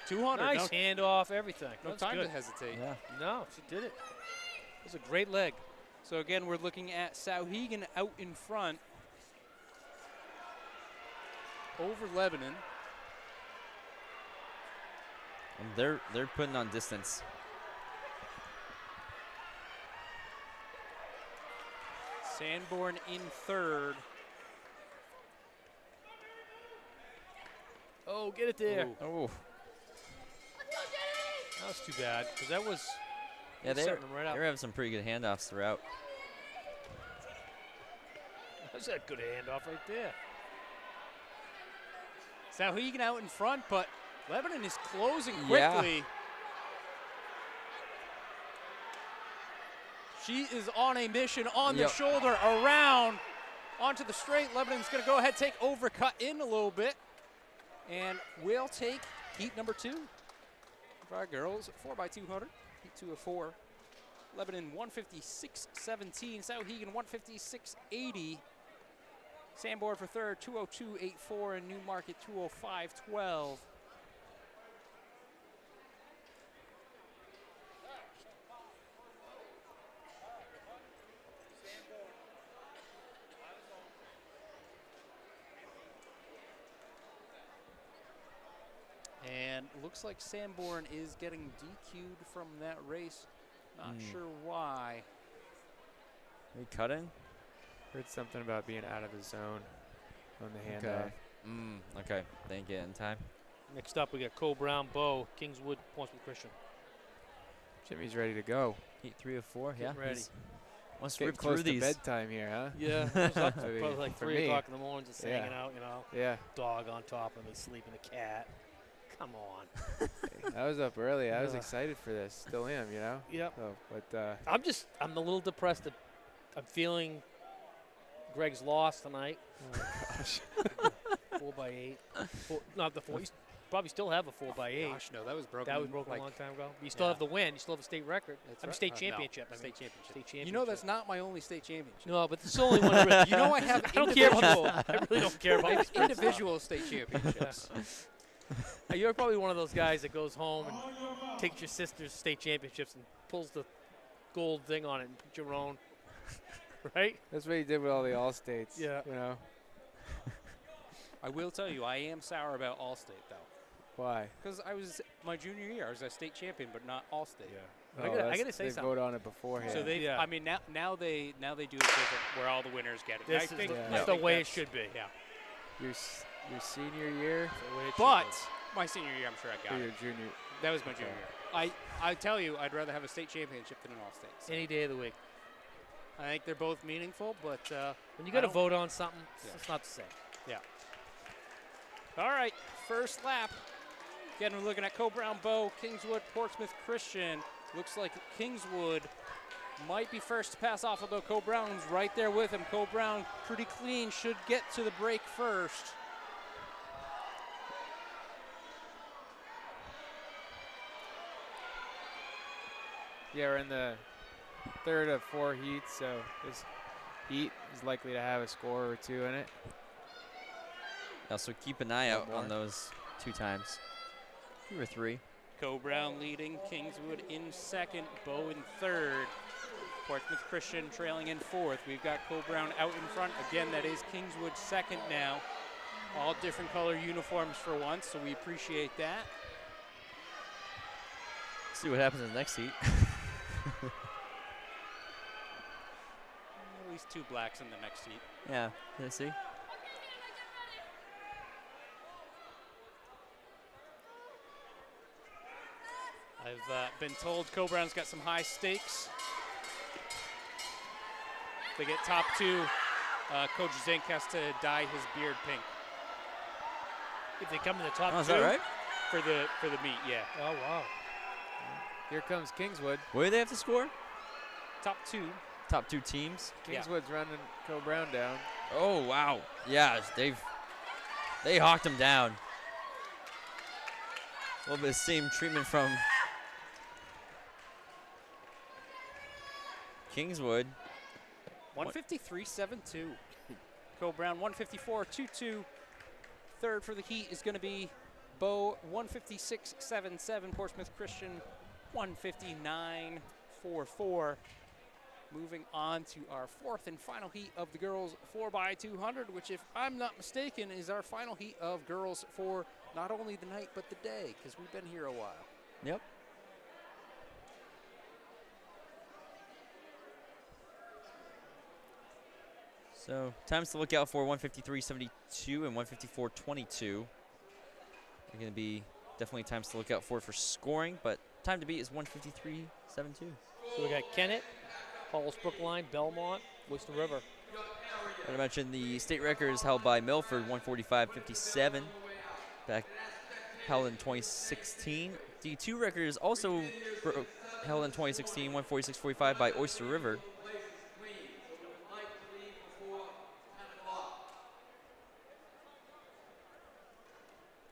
200. Nice handoff, everything. No That's time good. to hesitate. Yeah. No, she did it. It was a great leg. So again, we're looking at Souhegan out in front over Lebanon. And they're putting on distance. Sanborn in third. Oh, get it there. Ooh. Oh. That was too bad, because that was Yeah, setting them right up. they're having some pretty good handoffs throughout. That's a good handoff right there. Souhegan out in front, but Lebanon is closing Yeah. quickly. She is on a mission on the Yep. shoulder, around, onto the straight. Lebanon's going to go ahead, take over, cut in a little bit, and we'll take heat number 2 for our girls, 4x200, heat 2 of 4. Lebanon 156.17, Souhegan 156.80. Sanborn for third, 202.84, and Newmarket 205.12. And looks like Sanborn is getting DQ'd from that race. Not sure why. Are cut in? Heard something about being out of the zone on the handoff. Okay. Okay. They didn't get it in time. Next up, we got Cole Brown, Bow, Kingswood, Portsmouth Christian. Jimmy's ready to go. Heat 3 of 4. Getting ready. Wants to Getting rip close through to these. bedtime here, huh? Yeah, it was up I mean, probably like for 3 me. o'clock in the morning, just Yeah. hanging out, you know. Yeah. Dog on top of me, sleeping, a cat. Come on. I was up early. I was Yeah. excited for this. Still am, you know? Yep. So, but I'm a little depressed that I'm feeling Greg's loss tonight. oh my gosh. 4x8. Not the 4. He's probably still have a 4x8. Gosh, no, that was broken. That was broken like, a long time ago. But you still have the win. You still have a state record. That's I mean, right. state No, championship. I mean, state championship. State championship. You know, that's not my only state championship. No, but it's the only one. I You know, I have I don't care about individual, I really don't care about I have the sports stuff. individual state championships. You're probably one of those guys that goes home and takes your sister's state championships and pulls the gold thing on it and puts your own. Right? That's what he did with all the All-States. Yeah. You know? I will tell you, I am sour about All-State, though. Why? Because I was, my junior year, I was a state champion, but not All-State. I gotta that's- say they something. vote on it beforehand. So they, Yeah. I mean, now they do it different, where all the winners get it. This I is think, the, Yeah. I that's the think way it that's- should be. Yeah. Your senior year That's the way it should But be. my senior year, I'm sure I or got your it. junior? That was my junior year. I tell you, I'd rather have a state championship than an All-State. So Any day of the week. I think they're both meaningful, but When you I got to don't- vote on something, Yeah. it's not the same. all right, first lap. Again, we're looking at Co-Brown Bow, Kingswood, Portsmouth Christian. Looks like Kingswood might be first to pass off, although Co-Brown's right there with him. Co-Brown pretty clean, should get to the break first. Yeah, we're in the third of 4 heats, so this heat is likely to have a score or two in it. Also, keep an eye One out more. on those 2 times. 2 or 3. Co-Brown leading, Kingswood in second, Bow in third. Portsmouth Christian trailing in fourth. We've got Co-Brown out in front. Again, that is Kingswood second now. All different color uniforms for once, so we appreciate that. See what happens in the next heat. At least 2 blacks in the next heat. Yeah, let's see. I've been told Co-Brown's got some high stakes. They get top 2. Coach Zink has to dye his beard pink If they come in the top Oh, is 2. that right? for the meet. Yeah, Oh, wow. Here comes Kingswood. What do they have to score? top 2. Top 2 teams. Yeah. Kingswood's running Co-Brown down. Oh, wow. Yeah, they hawked him down. A little bit of same treatment from Kingswood. 153.72. Co-Brown 154.22. Third for the heat is going to be Bow 156.77. Portsmouth Christian 159.44. Moving on to our fourth and final heat of the girls 4x200, which, if I'm not mistaken, is our final heat of girls for not only the night but the day, because we've been here a while. Yep. So times to look out for 153.72 and 154.22. They're going to be definitely times to look out for scoring, but time to beat is 153.72. So we got Kennett, Halls Brookline, Belmont, Oyster River. I mentioned the state record is held by Milford, 145.57, back held in 2016. D2 record is also held in 2016, 146.45 by Oyster River.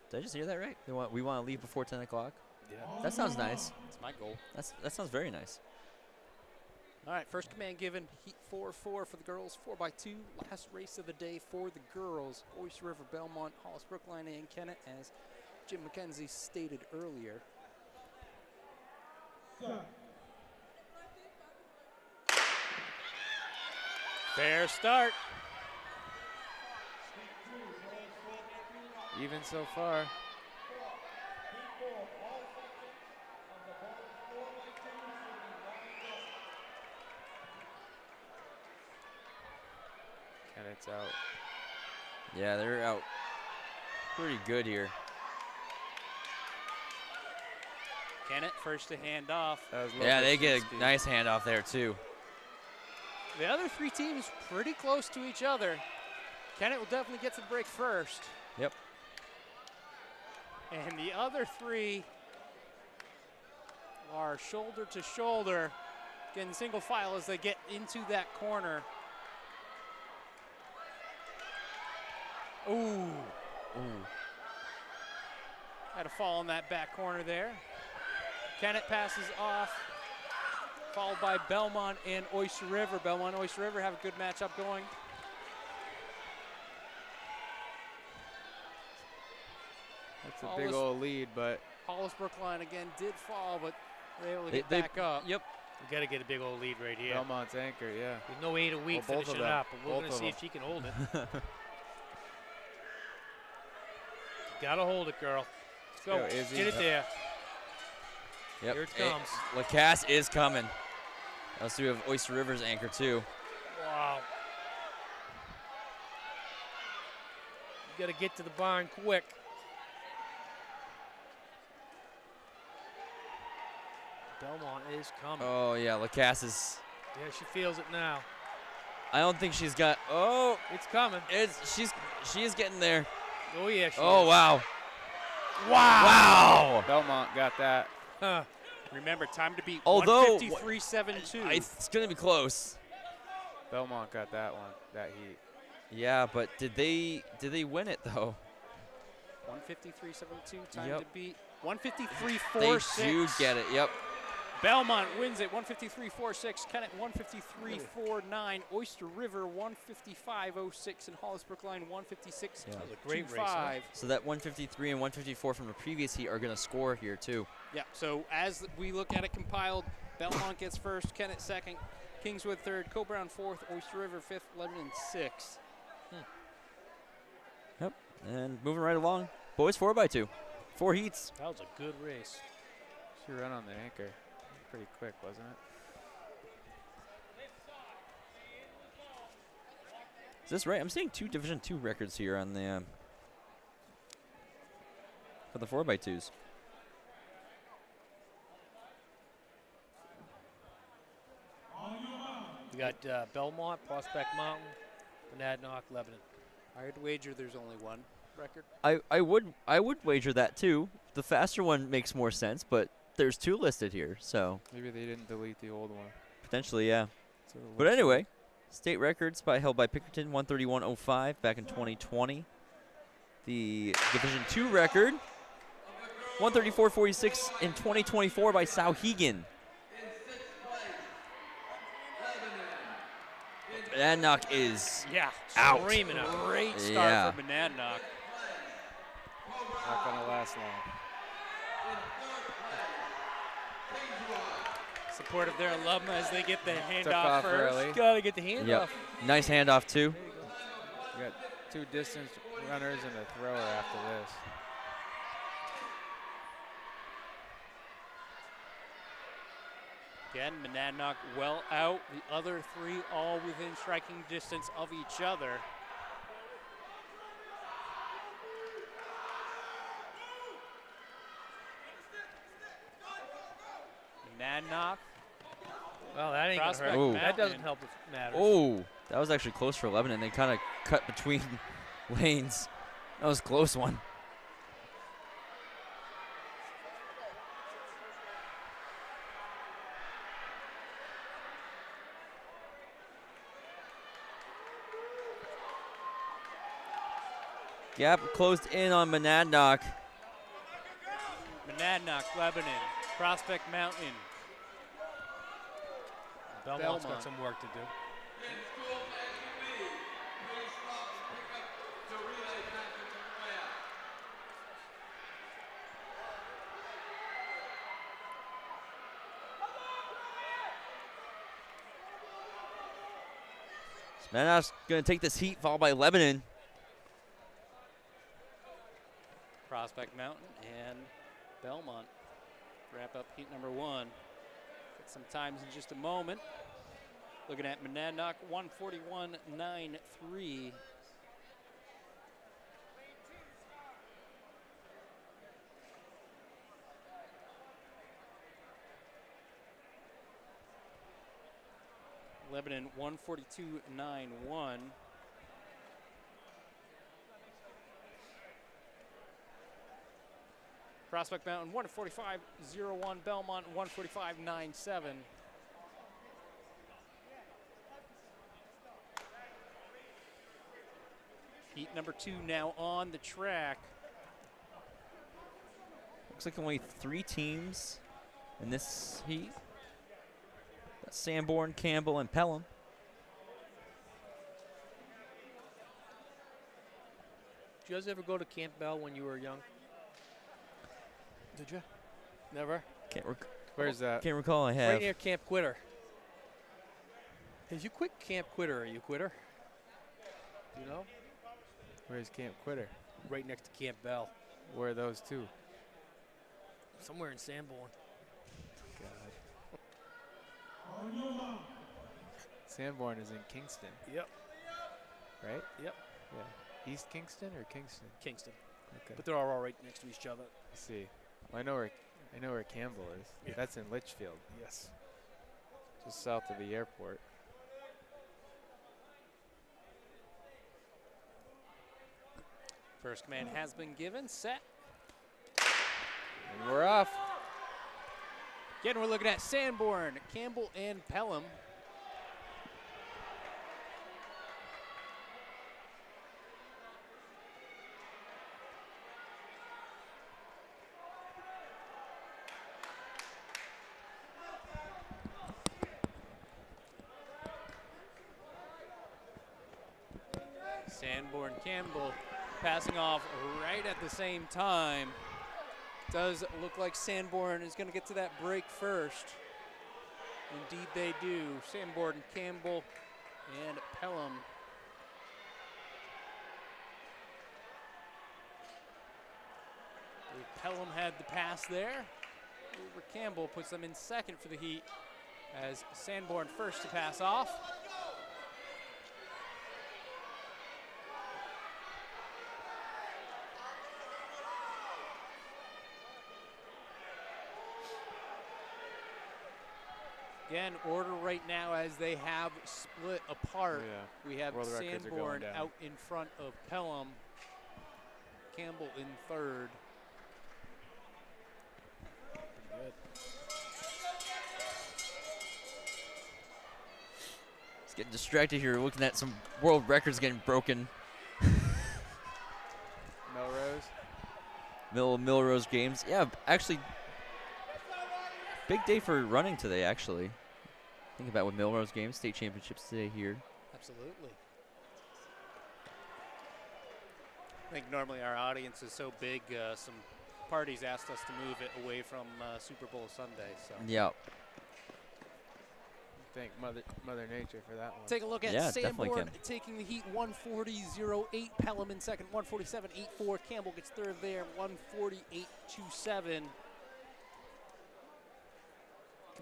Did I just hear that right? We want to leave before 10 o'clock? Yeah. That sounds nice. That's my goal. That sounds very nice. All right, first command given, heat 4-4 for the girls, 4x2. Last race of the day for the girls, Oyster River, Belmont, Hollis, Brookline, and Kennett, as Jim McKenzie stated earlier. Fair start. Even so far. Kennett's out. Yeah, they're out pretty good here. Kennett first to hand off. That was Yeah, they Lopez get Shinsky. a nice handoff there, too. The other 3 teams pretty close to each other. Kennett will definitely get to the break first. Yep. And the other 3 are shoulder to shoulder, getting single file as they get into that corner. Ooh. Ooh. Had a fall in that back corner there. Kennett passes off, followed by Belmont and Oyster River. Belmont and Oyster River have a good matchup going. That's a big old lead, but Hollis Brookline again did fall, but they're able to get back up. Yep. We got to get a big old lead right here. Belmont's anchor, yeah. There's no Ada Week Well, both finishing of it them. up, but we're Both going to of see them. if she can hold it. Got to hold it, girl. Let's go. Go, Izzy. Get it Yep. there. Yep. Here it comes. Lacasse is coming. Also, we have Oyster River's anchor, too. Wow. You got to get to the barn quick. Belmont is coming. Oh, yeah, Lacasse is. Yeah, she feels it now. I don't think she's got. Oh, It's coming. she is getting there. Oh, yeah, she Oh, is. wow. Wow. Belmont got that. Huh. Remember, time to beat Although 153.72. It's going to be close. Belmont got that one, that heat. Yeah, but did they win it though? 153.72, time Yep. to beat. They 153.46. do get it. Yep. Belmont wins it 153.46. Kennett 153.49. Oyster River 155.06. And Hollis Brookline 156.25. Yeah. That was a great race, huh? So that 153 and 154 from the previous heat are going to score here too. Yeah, so as we look at it compiled, Belmont gets first, Kennett second, Kingswood third, Co-Brown fourth, Oyster River fifth, Lebanon sixth. Yep. And moving right along, boys 4x2, 4 heats. That was a good race. She ran on the anchor. Pretty quick, wasn't it? Is this right? I'm seeing 2 Division II records here on the for the 4x2s. We got Belmont, Prospect Mountain, Monadnock, Lebanon. I'd wager there's only one record. I would wager that too. The faster one makes more sense, but there's 2 listed here, so Maybe they didn't delete the old one. potentially, yeah. So it But looks anyway, state records held by Pickerton, 131.05 back in 2020. The Division II record, 134.46 in 2024 by Sauhegan. Monadnock is Yeah, out. screaming out. Great start Yeah. for Monadnock. not gonna last long. Support of their alumna as they get the Took handoff off first. early. Gotta get the hand Yep. off. Nice handoff too. You got 2 distance runners and a thrower after this. Again, Monadnock well out. The other 3 all within striking distance of each other. Monadnock. Well, that ain't gonna Prospect hurt. Ooh. That doesn't help if it matters. Oh, that was actually close for Lebanon. They kind of cut between lanes. That was a close one. Gap closed in on Monadnock. Monadnock, Lebanon, Prospect Mountain. Belmont's Belmont. got some work to do. Monadnock's going to take this heat, followed by Lebanon. Prospect Mountain and Belmont wrap up heat number 1. Get some times in just a moment. Looking at Monadnock, 141.93. Lebanon, 142.91. Prospect Mountain, 145.01. Belmont, 145.97. Heat number 2 now on the track. Looks like only 3 teams in this heat. Got Sanborn, Campbell, and Pelham. Did you guys ever go to Camp Bell when you were young? Did you? Never? Where's that? Can't recall I have. Right near Camp Quitter. Did you quit Camp Quitter? Are you quitter? Do you know? Where's Camp Quitter? Right next to Camp Bell. Where are those two? Somewhere in Sanborn. Sanborn is in Kingston, Yep. right? Yep. Yeah. East Kingston or Kingston? Kingston. Okay. But they're all right next to each other. Let's see. Well, I know where Campbell is. Yeah. That's in Litchfield, Yes. just south of the airport. First command has been given. Set. And we're off. Again, we're looking at Sanborn, Campbell, and Pelham. Sanborn, Campbell passing off right at the same time. Does look like Sanborn is going to get to that break first. Indeed they do. Sanborn, Campbell, and Pelham. Pelham had the pass there. Over Campbell puts them in second for the heat as Sanborn first to pass off. Again, order right now as they have split apart. Yeah. We have World records are going Sanborn down. out in front of Pelham. Campbell in third. Good. Just getting distracted here, looking at some world records getting broken. Melrose. Milrose Games. Yeah, actually, big day for running today, actually. Think about what Milrose Games, state championships today here. Absolutely. I think normally our audience is so big, some parties asked us to move it away from Super Bowl Sunday. So Yeah. Thank Mother Nature for that one. take a look at Yeah, definitely Sanborn can. taking the heat 140.08. Pelham in second, 147.84. Campbell gets third there, 148.27.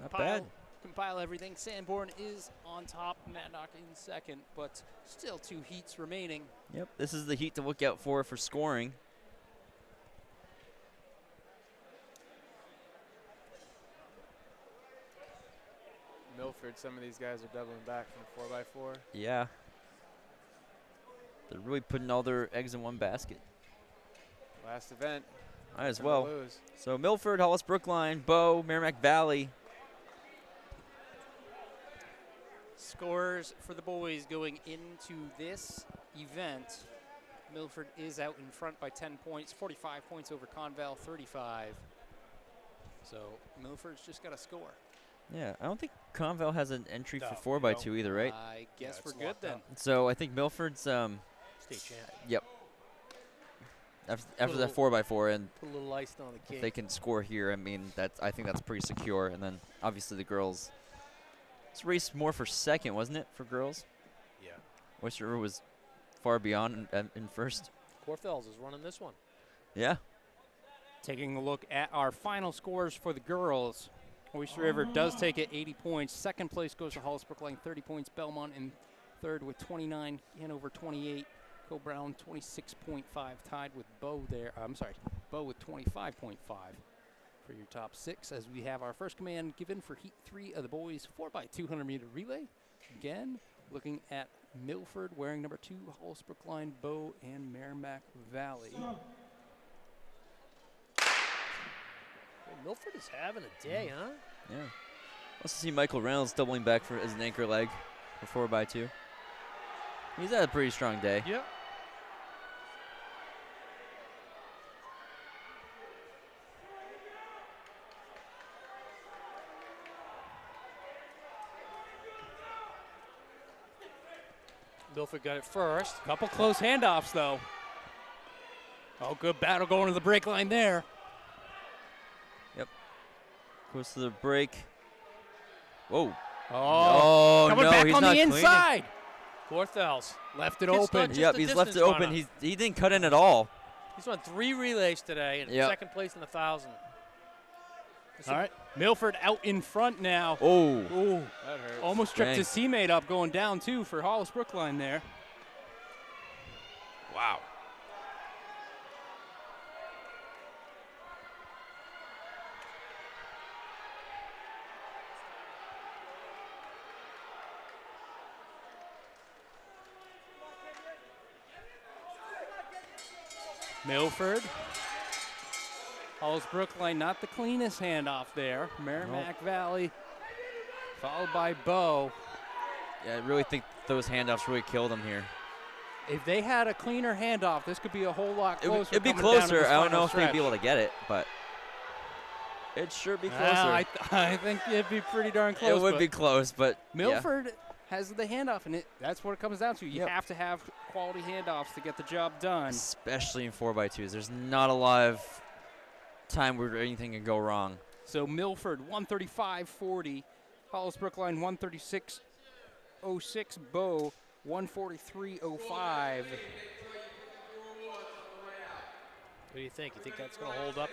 Not bad. Compile everything. Sanborn is on top. Maddock in second, but still 2 heats remaining. Yep, this is the heat to look out for scoring. Milford, some of these guys are doubling back from the 4x4. Yeah. They're really putting all their eggs in one basket. Last event. Might as gonna well. lose. So Milford, Hollis Brookline, Bow, Merrimack Valley. Scores for the boys going into this event. Milford is out in front by 10 points, 45 points over Conval, 35. So Milford's just got to score. Yeah, I don't think Conval has an entry No, for 4x2 either, right? I guess it's we're good locked then. up. So I think Milford's State champ. yep. After that Little- 4x4, and Put a little ice on the if cake. they can score here, I mean I think that's pretty secure. And then obviously the girls. This race more for second, wasn't it, for girls? Yeah. Oyster River was far beyond in first. Corfels is running this one. Yeah. Taking a look at our final scores for the girls. Oyster River does take it 80 points. Second place goes to Hollis Brookline, 30 points. Belmont in third with 29. Hanover 28. Co Brown 26.5. Tied with Bow there. Bow with 25.5 for your top 6. As we have our first command given for Heat 3 of the boys 4x200 meter relay. Again, looking at Milford wearing number 2, Hollis Brookline, Bow, and Merrimack Valley. Well, Milford is having a day, huh? Yeah. Also see Michael Reynolds doubling back as an anchor leg for 4x2. He's had a pretty strong day. Yep. Milford got it first. Couple close handoffs, though. Oh, good battle going to the break line there. Goes to the break. Whoa. Oh, coming no, back he's on not the cleaning. inside. Corthels. Left it Kid's open. not just Yep, a he's left it distance open. runner. He didn't cut in at all. He's won 3 relays today and Yep. second place in the 1,000. All right, Milford out in front now. Oh. Ooh, That hurts. almost tripped Dang. his teammate up going down, too, for Hollis Brookline there. Wow. Milford. Hollis Brookline, not the cleanest handoff there. Merrimack Valley, followed by Bow. Yeah, I really think those handoffs really killed him here. If they had a cleaner handoff, this could be a whole lot closer. It'd be coming down to closer. this I don't final know if they'd stretch. be able to get it, but it'd sure be closer. Well, I think it'd be pretty darn close. it would but be close, but yeah. Milford has the handoff, and that's what it comes down to. You Yep. have to have quality handoffs to get the job done. Especially in 4x2s. There's not a lot of time where anything can go wrong. So Milford 135.40, Hollis Brookline 136.06, Bow 143.05. What do you think? You think that's going to hold up?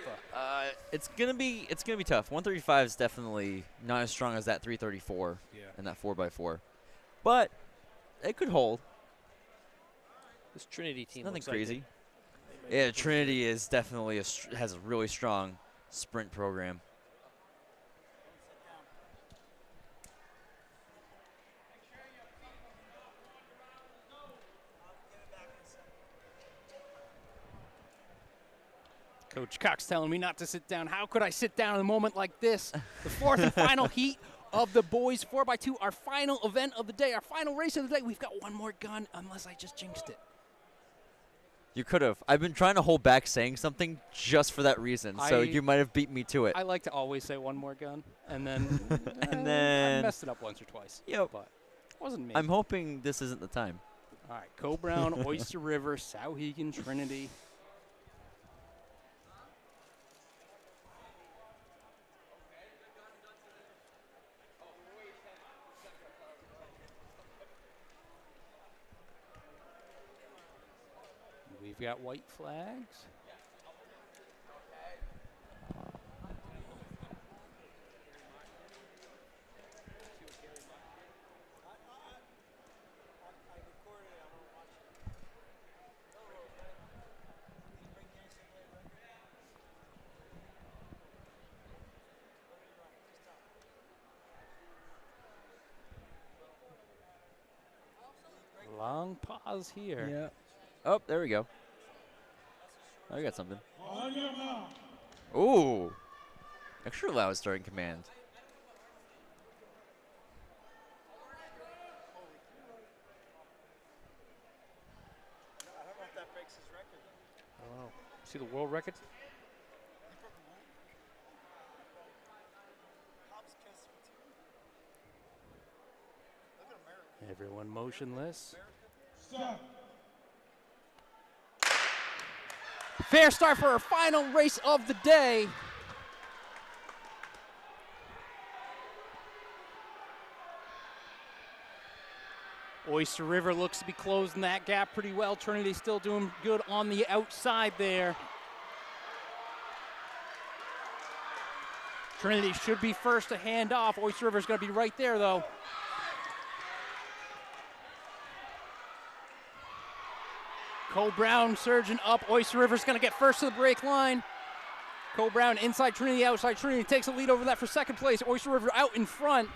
It's gonna be tough. 135 is definitely not as strong as that 334 and that 4x4, but it could hold. This Trinity team Nothing looks crazy. Like Yeah, Trinity is definitely has a really strong sprint program. Coach Cox telling me not to sit down. How could I sit down in a moment like this? The fourth and final heat of the boys 4x2, our final event of the day, our final race of the day. We've got one more gun, unless I just jinxed it. You could have. I've been trying to hold back saying something just for that reason, so you might have beat me to it. I like to always say one more gun, and then And then- I messed it up once or twice. Yep. But it wasn't me. I'm hoping this isn't the time. All right, Co-Brown, Oyster River, Souhegan, Trinity. We've got white flags. Long pause here. Yeah. Oh, there we go. I got something. Ooh. Extra loud starting command. Oh, see the world record? Everyone motionless. Fair start for our final race of the day. Oyster River looks to be closing that gap pretty well. Trinity still doing good on the outside there. Trinity should be first to hand off. Oyster River's going to be right there, though. Cole Brown surging up. Oyster River's going to get first to the break line. Cole Brown inside Trinity, outside Trinity. Takes a lead over that for second place. Oyster River out in front.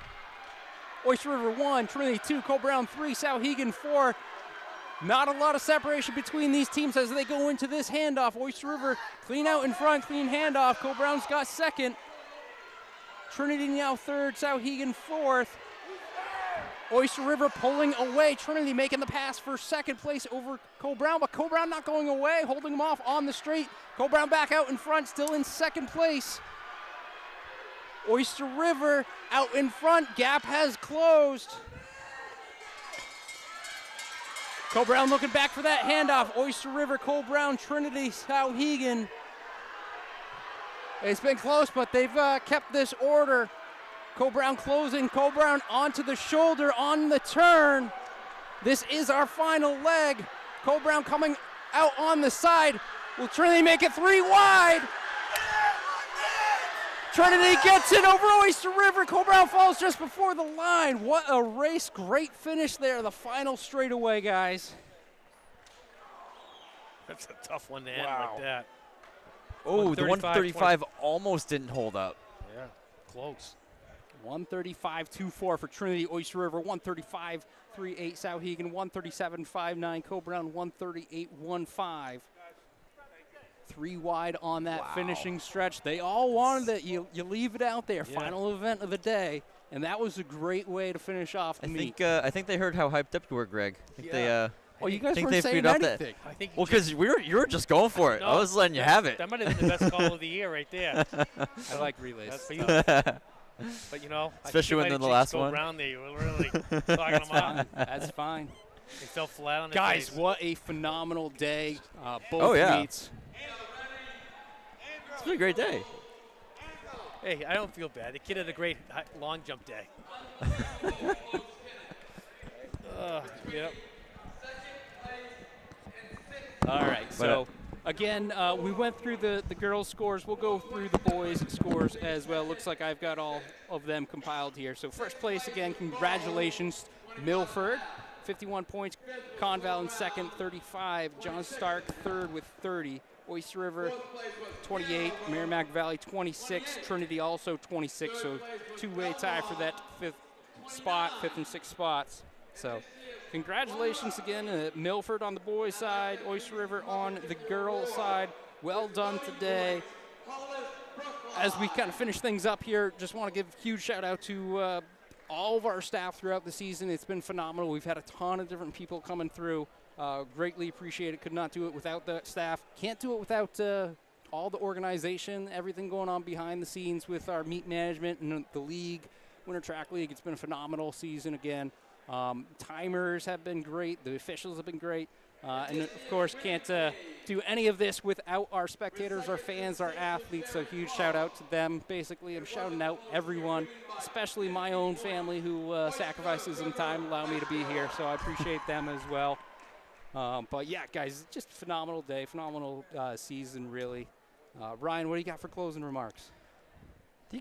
Oyster River 1, Trinity 2, Cole Brown 3, Souhegan 4. Not a lot of separation between these teams as they go into this handoff. Oyster River clean out in front, clean handoff. Cole Brown's got second. Trinity now third, Souhegan fourth. Oyster River pulling away. Trinity making the pass for second place over Cole Brown, but Cole Brown not going away, holding him off on the straight. Cole Brown back out in front, still in second place. Oyster River out in front. Gap has closed. Cole Brown looking back for that handoff. Oyster River, Cole Brown, Trinity, Souhegan. It's been close, but they've kept this order. Cole Brown closing. Cole Brown onto the shoulder on the turn. This is our final leg. Cole Brown coming out on the side. Will Trinity make it 3 wide? Trinity gets it over Oyster River. Cole Brown falls just before the line. What a race. Great finish there. The final straightaway, guys. That's a tough one to end like that. Oh, the 135 almost didn't hold up. Yeah, close. 135.24 for Trinity Oyster River, 135.38 Souhegan, 137.59 Cole Brown, 138.15. 3 wide on that finishing stretch. They all wanted it. You leave it out there. Final event of the day, and that was a great way to finish off the meet. I think they heard how hyped up you were, Greg. I think they. Oh, you guys think weren't they saying figured out anything. I think Well, because you were just going for it. No, I was letting you have it. That might have been the best call of the year right there. I like relays. That's for you. But, you know, Especially when I they're think the you might last have one. jinxed Cole Brown there. You were really talking them out. That's fine. They fell flat on their Guys, face. what a phenomenal day. Both meets. It's been a great day. Hey, I don't feel bad. The kid had a great long jump day. Yep. All right, so again, we went through the girls' scores. We'll go through the boys' scores as well. Looks like I've got all of them compiled here. So first place, again, congratulations, Milford, 51 points. Conval in second, 35. John Stark third with 30. Oyster River, 28. Merrimack Valley, 26. Trinity also 26, so two-way tie for that fifth and sixth spots. So congratulations again, Milford on the boys' side, Oyster River on the girls' side. Well done today. As we kind of finish things up here, just want to give a huge shout out to all of our staff throughout the season. It's been phenomenal. We've had a ton of different people coming through. Greatly appreciate it. Could not do it without the staff. Can't do it without all the organization, everything going on behind the scenes with our meet management and the league, Winter Track League. It's been a phenomenal season again. Timers have been great. The officials have been great. And, of course, can't do any of this without our spectators, our fans, our athletes. So huge shout-out to them. Basically, I'm shouting out everyone, especially my own family who sacrifices some time to allow me to be here. So I appreciate them as well. But, yeah, guys, just a phenomenal day, phenomenal season, really. Ryan, what do you got for closing remarks? I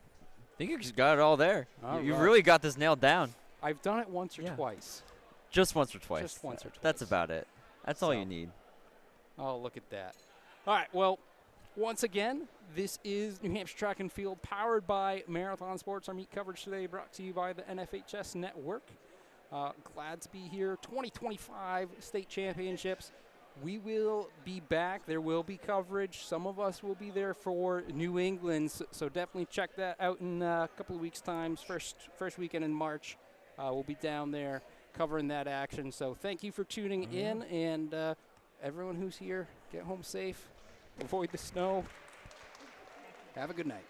think you just got it all there. You right. really got this nailed down. I've done it once or twice. Just once or twice. Just once or twice. That's about it. That's all you need. Oh, look at that. All right, well, once again, this is New Hampshire Track and Field, powered by Marathon Sports. Our meet coverage today brought to you by the NFHS Network. Glad to be here. 2025 state championships. We will be back. There will be coverage. Some of us will be there for New England, so definitely check that out in a couple of weeks' time. First weekend in March, we'll be down there covering that action. So thank you for tuning in, and everyone who's here, get home safe, avoid the snow. Have a good night.